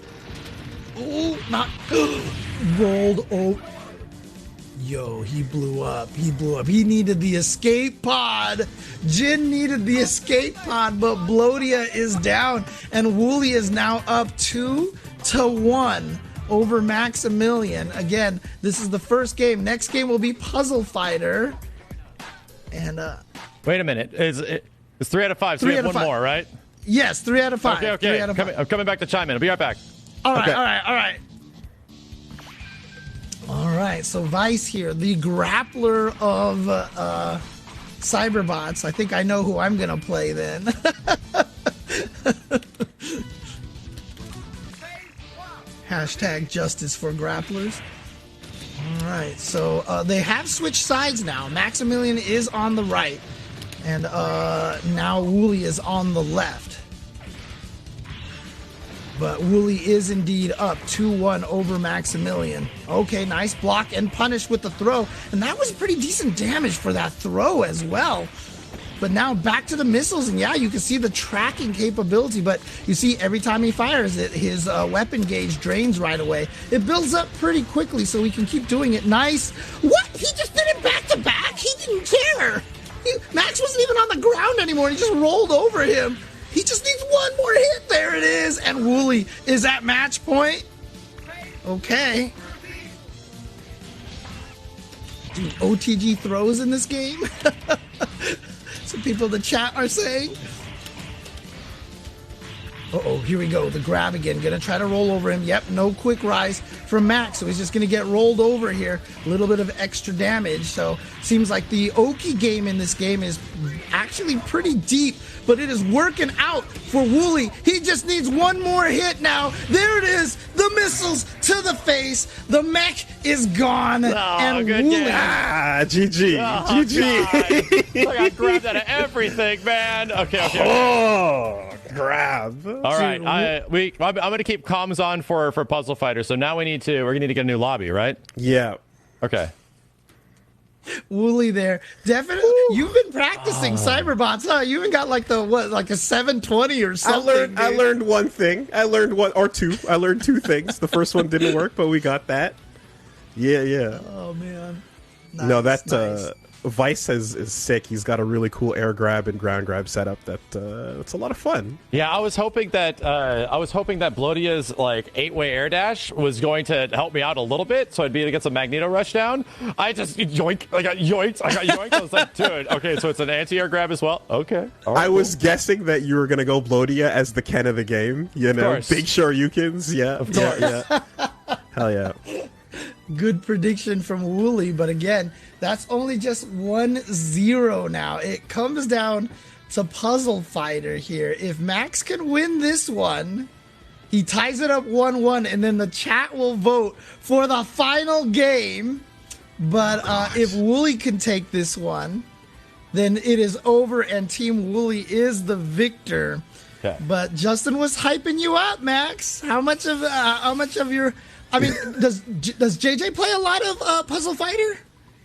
S1: Oh, not rolled over. Yo, he blew up. He needed the escape pod. Jin needed the escape pod, but Blodia is down, and Wooly is now up 2-1 over Maximilian. Again, this is the first game. Next game will be Puzzle Fighter. And
S2: wait a minute. It's 3 out of 5. So we have one more, right?
S1: Yes, 3 out of 5.
S2: Okay.
S1: 3 out of 5.
S2: I'm coming back to chime in. I'll be right back.
S1: All right. All right, so Vice here, the grappler of Cyberbots. I think I know who I'm going to play then. Hashtag justice for grapplers. All right, so they have switched sides now. Maximilian is on the right, and now Wooly is on the left. But Wooly is indeed up 2-1 over Maximilian. Okay, nice block and punish with the throw. And that was pretty decent damage for that throw as well. But now back to the missiles, and yeah, you can see the tracking capability, but you see every time he fires it, his weapon gauge drains right away. It builds up pretty quickly, so we can keep doing it. Nice. What? He just did it back to back? He didn't care. Max wasn't even on the ground anymore. He just rolled over him. He just needs one more hit. There it is. And Wooly is at match point. Okay. Dude, OTG throws in this game? Some people in the chat are saying. Uh-oh, here we go. The grab again. Gonna try to roll over him. Yep, no quick rise from Max, so he's just gonna get rolled over here. A little bit of extra damage. So seems like the Oki game in this game is actually pretty deep, but it is working out for Wooly. He just needs one more hit now. There it is. The missiles to the face. The mech is gone. And
S2: good
S1: Wooly.
S2: game.
S3: GG. GG.
S2: I got grabbed out of everything, man. Okay.
S3: Oh, grab.
S2: All right, I'm going to keep comms on for Puzzle Fighter. So now we're going to get a new lobby, right?
S3: Yeah.
S2: Okay.
S1: Wooly there. Definitely. You've been practicing Cyberbots, huh? You even got like a 720 or something.
S3: I learned one thing. I learned one or two. I learned two things. The first one didn't work, but we got that. Yeah.
S1: Oh man.
S3: No, that Vice is sick. He's got a really cool air grab and ground grab setup. It's a lot of fun.
S2: Yeah, I was hoping that Blodia's like 8-way air dash was going to help me out a little bit, so I'd be able to get some Magneto rush down. I just yoink. I got yoinked. I was like, dude, okay, so it's an anti-air grab as well. Okay. All right,
S3: I was guessing that you were gonna go Blodia as the Ken of the game. You know, big Shoryukens. Yeah, of course. Yeah. Hell yeah.
S1: Good prediction from Wooly, but again, that's only just 1-0 now. It comes down to Puzzle Fighter here. If Max can win this one, he ties it up 1-1, and then the chat will vote for the final game. But if Wooly can take this one, then it is over, and Team Wooly is the victor.
S2: Okay.
S1: But Justin was hyping you up, Max. How much of your... I mean, does JJ play a lot of Puzzle Fighter?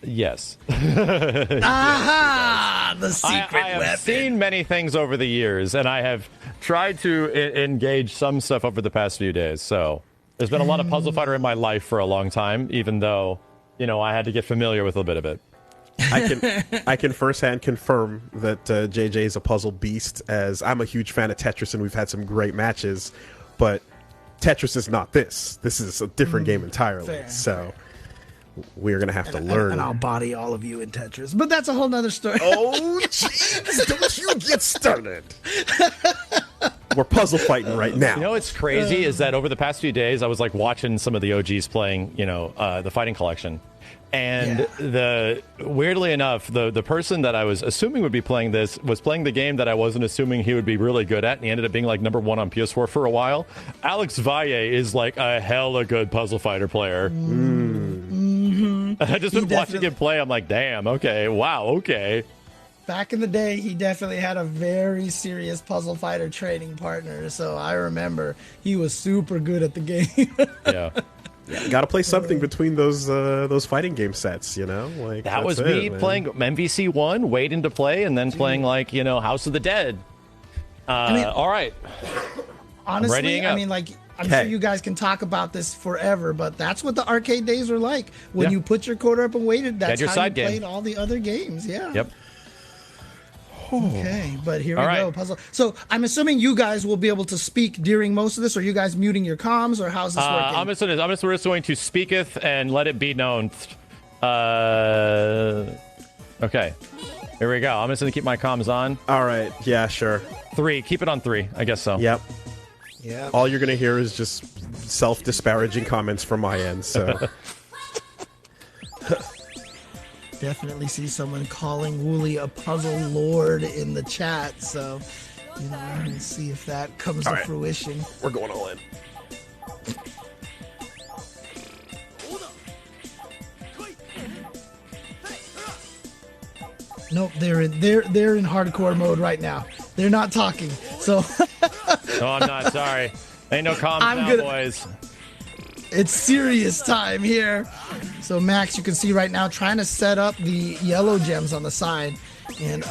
S2: Yes.
S1: Aha! The secret
S2: I have
S1: weapon.
S2: seen many things over the years, and I have tried to engage some stuff over the past few days. So there's been a lot of Puzzle Fighter in my life for a long time, even though, I had to get familiar with a bit of it.
S3: I can firsthand confirm that JJ is a puzzle beast, as I'm a huge fan of Tetris, and we've had some great matches, but Tetris is not this. This is a different game entirely.
S1: Fair.
S3: So we're going to have to learn.
S1: And I'll body all of you in Tetris. But that's a whole nother story.
S3: Oh, jeez. Don't you get started. We're puzzle fighting right now.
S2: You know what's crazy is that over the past few days, I was like watching some of the OGs playing, the Fighting Collection. And weirdly enough, the person that I was assuming would be playing this was playing the game that I wasn't assuming he would be really good at, and he ended up being like #1 on PS4 for a while. Alex Valle is like a hella good Puzzle Fighter player.
S1: Mm-hmm.
S2: I just been watching him play. I'm like, damn, okay, wow, okay.
S1: Back in the day, he definitely had a very serious Puzzle Fighter training partner. So I remember he was super good at the game.
S2: Yeah.
S3: Yeah, got to play something between those fighting game sets, Like
S2: that was me playing MVC1, waiting to play, and then playing House of the Dead. All right.
S1: Honestly, I'm sure you guys can talk about this forever, but that's what the arcade days are like. When you put your quarter up and waited, that's how you played all the other games. Yeah.
S2: Yep.
S1: Okay, but here we go. Puzzle. So I'm assuming you guys will be able to speak during most of this. Are you guys muting your comms, or how's this working?
S2: I'm just going to speaketh and let it be known. Okay, here we go. I'm just going to keep my comms on.
S3: All right. Yeah, sure.
S2: 3. Keep it on 3. I guess so.
S3: Yep.
S1: Yeah.
S3: All you're going to hear is just self-disparaging comments from my end. So.
S1: Definitely see someone calling Wooly a puzzle lord in the chat, so let's see if that comes to fruition.
S3: We're going all in.
S1: Nope, they're in hardcore mode right now. They're not talking, so.
S2: No, I'm not. Sorry, ain't no comms boys.
S1: It's serious time here. So Max, you can see right now trying to set up the yellow gems on the side. And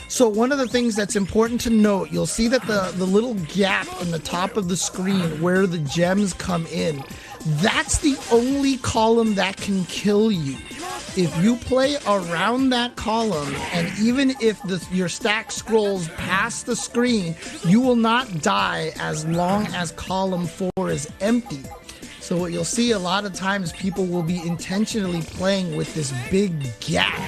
S1: so one of the things that's important to note, you'll see that the little gap in the top of the screen where the gems come in, that's the only column that can kill you. If you play around that column, and even if your stack scrolls past the screen, you will not die as long as column 4 is empty. So what you'll see a lot of times, people will be intentionally playing with this big gap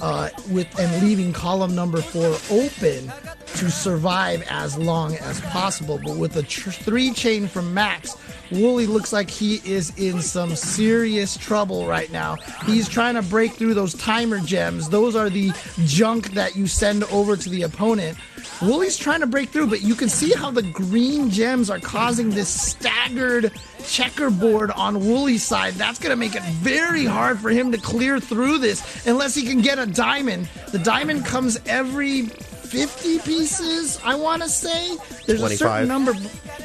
S1: and leaving column number 4 open to survive as long as possible. But with a 3 chain from Max, Wooly looks like he is in some serious trouble right now. He's trying to break through those timer gems. Those are the junk that you send over to the opponent. Wooly's trying to break through, but you can see how the green gems are causing this staggered checkerboard on Wooly's side. That's going to make it very hard for him to clear through this unless he can get a diamond. The diamond comes every 50 pieces, I want to say. There's 25. A certain number.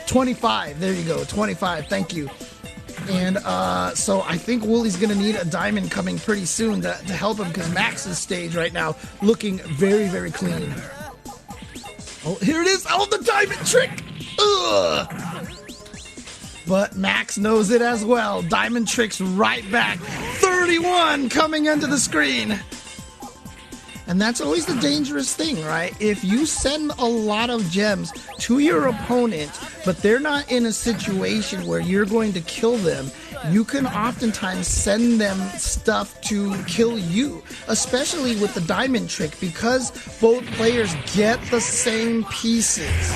S1: 25. There you go. 25. Thank you. And so I think Wooly's going to need a diamond coming pretty soon to help him, because Max's stage right now looking very, very clean. Oh, here it is. Oh, the diamond trick. Ugh. But Max knows it as well. Diamond tricks right back. 31 coming into the screen. And that's always the dangerous thing, right? If you send a lot of gems to your opponent, but they're not in a situation where you're going to kill them, you can oftentimes send them stuff to kill you, especially with the diamond trick, because both players get the same pieces.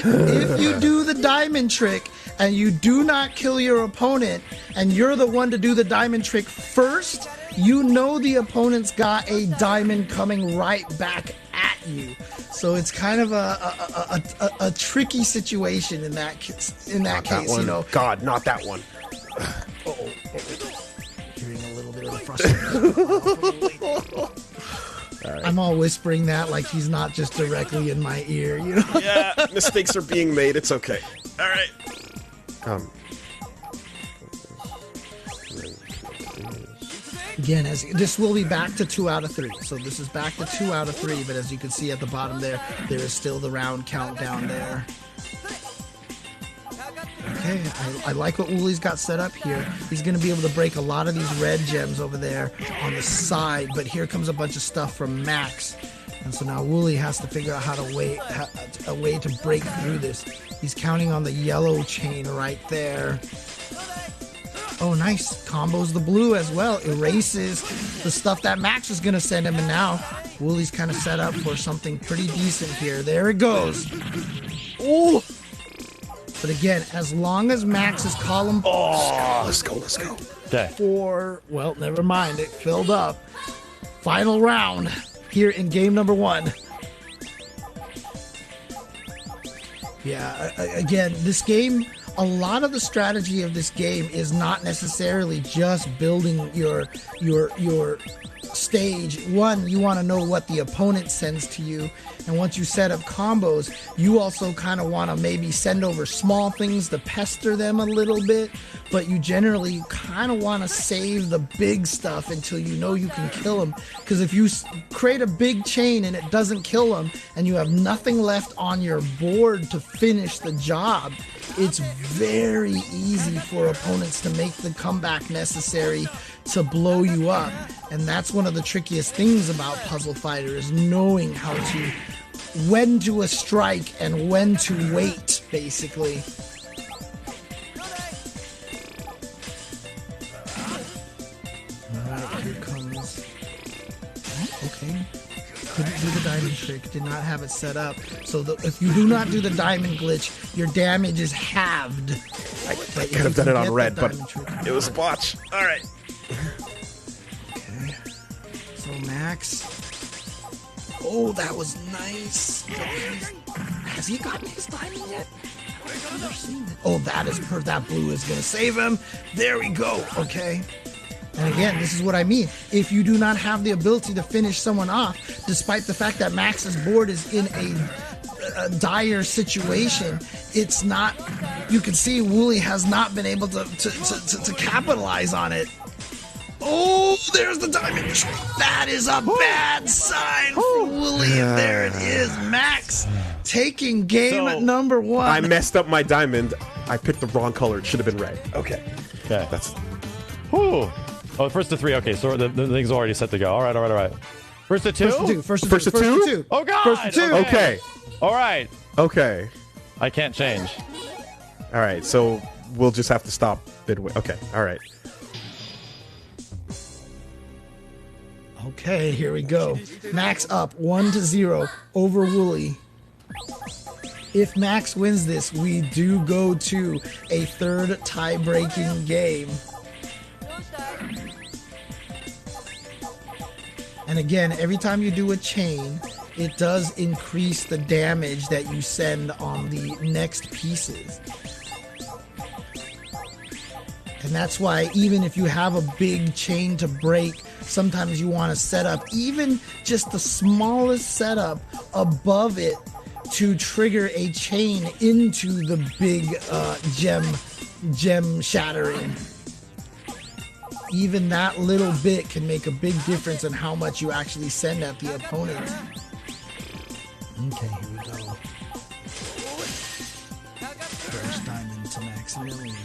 S1: If you do the diamond trick and you do not kill your opponent, and you're the one to do the diamond trick first, you know the opponent's got a diamond coming right back at you. So it's kind of a tricky situation in that case. You know.
S3: God, not that one.
S1: Hearing a little bit of frustration. Right. I'm all whispering that like he's not just directly in my ear, you know?
S3: Yeah, mistakes are being made. It's okay. All right.
S1: Again, as this will be back to 2 out of 3. So this is back to 2 out of 3, but as you can see at the bottom there is still the round countdown there. Okay, I like what Wooly's got set up here. He's going to be able to break a lot of these red gems over there on the side, but here comes a bunch of stuff from Max. And so now Wooly has to figure out how to a way to break through this. He's counting on the yellow chain right there. Oh, nice. Combos the blue as well. Erases the stuff that Max was going to send him, and now Wooly's kind of set up for something pretty decent here. There it goes. Oh! But again, as long as Max's column...
S3: Oh, let's go.
S2: Okay.
S1: Well, never mind. It filled up. Final round here in game number 1. Yeah, again, this game... A lot of the strategy of this game is not necessarily just building your stage. One, you want to know what the opponent sends to you, and once you set up combos, you also kind of want to maybe send over small things to pester them a little bit, but you generally kind of want to save the big stuff until you know you can kill them, because if you create a big chain and it doesn't kill them, and you have nothing left on your board to finish the job, it's very easy for opponents to make the comeback necessary to blow you up. And that's one of the trickiest things about Puzzle Fighter, is knowing when to strike and when to wait, basically. Alright, here comes... Okay. Couldn't do the diamond trick, did not have it set up. So if you do not do the diamond glitch, your damage is halved.
S3: I could have done it on red, but it was botch. All right.
S1: Okay. So Max. Oh, that was nice. Has he gotten his diamond yet? I've never seen it. Oh, that blue is going to save him. There we go. Okay. And again, this is what I mean. If you do not have the ability to finish someone off, despite the fact that Max's board is in a dire situation, it's not... You can see Wooly has not been able to capitalize on it. Oh, there's the diamond. That is a bad sign for Wooly. And there it is. Max taking game number 1.
S3: I messed up my diamond. I picked the wrong color. It should have been red. Okay. That's...
S2: Whew. Oh, first to 3. Okay, so the thing's already set to go. All right. First to 2?
S1: First to two.
S2: Oh, God.
S1: First to 2.
S3: Okay.
S2: All right.
S3: Okay.
S2: I can't change.
S3: All right, so we'll just have to stop midway. Okay, all right.
S1: Okay, here we go. Max up 1-0 over Wooly. If Max wins this, we do go to a third tie-breaking game. And again, every time you do a chain, it does increase the damage that you send on the next pieces. And that's why even if you have a big chain to break, sometimes you want to set up even just the smallest setup above it to trigger a chain into the big gem shattering. Even that little bit can make a big difference in how much you actually send at the opponent. Okay, here we go. First diamond to Maximilian.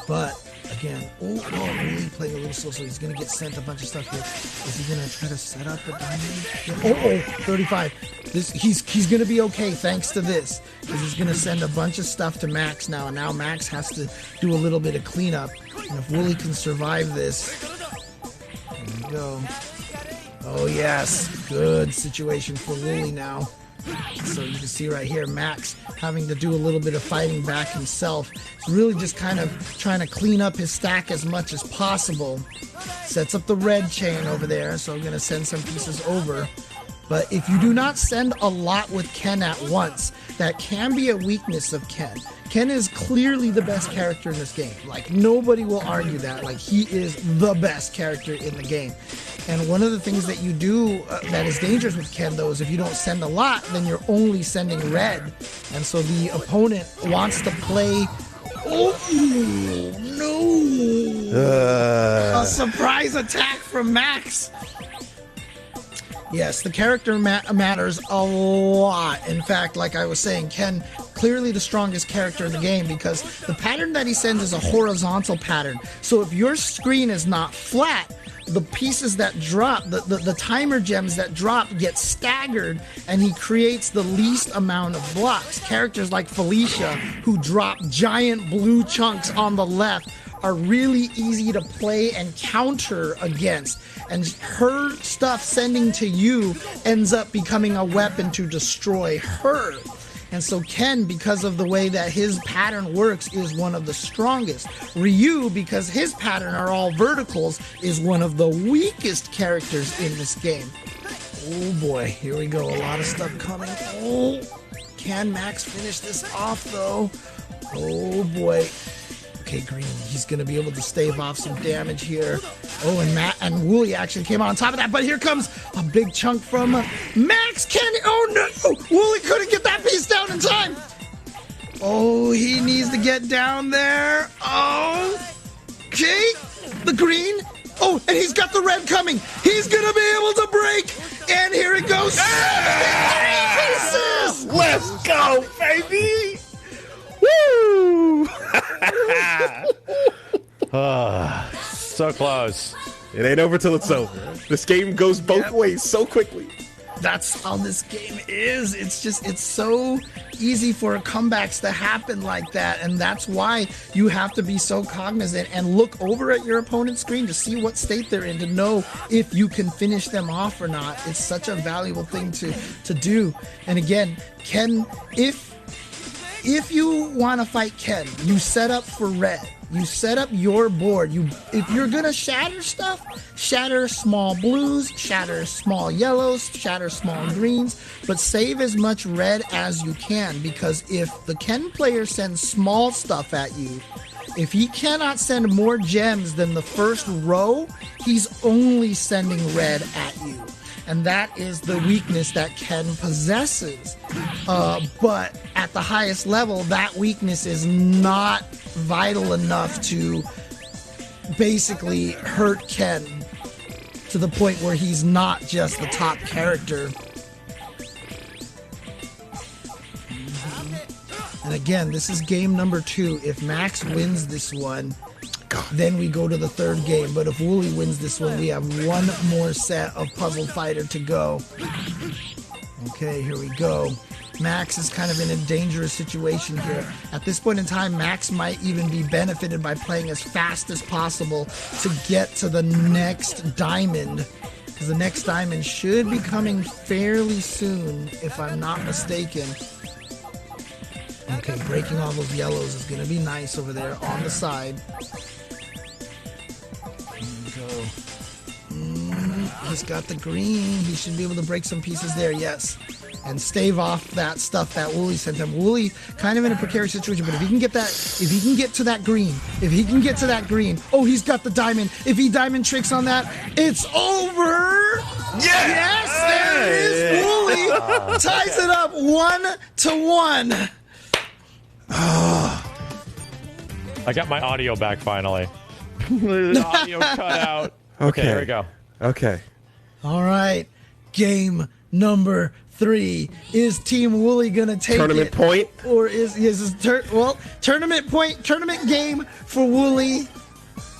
S1: But again, really playing a little slow, so he's gonna get sent a bunch of stuff here. Is he gonna try to set up a diamond? 35. He's gonna be okay thanks to this, because he's gonna send a bunch of stuff to Max now, and now Max has to do a little bit of cleanup. And if Wooly can survive this, there we go. Oh yes, good situation for Wooly now. So you can see right here, Max having to do a little bit of fighting back himself. He's really just kind of trying to clean up his stack as much as possible. Sets up the red chain over there, so I'm going to send some pieces over. But if you do not send a lot with Ken at once, that can be a weakness of Ken. Ken is clearly the best character in this game. Like, nobody will argue that. Like, he is the best character in the game. And one of the things that you do that is dangerous with Ken, though, is if you don't send a lot, then you're only sending red. And so the opponent wants to play... Oh, no! A surprise attack from Max! Yes, the character matters a lot. In fact, like I was saying, Ken, clearly the strongest character in the game, because the pattern that he sends is a horizontal pattern. So if your screen is not flat, the pieces that drop, the timer gems that drop get staggered, and he creates the least amount of blocks. Characters like Felicia, who drop giant blue chunks on the left, are really easy to play and counter against. And her stuff sending to you ends up becoming a weapon to destroy her. And so Ken, because of the way that his pattern works, is one of the strongest. Ryu, because his pattern are all verticals, is one of the weakest characters in this game. Oh boy, here we go. A lot of stuff coming. Oh, can Max finish this off though? Oh boy. Okay, Green, he's going to be able to stave off some damage here. Oh, and Matt and Wooly actually came on top of that, but here comes a big chunk from Max. Oh no! Wooly couldn't get that piece down in time. Oh, he needs to get down there. Oh, okay, the green. Oh, and he's got the red coming. He's going to be able to break, and here it goes. Yeah! 3 pieces.
S3: Let's go, baby! Woo!
S2: So close.
S3: It ain't over till it's over. This game goes both ways so quickly.
S1: That's how this game is. It's so easy for comebacks to happen like that, and that's why you have to be so cognizant and look over at your opponent's screen to see what state they're in, to know if you can finish them off or not. It's such a valuable thing to do. And again, Ken, if you want to fight Ken, you set up for red. You set up your board. If you're going to shatter stuff, shatter small blues, shatter small yellows, shatter small greens, but save as much red as you can, because if the Ken player sends small stuff at you, if he cannot send more gems than the first row, he's only sending red at you. And that is the weakness that Ken possesses. But at the highest level, that weakness is not vital enough to basically hurt Ken to the point where he's not just the top character. And again, this is game number 2. If Max wins this one, then we go to the third game. But if Wooly wins this one, we have one more set of Puzzle Fighter to go. Okay, here we go. Max is kind of in a dangerous situation here. At this point in time, Max might even be benefited by playing as fast as possible to get to the next diamond, because the next diamond should be coming fairly soon, if I'm not mistaken. Okay, breaking all those yellows is going to be nice over there on the side. Here we go. He's got the green. He should be able to break some pieces there, yes. And stave off that stuff that Wooly sent him. Wooly kind of in a precarious situation, but if he can get that, if he can get to that green, oh, he's got the diamond. If he diamond tricks on that, it's over. Yes, there it is. Wooly ties it up 1-1.
S2: I got my audio back finally. The audio cut out. Okay, here we go.
S3: Okay.
S1: All right. Game number 3. Is Team Wooly gonna take
S3: tournament
S1: it?
S3: Point?
S1: Or is tournament point, tournament game for Wooly,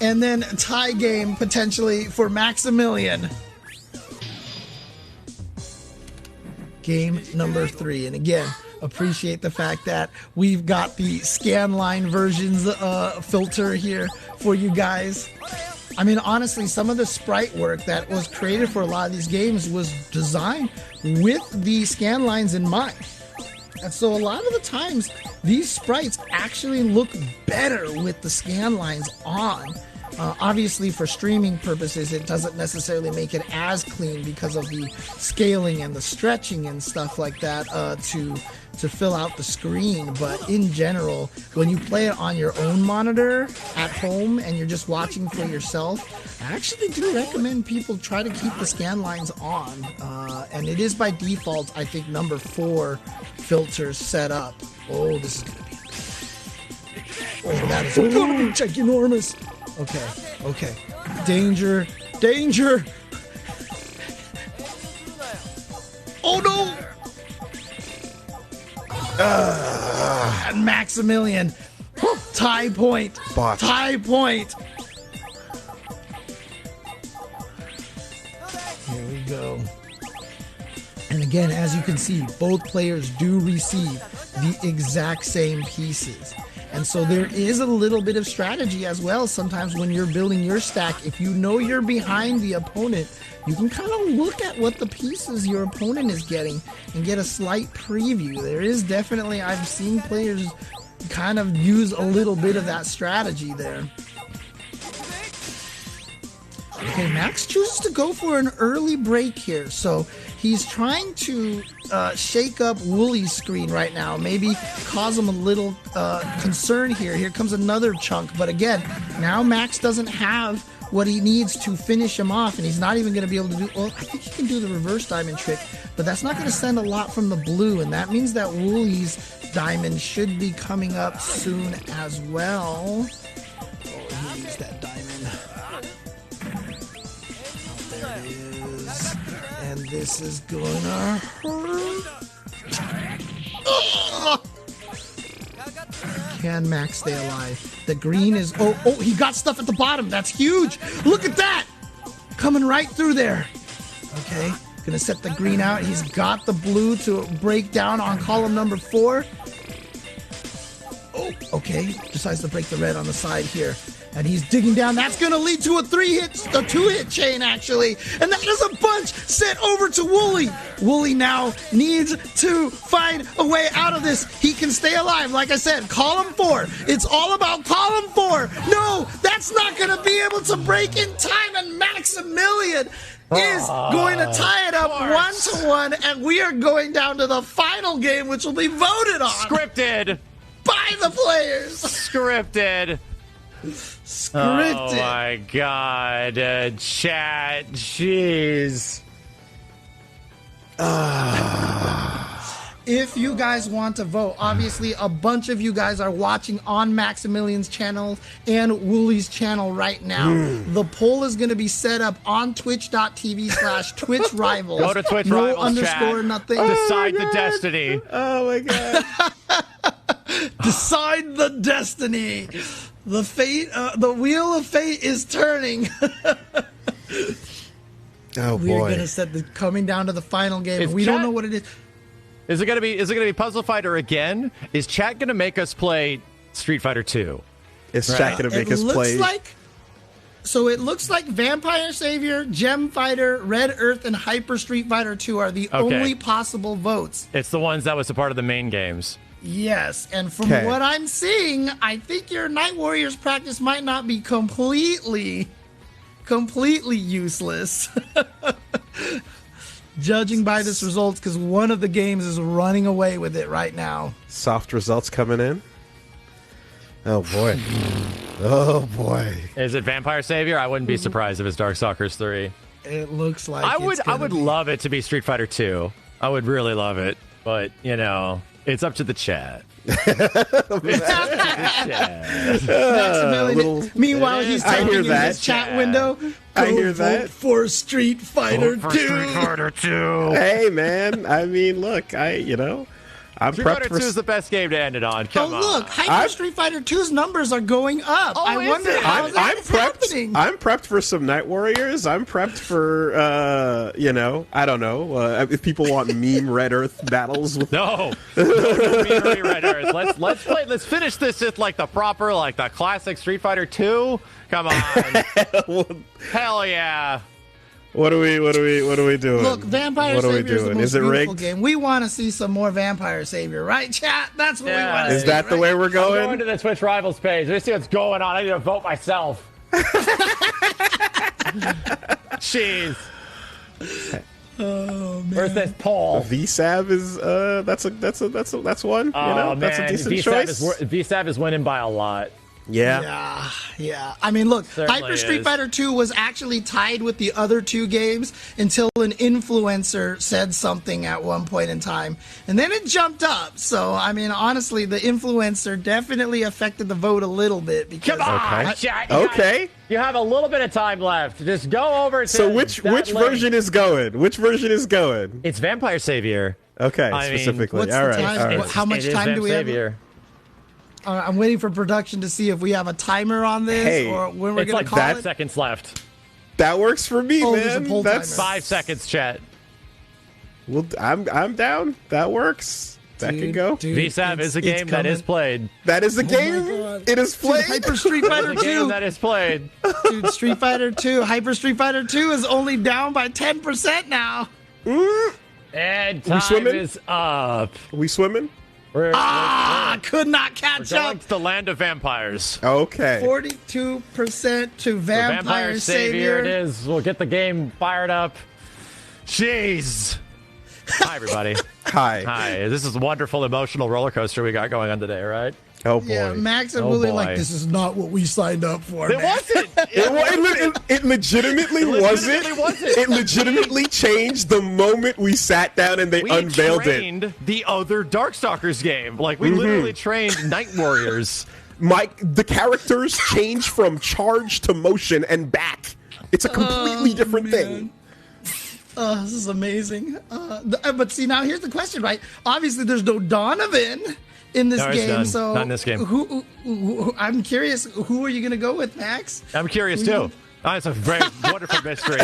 S1: and then a tie game potentially for Maximilian. Game number 3, and again, appreciate the fact that we've got the scanline versions filter here for you guys. I mean, honestly, some of the sprite work that was created for a lot of these games was designed with the scan lines in mind. And so a lot of the times, these sprites actually look better with the scan lines on. Obviously, for streaming purposes, it doesn't necessarily make it as clean because of the scaling and the stretching and stuff like that to fill out the screen. But in general, when you play it on your own monitor at home and you're just watching for yourself, I actually do recommend people try to keep the scan lines on. And it is by default, I think, number 4 filters set up. Oh, this is going to be good. Oh, that is going to be ginormous. Okay. Danger. Oh, no. And Maximilian. Tie point.
S3: Botch.
S1: Tie point. Here we go. And again, as you can see, both players do receive the exact same pieces. And so there is a little bit of strategy as well. Sometimes when you're building your stack, if you know you're behind the opponent, you can kind of look at what the pieces your opponent is getting and get a slight preview. There is definitely, I've seen players kind of use a little bit of that strategy there. Okay, Max chooses to go for an early break here. So he's trying to shake up Wooly's screen right now. Maybe cause him a little concern here. Here comes another chunk. But again, now Max doesn't have what he needs to finish him off. And he's not even going to be able to do... Well, I think he can do the reverse diamond trick. But that's not going to send a lot from the blue. And that means that Wooly's diamond should be coming up soon as well. Oh, he needs that diamond. And this is gonna hurt. Can Max stay alive? The green is... Oh, he got stuff at the bottom. That's huge. Look at that. Coming right through there. Okay. Gonna set the green out. He's got the blue to break down on column number 4. Oh, okay. Decides to break the red on the side here. And he's digging down. That's going to lead to a 2-hit chain, actually. And that is a bunch sent over to Wooly. Wooly now needs to find a way out of this. He can stay alive. Like I said, column 4. It's all about column 4. No, that's not going to be able to break in time. And Maximilian is going to tie it up 1-1. And we are going down to the final game, which will be voted on.
S2: Scripted.
S1: By the players.
S2: Scripted.
S1: Scripted.
S2: Oh my god, chat, jeez.
S1: If you guys want to vote, obviously a bunch of you guys are watching on Maximilian's channel and Wooly's channel right now. The poll is going to be set up on twitch.tv/Twitch Rivals.
S2: Go to Twitch
S1: no
S2: Rivals,
S1: underscore,
S2: chat.
S1: nothing.
S2: Decide the destiny.
S3: Oh my god.
S1: Decide the destiny. The fate, the wheel of fate is turning.
S3: Oh boy.
S1: We're gonna set the coming down to the final game. We
S2: chat,
S1: don't know what it is.
S2: Is it gonna be Puzzle Fighter again? Is chat gonna make us play Street Fighter 2?
S3: Is chat gonna make us play?
S1: So it looks like Vampire Savior, Gem Fighter, Red Earth, and Hyper Street Fighter 2 are the only possible votes.
S2: It's the ones that was a part of the main games.
S1: Yes, and from what I'm seeing, I think your Night Warriors practice might not be completely useless. Judging by this results, because one of the games is running away with it right now.
S3: Soft results coming in. Oh boy. Oh boy.
S2: Is it Vampire Savior? I wouldn't be surprised if it's Darkstalkers 3.
S1: It looks like
S2: I would love it to be Street Fighter 2. I would really love it, but you know, it's up to the chat.
S1: Meanwhile, he's typing in his chat window.
S3: I hear that
S1: for Street Fighter 2.
S2: Street Fighter 2.
S3: Hey man, I mean, look, I'm
S2: Street Fighter 2 is the best game to end it on. Come on.
S1: Look, Hyper Street Fighter 2's numbers are going up.
S2: Oh,
S1: I wonder how that's happening.
S3: I'm prepped for some Night Warriors. I'm prepped for, I don't know, if people want meme Red Earth battles.
S2: No meme Red Earth. Let's play. Let's finish this with like the proper, like the classic Street Fighter 2. Come on. Hell yeah.
S3: What are we doing?
S1: Look, Vampire
S3: what
S1: Savior is the most beautiful
S3: rigged?
S1: game. We want to see some more Vampire Savior, right, chat? That's what we want to see.
S3: Is that the way we're going?
S2: I'm going to the Twitch Rivals page. Let's see what's going on. I need to vote myself. Jeez.
S1: Oh man.
S2: Where's this poll?
S3: VSAV is that's one.
S2: Oh,
S3: that's a decent choice.
S2: VSAV is winning by a lot.
S3: Yeah.
S1: I mean, look,
S2: Certainly
S1: Hyper Street
S2: is.
S1: Fighter 2 was actually tied with the other two games until an influencer said something at one point in time, and then it jumped up. So, I mean, honestly, the influencer definitely affected the vote a little bit. Because
S2: Come on, chat.
S3: Okay.
S2: You have a little bit of time left. Just go over to
S3: So which version is going? Which version is going?
S2: It's Vampire Savior.
S3: Okay,
S2: I mean,
S3: specifically.
S1: what's
S3: all
S1: the
S3: right.
S1: time?
S3: All right.
S1: How much time do we have?
S2: Savior.
S1: I'm waiting for production to see if we have a timer on this
S3: Hey,
S1: or when we're
S2: It's
S1: going
S2: like
S1: to call
S2: 5
S1: it.
S2: seconds left.
S3: That works for me,
S1: there's a
S3: man.
S1: poll
S3: That's
S1: timer.
S2: 5 seconds, chat.
S3: well, I'm down. That works. That can go.
S2: VSAV is a game that is played.
S3: That is a
S1: my
S3: game.
S1: God.
S3: It is played.
S1: Hyper Street Fighter
S2: It's a game
S1: 2.
S2: that is played.
S1: Dude, Street Fighter 2. Hyper Street Fighter 2 is only down by 10% now.
S2: And time
S3: swimming?
S2: is up.
S3: We swimming?
S2: We're
S1: Could not catch
S2: going
S1: up.
S2: to the land of vampires.
S3: Okay.
S1: 42% to Vampire
S2: Savior it
S1: Savior.
S2: is. We'll get the game fired up. Jeez. Hi, everybody.
S3: Hi.
S2: Hi. This is a wonderful emotional roller coaster we got going on today, right?
S3: Oh boy.
S1: Yeah, Max and
S2: Oh,
S1: Willie
S2: boy.
S1: like, this is not what we signed up for.
S2: It
S1: man."
S2: wasn't.
S3: It legitimately wasn't. It legitimately changed the moment we sat down and they
S2: We
S3: unveiled it.
S2: trained the other Darkstalkers game. Like, we literally trained Night Warriors.
S3: The characters change from charge to motion and back. It's a completely different thing.
S1: This is amazing. But see, now here's the question, right? Obviously, there's no Donovan in this
S2: No, there's
S1: game.
S2: none.
S1: So
S2: Not in this game.
S1: Who I'm curious, who are you going to go with, Max?
S2: I'm curious, too. Oh, it's a very wonderful mystery.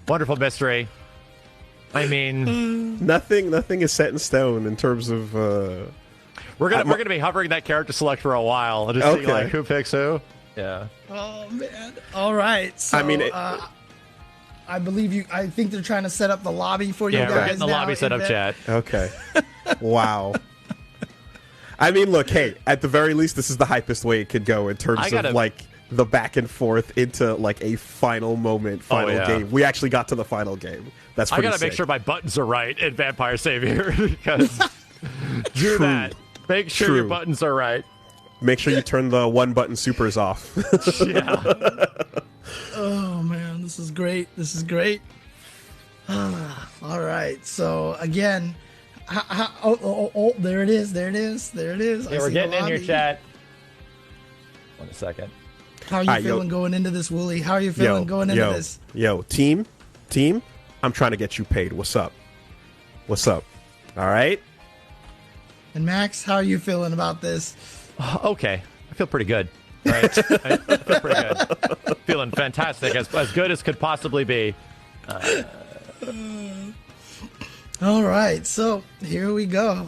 S2: Wonderful mystery. I mean,
S3: Nothing is set in stone in terms of.
S2: we're gonna be hovering that character select for a while and just see like who picks who. Yeah.
S1: Oh man! All right. So,
S3: I mean,
S1: I believe you. I think they're trying to set up the lobby for you
S2: Yeah,
S1: guys.
S2: we're getting the
S1: now
S2: lobby set
S1: in
S2: up,
S1: bed.
S2: chat.
S3: Okay. Wow. I mean, look, hey, at the very least, this is the hypest way it could go in terms of like the back and forth into like a final game. We actually got to the final game. That's pretty
S2: I gotta
S3: sick.
S2: make sure my buttons are right in Vampire Savior because do that. Make sure your buttons are right.
S3: Make sure you turn the one button supers off.
S2: Yeah.
S1: Oh man, this is great. This is great. All right. So again, there it is. There it is. There it is.
S2: Yeah, we're getting in here, chat. 1 second.
S1: How are you feeling going into this, Wooly? How are you feeling going into this?
S3: Yo, team, I'm trying to get you paid. What's up? What's up? All right.
S1: And Max, how are you feeling about this?
S2: Okay, I feel pretty good. Right? I feel pretty good. Feeling fantastic, as good as could possibly be.
S1: All right, so here we go.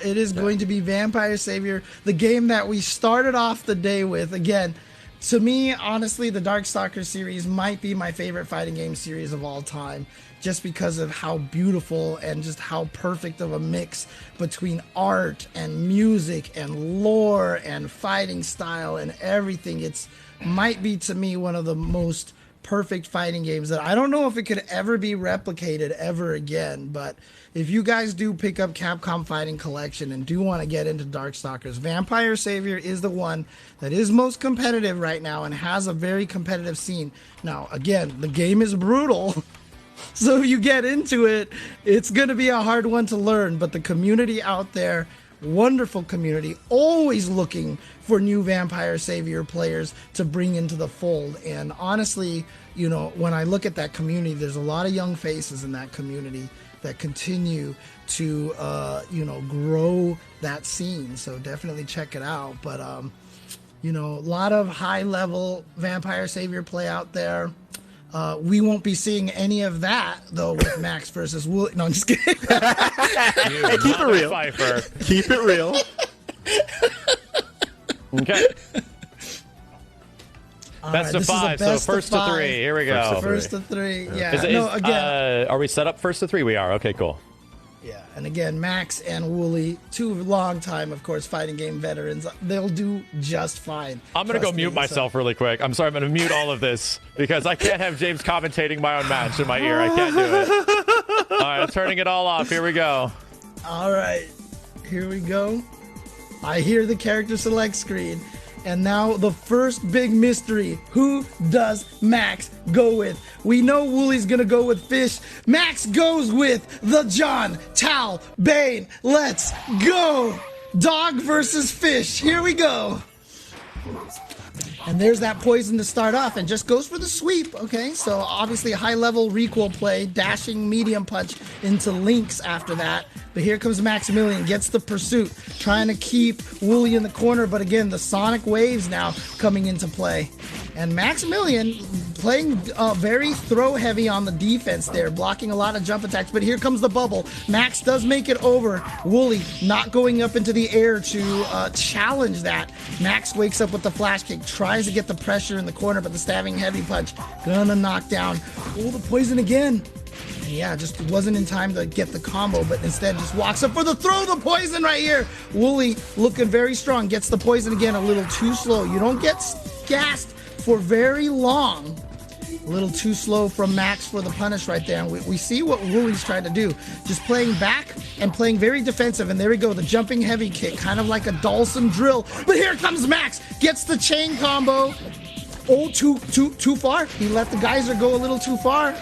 S1: It is going to be Vampire Savior, the game that we started off the day with. Again, to me, honestly, the Darkstalkers series might be my favorite fighting game series of all time. just because of how beautiful and just how perfect of a mix between art and music and lore and fighting style and everything. It's might be to me one of the most perfect fighting games that I don't know if it could ever be replicated ever again. But if you guys do pick up Capcom Fighting Collection and do want to get into Darkstalkers, Vampire Savior is the one that is most competitive right now and has a very competitive scene. Now, again, the game is brutal. So if you get into it, it's going to be a hard one to learn. But the community out there, wonderful community, always looking for new Vampire Savior players to bring into the fold. And honestly, you know, when I look at that community, there's a lot of young faces in that community that continue to, you know, grow that scene. So definitely check it out. But, you know, a lot of high-level Vampire Savior play out there. We won't be seeing any of that, though, with Max versus Wooly. No, I'm just kidding.
S3: Hey, keep it real.
S2: Pfeiffer.
S3: Keep it real.
S2: Okay.
S1: All
S2: Best
S1: right,
S2: of five. So first to three. Here we go.
S1: First to three. Yeah.
S2: Again. Are we set up first to three? We are. Okay, cool.
S1: Yeah. And again, Max and Wooly, two long time, of course, fighting game veterans. They'll do just fine.
S2: I'm going to go mute myself really quick. I'm sorry. I'm going to mute all of this because I can't have James commentating my own match in my ear. I can't do it. All right. I'm turning it all off. Here we go.
S1: All right. Here we go. I hear the character select screen. And now the first big mystery. Who does Max go with? We know Wooly's going to go with Fish. Max goes with the John Tal Bane. Let's go. Dog versus Fish. Here we go. And there's that poison to start off and just goes for the sweep. Okay, so obviously a high-level recoil play, dashing medium punch into links after that. But here comes Maximilian, gets the pursuit, trying to keep Wooly in the corner. But again, the sonic waves now coming into play. And Maximilian playing very throw-heavy on the defense there, blocking a lot of jump attacks. But here comes the bubble. Max does make it over. Wooly not going up into the air to challenge that. Max wakes up with the flash kick, tries to get the pressure in the corner, but the stabbing heavy punch gonna knock down. Oh, the poison again. And yeah, just wasn't in time to get the combo, but instead just walks up for the throw, the poison right here. Wooly looking very strong, gets the poison again, a little too slow. You don't get gassed for very long. A little too slow from Max for the punish right there. And we see what Wooly's trying to do. Just playing back and playing very defensive. And there we go, the jumping heavy kick, kind of like a Dawson drill. But here comes Max, gets the chain combo. Oh, too far. He let the geyser go a little too far.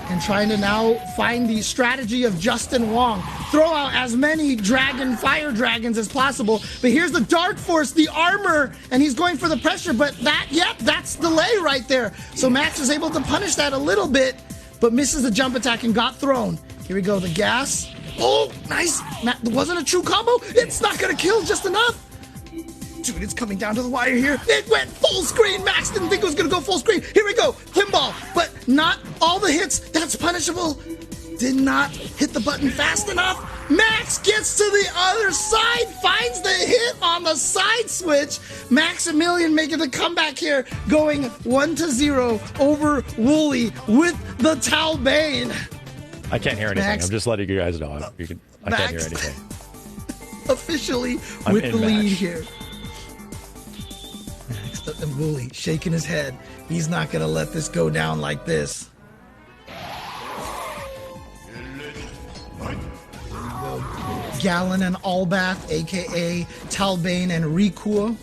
S1: And trying to now find the strategy of Justin Wong. Throw out as many fire dragons as possible. But here's the Dark Force, the armor, and he's going for the pressure. But that's delay right there. So Max is able to punish that a little bit, but misses the jump attack and got thrown. Here we go, the gas. Oh, nice. Wasn't a true combo. It's not going to kill just enough. Dude, it's coming down to the wire here. It went full screen. Max didn't think it was going to go full screen. Here we go. Pinball. But not all the hits. That's punishable. Did not hit the button fast enough. Max gets to the other side. Finds the hit on the side switch. Maximilian making the comeback here. Going 1-0 over Wooly with the Tal Bane.
S2: I can't hear anything. I'm just letting you guys know. I can't hear anything.
S1: Officially with the lead here. And Wooly shaking his head. He's not going to let this go down like this. Gallon and Albath, a.k.a. Tal Bane and Rikuo.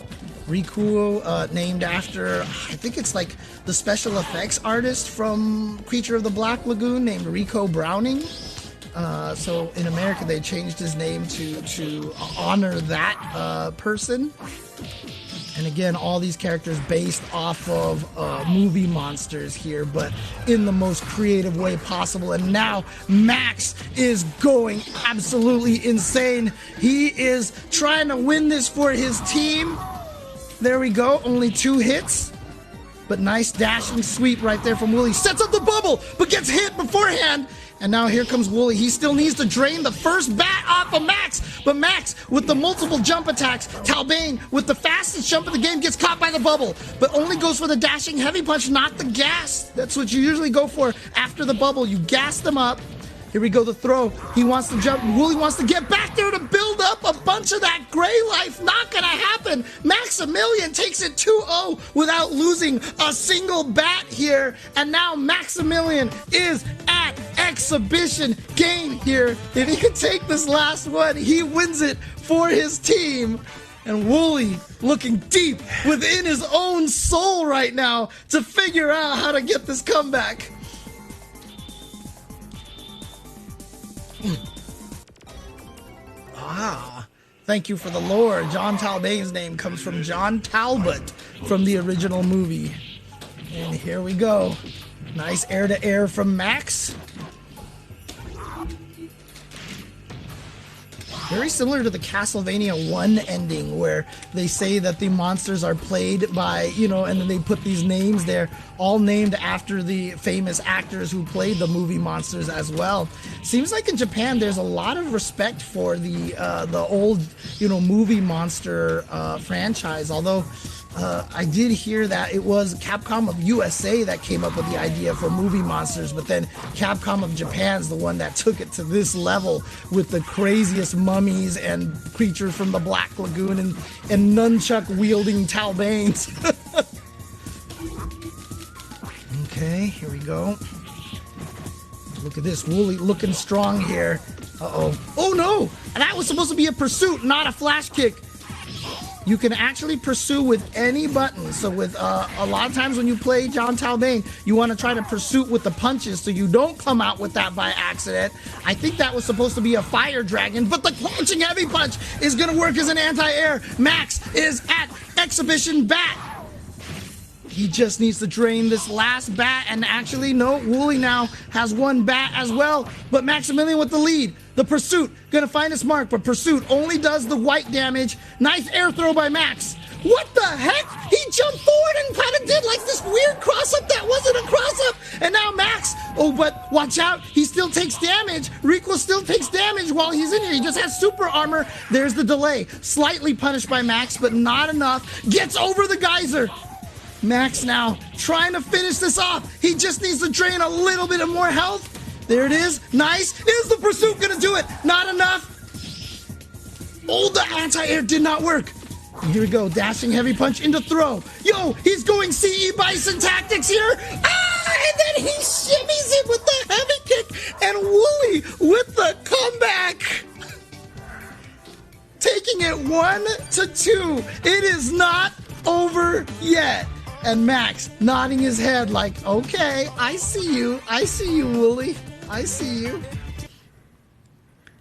S1: Rikuo, named after, I think it's like the special effects artist from Creature of the Black Lagoon named Rico Browning. So in America, they changed his name to honor that person. And again, all these characters based off of movie monsters here, but in the most creative way possible. And now Max is going absolutely insane. He is trying to win this for his team. There we go, only 2 hits. But nice dashing sweep right there from Wooly. Sets up the bubble, but gets hit beforehand. And now here comes Wooly. He still needs to drain the first bat off of Max, but but Max with the multiple jump attacks. Talbane with the fastest jump of the game gets caught by the bubble, but only goes for the dashing heavy punch, not the gas. That's what you usually go for after the bubble. You gas them up. Here we go, the throw. He wants to jump. Wooly wants to get back there to build up a bunch of that gray life. Not gonna happen. Maximilian takes it 2-0 without losing a single bat here. And now Maximilian is at exhibition game here. If he could take this last one, he wins it for his team. And Wooly looking deep within his own soul right now to figure out how to get this comeback. Ah, thank you for the lore. John Talbane's name comes from John Talbot from the original movie. And here we go. Nice air-to-air from Max. Very similar to the Castlevania 1 ending where they say that the monsters are played by, and then they put these names there, all named after the famous actors who played the movie monsters as well. Seems like in Japan there's a lot of respect for the old, movie monster franchise, although I did hear that it was Capcom of USA that came up with the idea for movie monsters, but then Capcom of Japan's the one that took it to this level with the craziest mummies and creatures from the Black Lagoon and nunchuck-wielding Talbanes. Okay, here we go. Look at this, Wooly looking strong here. Uh-oh. Oh no! That was supposed to be a pursuit, not a flash kick. You can actually pursue with any button. So with a lot of times when you play John Talbane, you want to try to pursue with the punches so you don't come out with that by accident. I think that was supposed to be a fire dragon, but the crouching heavy punch is going to work as an anti-air. Max is at exhibition bat. He just needs to drain this last bat, and actually, no, Wooly now has one bat as well, but Maximilian with the lead. The Pursuit, gonna find his mark, but Pursuit only does the white damage. Nice air throw by Max. What the heck? He jumped forward and kind of did like this weird cross-up that wasn't a cross-up, and now Max, oh, but watch out, he still takes damage. Rico still takes damage while he's in here. He just has super armor. There's the delay. Slightly punished by Max, but not enough. Gets over the geyser. Max now trying to finish this off. He just needs to drain a little bit of more health. There it is. Nice. Is the Pursuit going to do it? Not enough. Oh, the anti-air did not work. And here we go. Dashing heavy punch into throw. Yo, he's going CE Bison tactics here. Ah, and then he shimmies it with the heavy kick. And Wooly with the comeback. Taking it 1-2. It is not over yet. And Max nodding his head like, okay, I see you. I see you, Wooly. I see you.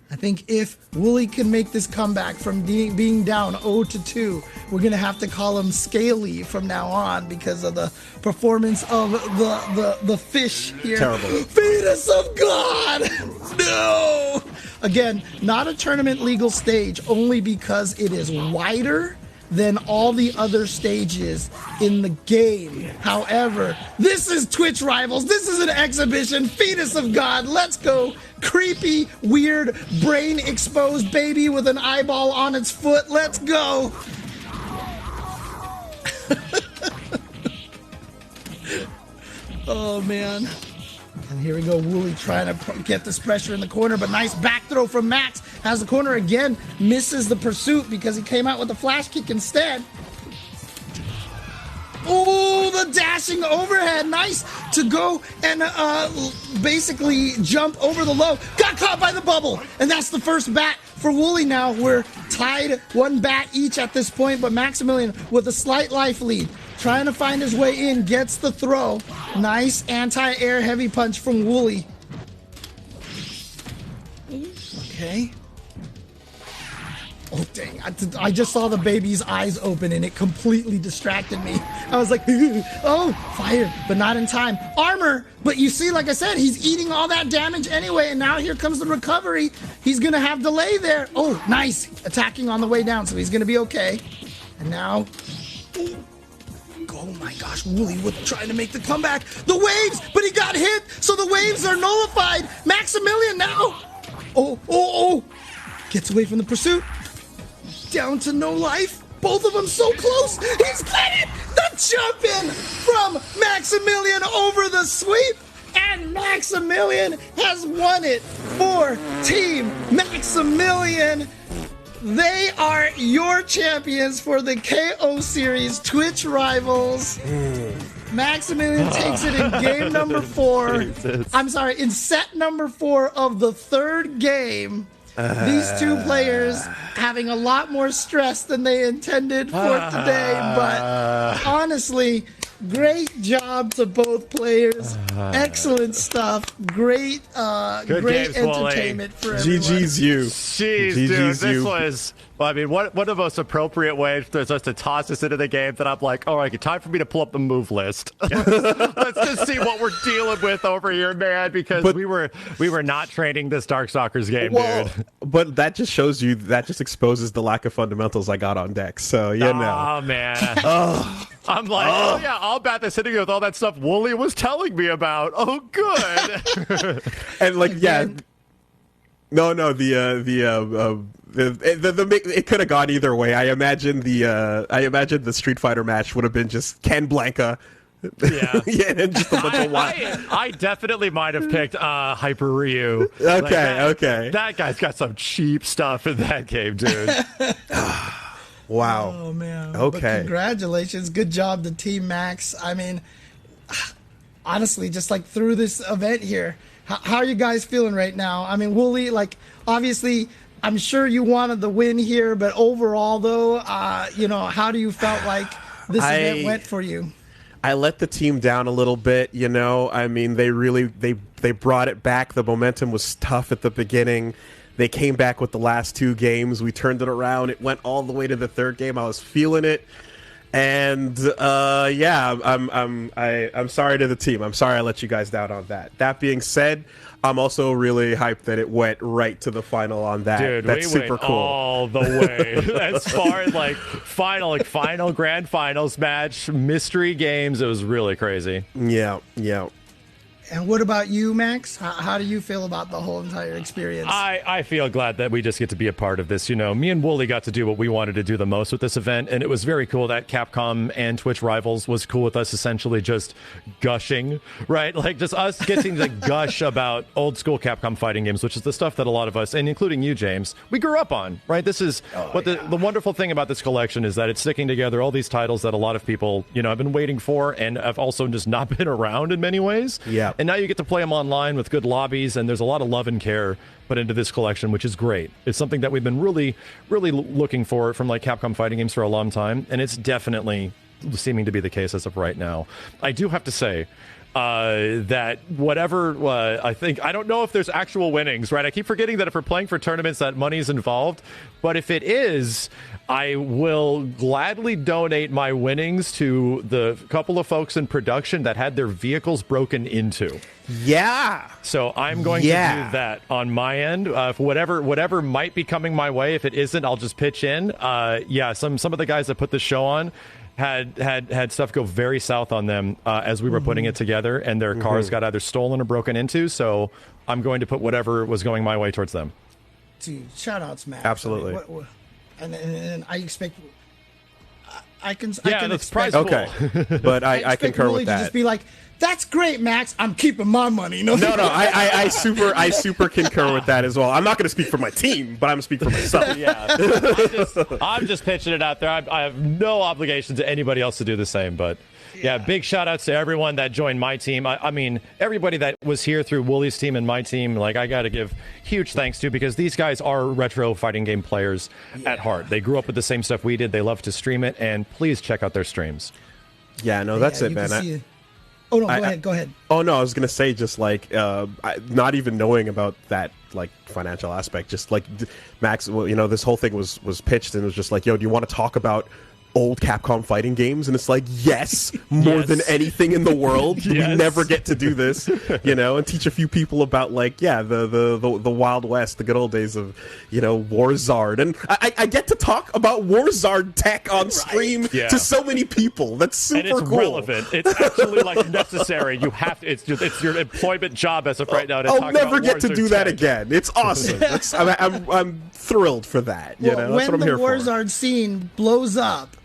S1: I think if Wooly can make this comeback from being down 0-2, we're going to have to call him Scaly from now on because of the performance of the fish here.
S3: Terrible.
S1: Fetus of God! No! Again, not a tournament legal stage, only because it is wider than all the other stages in the game. However, this is Twitch Rivals. This is an exhibition. Fetus of God. Let's go. Creepy, weird, brain exposed baby with an eyeball on its foot. Let's go. Oh, man. And here we go, Wooly trying to get this pressure in the corner, but nice back throw from Max. Has the corner again, misses the Pursuit because he came out with a flash kick instead. Oh, the dashing overhead. Nice to go and basically jump over the low. Got caught by the bubble. And that's the first bat for Wooly now. We're tied one bat each at this point, but Maximilian with a slight life lead. Trying to find his way in, gets the throw. Nice anti-air heavy punch from Wooly. Okay. Oh, dang. I just saw the baby's eyes open and it completely distracted me. I was like, oh, fire, but not in time. Armor, but you see, like I said, he's eating all that damage anyway, and now here comes the recovery. He's going to have delay there. Oh, nice. Attacking on the way down, so he's going to be okay. And now... Oh my gosh, Wooly trying to make the comeback. The waves, but he got hit, so the waves are nullified. Maximilian now. Oh. Gets away from the pursuit. Down to no life. Both of them so close. He's got it. The jump in from Maximilian over the sweep. And Maximilian has won it for Team Maximilian. They are your champions for the KO Series Twitch Rivals. Maximilian takes it in game number 4.
S2: Jesus.
S1: I'm sorry, in set number 4 of the third game. These two players having a lot more stress than they intended for today, but honestly, great job to both players. Excellent stuff. Great,
S2: Good
S1: great
S2: games,
S1: entertainment for everyone.
S3: GG's you.
S2: Jeez, dude,
S3: GG's
S2: this
S3: you.
S2: was. Well, I mean, one of the most appropriate ways for us to toss this into the game that I'm like, all right, time for me to pull up the move list. Let's just see what we're dealing with over here, man, because we were not training this Darkstalkers game, dude.
S3: But that just shows you, that just exposes the lack of fundamentals I got on deck. So, you know.
S2: Oh, man. I'm like, oh, yeah, I'll bet this hitting with all that stuff Wooly was telling me about. Oh, good.
S3: And, like, yeah. No, it could have gone either way. I imagine the Street Fighter match would have been just Ken Blanca.
S2: Yeah.
S3: Yeah, and just a bunch of
S2: I definitely might have picked Hyper Ryu.
S3: Okay.
S2: That guy's got some cheap stuff in that game, dude.
S3: Wow.
S1: Oh, man.
S3: Okay.
S1: But congratulations. Good job to Team Max. I mean, honestly, just like through this event here, how are you guys feeling right now? I mean, Wooly, like, obviously, I'm sure you wanted the win here, but overall, though, how do you felt like this event went for you?
S3: I let the team down a little bit, you know. I mean, they brought it back. The momentum was tough at the beginning. They came back with the last 2 games. We turned it around. It went all the way to the 3rd game. I was feeling it. And I'm sorry to the team. I'm sorry I let you guys down on that. That being said, I'm also really hyped that it went right to the final on that.
S2: Dude,
S3: that's
S2: we
S3: super
S2: went
S3: cool.
S2: all the way. As far as final grand finals match, mystery games, it was really crazy.
S3: Yeah.
S1: And what about you, Max? How do you feel about the whole entire experience?
S2: I feel glad that we just get to be a part of this. You know, me and Wooly got to do what we wanted to do the most with this event, and it was very cool that Capcom and Twitch Rivals was cool with us essentially just gushing, right? Like just us getting to gush about old school Capcom fighting games, which is the stuff that a lot of us, and including you, James, we grew up on, right? This is the wonderful thing about this collection is that it's sticking together all these titles that a lot of people, you know, have been waiting for and have also just not been around in many ways.
S3: Yeah.
S2: And now you get to play them online with good lobbies, and there's a lot of love and care put into this collection, which is great. It's something that we've been really, really looking for from like Capcom fighting games for a long time, and it's definitely seeming to be the case as of right now. I do have to say that whatever I don't know if there's actual winnings, right? I keep forgetting that if we're playing for tournaments that money's involved, but if it is, I will gladly donate my winnings to the couple of folks in production that had their vehicles broken into.
S3: Yeah.
S2: So I'm going to do that on my end. Whatever might be coming my way. If it isn't, I'll just pitch in. Some of the guys that put the show on had stuff go very south on them as we were putting it together, and their cars got either stolen or broken into. So I'm going to put whatever was going my way towards them.
S1: Dude, shout outs, Max.
S3: Absolutely.
S1: And I expect. I can
S2: that's prize
S1: expect.
S2: pool.
S3: Okay, but I concur
S1: Wooly
S3: with that.
S1: to just be like, "That's great, Max. I'm keeping my money." No,
S3: I super concur with that as well. I'm not going to speak for my team, but I'm going to speak for myself.
S2: I'm just pitching it out there. I have no obligation to anybody else to do the same, but big shout outs to everyone that joined my team. I mean, everybody that was here through Wooly's team and my team, like I got to give huge thanks to, because these guys are retro fighting game players at heart. They grew up with the same stuff we did. They love to stream it, and please check out their streams.
S3: Yeah, no, that's it, man.
S1: Oh, no, go ahead.
S3: Oh, no, I was going to say just like not even knowing about that like financial aspect, just like Max, well, you know, this whole thing was pitched and it was just like, yo, do you want to talk about old Capcom fighting games, and it's like, yes, more than anything in the world, we never get to do this, you know, and teach a few people about, like, the Wild West, the good old days of, you know, Warzard. And I get to talk about Warzard tech on stream to so many people. That's super
S2: and it's
S3: cool.
S2: relevant. It's actually like necessary. You have to. It's your employment job as of right now.
S3: I'll never get to do that again. It's awesome. I'm thrilled for that. You know, that's what I'm here for.
S1: When the Warzard scene blows up,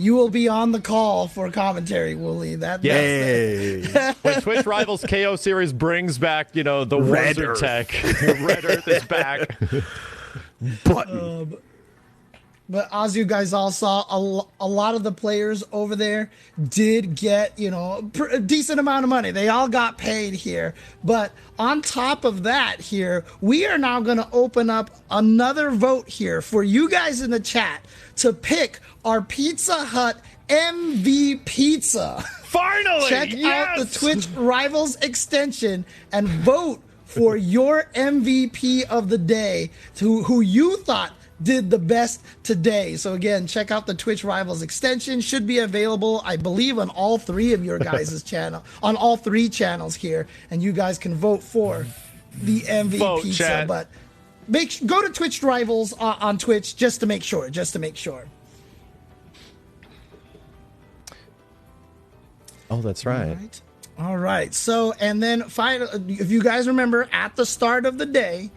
S1: you will be on the call for commentary, Wooly.
S2: When Twitch Rivals KO series brings back, you know, the
S3: Red
S2: Warzard
S3: Earth.
S2: tech, Red Earth is back.
S1: But as you guys all saw, a lot of the players over there did get, you know, a decent amount of money. They all got paid here. But on top of that here, we are now going to open up another vote here for you guys in the chat to pick our Pizza Hut MV Pizza.
S2: Finally!
S1: Check out the Twitch Rivals extension and vote for your MVP of the day, who you thought did the best today. So again, check out the Twitch Rivals extension. Should be available, I believe, on all three of your guys' channel, on all three channels here, and you guys can vote for the MV
S2: Vote,
S1: Pizza.
S2: chat.
S1: But go to Twitch Rivals on Twitch just to make sure.
S2: Oh, that's right.
S1: All right. So, and then finally, if you guys remember at the start of the day,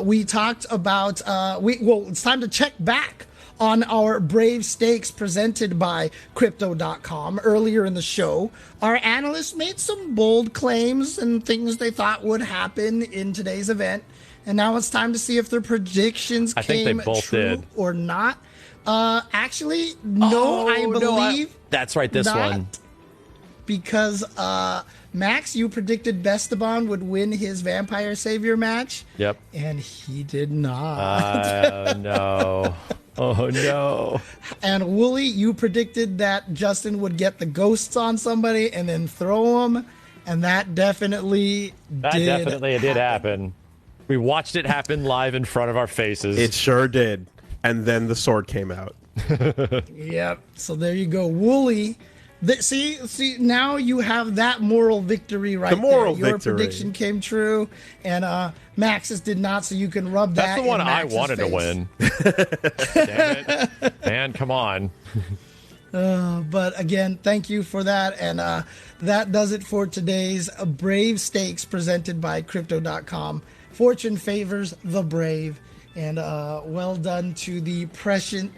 S1: we talked about, it's time to check back on our Brave Stakes presented by Crypto.com. Earlier in the show, our analysts made some bold claims and things they thought would happen in today's event. And now it's time to see if their predictions came true or not. Actually, no, I believe
S2: that's right. This one.
S1: Because Max, you predicted Besteban would win his Vampire Savior match.
S2: Yep.
S1: And he did not.
S2: No. Oh, no.
S1: And Wooly, you predicted that Justin would get the ghosts on somebody and then throw them. And that definitely
S2: did happen. We watched it happen live in front of our faces.
S3: It sure did. And then the sword came out.
S1: Yep. So there you go. Wooly. See, now you have that moral victory right there. Your prediction came true, and Max's did not, so you can rub that in
S2: That's the one I
S1: Max's
S2: wanted
S1: face.
S2: to win. Damn it. Man, come on.
S1: But again, thank you for that, and that does it for today's Brave Stakes presented by Crypto.com. Fortune favors the brave, and well done to the prescient,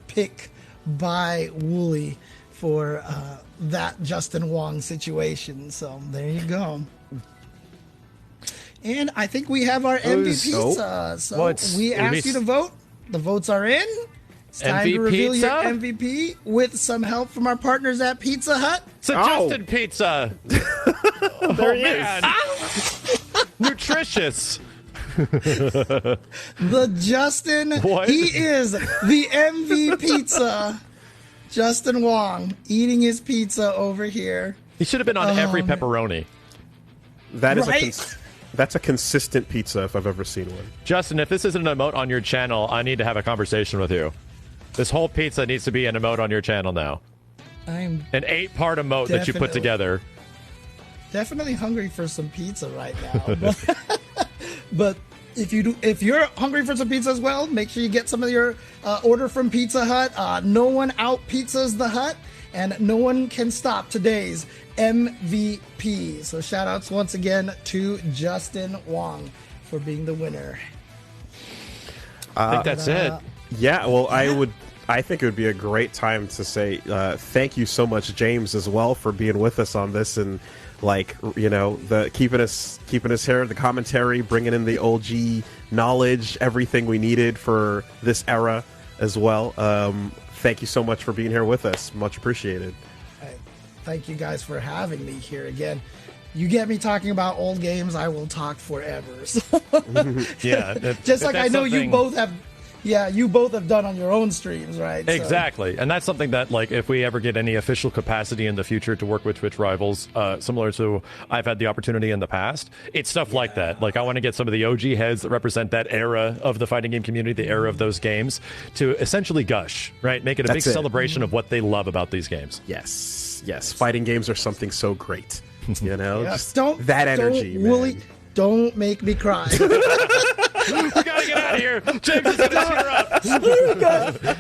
S1: pick by Wooly for that Justin Wong situation. So there you go. And I think we have our MVP. So we asked you to vote. The votes are in. It's time to reveal your MVP with some help from our partners at Pizza Hut.
S2: Justin Pizza. There he is. Nutritious.
S1: The Justin, he is the MV Pizza. Justin Wong eating his pizza over here.
S2: He should have been on every pepperoni.
S3: That is that's a consistent pizza if I've ever seen one.
S2: Justin, if this isn't an emote on your channel, I need to have a conversation with you. This whole pizza needs to be an emote on your channel now.
S1: I'm
S2: an 8-part emote that you put together.
S1: Definitely hungry for some pizza right now. But if you're hungry for some pizza as well, make sure you get some of your order from Pizza Hut. No one out pizzas the Hut, and no one can stop today's MVP. So shout outs once again to Justin Wong for being the winner.
S2: I think that's it.
S3: Yeah, well, I think it would be a great time to say thank you so much, James, as well, for being with us on this, and the keeping us here, the commentary, bringing in the OG knowledge, everything we needed for this era as well. Thank you so much for being here with us. Much appreciated.
S1: Thank you guys for having me here again. You get me talking about old games, I will talk forever. So
S2: yeah,
S1: just like I know you both have. Yeah, you both have done on your own streams, right? So-
S2: Exactly, and that's something that, like, if we ever get any official capacity in the future to work with Twitch Rivals, similar to I've had the opportunity in the past, it's stuff like that. Like, I want to get some of the OG heads that represent that era of the fighting game community, the era of those games, to essentially gush, right? Make it a big celebration of what they love about these games.
S3: Yes, yes. Fighting games are something so great. You know,
S1: Yes.
S3: just that energy, man.
S1: Wooly, don't make me cry.
S2: We gotta get out of here. James is gonna cheer up.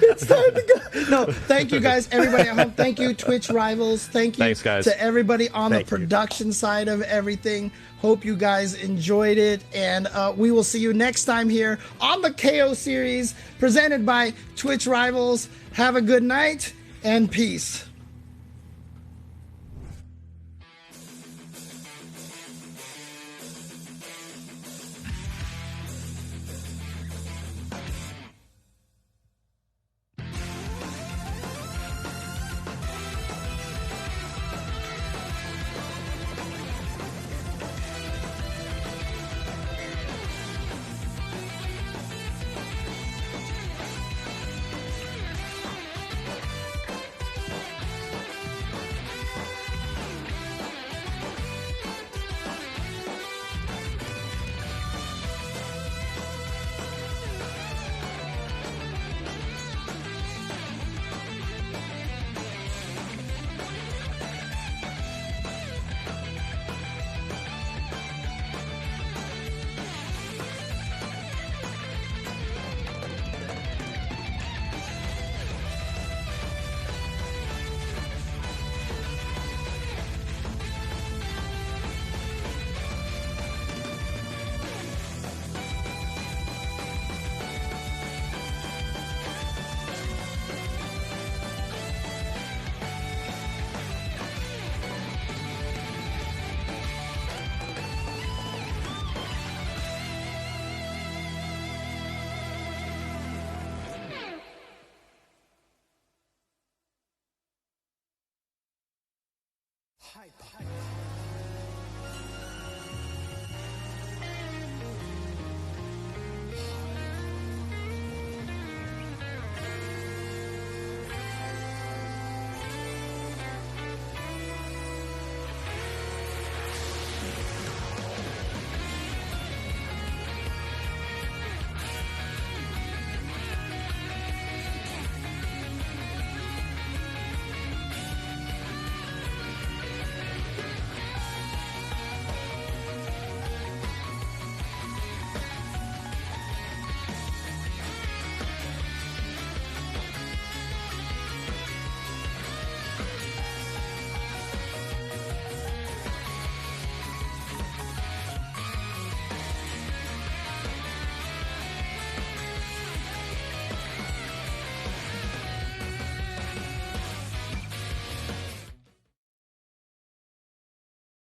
S1: It's time to go. No, thank you guys, everybody at home. Thank you, Twitch Rivals. Thank you
S2: Thanks, guys.
S1: to everybody on
S3: Thank
S1: the production side of everything. Hope you guys enjoyed it, and we will see you next time here on the KO series presented by Twitch Rivals. Have a good night and peace.
S12: Hype.